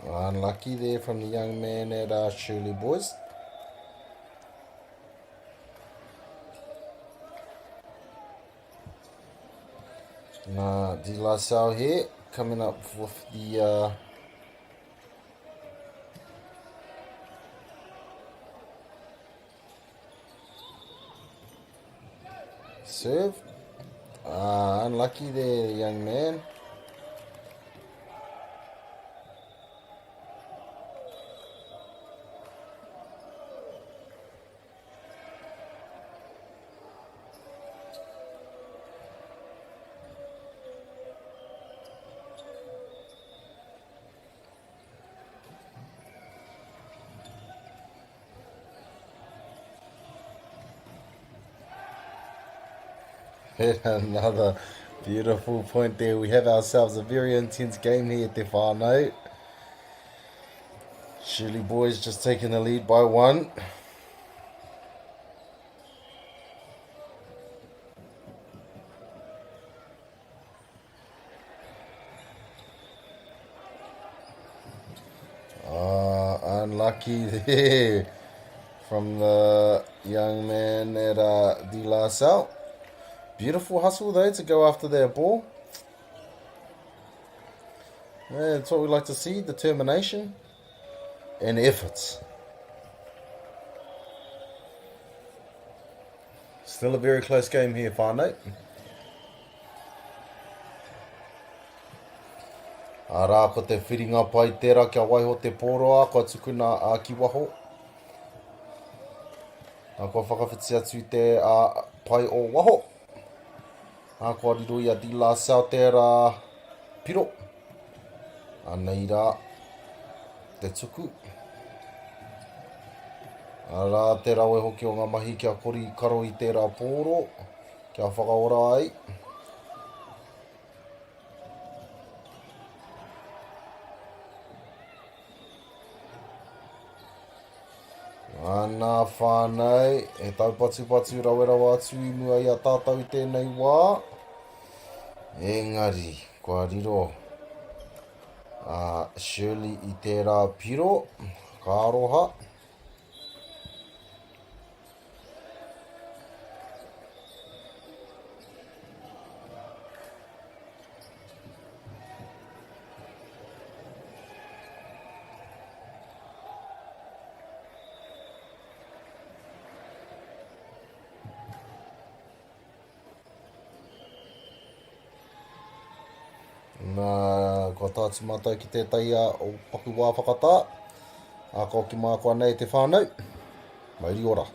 Unlucky there from the young man at Shirley Boys. De La Salle here, coming up with the serve. Unlucky there, young man. Another beautiful point there. We have ourselves a very intense game here at Te Whānau. Shirley Boys just taking the lead by 1. Unlucky there from the young man at De La Salle. Beautiful hustle though to go after their ball. Yeah, that's what we like to see, determination and effort. Still a very close game here, whānau. Arā, ko te whiringa pai tērā kia waiho te Poirewa, ko tukuna a ki waho. Ko whakawhiti atu te pai o waho. Ko riro ia De La Salle tērā piro. Anei rā, te tuku. Arā, te rawe hoki o ngā mahi kia kori karo i tērā pōro. Kia whakaora ai. Ana whānau, e taupatu rawerawa atu I mua I a tātou I tēnei wā. Engari, kua riro. Shirley I tērā piro, ka aroha. Ko tātu mātai ki tētai o paku wā whakatā. Ko ki mākua nei te whānau. Mauri ora.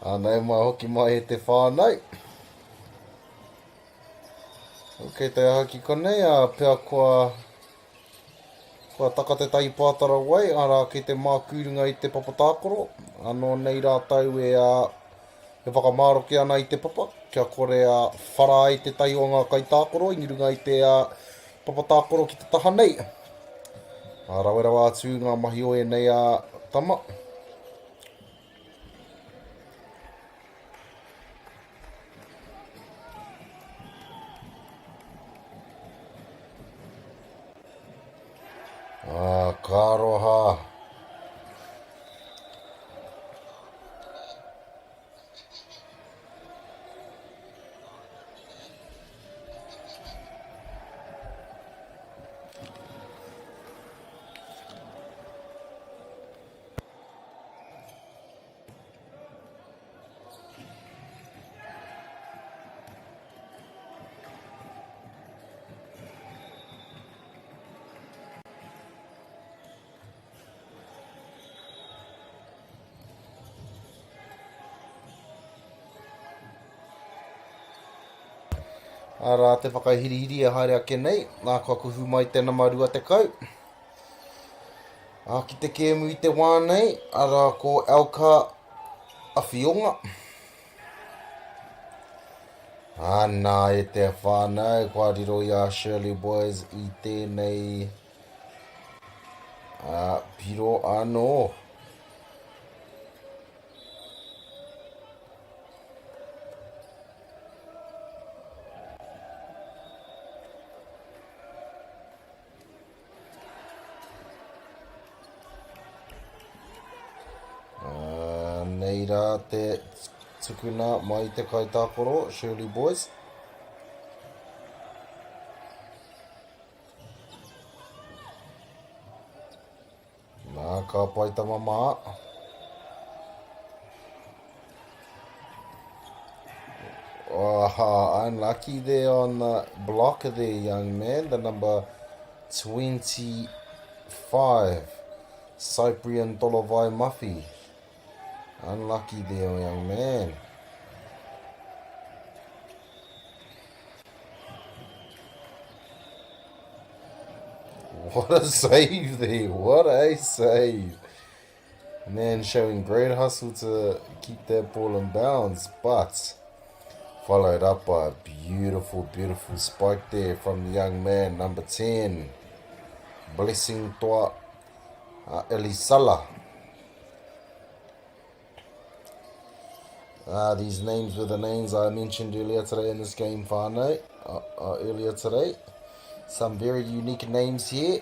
Anei mai hoki mai e te whānau. Ok, te aha ki konei, pia kua taka te tai pātara wai, ara ki te mākurunga I te papatākoro. Anō nei rātau e whakamāroke ana I te papa, kia kore a whara i te tai o ngā kaitākoro, i runga i te papatākoro ki te taha nei. Rawerawa atu ngā mahi o e nei a tama. Karoha. Ara te whakahirihiri e haere ake nei, nā kua kuhu mai tēnā marua te kau. Ki te kēmu i te wānei, ara ko Elka Awhionga. Nā e te whānau, kua riro i a Shirley Boys i tēnei piro anō. Nei rā te tukuna mai te kaitākoro, Shirley Boys. Nā ka paita mama. Unlucky there on the blocker there, young man. The number 25, Cyprian Tolovai Muffy. Unlucky there, young man. What a save there. What a save. Man showing great hustle to keep that ball in bounds, but followed up by a beautiful, beautiful spike there from the young man, number 10, Blessing Toa Elisala. These names were the names I mentioned earlier today in this game, whānau, earlier today. Some very unique names here.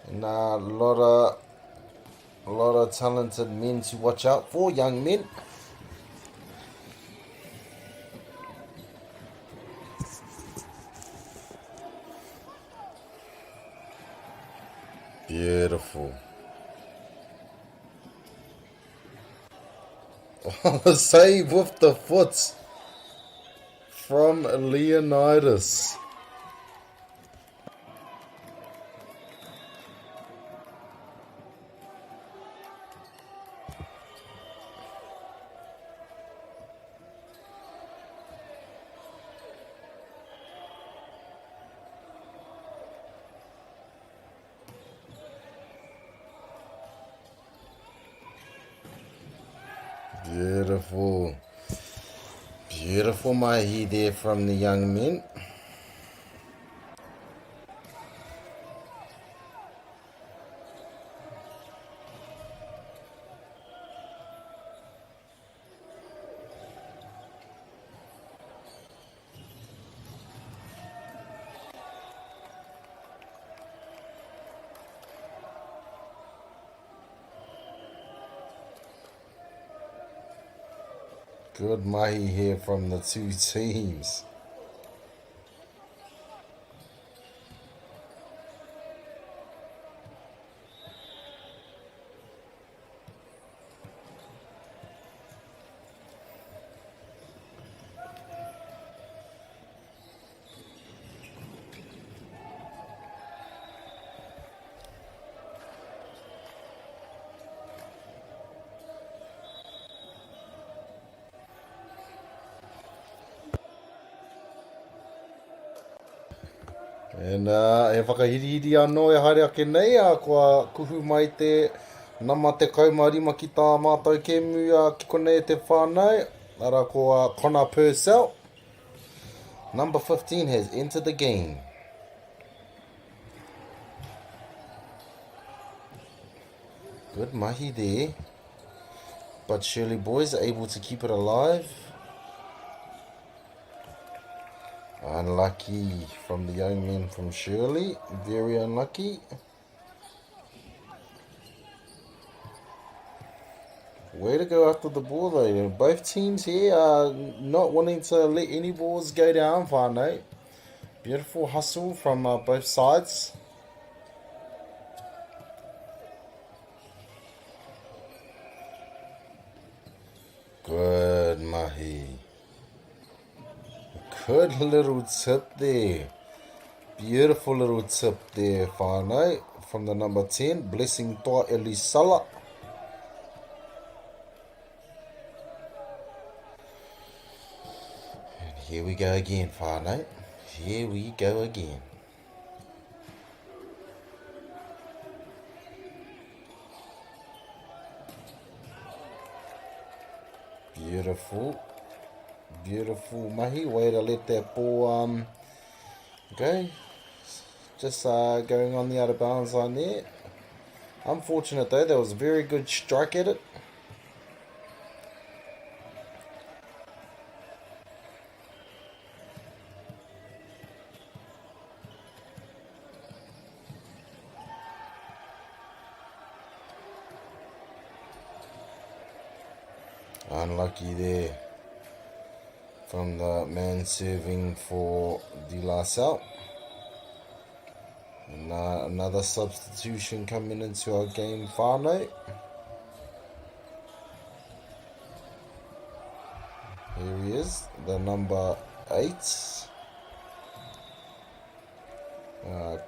And a lot of talented men to watch out for, young men. Beautiful. Save with the foot from Leonidas. Beautiful. Beautiful mahi there from the young men. Good mahi here from the two teams. And e whakahirihiri anō e haere ake nei, kua kuhu mai te Nama te kaumarima ki tā mātou kēmu ki konei te whānau. Ara ko Connor Purcell. Number 15 has entered the game. Good mahi there. But Shirley boys are able to keep it alive. Unlucky from the young men from Shirley. Very unlucky. Way to go after the ball though. Both teams here are not wanting to let any balls go down, whānau. Beautiful hustle from both sides. Good mahi. Good little tip there. Beautiful little tip there, whānau. From the number 10, Blessing Toa Elisala. And here we go again, whānau. Here we go again. Beautiful. Beautiful mahi. Way to let that ball go. Just going on the out of bounds line there. Unfortunate though, there was a very good strike at it. Unlucky there from the man serving for De La Salle. And another substitution coming into our game, whānau. Here he is, the number 8.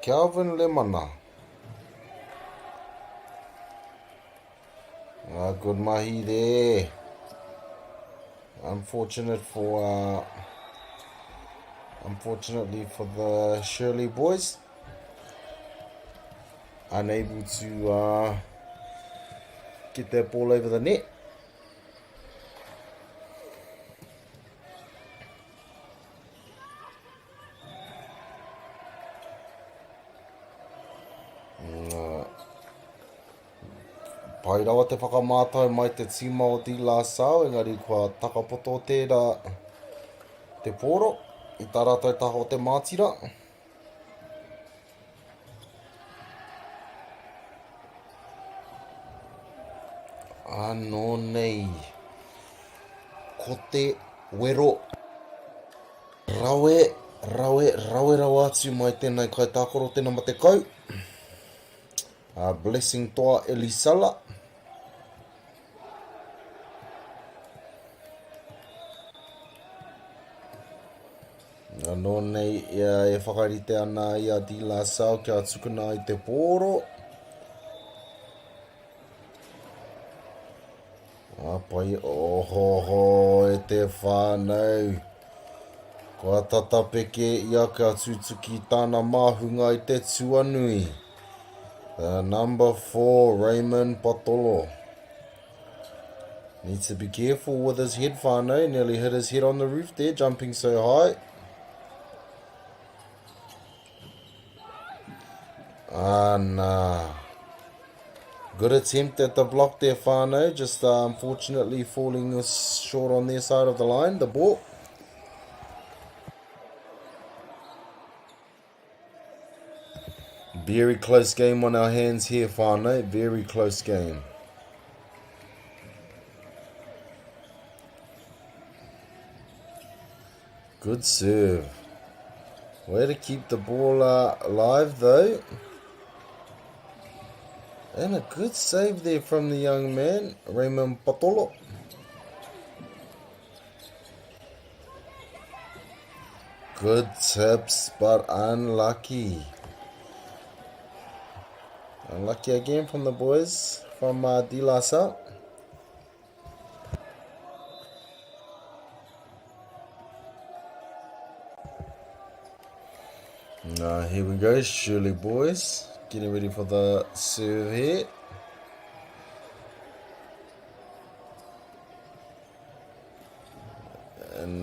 Calvin Lemana. Good mahi there. Unfortunately for the Shirley boys, unable to get that ball over the net. Poirewa te whakamātau mai te tima o De La Salle, engari kua takapoto tērā te pōro, I tā rātou taha o te mātira. Anō nei, ko te wero, rawe atu mai tēnei kai tākoro tēnā ma te kau. Blessing Toa Elisala. Anō nei, e whakarite ana I a De La Salle kia tukuna I te pōro. Pai, ohoho, e te whānau. Kua tatapeke I a kia tutuki tāna māhunga I te tuanui. Number 4, Raymond Patolo. Needs to be careful with his head, whānau. Nearly hit his head on the roof there, jumping so high. Nah. Good attempt at the block there, whānau. Just unfortunately falling short on their side of the line, the ball. Very close game on our hands here, whānau. Very close game. Good serve. Way to keep the ball alive though. And a good save there from the young man, Raymond Patolo. Good tips, but unlucky. Unlucky again from the boys from De La Salle. Here we go, Shirley boys. Getting ready for the serve here. And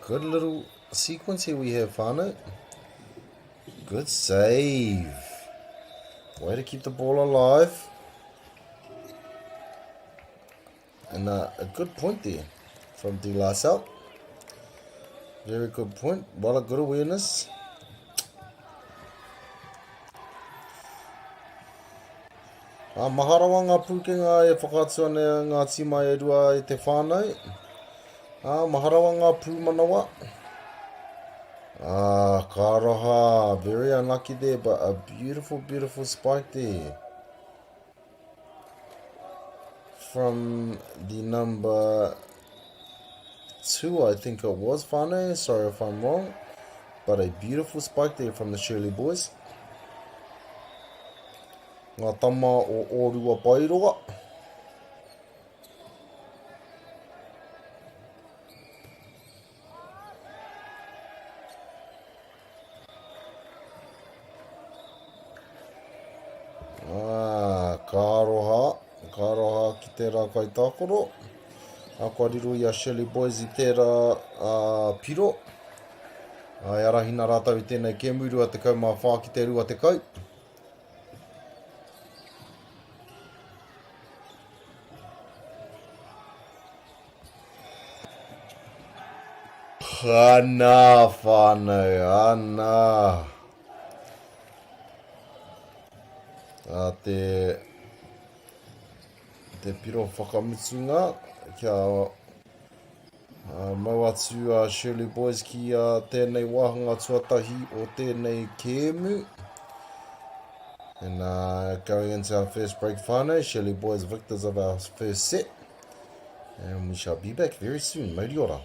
good little sequence here we have, whānau. Good save. Way to keep the ball alive. And a good point there from De La Salle. Very good point. Well, a good awareness. Maharawa ngā pūkenga e whakatua nea ngā tima e rua e te whānau. Maharawa ngā pū manawa. Karoha. Very unlucky there, but a beautiful, beautiful spike there. From the number 2, I think it was, whānau. Sorry if I'm wrong. But a beautiful spike there from the Shirley boys. Ngā tama o Ōrua Poirewa. Karoha ki tērā kai tākoro. Kua riro i a Shirley boys i tērā piro. E arahina rātau i tēnei kēmu rua te kau mā whā ki te rua te kau. Ana whānau, ana. Te piro whakamutunga kia mau atu a Shirley boys ki tēnei wāhanga tuatahi o tēnei kēmu. And going into our first break, whānau, Shirley boys victors of our first set. And we shall be back very soon. Mauri ora.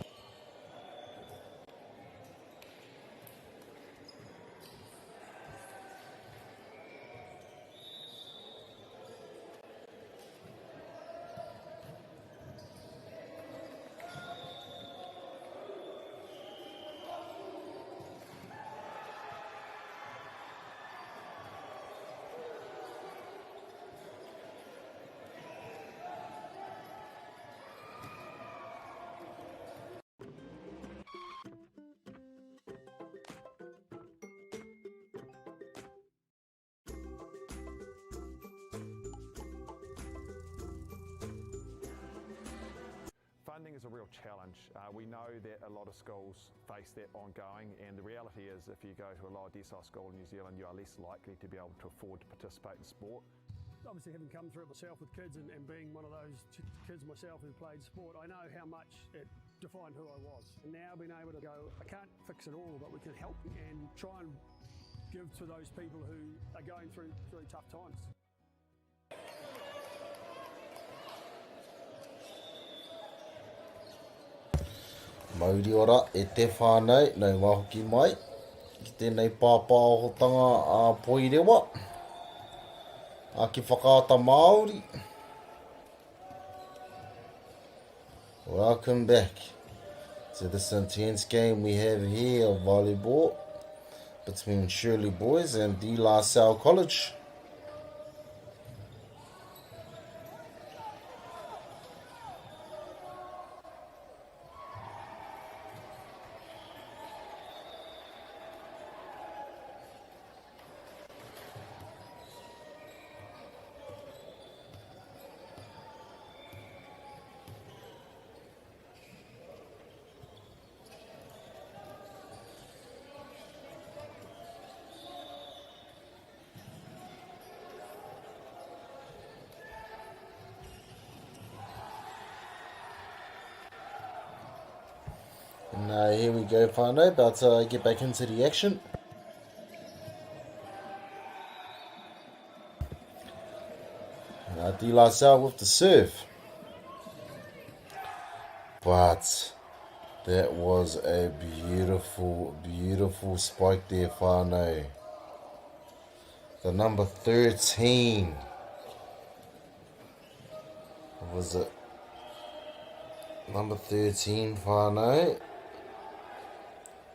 Funding is a real challenge. We know that a lot of schools face that ongoing, and the reality is if you go to a lower decile school in New Zealand, you are less likely to be able to afford to participate in sport. Obviously, having come through it myself with kids and being one of those kids myself who played sport, I know how much it defined who I was. And now being able to go, I can't fix it all, but we can help and try and give to those people who are going through really tough times. Mauri ora e te whānau, nau mahoki mai, ki tēnei pāpā o tanga a Poirewa, a ki whakaata Māori. Welcome back to this intense game we have here of volleyball between Shirley boys and De La Salle College. And here we go, whānau, about to get back into the action. De La Salle with the serve. But that was a beautiful, beautiful spike there, whānau. The number 13. What was it? Number 13, whānau.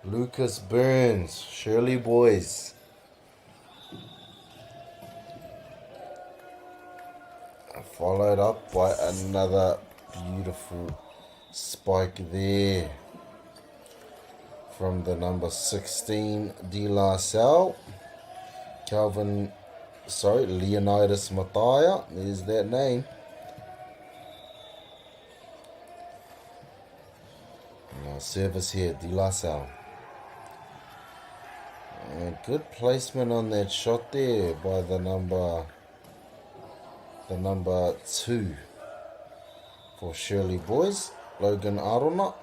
Lucas Burns, Shirley boys. Followed up by another beautiful spike there from the number 16, De La Salle. Leonidas Mataya, there's that name. Now service here, De La Salle. Good placement on that shot there by the number 2 for Shirley boys, Logan Arona.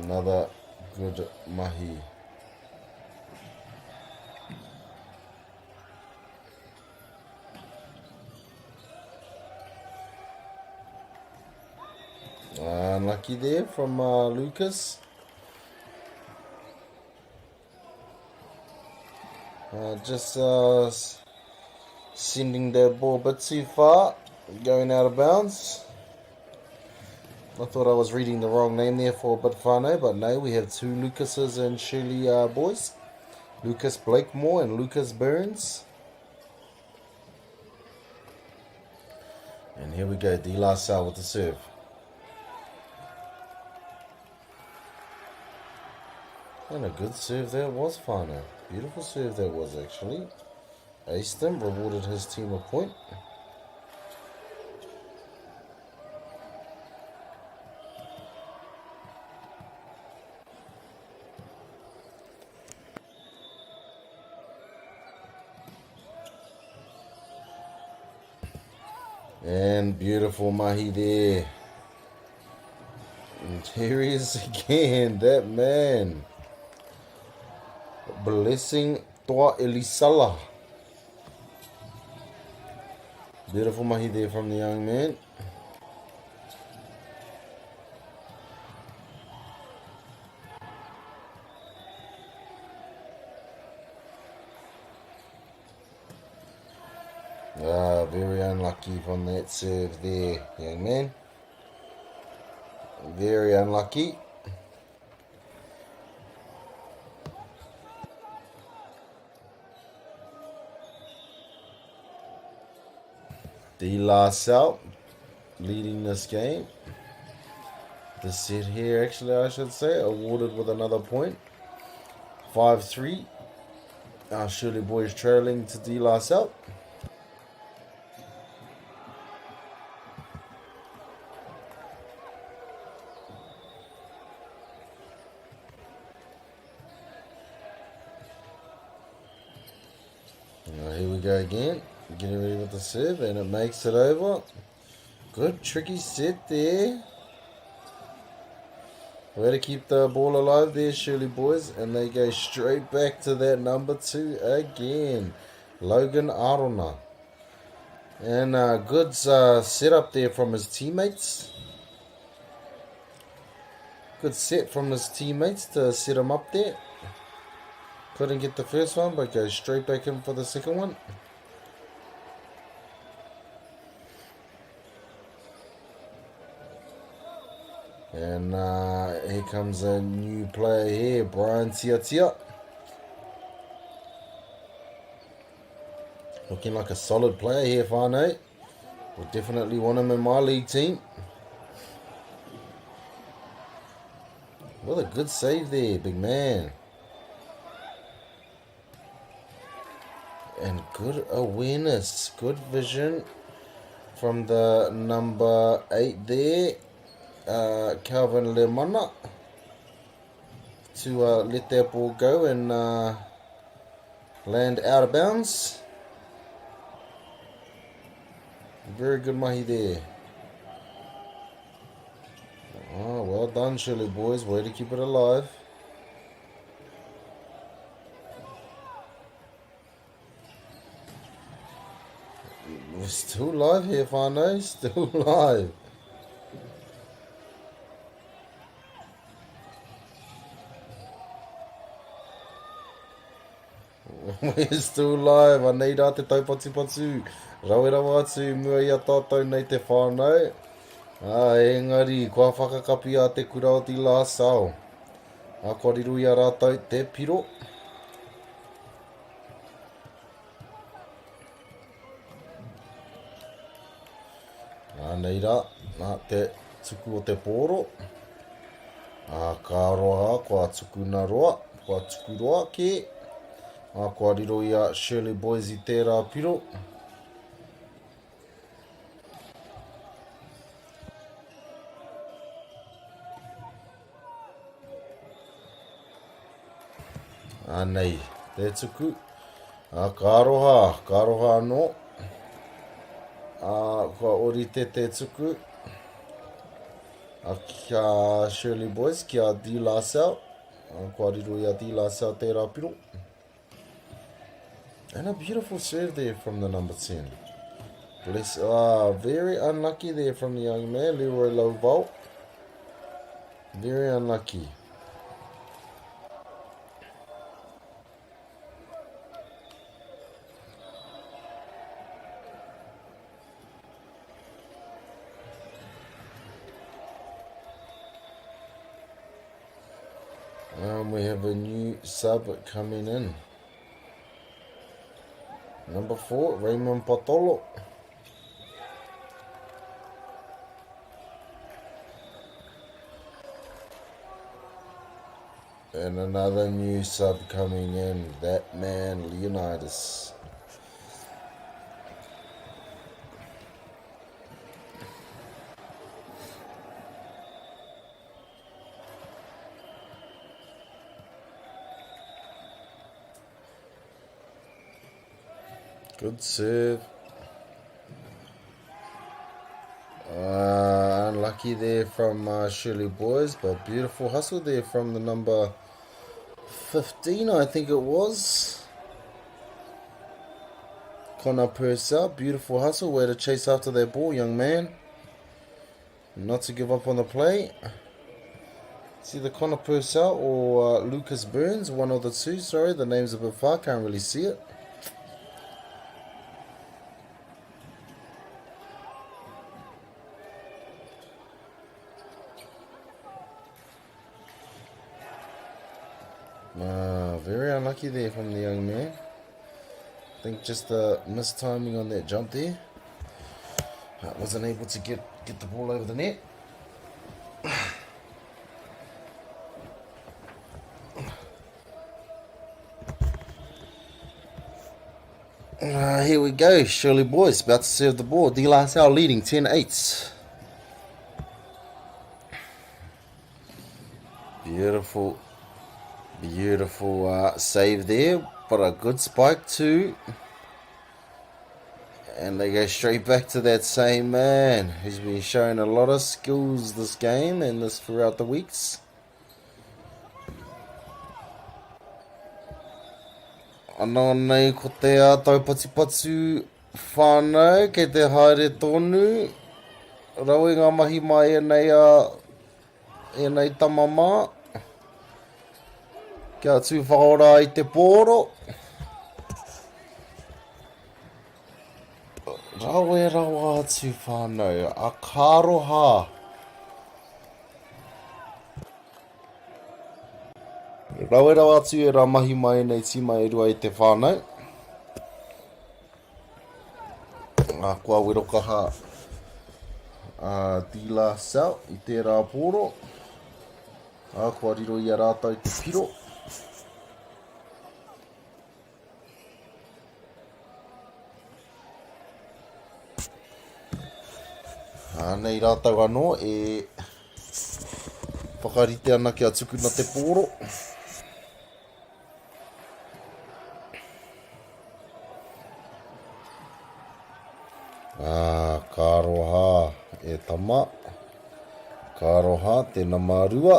Another good mahi. Unlucky there from Lucas. Just sending that ball a bit too far, going out of bounds. I thought I was reading the wrong name there for a bit whānau, but no, we have 2 Lucases and Shirley boys. Lucas Blakemore and Lucas Burns. And here we go, De La Salle with the serve. And a good serve that was, whānau. Beautiful serve that was, actually. Aced him, rewarded his team a point. And beautiful mahi there. And here he is again, that man. Blessing Toa Elisala. Beautiful mahi there from the young man. Very unlucky from that serve there, young man. Very unlucky. De La Salle leading this game. The set here, actually, I should say, awarded with another point. 5-3. Shirley boys trailing to De La Salle. Here we go again. Getting ready with the serve, and it makes it over. Good tricky set there. Way to keep the ball alive there, Shirley boys, and they go straight back to that number 2 again, Logan Arona. And good setup there from his teammates. Good set from his teammates to set him up there. Couldn't get the first one, but goes straight back in for the second one. And here comes a new player here, Brian Tiatia. Looking like a solid player here, whānau. Would definitely want him in my league team. What a good save there, big man. And good awareness, good vision from the number 8 there, Calvin Lemana, to let that ball go and land out of bounds. Very good mahi there. Oh, well done, Shirley boys. Way to keep it alive. We're still live here, whānau. Still live. We're still live. A nei rā te taupatu. Rawerawa atu mua ia tātou nei te whānau. Engari, kua whakakapi a te kura o te La Salle. A koriru ia rātou te piro. Nei rā, nā te tuku o te pōro. Ka roa kua tuku na roa, kua tuku roa ke. Kua riro i a Shirley Boys I tērā piro. Nei, te tuku. Ka roha anō. Kua orite te tuku. Kia Shirley Boys, kia D. Lasau. Kua riro I a D. Lasau tērā piro. And a beautiful serve there from the number 10. Very unlucky there from the young man, Leroy Loval. Very unlucky. We have a new sub coming in. Number 4, Raymond Patolo. And another new sub coming in, that man Leonidas. Good serve. Unlucky there from Shirley Boys, but beautiful hustle there from the number 15, I think it was. Connor Purcell, beautiful hustle. Way to chase after that ball, young man. Not to give up on the play. It's either Connor Purcell or Lucas Burns, one of the two. Sorry, the name's a bit far, can't really see it. Very unlucky there from the young man. I think just a missed timing on that jump there. Wasn't able to get the ball over the net. Here we go, Shirley Boys about to serve the ball. D. Lasau leading 10-8. Beautiful save there, but a good spike too. And they go straight back to that same man who's been showing a lot of skills this game and this throughout the weeks. Anō nei ko te ātau patipatu whānau kei te haere tonu. Rau ngā mahi mai e nei tamama. Kia tū whaora I te pōro. Rawa atu whānau. A kāroha. Rawa atu e rā mahi mai nei tima e rua I te whānau. Kua wirokaha D. Lasau I tērā pōro. Kua riro I a rātou te piro. Nei rātau anō e whakarite ana kia tuku na te pōro. Kāroha e tama. Kāroha tēnā mārua.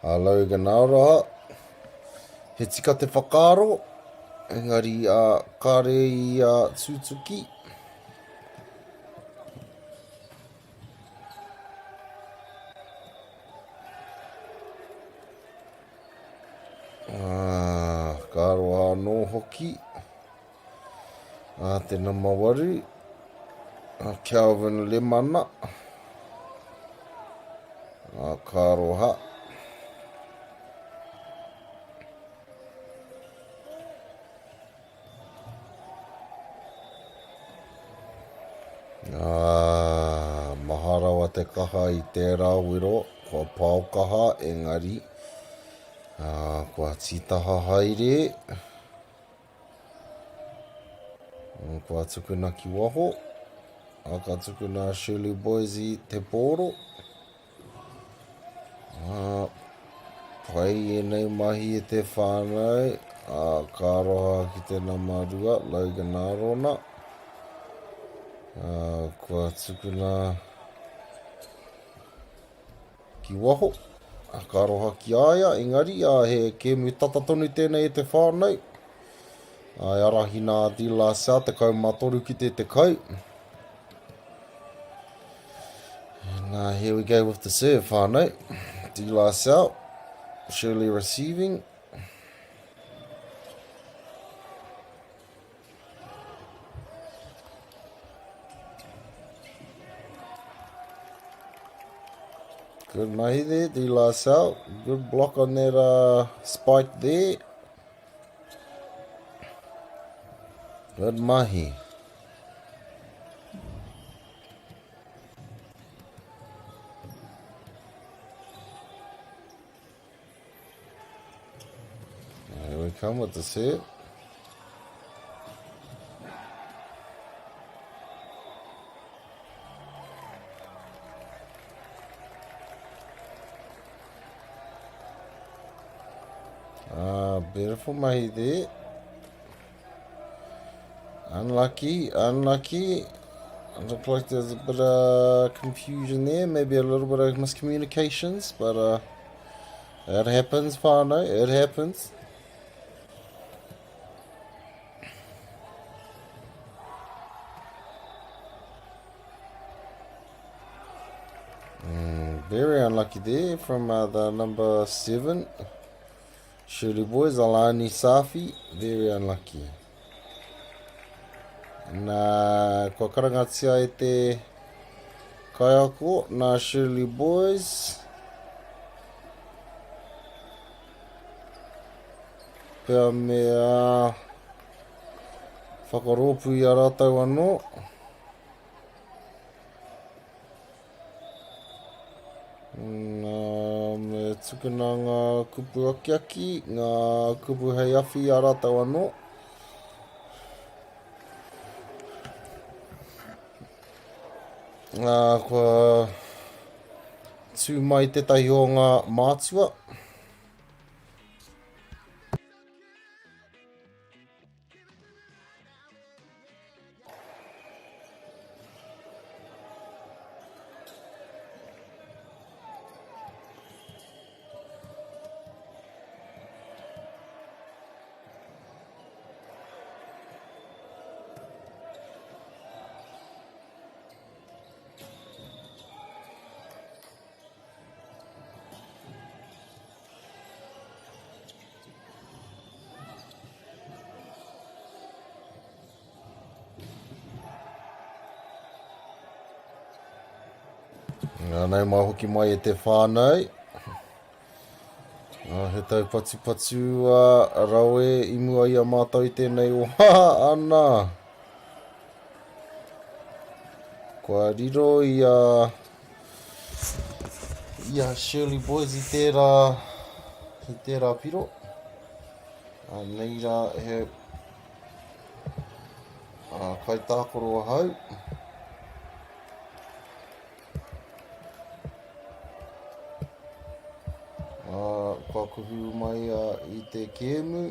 Logan Aotearoa. He tika te whakaro. Engari kare I tūtuki. Kāroha no hoki. Tēnā mawaru. Calvin Lemana. Kāroha. te kaha I tērā wero, kua pāokaha, engari, kua titaha haere, kua tukuna ki waho, ka tukuna Shirley Boys I te pōro, pai nei mahi te whānau, ka roha ki te namarua, Logan Arona, kua tukuna ki waho, ka roha ki aia, engari, he kēmu tata tonu tēnei te whānau, arahina di la sa te kaumatoru ki te kau. And here we go with the serve, whānau. Di la sa, Shirley receiving. Good mahi there, di la sa. Good block on that spike there. Good mahi. Here we come with the set. Beautiful mahi there. Unlucky. Looked like there's a bit of confusion there, maybe a little bit of miscommunications, but it happens, whānau, it happens. Very unlucky there from the number 7. Shirley Boys, Alani Safi, very unlucky. Nā kua karangatia E te kaiako, nā Shirley Boys. Pea mea whakaropu I a rātau anō. Me tukuna ngā kupu akiaki, ngā kupu hei awhi a rātau anō. Kua tū mai tetahi o ngā mātua. Nei mai hoki mai E te whānau. He tau patu rawe I mua I a mātau I tēnei o ana. Kua riro I a Shirley Boys I tērā piro. Nei rā he kai tākoro hau. Kua kuhu mai I te kēmu.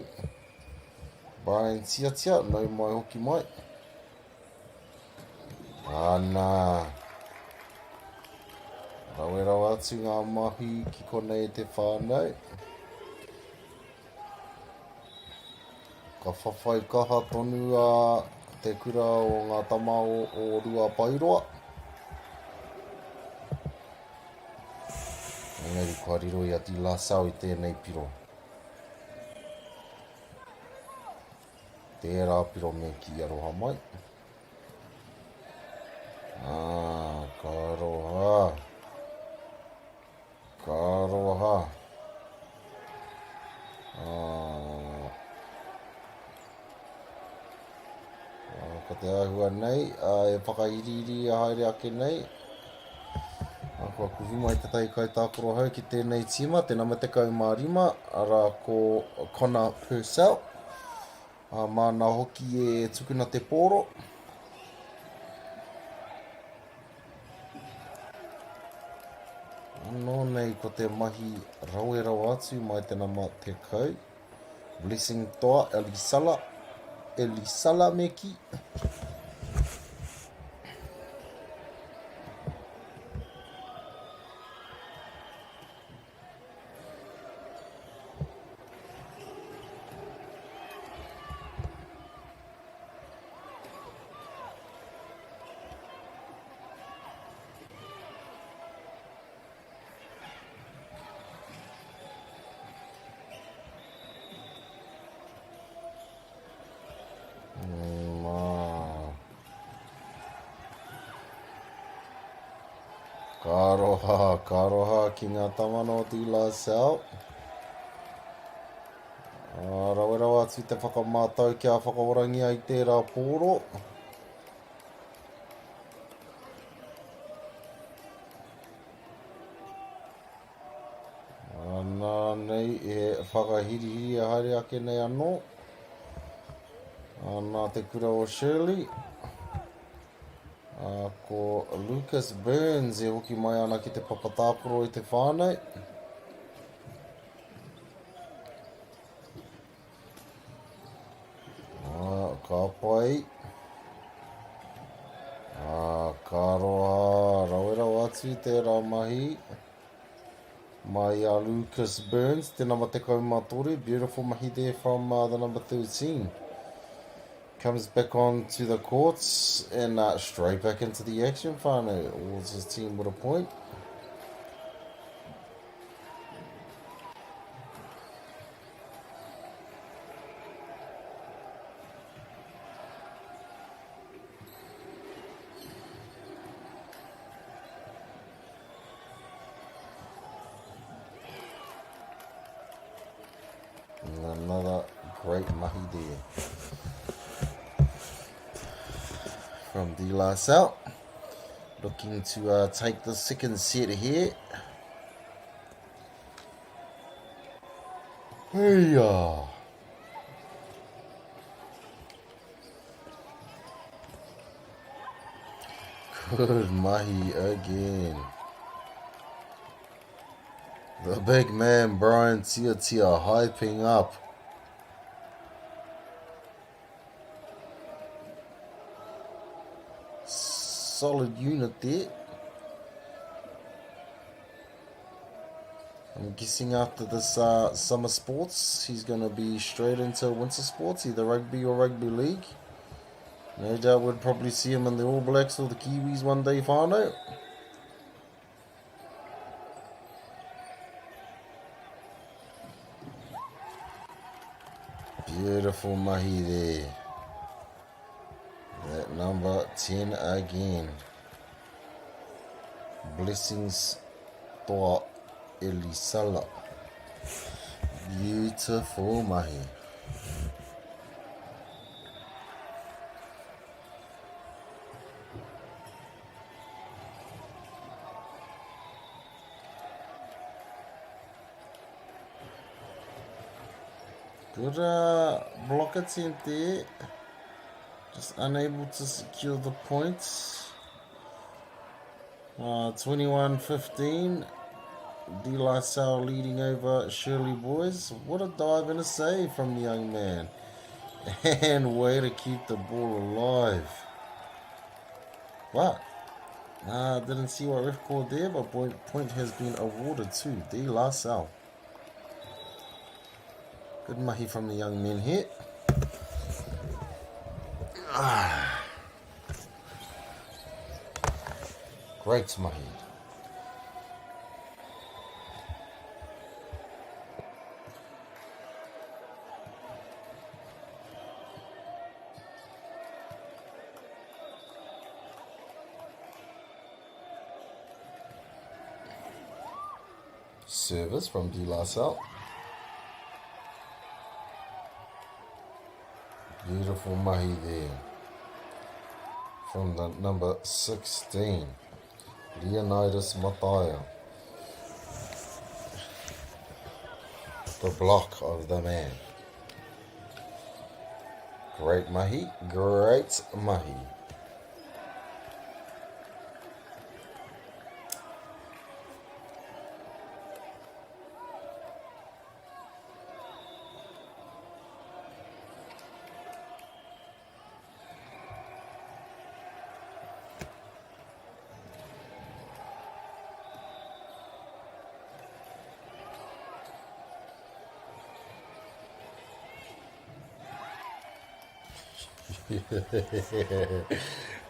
Brian Tiatia, nau mai hoki mai. Ana. Rawera atu ngā mahi ki konei te whānau. Ka whawhai kaha tonu te kura o ngā tamao o rua Poirewa. Engari kua riro I a ti la sau I tēnei piro. Tērā piro me ki aroha mai. Ka roha. Ka te ahua nei, e whakairiri a haere ake nei. Kua kuhi mai te tai kai tākoro hau ki tēnei tima, tēnā me te kau mārima, ara ko Connor Purcell. Mana hoki e tukuna te pōro. Anō nei ko te mahi rawerawa atu mai te nama te kau. Blessing toa Elisala meki. Karoha ki ngā tamano o Tila Sao. Rawerawa atu te whakamātau kia whakawarangi ai tērā pōro. Nā nei e whakahirihiri a haere ake nei anō. Nā te kura o Shirley. Ko Lucas Burns e hoki mai ana ki te papatāporo i te whānau. Ka pai. Ka roha rawerawa atu tērā mahi. Mai a Lucas Burns, te nama te kaumatore. Beautiful mahi there from the number 13. Comes back on to the courts and straight back into the action whānau. Awards his team with a point. And another great mahi there. From De La Salle, looking to take the second set here. Hey, good mahi again. The big man Brian Tia hyping up. Solid unit there. I'm guessing after this summer sports, he's going to be straight into winter sports, either rugby or rugby league. No doubt we'd probably see him in the All Blacks or the Kiwis one day, whānau. Beautiful mahi there. That number 10 again. Blessings toa Elisala. Beautiful mahi. Good block attempt there. Just unable to secure the points. 21-15. De La Salle leading over Shirley Boys. What a dive and a save from the young man. And way to keep the ball alive. But, didn't see what ref called there, but point has been awarded to De La Salle. Good mahi from the young men here. Great mahi. Service from De La Salle. Beautiful mahi there from the number 16. Leonidas Mataya. The block of the man. Great mahi, great mahi.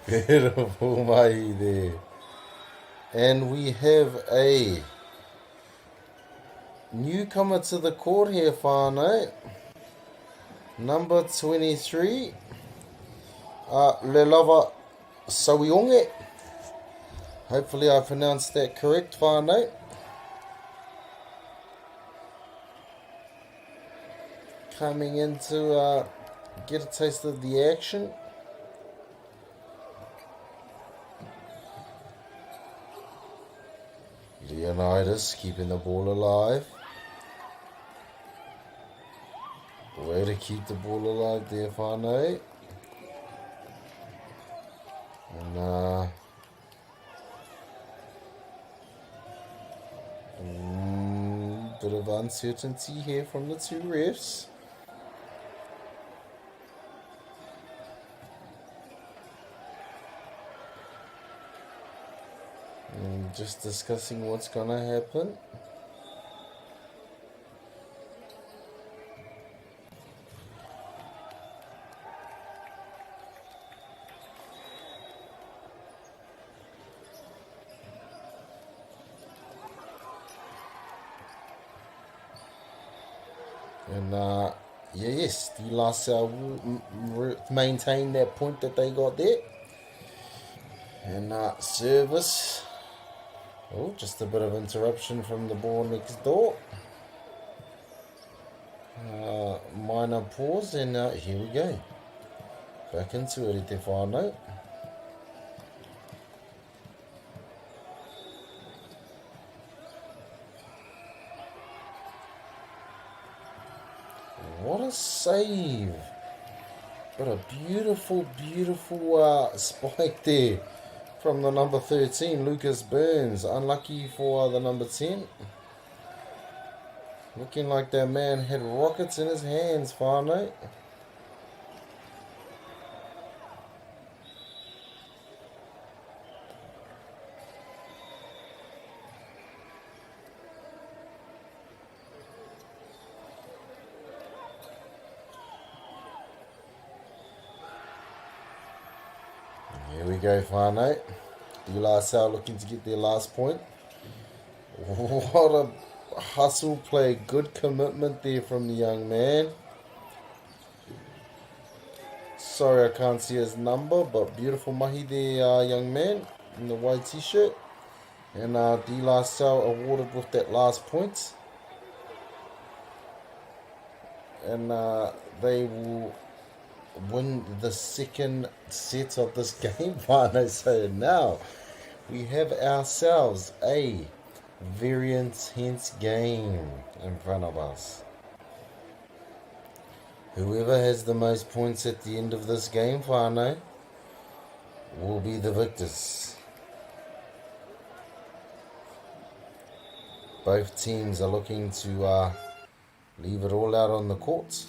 Beautiful mahi there. And we have a newcomer to the court here, whānau. Number 23, Lelava Sawionge. Hopefully I pronounced that correct, whānau. Coming in to get a taste of the action. Leonidas keeping the ball alive. Way to keep the ball alive there, whānau. And bit of uncertainty here from the two refs. Just discussing what's gonna happen. And yes, the last will maintain that point that they got there. And service. Oh, just a bit of interruption from the ball next door. Minor pause, and here we go. Back into it, te whānau. What a save. What a beautiful, beautiful spike there from the number 13, Lucas Burns. Unlucky for the number 10. Looking like that man had rockets in his hands, whānau. Here we go, whānau. De La Salle looking to get their last point. What a hustle play. Good commitment there from the young man. Sorry I can't see his number, but beautiful mahi there, young man, in the white t-shirt. And De La Salle awarded with that last point. And they will win the second set of this game. So now we have ourselves a very intense game in front of us. Whoever has the most points at the end of this game, whānau, will be the victors. Both teams are looking to leave it all out on the court.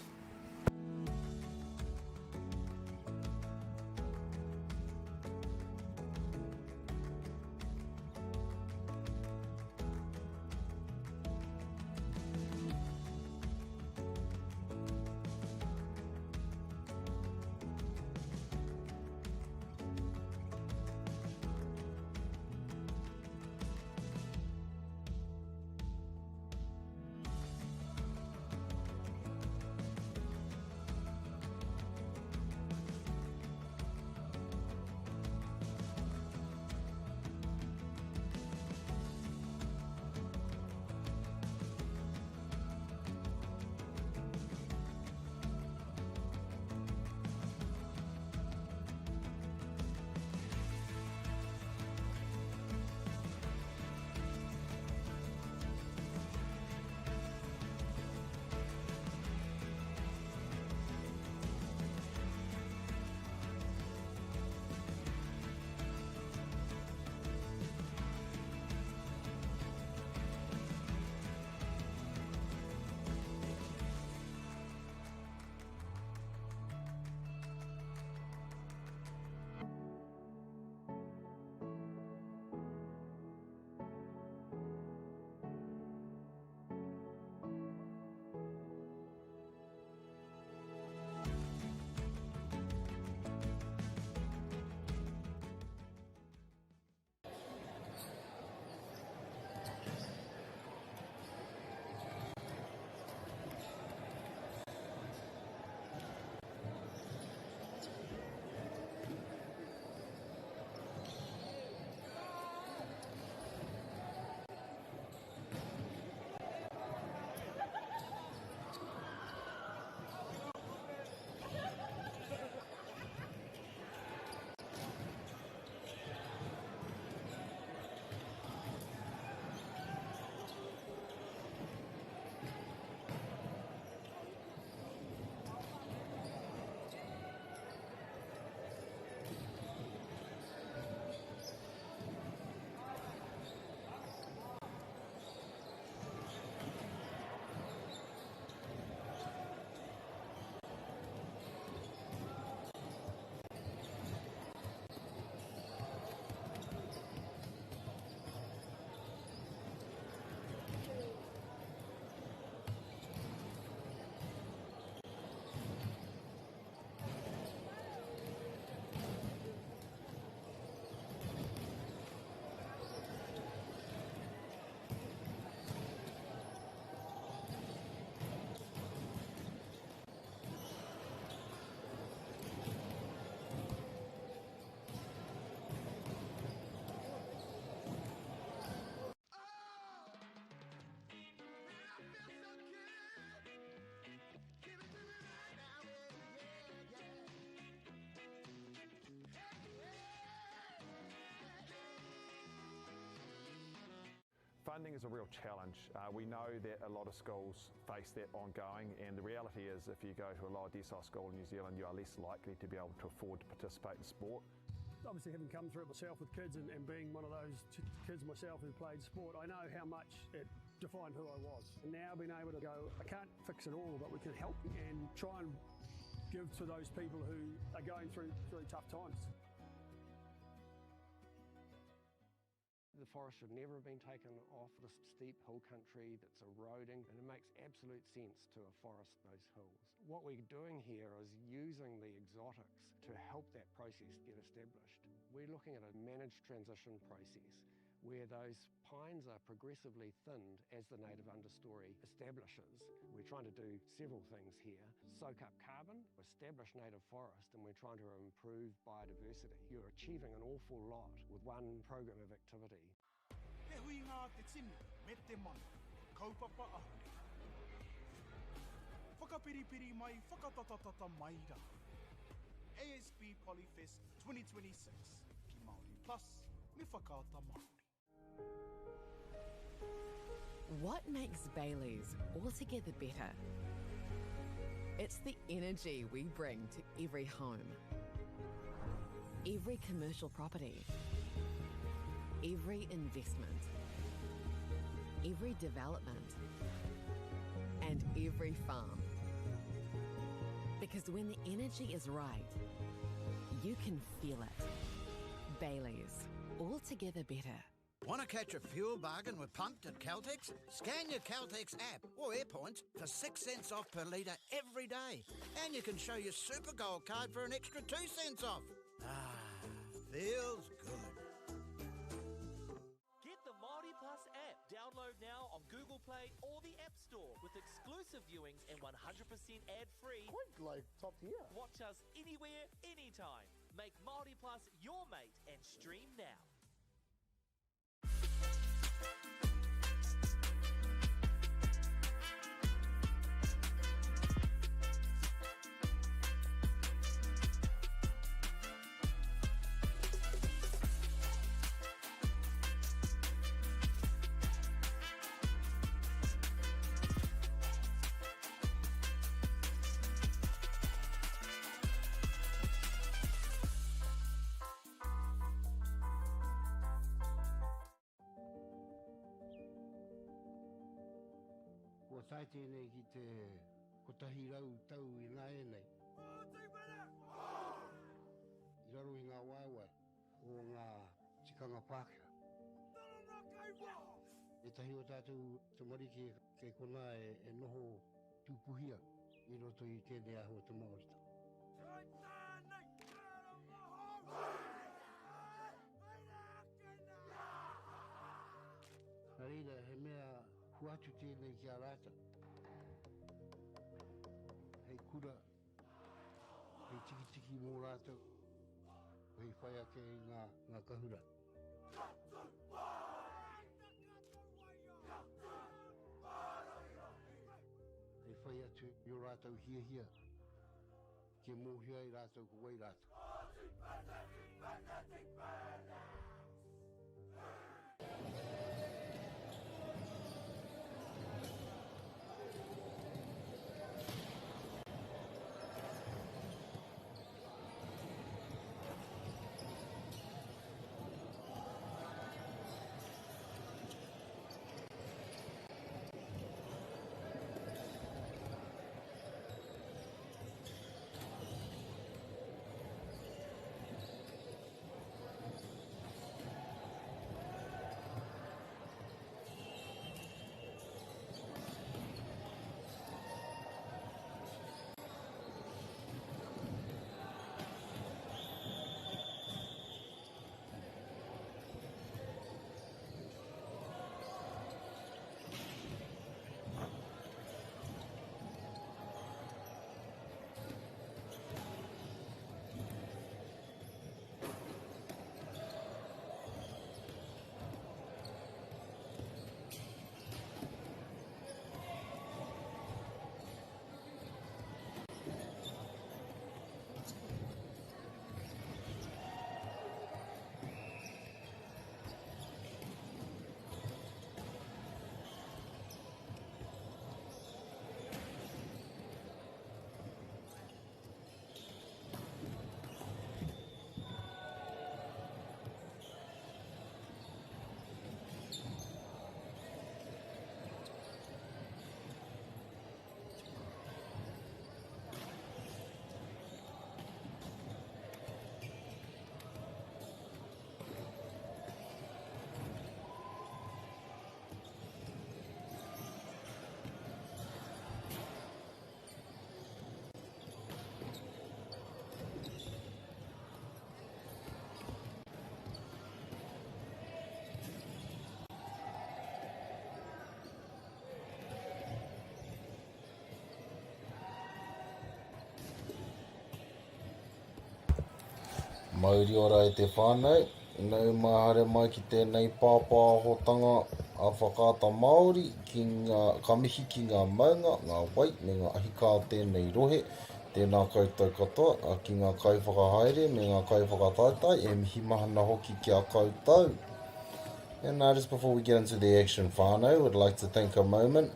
Funding is a real challenge. We know that a lot of schools face that ongoing, and the reality is if you go to a lower decile school in New Zealand, you are less likely to be able to afford to participate in sport. Obviously, having come through it myself with kids and being one of those kids myself who played sport, I know how much it defined who I was. And now being able to go, I can't fix it all, but we can help and try and give to those people who are going through tough times. The forest should never have been taken off this steep hill country that's eroding, and it makes absolute sense to afforest those hills. What we're doing here is using the exotics to help that process get established. We're looking at a managed transition process where those pines are progressively thinned as the native understory establishes. We're trying to do several things here. Soak up carbon, establish native forest, and we're trying to improve biodiversity. You're achieving an awful lot with one program of activity. He hui ngā te tini, me te mana, kaupapa ahuri. Whakapiripiri mai, whakatatatata mai rā. ASB Polyfest 2026, ki Māori Plus, me whakaata Māori. What makes Bailey's altogether better? It's the energy we bring to every home, every commercial property, every investment, every development, and every farm. Because when the energy is right, you can feel it. Bailey's, altogether better. Want to catch a fuel bargain with Pumped at Caltex? Scan your Caltex app or AirPoints for 6 cents off per litre every day. And you can show your Super Gold card for an extra 2 cents off. Ah, feels good. Get the Māori Plus app. Download now on Google Play or the App Store with exclusive viewings and 100% ad-free. Quite like top tier. Watch us anywhere, anytime. Make Māori Plus your mate and stream now. Ko tai tēnei ki te kotahi rau tau I ngā enei. I raro I ngā waiwai o ngā tikanga Pākehā. E tahi o tātou te marike kei kona e noho tūpuhia I roto I tēnei aho te Māorita. Nā reira, he mea huatu tēnei ki a rāta. Hei kura, hei tiki mō rātou, hei whai ake I ngā kahura. Hei whai atu I o rātou hia, ke mōhia I rātou ko wai rātou. Māori ora e te whānau, nau mahare mai ki tēnei pāpāhotanga a whakaata Māori ki ngā kamihi ki ngā maunga, ngā wai me ngā ahika o tēnei rohe, tēnā koutou katoa, ki ngā kaiwhakahaere me ngā kaiwhakataitai, e mihi mahana hoki ki a koutou. And just before we get into the action whānau, would like to take a moment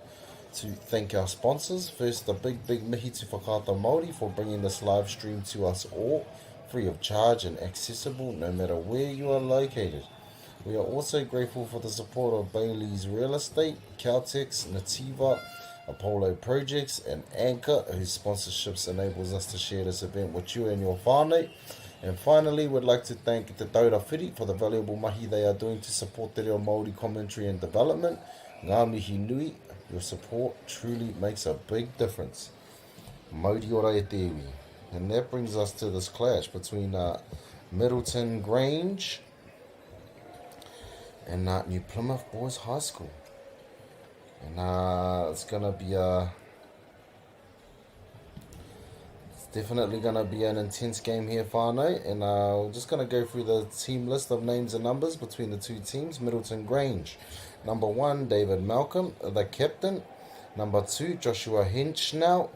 to thank our sponsors. First, a big mihi to Whakaata Māori for bringing this live stream to us all, free of charge and accessible no matter where you are located. We are also grateful for the support of Bailey's Real Estate, Caltex, Nativa, Apollo Projects and Anchor, whose sponsorships enables us to share this event with you and your whānau. And finally, we'd like to thank Te Taura Whiri for the valuable mahi they are doing to support te reo Māori commentary and development. Ngā mihi nui, your support truly makes a big difference. Mauri ora e te iwi. And that brings us to this clash between Middleton Grange and New Plymouth Boys High School. And it's going to be it's definitely going to be an intense game here, whānau. And we're just going to go through the team list of names and numbers between the two teams. Middleton Grange. Number 1, David Malcolm, the captain. Number 2, Joshua Henschel.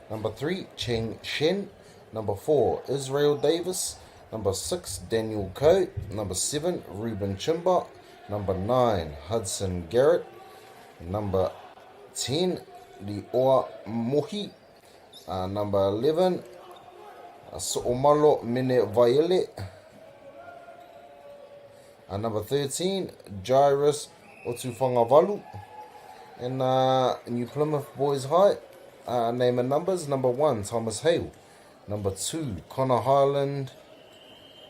Number 3, Cheng Shen. Number 4, Israel Davis. Number 6, Daniel Coe. Number 7, Ruben Chimba. Number 9, Hudson Garrett. Number 10, Li'oa Mohi. Number 11, So'omalo Mene Vaile. Number 13, Jairus Otufangavalu. And New Plymouth Boys High, name and numbers. Number 1, Thomas Hale. Number 2, Connor Highland.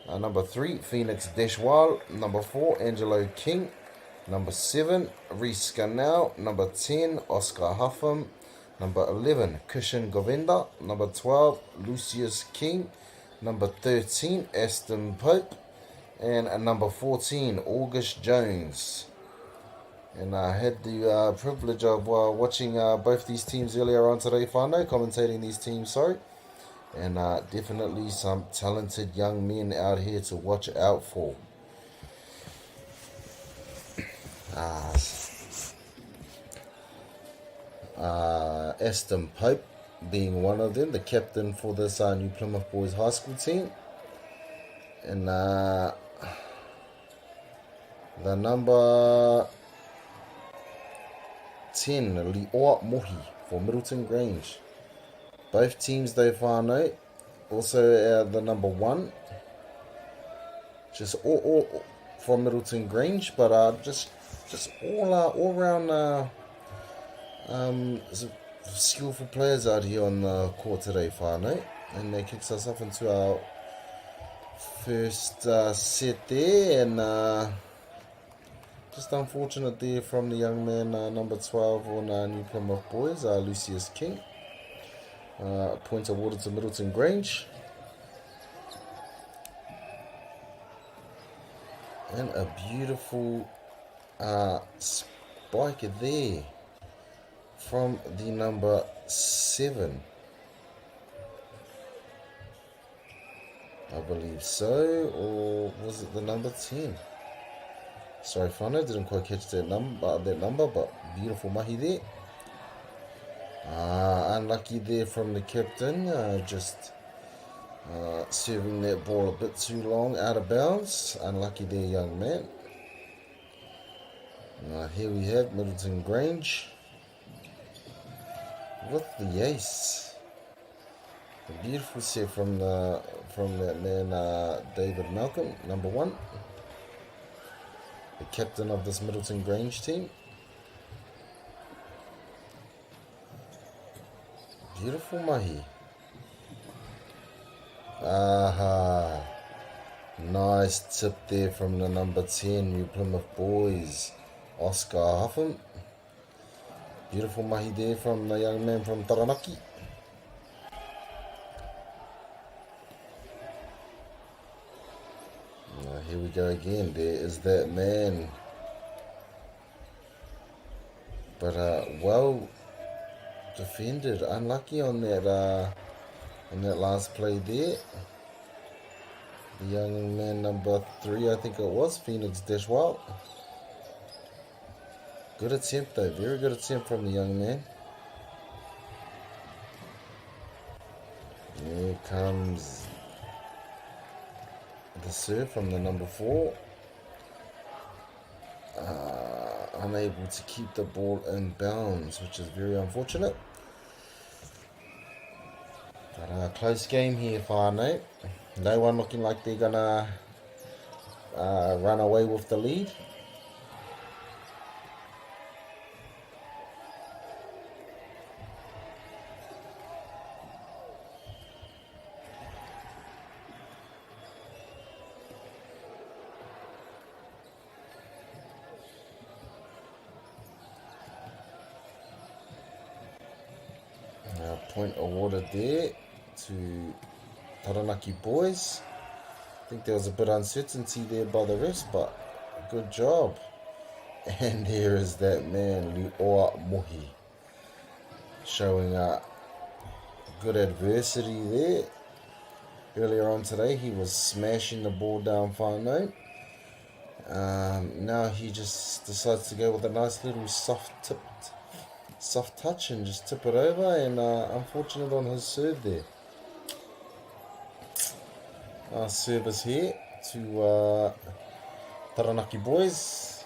Number 3, Phoenix Deshwal. Number 4, Angelo King. Number 7, Reese Scannell. Number 10, Oscar Huffam. Number 11, Kishan Govenda. Number 12, Lucius King. Number 13, Aston Pope. And number 14, August Jones. And I had the privilege of watching both these teams earlier on today, whānau, commentating these teams, and definitely some talented young men out here to watch out for. Aston Pope being one of them, the captain for this New Plymouth Boys High School team. And the number 10, Li'oa Mohi for Middleton Grange. Both teams, though, whānau, also the number 1. Just all from Middleton Grange, but just all around skillful players out here on the court today, whānau. And that kicks us off into our first set there, and just unfortunate there from the young man, number 12 on New Plymouth Boys, Lucius King. Point awarded to Middleton Grange. And a beautiful spike there from the number 7. I believe so, or was it the number 10? Sorry, whānau, didn't quite catch that number, but beautiful mahi there. Unlucky there from the captain, just serving that ball a bit too long, out of bounds. Unlucky there, young man. Here we have Middleton Grange with the ace. A beautiful set from that man, David Malcolm, number 1. The captain of this Middleton Grange team. Beautiful mahi. Nice tip there from the number 10, New Plymouth Boys, Oscar Huffam. Beautiful mahi there from the young man from Taranaki. Here we go again. There is that man. But well defended. Unlucky on that last play there. The young man number 3, I think it was, Phoenix Deshwal. Good attempt though, very good attempt from the young man. Here comes the serve from the number 4. Unable to keep the ball in bounds, which is very unfortunate. But close game here, whānau. No one looking like they're gonna run away with the lead. Point awarded there to Taranaki boys. I think there was a bit of uncertainty there by the rest, but good job. And there is that man, Li'oa Mohi, showing good adversity there. Earlier on today, he was smashing the ball down whānau. Now he just decides to go with a nice little soft touch and just tip it over, and unfortunate on his serve there. Service here to Taranaki boys.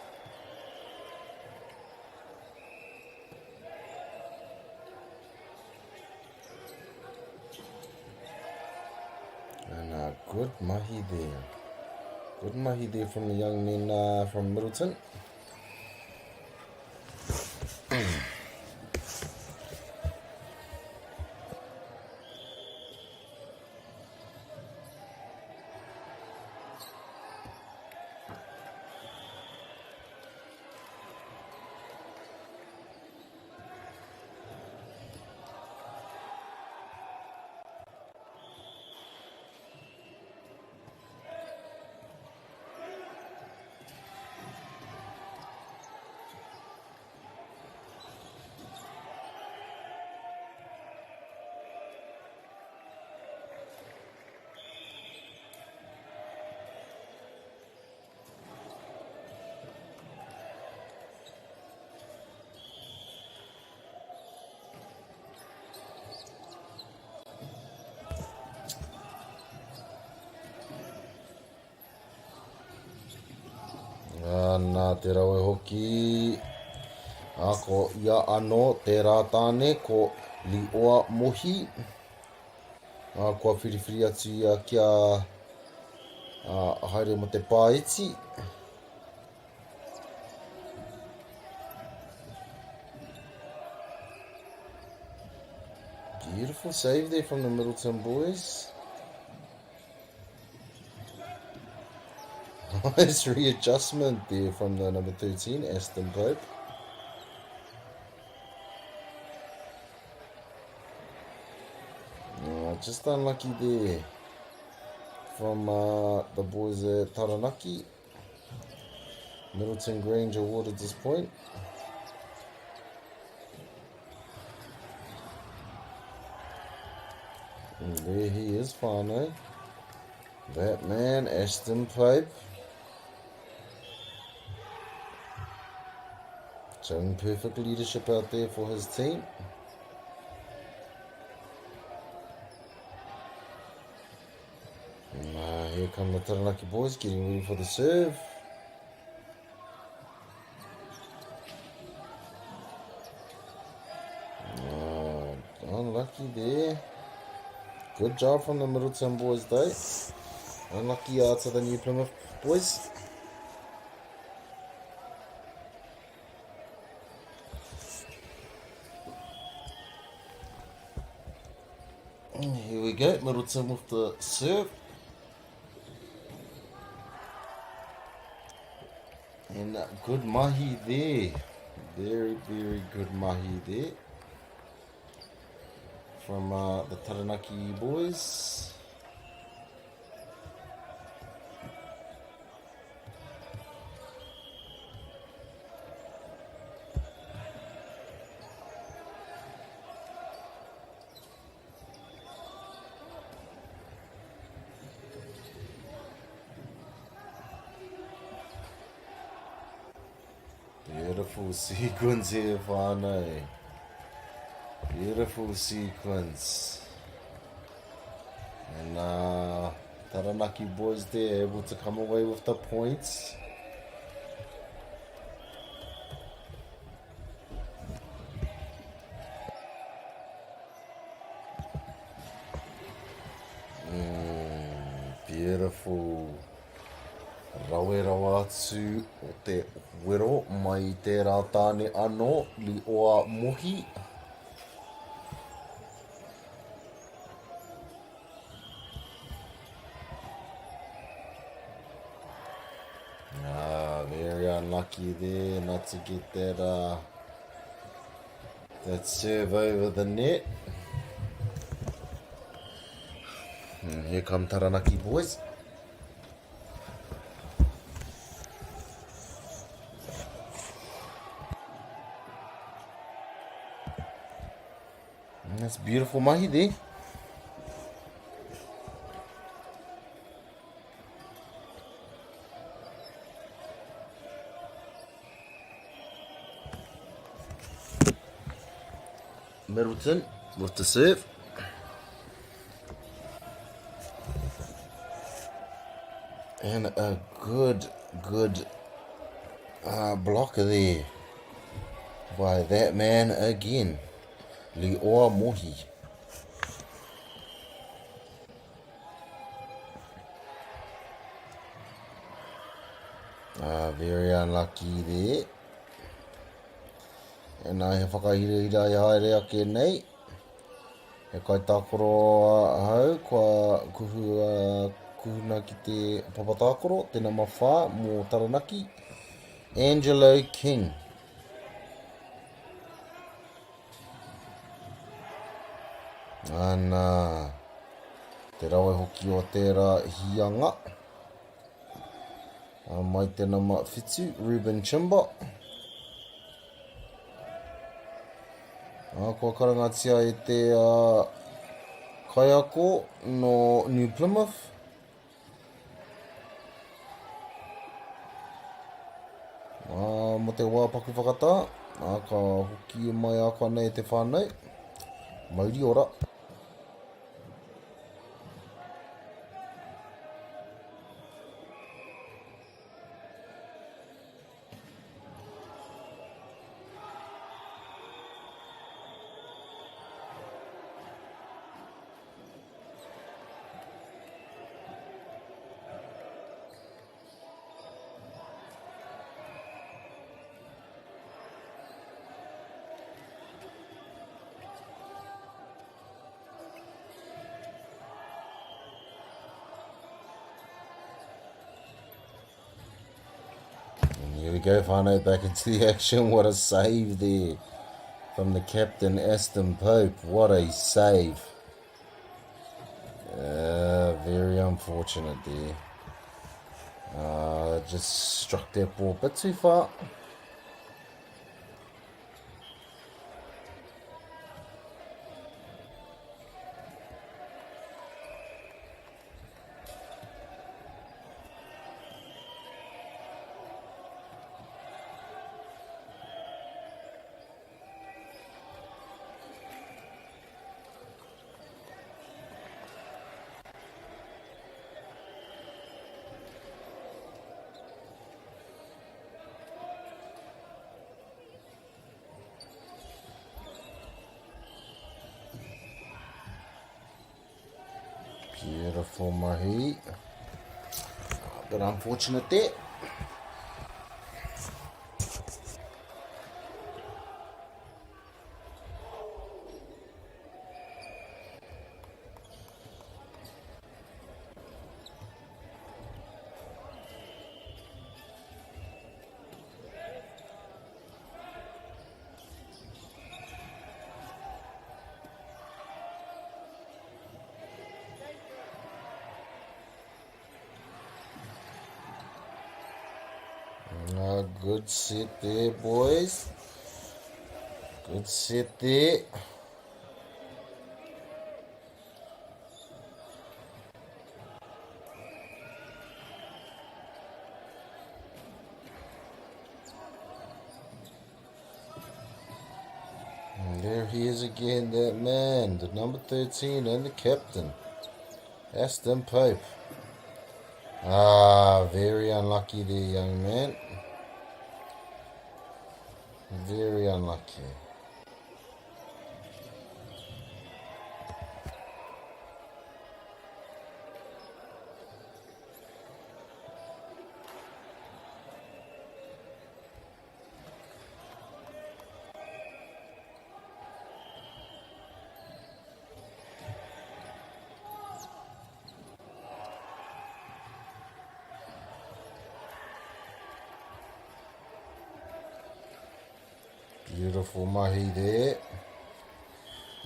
And good mahi there. Good mahi there from the young men from Middleton. Nā te rawe hoki. Ko ia ano te rātāne ko Li'oa Mohi. Kua whiriwhiri atu ia kia haere mo te pāeti. Beautiful save there from the Middleton boys. Nice readjustment there from the number 13, Aston Pope. Just unlucky there from the boys at Taranaki. Middleton Grange awarded this point. And there he is, whānau. That man, Aston Pope. Showing perfect leadership out there for his team. And here come the Taranaki boys getting ready for the serve. Unlucky there. Good job from the Middleton boys though. Unlucky to the New Plymouth boys. And here we go, Middleton with the serve. And good mahi there. Very, very good mahi there. From the Taranaki boys. Beautiful sequence here, whānau. Beautiful sequence. And Taranaki boys there able to come away with the points. Beautiful. Rawerawa atu o te wero mai te rātāne anō li oa mohi. Very unlucky there not to get that serve over the net. And here come Taranaki boys. And that's beautiful mahi there. Middleton with the serve. And a good blocker there by that man again, Lioa Mohi. Very unlucky there. And I have whakahirira I haere ake nei. He kai tākoro hau, kua kuhuna ki te papatākoro, tēnā mawhā mō Taranaki, Angelo King. Ana, te rawe hoki o tērā hianga. Mai tēnā mawhitu, Ruben Chimba. Kua karangatia e te kaiako no New Plymouth. Mo te wāpaku whakatā, ka hoki mai a koa nei te whānau. Mauri ora. Here we go, whānau, back into the action. What a save there from the captain, Aston Pope. What a save. Very unfortunate there. Just struck that ball a bit too far. Beautiful mahi. A bit unfortunate there. Good set there, boys. Good set there. And there he is again, that man, the number 13 and the captain, Aston Pope. Very unlucky there, young man. Very unlucky. Beautiful mahi there.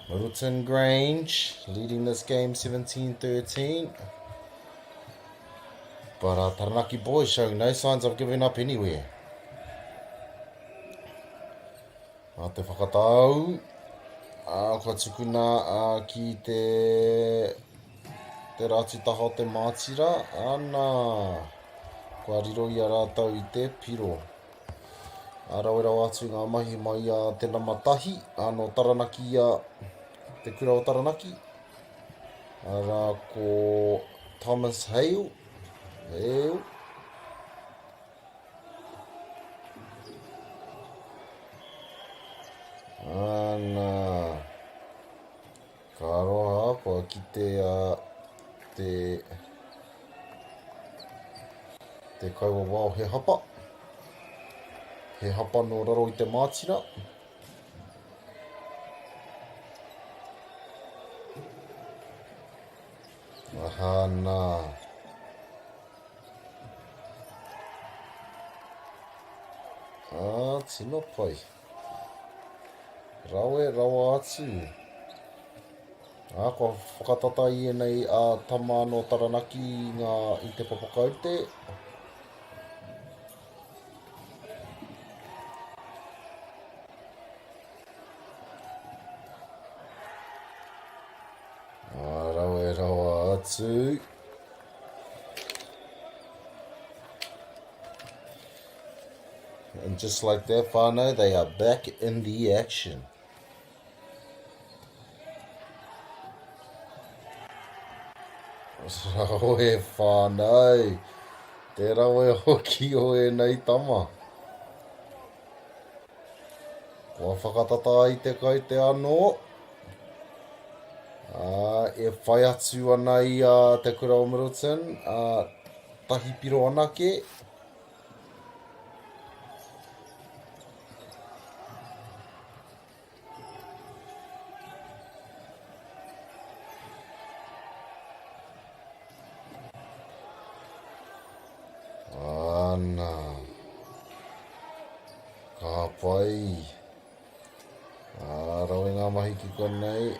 Middleton Grange leading this game 17-13. But Taranaki boys showing no signs of giving up anywhere. Te whakatau. Kua tukuna ki te rāti taha te mātira. Ana. Kua riro i a rātau I te piro. Rawera atu ngā mahi mai te namatahi, no Taranaki te kura o Taranaki. Ara ko Thomas Hale. Ana. Ka roha pa ki te kaua wao he hapa. He hapa no raro I te mātira. Ahana. Tino pai. Rawa atu. Kua whakatata I nei tama no Taranaki I te papakaute. Rawa atu. And just like that, whānau, they are back in the action. Rawe whānau. Te rawe hoki o nei tama. Kua whakatata I te kaute anō. E whai atu ana I te kura o Middleton. Tahi piro anake. Ana. Ka pai. Rawe ngā mahi ki konei.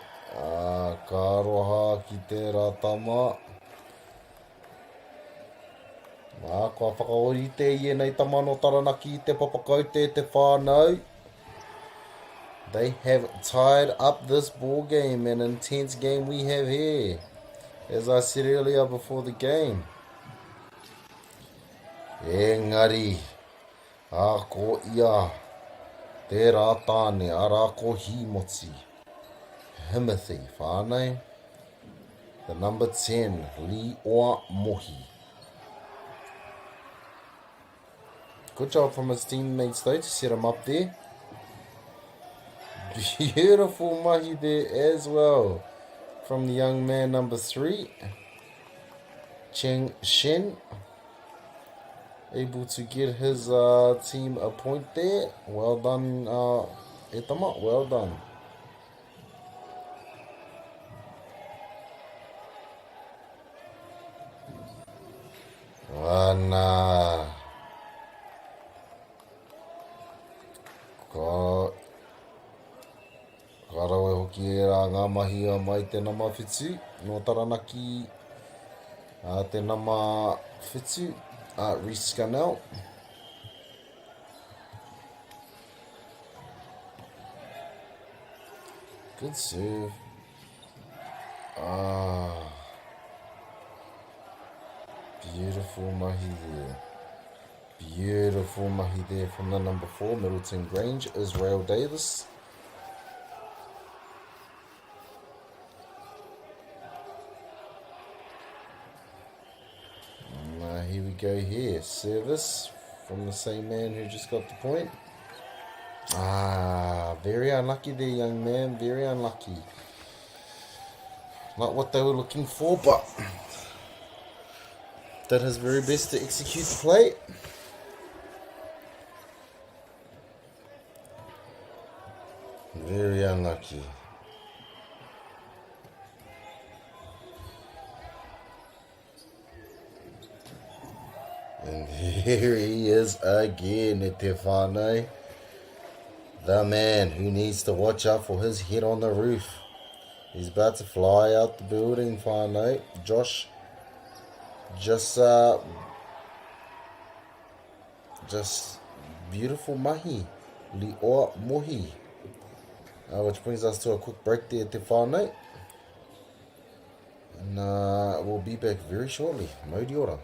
Ka roha ki te rātama. Kua whakaorite I nei tama no Taranaki I te papakaute te whānau. They have tied up this ball game, an intense game we have here. As I said earlier before the game. Engari. Ko ia. Te rātāne, ko himoti. Timothy, whānau. The number 10, Li'oa Mohi. Good job from his teammates though to set him up there. Beautiful mahi there as well. From the young man number 3, Cheng Shen. Able to get his team a point there. Well done, Etama. Well done. Ana. Ka rawe hoki rā ngā mahi mai te nama whitu. No Taranaki te nama whitu. Reece Scannell. Good serve. Beautiful mahi there. Beautiful mahi there from the number 4, Middleton Grange, Israel Davis. go here. Service from the same man who just got the point. Very unlucky there, young man. Very unlucky. Not what they were looking for, but did his very best to execute the play. Very unlucky. And here he is again, e te whānau. The man who needs to watch out for his head on the roof. He's about to fly out the building, whānau. Josh just beautiful mahi. Li oa mohi. Which brings us to a quick break there, te whānau. And we'll be back very shortly. Mauri ora.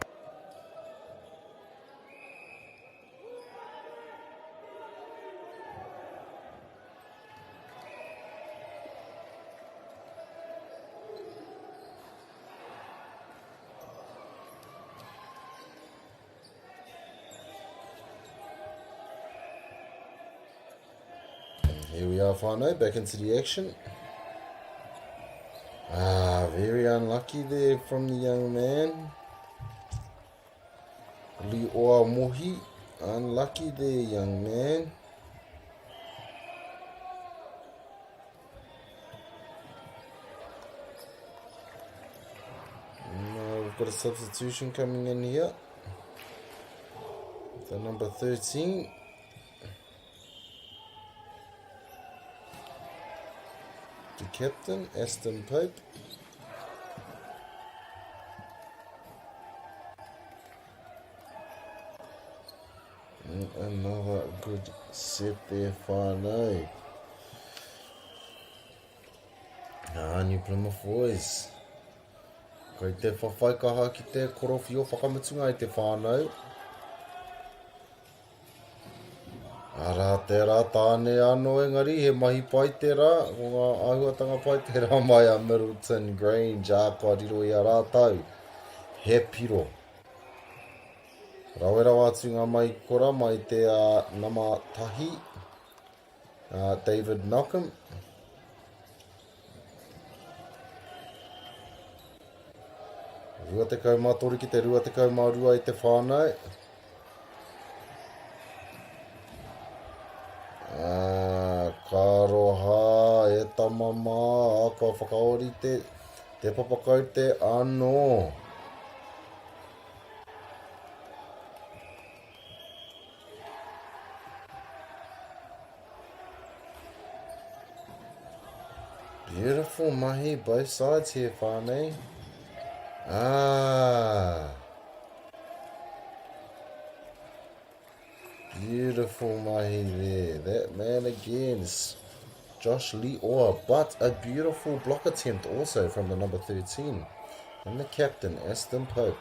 Here we are, whānau, back into the action. Very unlucky there from the young man. Li oa mohi. Unlucky there, young man. Now we've got a substitution coming in here. The number 13. The captain, Aston Pope. And another good set there, whānau. New Plymouth boys. Kei te whawhaikaha ki te korofi o whakamutunga i te whānau. Ara te rā tāne anō engari, he mahi pai te rā, ko ngā āhuatanga pai te rā mai a Middleton Grange, kua riro i a rātau, he piro. Rawera wātu ngā mai kora mai te nama tahi, David Malcolm. Rua te kau mātori ki te rua te kau mārua i te whānau. Karoha, e tamama, kua whakaori te papakau te anō. Beautiful mahi, both sides here, whānau. Beautiful mahi there. That man again is Josh Lee Orr, but a beautiful block attempt also from the number 13 and the captain Aston Pope.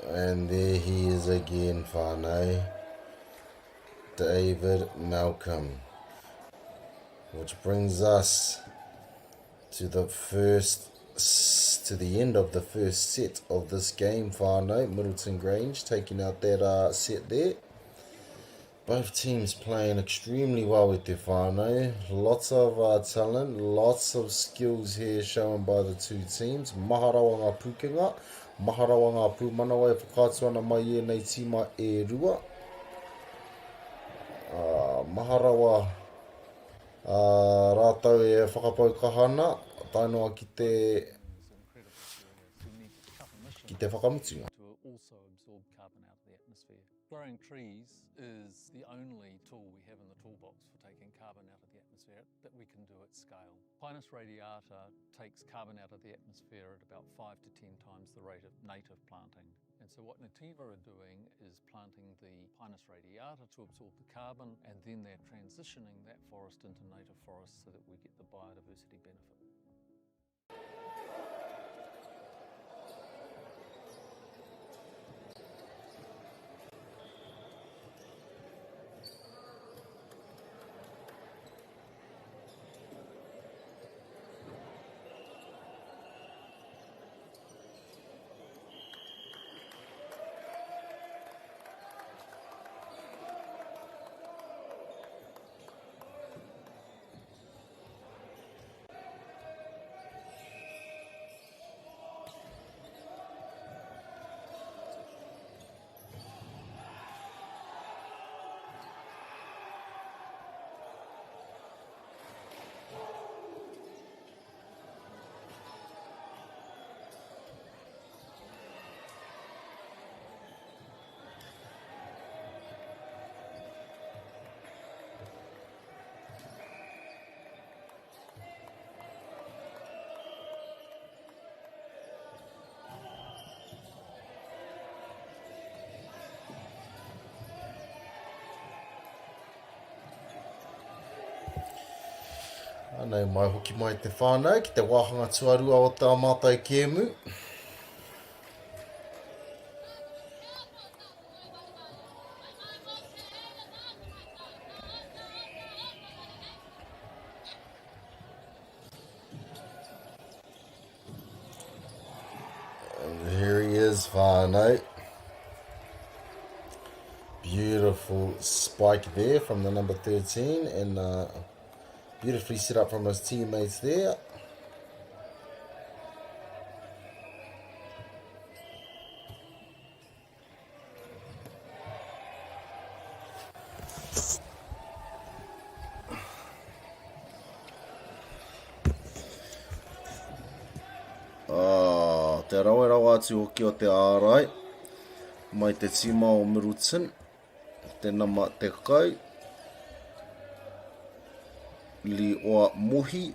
And there he is again, whānau. David Malcolm. Which brings us to the end of the first set of this game, whānau. Middleton Grange taking out that set there. Both teams playing extremely well with their whānau. Lots of talent, lots of skills here shown by the two teams. Maharawa ngā pūkenga, maharawa ngā pūmanawa e whakātuana mai e nei tima e rua. Maharawa rātau e whakapau kahana, tainoa ki te whakamutunga. To also absorb carbon out of the atmosphere. Growing trees is the only tool we have in the toolbox for taking carbon out of the atmosphere that we can do at scale. Pinus radiata takes carbon out of the atmosphere at about 5 to 10 times the rate of native planting. And so what Nativa are doing is planting the Pinus radiata to absorb the carbon, and then they're transitioning that forest into native forest so that we get the biodiversity benefit. Nei mai hoki mai te whānau ki te wāhanga tuarua o te Amatai Kēmu. And here he is, whānau. Beautiful spike there from the number 13 and beautifully set up from his teammates there. Te rawerawa atu hoki o te ārai. Mai te tima o Middleton. Te nama te kai. Li oa mohi.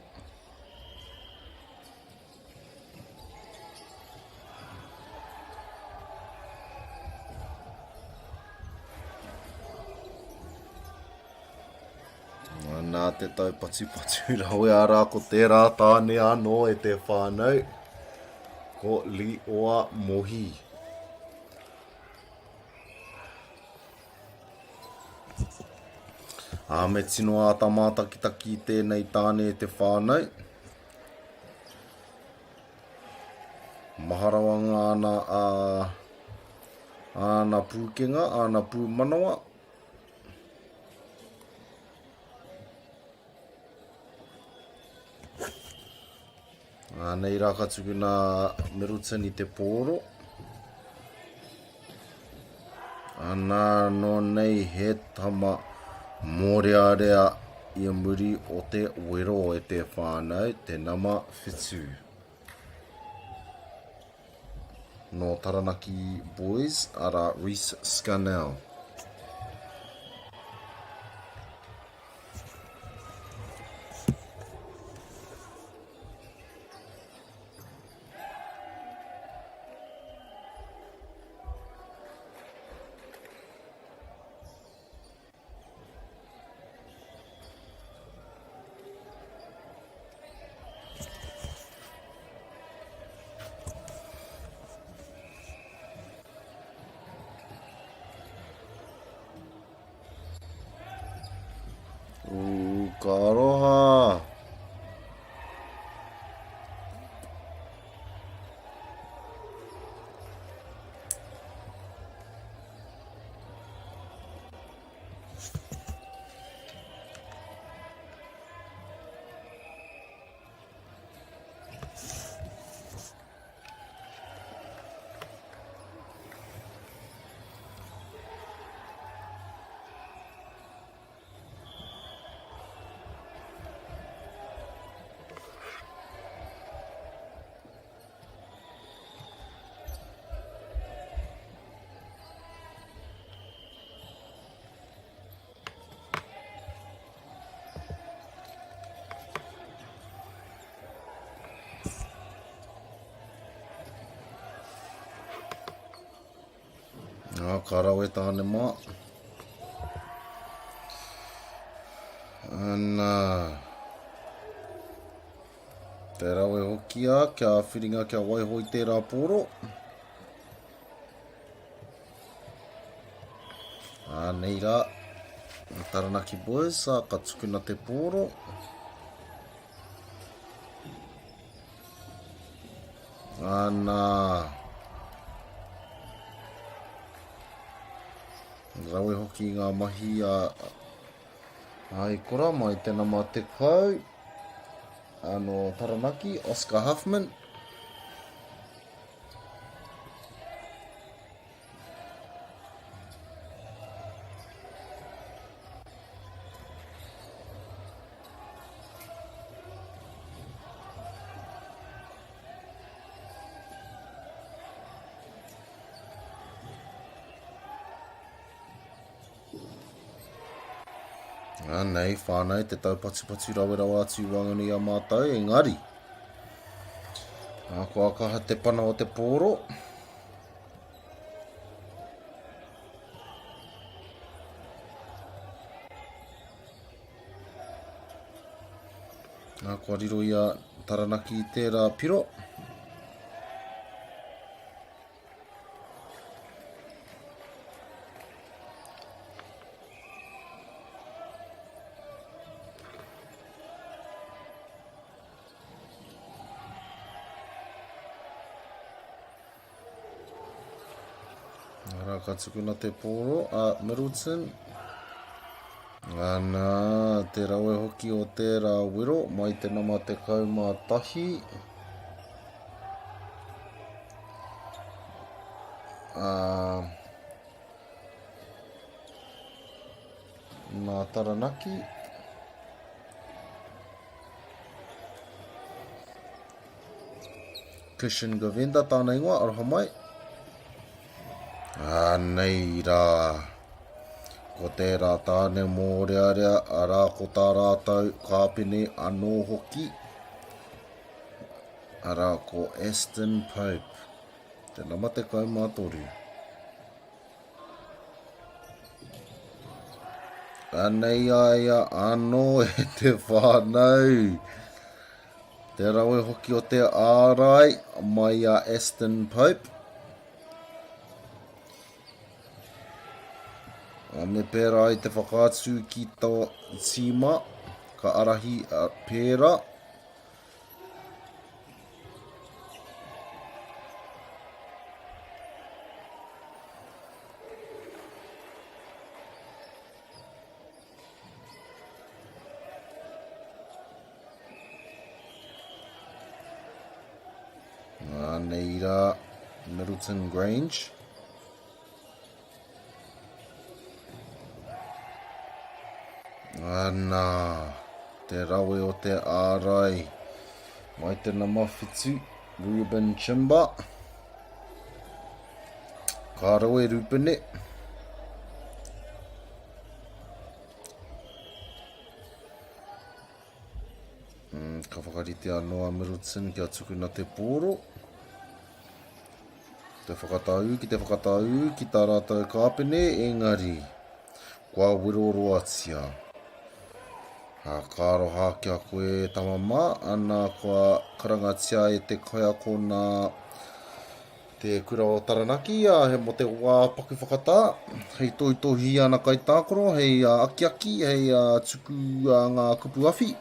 Nā te tau patu rawe ara ko tērā tāne anō e te whānau. Ko li oa mohi. Me tino a tamatakitaki tēnei tāne e te whānau. Maharawanga ana pūkenga, ana pūmanawa. Nei raka tuku nā Middleton I te pōro. Nā no nei he tama mōrearea I muri o te wero e te whānau, te nama whitu. No Taranaki boys, ara Reece Scannell. Ka aroha. Ka rawe tāne mā. Te rawe hoki a, kia whiringa kia waihoi tērā pōro. Nei rā, Taranaki boys, ka tukuna te pōro. Rawe hoki ngā mahi ai kora mai te nama te kau. Ano Taranaki, Oscar Huffman. Nei, whānau, te tau patu rawerawa atu wangani a mātou, engari. Ko akaha te pana o te pōro. kua riro ia Taranaki I tērā piro. Ara ka tukuna te pōro a Middleton. Ana, te rawe hoki o tērā wiro, mai te nama te kauma tahi. Nā Taranaki. Christian Govenda, tāna ingoa, aroha mai. Nei rā. Ko tērā tāne mōrearea, arā ko tā rātau kāpene anō hoki. Arā ko Aston Pope. Te nama te kaumātoru. Anei aia anō e te whānau. Te rawe hoki o te ārai, mai a Aston Pope. Me pēra I te whakaatu ki tō tima, ka arahi pēra. Nei rā, Middleton Grange. Ana, te rawe o te ārai, mai te nama whitu, Ruben Chimba. Ka rawe Rupene. Ka whakarite anō a Middleton kia tukuna te pōro. Te whakatau ki tā rātou kāpene, engari, kua wiroroatia. Ka aroha kia koe tamama, ana kua karangatia e te kaiako nā te kura o Taranaki, he mo te wā paku whakatā, hei tohi ana kai tākoro, hei aki, hei tuku ngā kupu awhi.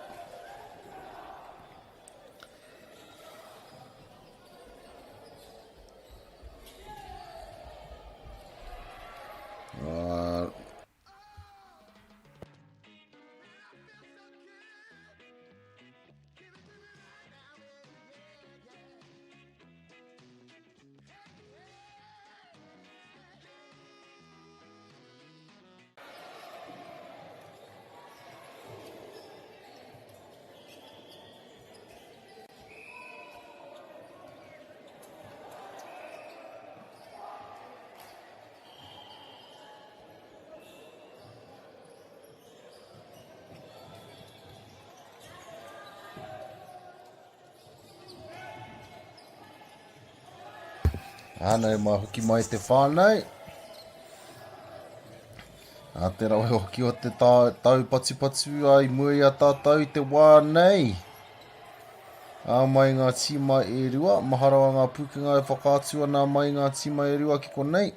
Ana e hoki mai te whānau. A te rawe hoki o te tau patu ai mua I a tātou te wā nei. A mai ngā tima e rua, maharawa ngā pukenga e whakātua nā mai ngā tima e rua ki konei.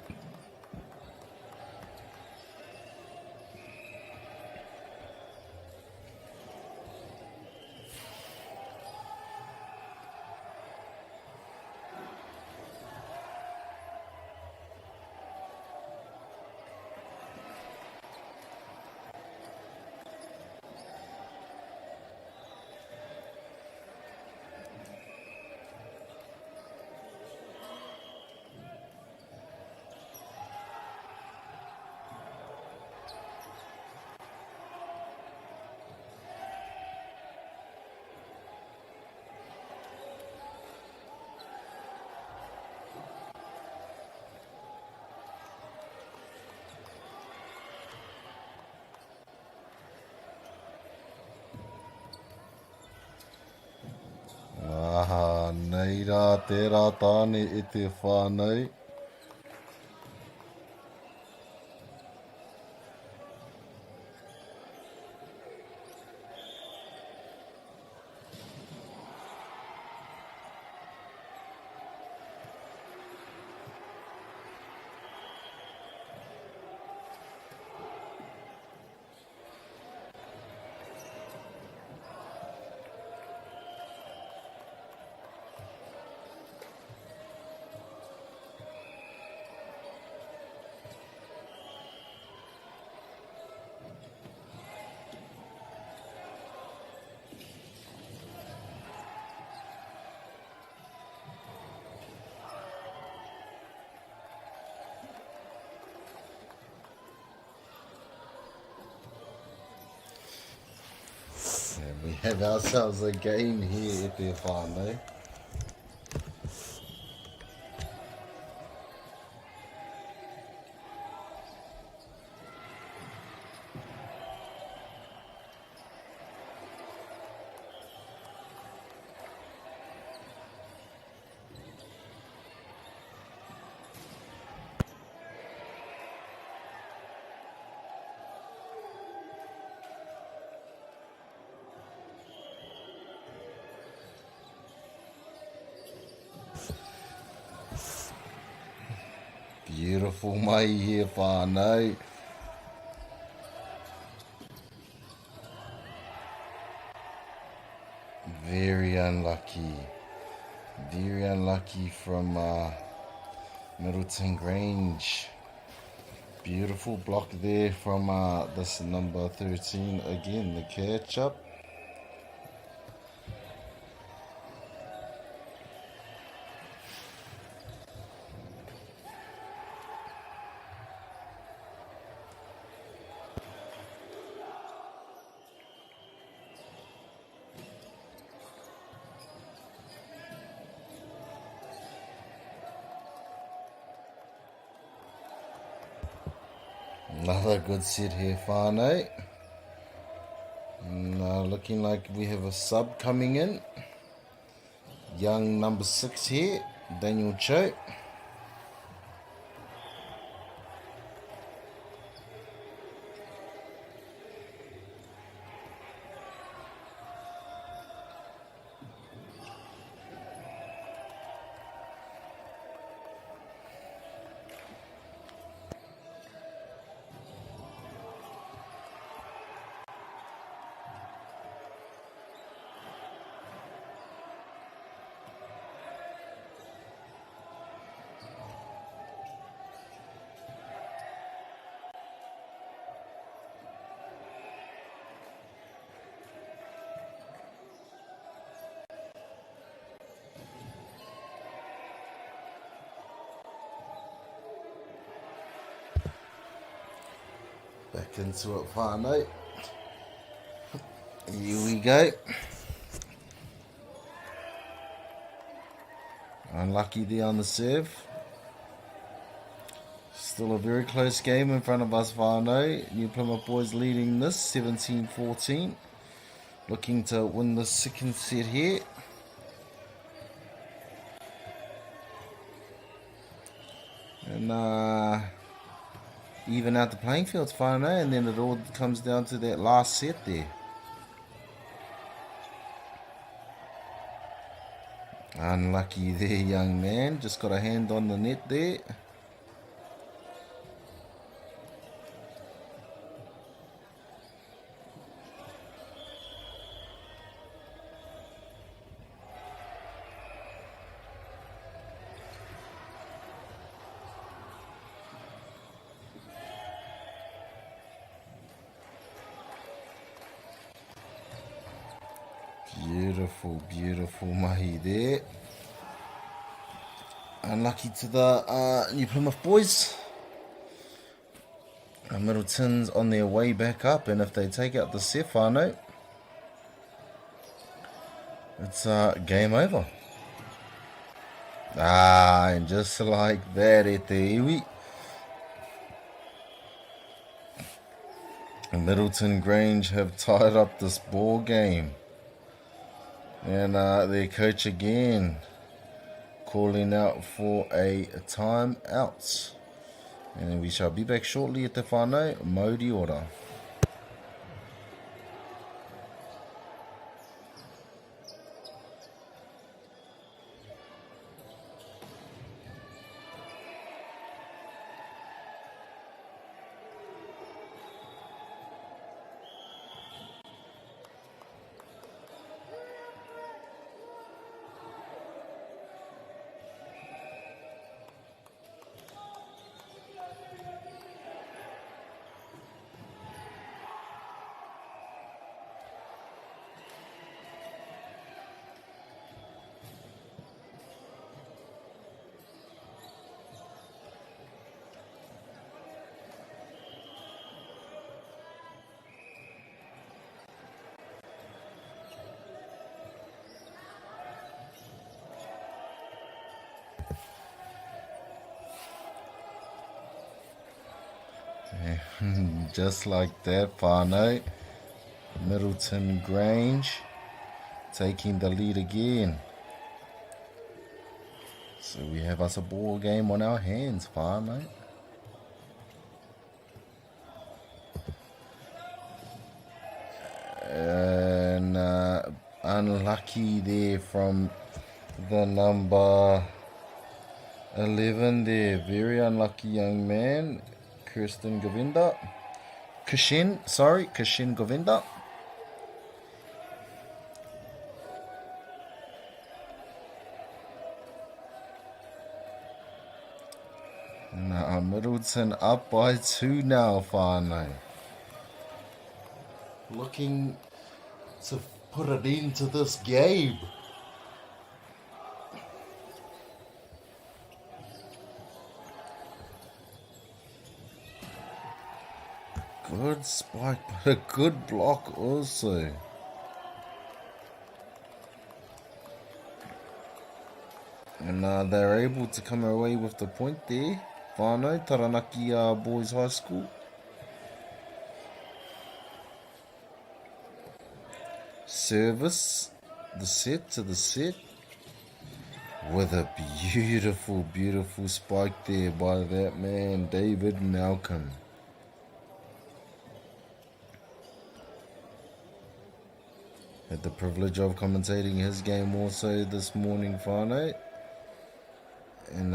Nei rā, tērā tāne e te whānau. We have ourselves a game here at the whānau. Beautiful mai here, whānau. Very unlucky. Very unlucky from Middleton Grange. Beautiful block there from this number 13. Again, the catch up. Another good set here, whānau. Looking like we have a sub coming in. Young number 6 here, Daniel Cho. Back into it, whānau. Here we go. Unlucky there on the serve. Still a very close game in front of us, whānau. New Plymouth boys leading this 17-14. Looking to win the second set here. And even out the playing fields, whānau, and then it all comes down to that last set there. Unlucky there, young man. Just got a hand on the net there. Beautiful, beautiful mahi there. Unlucky to the New Plymouth boys. Middleton's on their way back up, and if they take out the set, whānau, it's game over. And just like that, at the iwi, Middleton Grange have tied up this ball game. And their coach again calling out for a timeout. And we shall be back shortly at the whānau, Māori ora. And just like that, whānau, Middleton Grange taking the lead again. So we have us a ball game on our hands, whānau. And unlucky there from the number 11 there. Very unlucky young man. Kishin Govinda. Now Middleton up by 2 now, whānau. Looking to put it into this game. Good spike, but a good block also. And they're able to come away with the point there. Whānau, Taranaki Boys High School. Service, the set to the set. With a beautiful, beautiful spike there by that man, David Malcolm. Had the privilege of commentating his game also this morning, whānau. And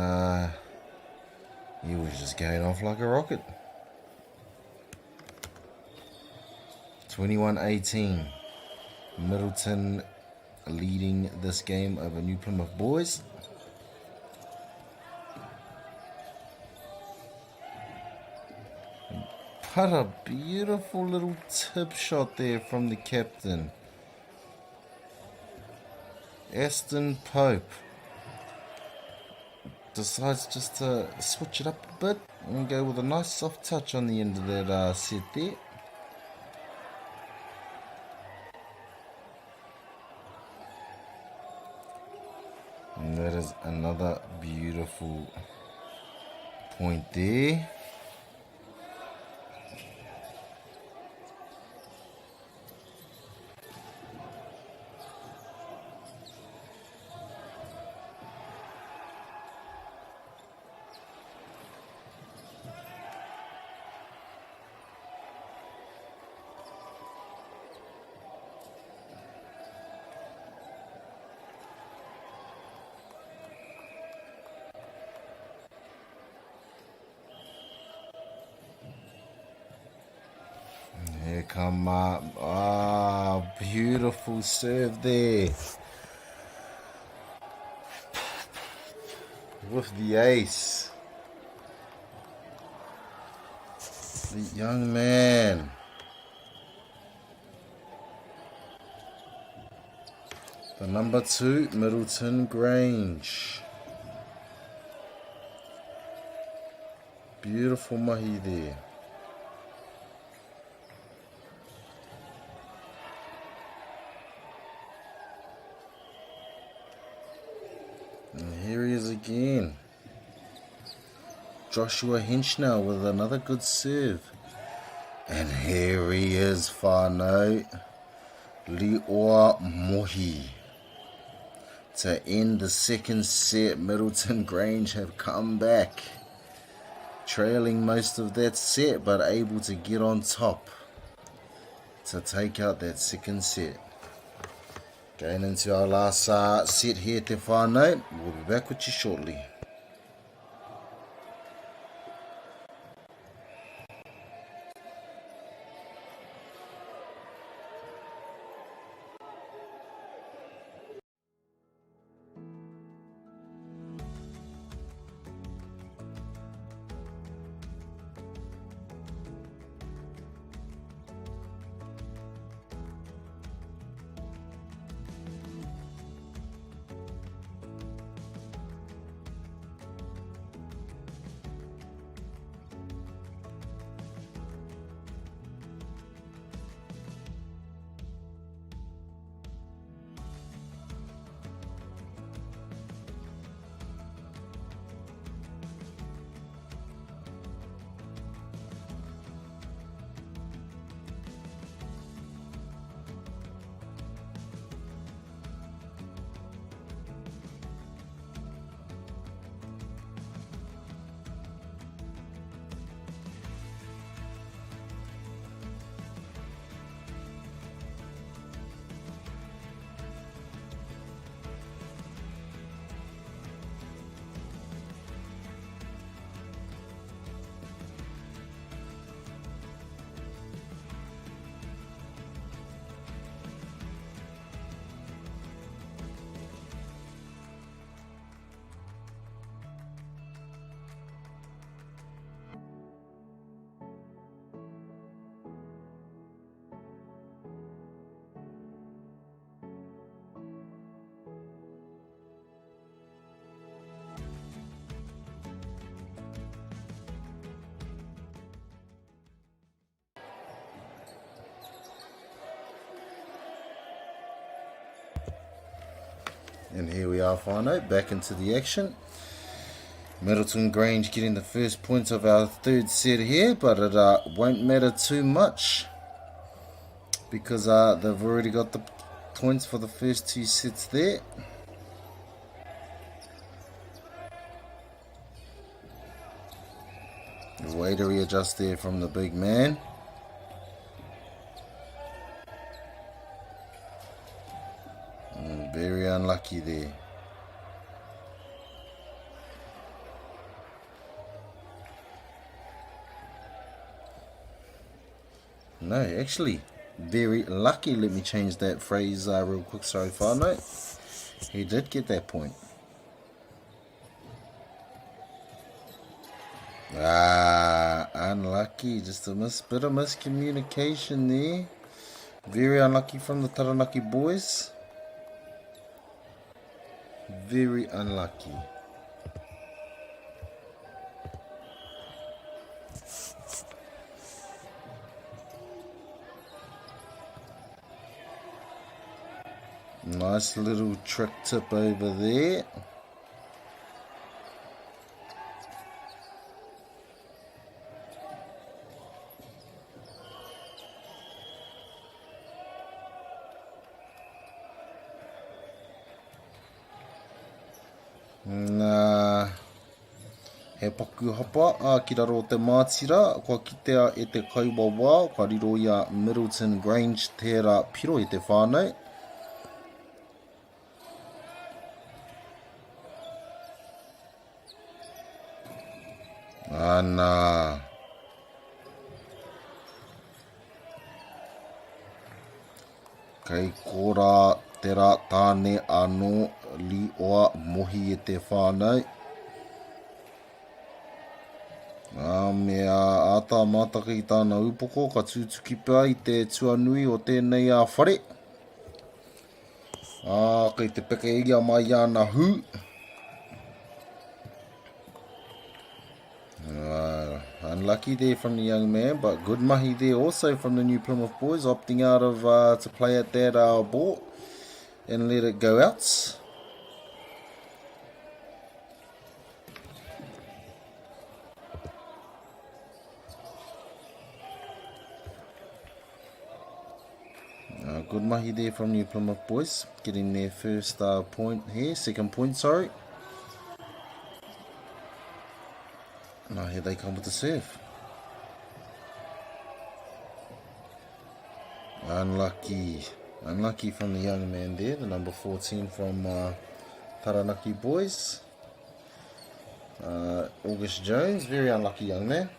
he was just going off like a rocket. 21-18. Middleton leading this game over New Plymouth Boys. What a beautiful little tip shot there from the captain. Aston Pope decides just to switch it up a bit and go with a nice soft touch on the end of that set there. And that is another beautiful point there. Here come up. Beautiful serve there. With the ace. The young man. The number 2, Middleton Grange. Beautiful mahi there. And here he is again. Joshua Hinch now with another good serve. And here he is, whānau. Li'oa Mohi. To end the second set, Middleton Grange have come back. Trailing most of that set, but able to get on top to take out that second set. Going into our last set here, te whānau. We'll be back with you shortly. And here we are, whānau, back into the action. Middleton Grange getting the first points of our third set here, but it won't matter too much because they've already got the points for the first 2 sets there. The way to readjust there from the big man. Very unlucky there. No, actually, very lucky. Let me change that phrase real quick. Sorry, whānau. He did get that point. Unlucky. Just a bit of miscommunication there. Very unlucky from the Taranaki boys. Very unlucky. Nice little trick tip over there. He paku hapa ki raro te mātira, kua kitea e te kaiwawa, kua riro ia Middleton Grange tērā piro e te whānau. Ana. Kei kora tera tāne anō li oa mohi e te whānau. Mea ātā mātaka i tāna upoko, ka tūtuki pā i te tuanui o tēnei whare. Kei te peke ia mai ana hū. Unlucky there from the young man, but good mahi there also from the New Plymouth boys, opting out of to play at that ball and let it go out. Good mahi there from New Plymouth boys, getting their first point here, second point, sorry. Now here they come with the serve. Unlucky. Unlucky from the young man there, the number 14 from Taranaki boys. August Jones, very unlucky young man.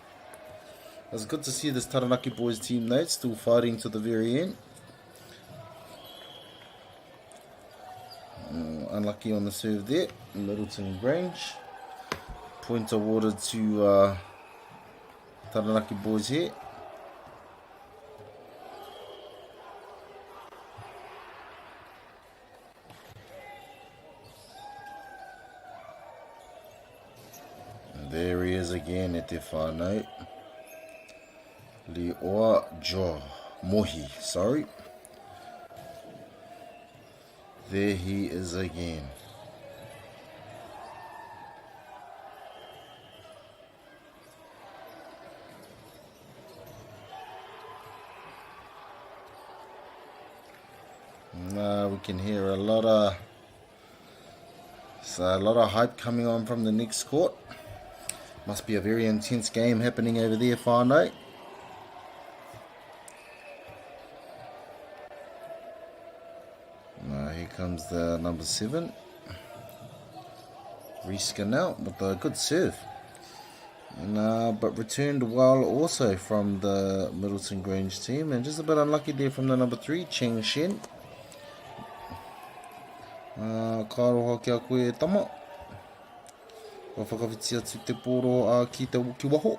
It was good to see this Taranaki boys team though, still fighting to the very end. Unlucky on the serve there, Middleton Grange. Point awarded to Taranaki boys here. And there he is again at te whānau. Li oa jo mohi, sorry. There he is again. We can hear a lot of hype coming on from the next court. Must be a very intense game happening over there, whānau. Here comes the number 7. Riskin out with a good serve. And, but returned well also from the Middleton Grange team. And just a bit unlucky there from the number 3, Cheng Shen. Ka roha kia koe e tama. Ka whakawhiti atu te poro ki te ki waho.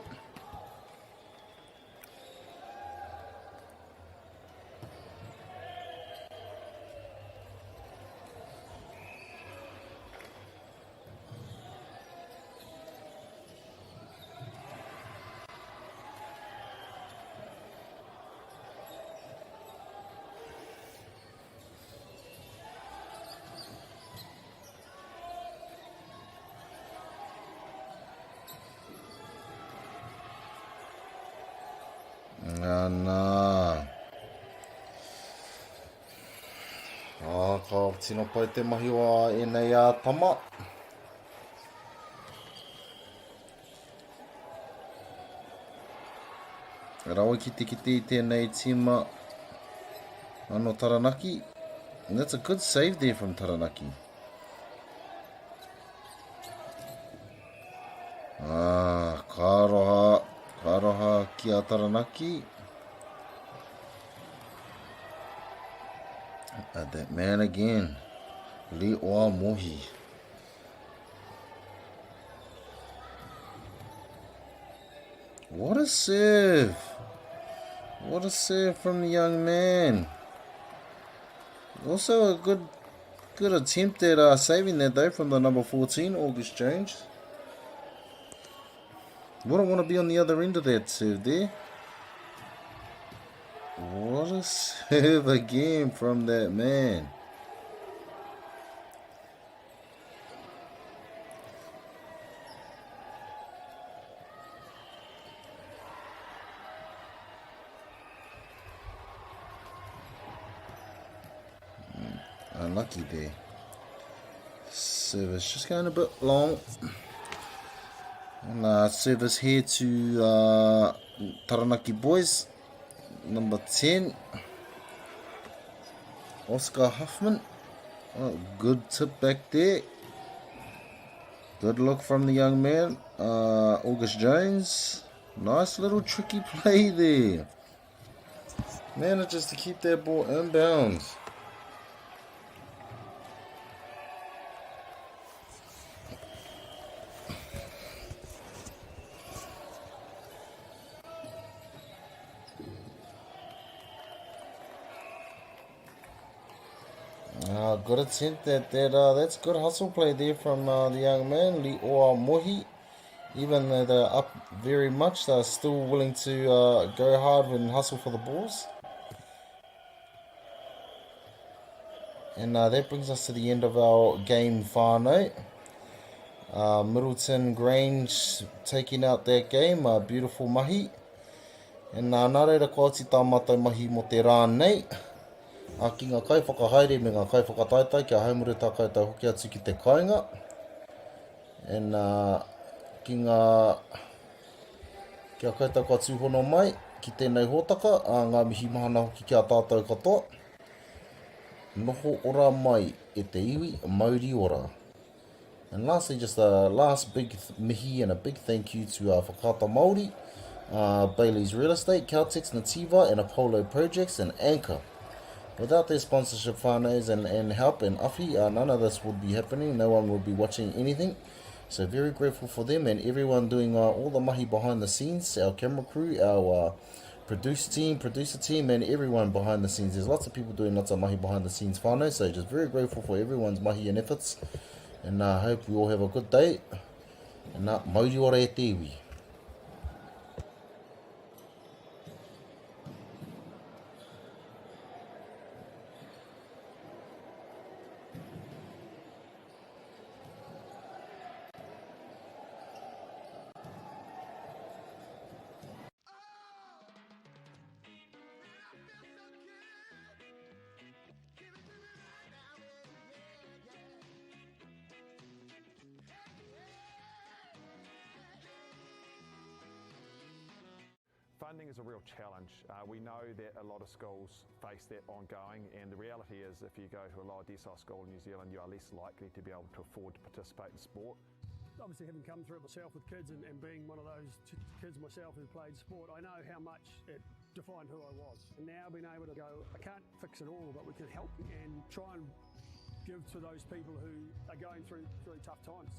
tino pai te mahi o e nei a tama. Rawa kite i tēnei tima ano Taranaki. And that's a good save there from Taranaki. Karoha ki a Taranaki. And that man again, Li'oa Mohi. What a serve! What a serve from the young man. Also a good attempt at saving that though from the number 14, August Jones. Wouldn't want to be on the other end of that serve there. What a serve again from that man. Unlucky there. Service just going a bit long. And service here to Taranaki boys. Number 10. Oscar Huffman. Oh, good tip back there. Good look from the young man. August Jones. Nice little tricky play there. Manages to keep that ball inbounds. Good attempt at that. That's good hustle play there from the young man, Li'oa Mohi. Even though they're up very much, they're still willing to go hard and hustle for the balls. And that brings us to the end of our game whānau. Middleton Grange taking out that game, beautiful mahi. And nā reira kua ati tā mātou mahi mo te rānei. Ki ngā kai whakahaere me ngā kai whakataitai kia haumure tā koutou hoki atu ki te kāinga. And kia koutou ka tūhono mai ki tēnei hōtaka, ngā mihi mahana hoki kia tātou katoa. Noho ora mai e te iwi, mauri ora. And lastly, just a last big mihi and a big thank you to Whakaata Māori, Bailey's Real Estate, Caltex, Nativa, and Apollo Projects, and Anchor. Without their sponsorship whānaus and help and awhi, none of this would be happening. No one would be watching anything. So very grateful for them and everyone doing all the mahi behind the scenes, our camera crew, our producer team, and everyone behind the scenes. There's lots of people doing lots of mahi behind the scenes whānau, so just very grateful for everyone's mahi and efforts. And I hope we all have a good day. And mauri ora e te iwi. Funding is a real challenge. We know that a lot of schools face that ongoing, and the reality is if you go to a lower decile school in New Zealand, you are less likely to be able to afford to participate in sport. Obviously, having come through it myself with kids and being one of those kids myself who played sport, I know how much it defined who I was. And now being able to go, I can't fix it all, but we can help and try and give to those people who are going through tough times.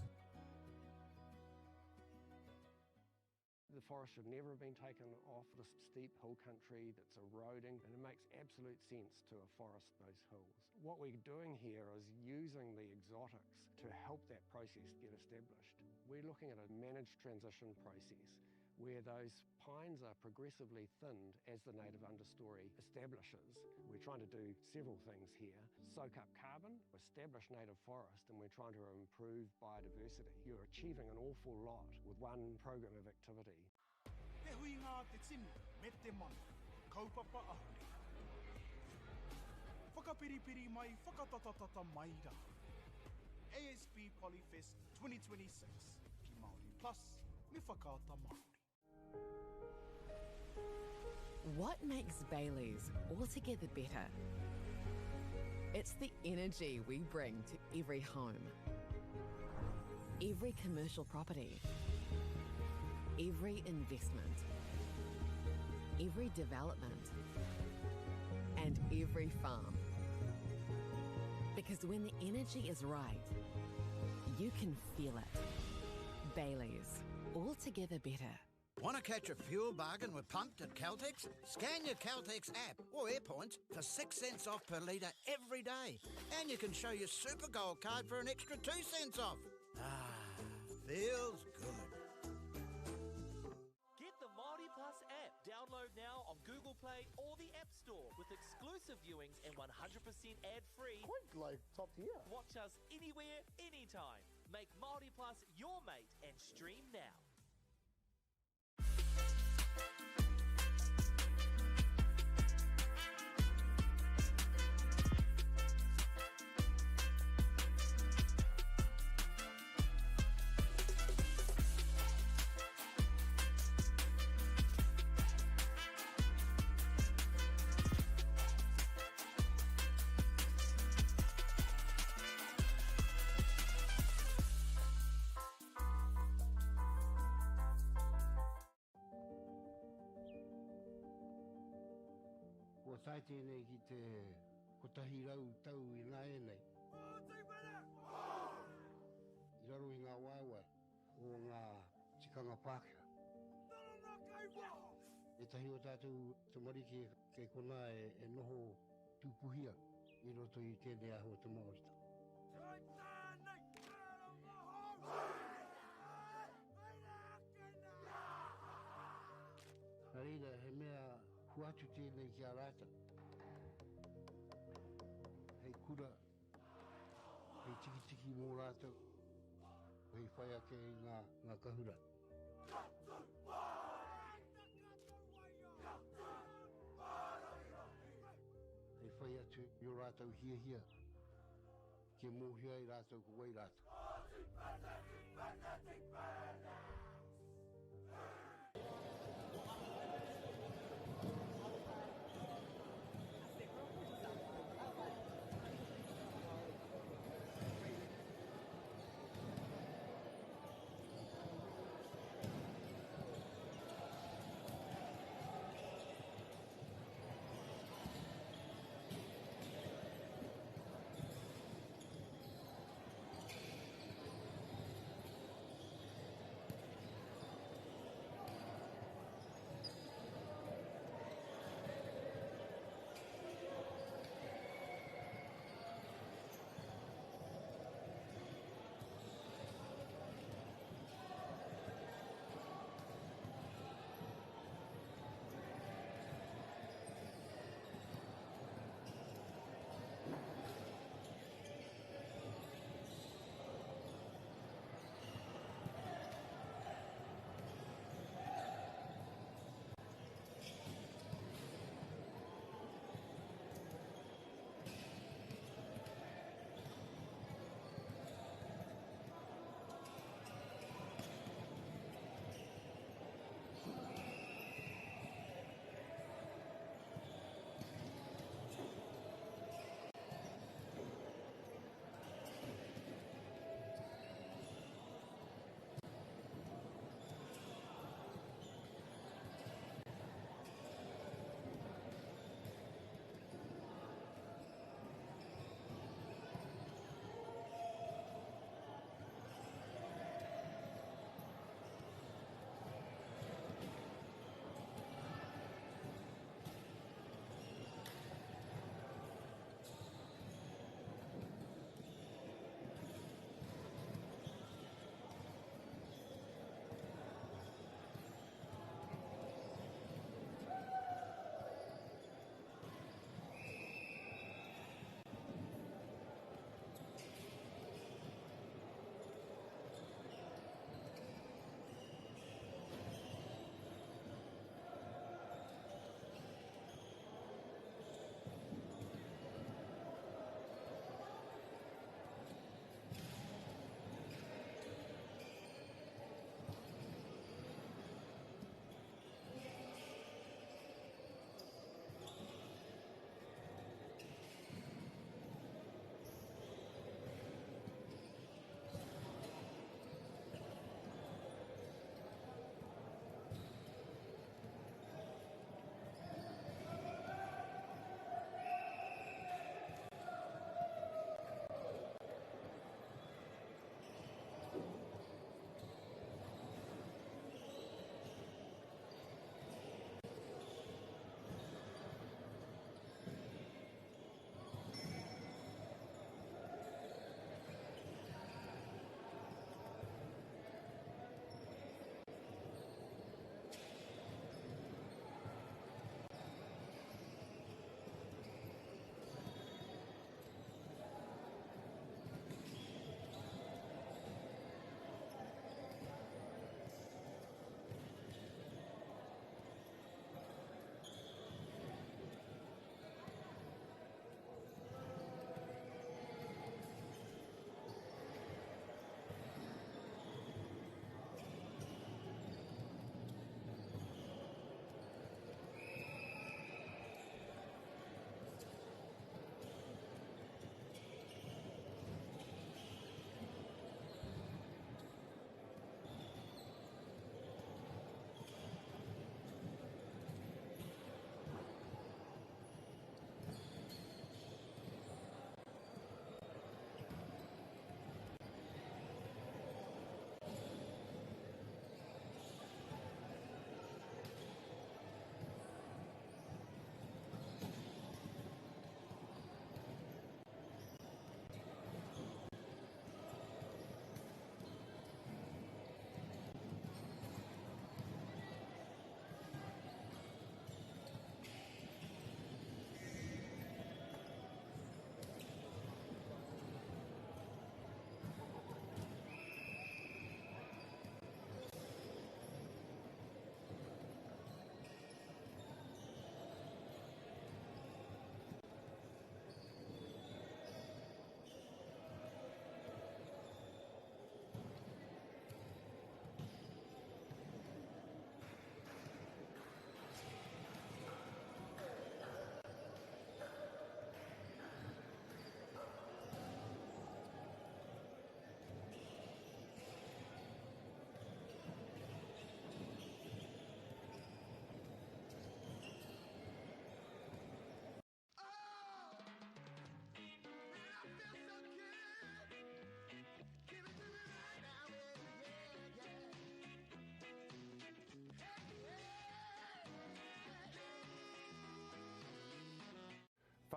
The forest should never have been taken off this steep hill country that's eroding, and it makes absolute sense to afforest those hills. What we're doing here is using the exotics to help that process get established. We're looking at a managed transition process where those pines are progressively thinned as the native understory establishes. We're trying to do several things here. Soak up carbon, establish native forest, and we're trying to improve biodiversity. You're achieving an awful lot with one program of activity. Te hui ngā te tini, me te mana, kaupapa ahuri. whakapiripiri mai whakatatatata maira. ASP Polyfest 2026 ki Māori Plus me whakaata Māori. What makes Bailey's altogether better? It's the energy we bring to every home, every commercial property, every investment, every development, and every farm. Because when the energy is right, you can feel it. Bailey's, altogether better. Want to catch a fuel bargain with Pumped at Caltex? Scan your Caltex app or AirPoints for 6 cents off per litre every day. And you can show your Super Gold card for an extra 2 cents off. Ah, feels good. Get the Māori Plus app. Download now on Google Play or the App Store with exclusive viewings and 100% ad-free. Quite like top tier. Watch us anywhere, anytime. Make Māori Plus your mate and stream now. Ko tai tēnei ki te kotahi rau tau I ngā e nei. I raro I ngā waiwai o ngā tikanga Pākehā. E tahi o tātou te marike kei kona e noho tūpuhia I roto I tēnei aho te Māorita. Nā reira, he mea huatu tēnei ki a rāta. Hei kura, hei tiki mō rātou, hei whai ake I ngā kahura. Hei whai atu I o rātou hia, ke mōhia I rātou ko wai rātou.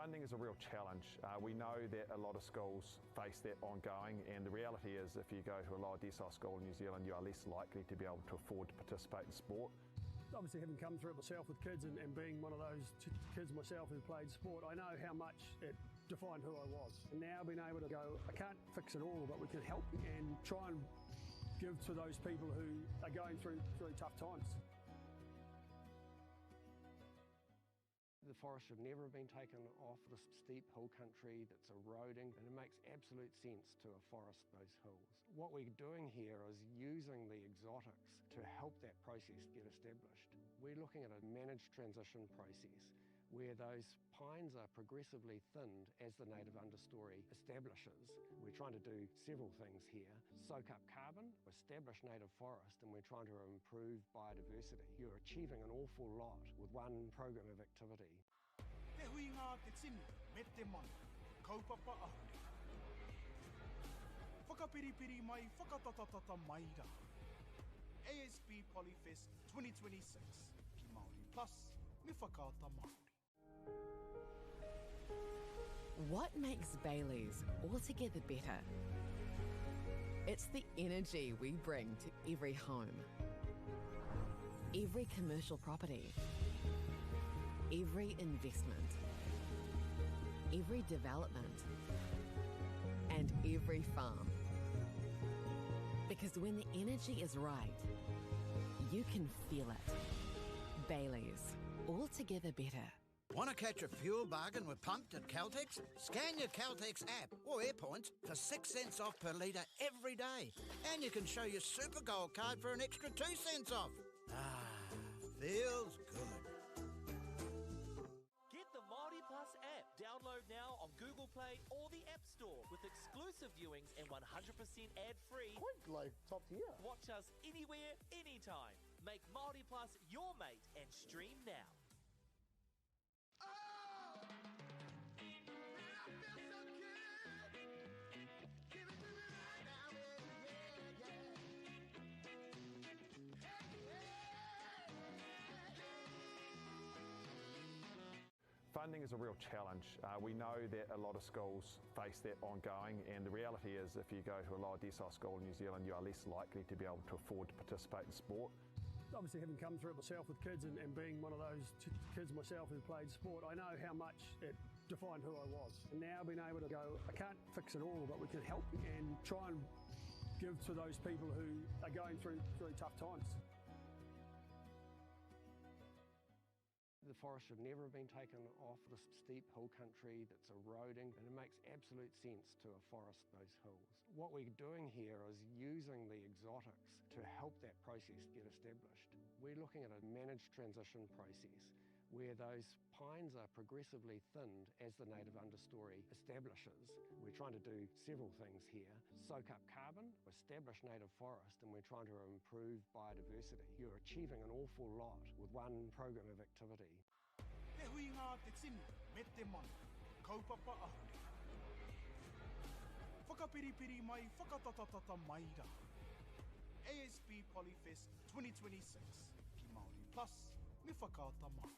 Funding is a real challenge. We know that a lot of schools face that ongoing, and the reality is if you go to a lower decile school in New Zealand, you are less likely to be able to afford to participate in sport. Obviously, having come through it myself with kids and being one of those kids myself who played sport, I know how much it defined who I was. And now being able to go, I can't fix it all, but we can help and try and give to those people who are going through tough times. The forest should never have been taken off this steep hill country that's eroding, and it makes absolute sense to afforest those hills. What we're doing here is using the exotics to help that process get established. We're looking at a managed transition process where those pines are progressively thinned as the native understory establishes. We're trying to do several things here. Soak up carbon, establish native forest, and we're trying to improve biodiversity. You're achieving an awful lot with one program of activity. Te hui ngā te tini, me te mana, kaupapa ahuri. Whakapiripiri mai, whakatatatata mai rā. ASB Polyfest 2026, ki Māori Plus, me whakaata Māori. What makes Bailey's altogether better? It's the energy we bring to every home, every commercial property, every investment, every development, and every farm. Because when the energy is right, you can feel it. Bailey's, altogether better. Want to catch a fuel bargain with Pumped at Caltex? Scan your Caltex app or AirPoints for 6 cents off per litre every day. And you can show your Super Gold card for an extra 2 cents off. Ah, feels good. Get the Māori Plus app. Download now on Google Play or the App Store with exclusive viewings and 100% ad-free. Quite like top tier. Watch us anywhere, anytime. Make Māori Plus your mate and stream now. Funding is a real challenge. We know that a lot of schools face that ongoing, and the reality is if you go to a lower decile school in New Zealand, you are less likely to be able to afford to participate in sport. Obviously, having come through it myself with kids and being one of those kids myself who played sport, I know how much it defined who I was. And now being able to go, I can't fix it all, but we can help and try and give to those people who are going through tough times. The forest should never have been taken off this steep hill country that's eroding, and it makes absolute sense to afforest those hills. What we're doing here is using the exotics to help that process get established. We're looking at a managed transition process where those pines are progressively thinned as the native understory establishes. We're trying to do several things here. Soak up carbon, establish native forest, and we're trying to improve biodiversity. You're achieving an awful lot with one program of activity. Te hui ngā te tini, me te mana, kaupapa ahuri. Whakapiripiri mai, whakatatatata mai rā. ASB Polyfest 2026, ki Māori Plus, me whakaata Māori.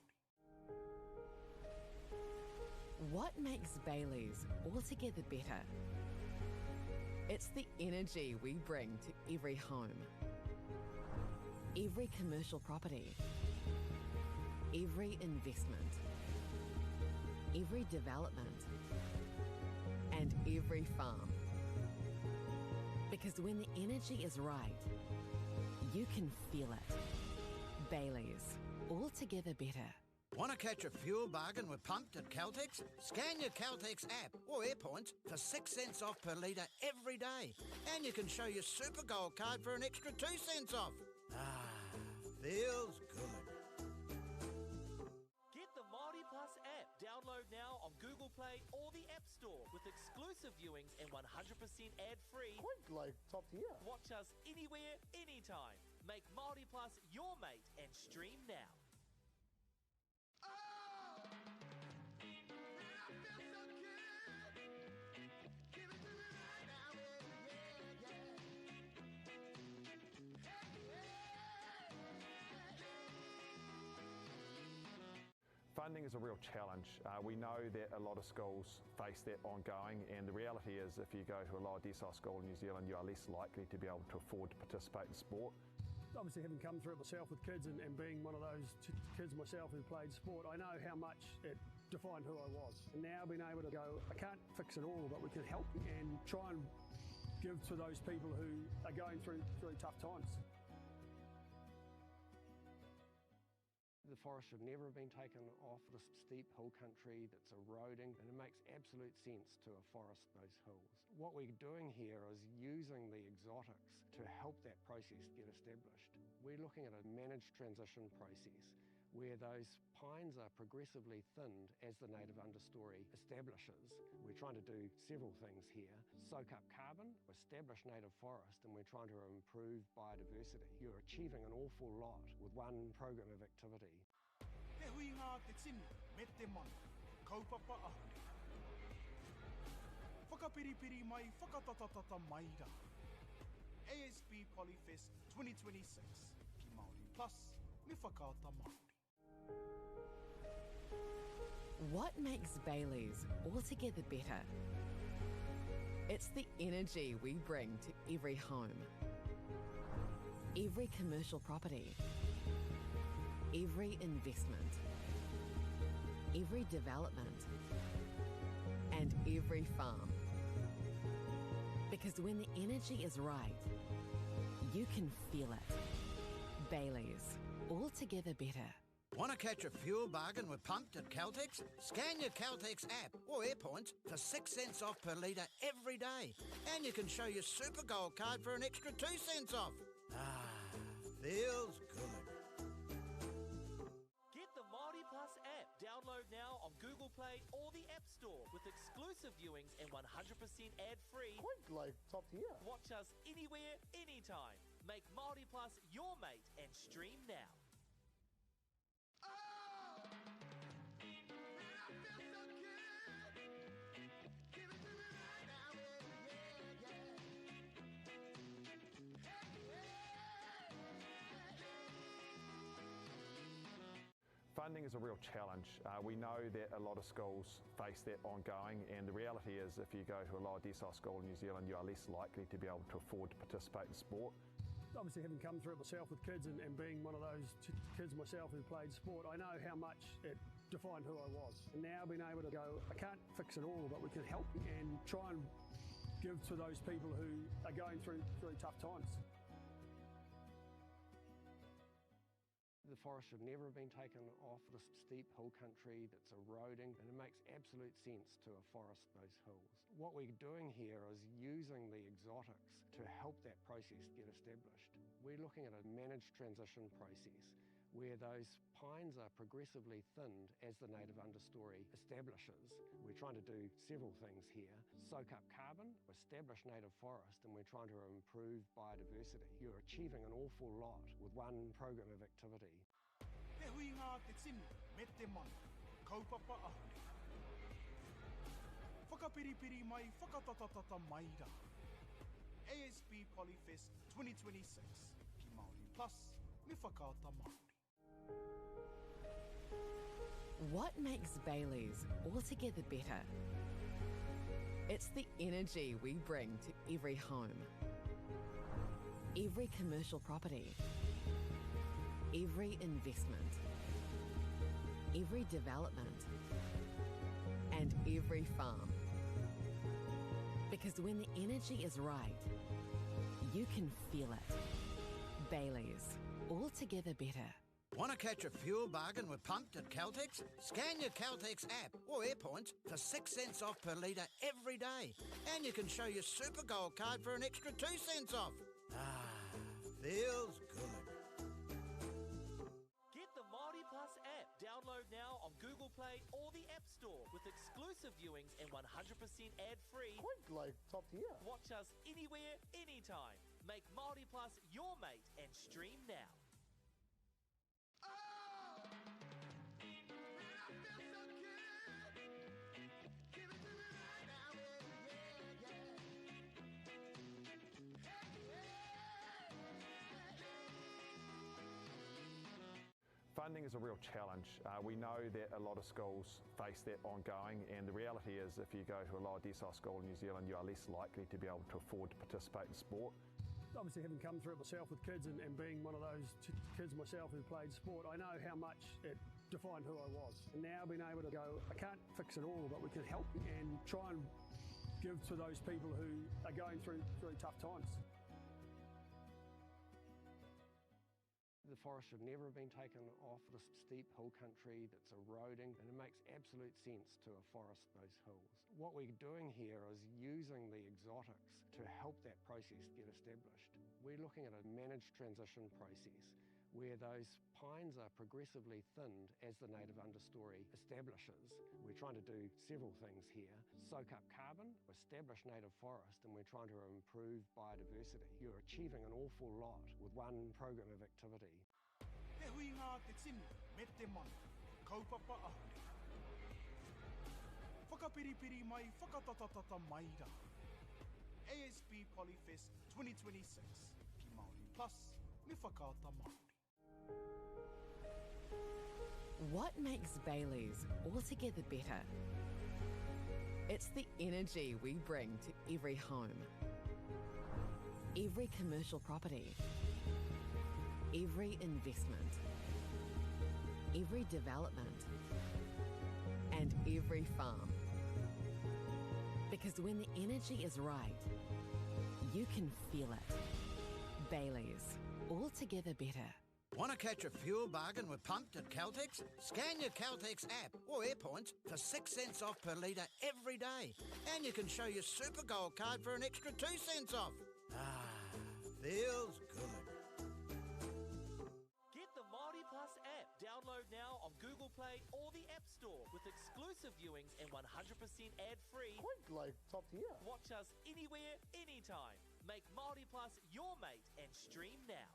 What makes Bailey's altogether better? It's the energy we bring to every home, every commercial property, every investment, every development, and every farm. Because when the energy is right, you can feel it. Bailey's, altogether better. Want to catch a fuel bargain with Pumped at Caltex? Scan your Caltex app or AirPoints for 6 cents off per litre every day. And you can show your Super Gold card for an extra 2 cents off. Ah, feels good. Get the Māori Plus app. Download now on Google Play or the App Store with exclusive viewings and 100% ad-free. Quite like top tier. Watch us anywhere, anytime. Make Māori Plus your mate and stream now. Funding is a real challenge. We know that a lot of schools face that ongoing, and the reality is if you go to a lower decile school in New Zealand, you are less likely to be able to afford to participate in sport. Obviously, having come through it myself with kids and being one of those kids myself who played sport, I know how much it defined who I was. And now being able to go, I can't fix it all, but we can help and try and give to those people who are going through tough times. The forest should never have been taken off this steep hill country that's eroding, and it makes absolute sense to afforest those hills. What we're doing here is using the exotics to help that process get established. We're looking at a managed transition process where those pines are progressively thinned as the native understory establishes. We're trying to do several things here. Soak up carbon, establish native forest, and we're trying to improve biodiversity. You're achieving an awful lot with one program of activity. Te hui ngā te tini, me te mana, kaupapa ahuri. Whakapiripiri mai, whakatatatata mai rā. ASB Polyfest 2026, ki Māori Plus, me whakaata Māori. What makes Bailey's altogether better? It's the energy we bring to every home, every commercial property, every investment, every development, and every farm. Because when the energy is right, you can feel it. Bailey's, altogether better. Want to catch a fuel bargain with Pumped at Caltex? Scan your Caltex app or AirPoints for 6 cents off per litre every day. And you can show your Super Gold card for an extra 2 cents off. Ah, feels good. Get the Māori Plus app. Download now on Google Play or the App Store with exclusive viewings and 100% ad-free. Quite like top tier. Watch us anywhere, anytime. Make Māori Plus your mate and stream now. Funding is a real challenge. We know that a lot of schools face that ongoing, and the reality is if you go to a lower decile school in New Zealand, you are less likely to be able to afford to participate in sport. Obviously, having come through it myself with kids and being one of those kids myself who played sport, I know how much it defined who I was. And now being able to go, I can't fix it all, but we can help and try and give to those people who are going through tough times. The forest should never have been taken off this steep hill country that's eroding, and it makes absolute sense to afforest those hills. What we're doing here is using the exotics to help that process get established. We're looking at a managed transition process where those pines are progressively thinned as the native understory establishes. We're trying to do several things here. Soak up carbon, establish native forest, and we're trying to improve biodiversity. You're achieving an awful lot with one program of activity. Te hui ngā te tini, me te mana, kaupapa ahuri. Whakapiripiri mai, whakatatatata mai rā. ASB Polyfest 2026, ki Māori Plus, me whakaata Māori. What makes Bailey's altogether better? It's the energy we bring to every home, every commercial property, every investment, every development, and every farm. Because when the energy is right, you can feel it. Bailey's, altogether better. Want to catch a fuel bargain with Pumped at Caltex? Scan your Caltex app or AirPoints for 6 cents off per litre every day. And you can show your Super Gold card for an extra 2 cents off. Ah, feels good. Get the Māori Plus app. Download now on Google Play or the App Store with exclusive viewings and 100% ad-free. Quite like top tier. Watch us anywhere, anytime. Make Māori Plus your mate and stream now. Funding is a real challenge. We know that a lot of schools face that ongoing, and the reality is if you go to a lower decile school in New Zealand, you are less likely to be able to afford to participate in sport. Obviously, having come through it myself with kids and being one of those kids myself who played sport, I know how much it defined who I was. And now being able to go, I can't fix it all, but we can help and try and give to those people who are going through tough times. The forest should never have been taken off this steep hill country that's eroding, and it makes absolute sense to afforest those hills. What we're doing here is using the exotics to help that process get established. We're looking at a managed transition process where those pines are progressively thinned as the native understory establishes. We're trying to do several things here. Soak up carbon, establish native forest, and we're trying to improve biodiversity. You're achieving an awful lot with one program of activity. Te hui ngā te tini, me te mana, kaupapa ahuri. Whakapiripiri mai, whakatatatata mai rā. ASB Polyfest 2026, ki Māori Plus, me whakaata Māori. What makes Bailey's altogether better? It's the energy we bring to every home, every commercial property, every investment, every development, and every farm. Because when the energy is right, you can feel it. Bailey's, altogether better. Want to catch a fuel bargain with Pumped at Caltex? Scan your Caltex app or AirPoints for 6 cents off per litre every day. And you can show your Super Gold card for an extra 2 cents off. Ah, feels good. Get the Māori Plus app. Download now on Google Play or the App Store with exclusive viewings and 100% ad-free. Quite like top tier. Watch us anywhere, anytime. Make Māori Plus your mate and stream now.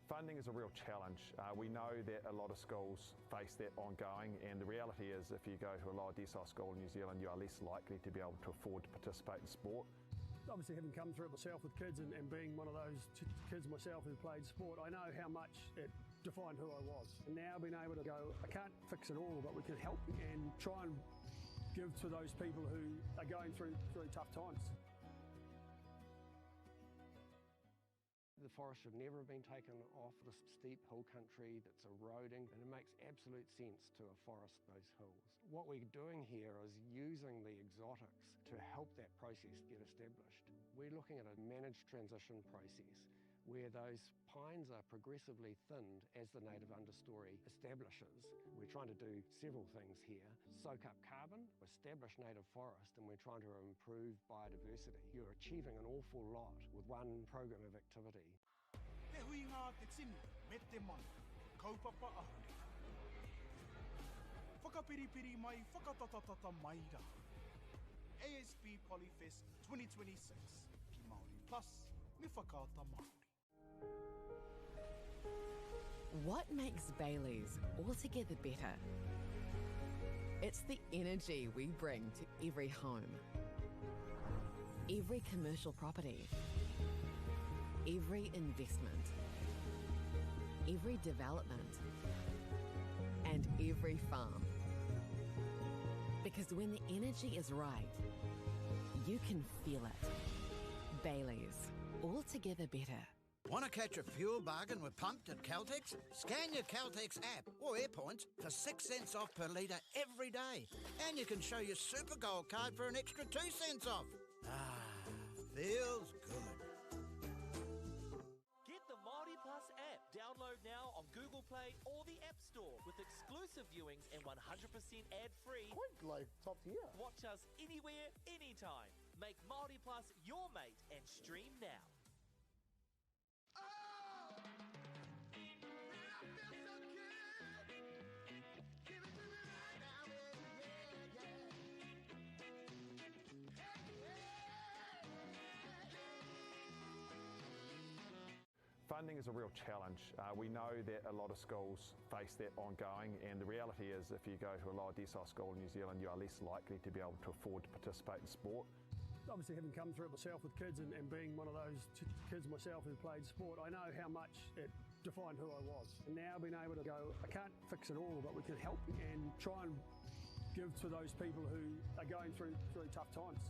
Funding is a real challenge. We know that a lot of schools face that ongoing, and the reality is if you go to a lower decile school in New Zealand, you are less likely to be able to afford to participate in sport. Obviously, having come through it myself with kids and being one of those kids myself who played sport, I know how much it defined who I was. And now being able to go, I can't fix it all, but we can help and try and give to those people who are going through tough times. The forest should never have been taken off this steep hill country that's eroding, and it makes absolute sense to afforest those hills. What we're doing here is using the exotics to help that process get established. We're looking at a managed transition process where those pines are progressively thinned as the native understory establishes. We're trying to do several things here. Soak up carbon, establish native forest, and we're trying to improve biodiversity. You're achieving an awful lot with one program of activity. Te hui ngā te tini, me te mana, kaupapa ahuri. Whakapiripiri mai, whakatatatata mai rā. ASB Polyfest 2026, ki Māori Plus, me whakaata Māori. What makes Bailey's altogether better? It's the energy we bring to every home, every commercial property, every investment, every development, and every farm. Because when the energy is right, you can feel it. Bailey's, altogether better. Want to catch a fuel bargain with Pumped at Caltex? Scan your Caltex app or AirPoints for 6 cents off per litre every day. And you can show your Super Gold card for an extra 2 cents off. Ah, feels good. Get the Māori Plus app. Download now on Google Play or the App Store with exclusive viewings and 100% ad-free. Quite like top tier. Watch us anywhere, anytime. Make Māori Plus your mate and stream now. Funding is a real challenge. We know that a lot of schools face that ongoing, and the reality is if you go to a lower decile school in New Zealand, you are less likely to be able to afford to participate in sport. Obviously, having come through it myself with kids and being one of those kids myself who played sport, I know how much it defined who I was. And now being able to go, I can't fix it all, but we can help and try and give to those people who are going through tough times.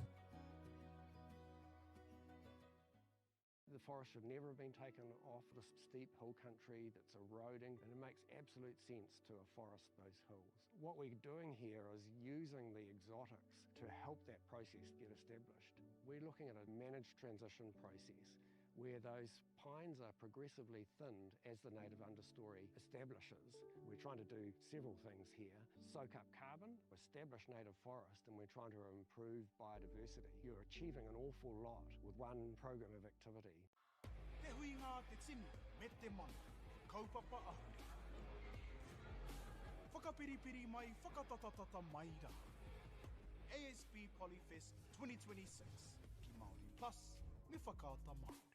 The forest should never have been taken off this steep hill country that's eroding, and it makes absolute sense to afforest those hills. What we're doing here is using the exotics to help that process get established. We're looking at a managed transition process where those pines are progressively thinned as the native understory establishes. We're trying to do several things here. Soak up carbon, establish native forest, and we're trying to improve biodiversity. You're achieving an awful lot with one program of activity. Te hui ngā te tini, me te mana, kaupapa ahuri. Whakapiripiri mai, whakatatatata mai rā. ASB Polyfest 2026, ki Māori Plus, me whakaata Māori.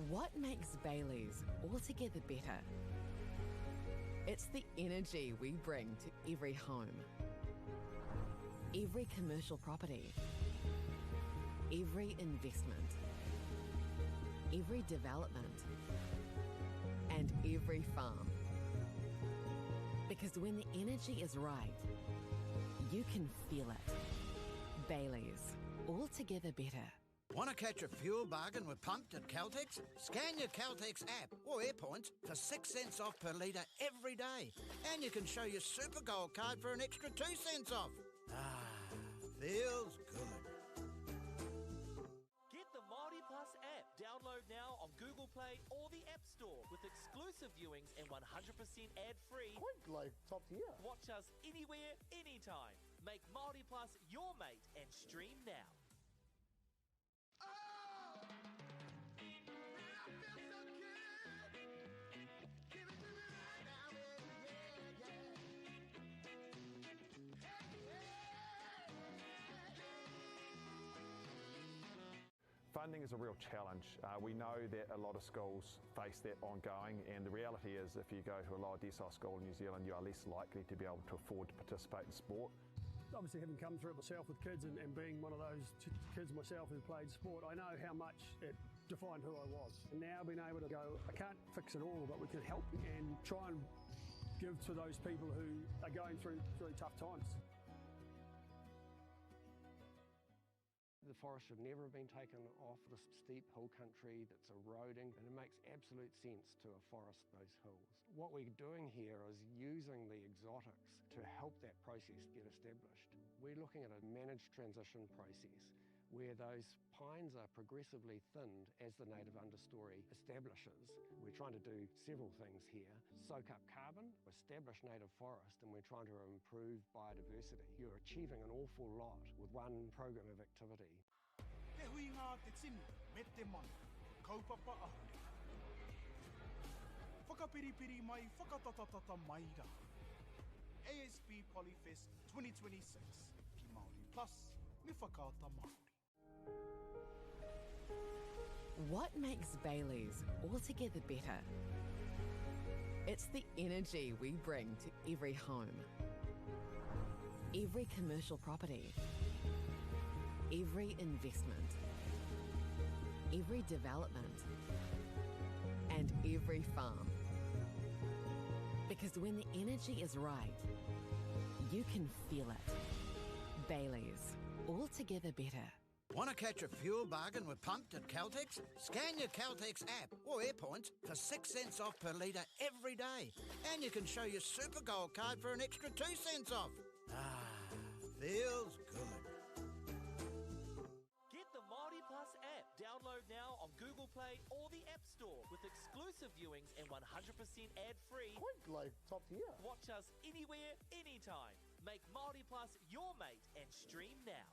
What makes Bailey's altogether better? It's the energy we bring to every home, every commercial property, every investment, every development, and every farm. Because when the energy is right, you can feel it. Bailey's, altogether better. Want to catch a fuel bargain with Pumped at Caltex? Scan your Caltex app or AirPoints for 6 cents off per litre every day. And you can show your Super Gold card for an extra 2 cents off. Ah, feels good. Get the Māori Plus app. Download now on Google Play or the App Store with exclusive viewings and 100% ad-free. Quite like top tier. Watch us anywhere, anytime. Make Māori Plus your mate and stream now. Funding is a real challenge. We know that a lot of schools face that ongoing, and the reality is if you go to a lower decile school in New Zealand, you are less likely to be able to afford to participate in sport. Obviously, having come through it myself with kids and being one of those kids myself who played sport, I know how much it defined who I was. And now being able to go, I can't fix it all, but we can help and try and give to those people who are going through tough times. The forest should never have been taken off this steep hill country that's eroding, and it makes absolute sense to afforest those hills. What we're doing here is using the exotics to help that process get established. We're looking at a managed transition process where those pines are progressively thinned as the native understory establishes. We're trying to do several things here. Soak up carbon, establish native forest, and we're trying to improve biodiversity. You're achieving an awful lot with one program of activity. Te hui ngā te tini, me te mana, kaupapa ahuri. Whakapiripiri mai, whakatatatata mai rā. ASB Polyfest 2026, ki Māori Plus, me whakaata Māori. What makes Bailey's altogether better? It's the energy we bring to every home, every commercial property, every investment, every development, and every farm. Because when the energy is right, you can feel it. Bailey's, altogether better. Want to catch a fuel bargain with Pumped at Caltex? Scan your Caltex app or AirPoints for 6 cents off per litre every day. And you can show your Super Gold card for an extra 2 cents off. Ah, feels good. Get the Māori Plus app. Download now on Google Play or the App Store with exclusive viewings and 100% ad-free. Quite like top tier. Watch us anywhere, anytime. Make Māori Plus your mate and stream now.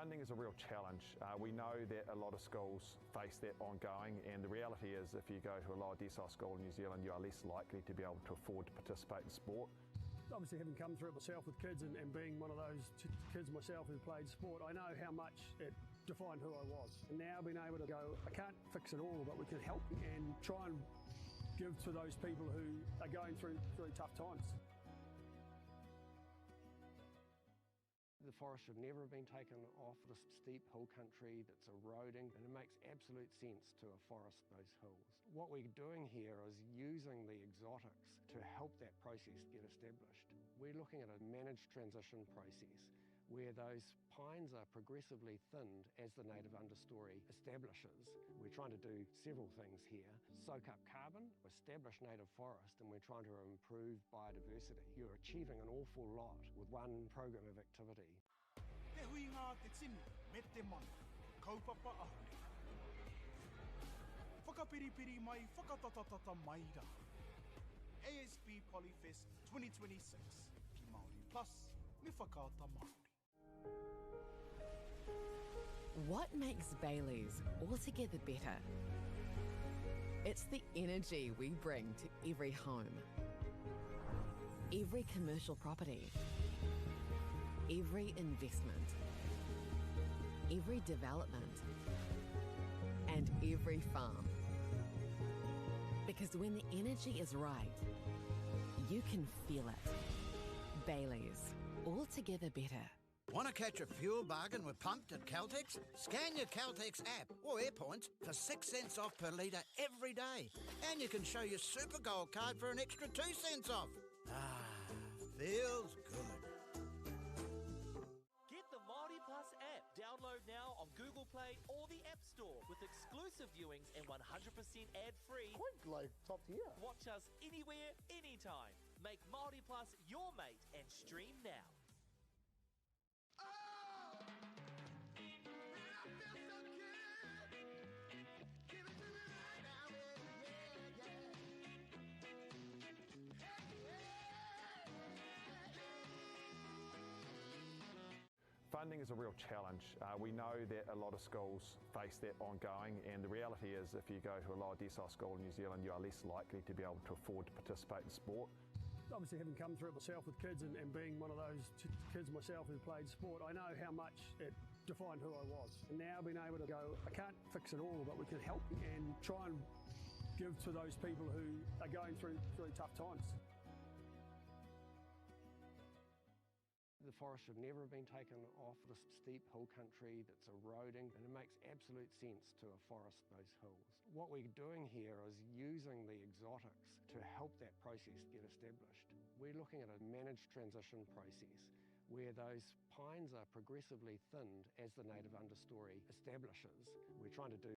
Funding is a real challenge. We know that a lot of schools face that ongoing, and the reality is if you go to a lower decile school in New Zealand, you are less likely to be able to afford to participate in sport. Obviously, having come through it myself with kids and being one of those kids myself who played sport, I know how much it defined who I was. And now being able to go, I can't fix it all, but we can help and try and give to those people who are going through tough times. The forest should never have been taken off this steep hill country that's eroding, and it makes absolute sense to afforest those hills. What we're doing here is using the exotics to help that process get established. We're looking at a managed transition process where those pines are progressively thinned as the native understory establishes. We're trying to do several things here. Soak up carbon, establish native forest, and we're trying to improve biodiversity. You're achieving an awful lot with one program of activity. Te hui ngā te tini, me te mana, kaupapa ahune. Whakapiripiri mai, whakatatatata mai rā. ASB Polyfest 2026, ki Māori Plus, me whakaata Māori. What makes Bailey's altogether better? It's the energy we bring to every home, every commercial property, every investment, every development, and every farm. Because when the energy is right, you can feel it. Bailey's, altogether better. Want to catch a fuel bargain with Pumped at Caltex? Scan your Caltex app or AirPoints for 6 cents off per litre every day. And you can show your Super Gold card for an extra 2 cents off. Ah, feels good. Get the Māori Plus app. Download now on Google Play or the App Store with exclusive viewings and 100% ad-free. Quite like top tier. Watch us anywhere, anytime. Make Māori Plus your mate and stream now. Funding is a real challenge. We know that a lot of schools face that ongoing, and the reality is if you go to a lower decile school in New Zealand, you are less likely to be able to afford to participate in sport. Obviously, having come through it myself with kids and being one of those kids myself who played sport, I know how much it defined who I was. And now being able to go, I can't fix it all, but we can help and try and give to those people who are going through tough times. The forest should never have been taken off this steep hill country that's eroding, and it makes absolute sense to afforest those hills. What we're doing here is using the exotics to help that process get established. We're looking at a managed transition process where those pines are progressively thinned as the native understory establishes. We're trying to do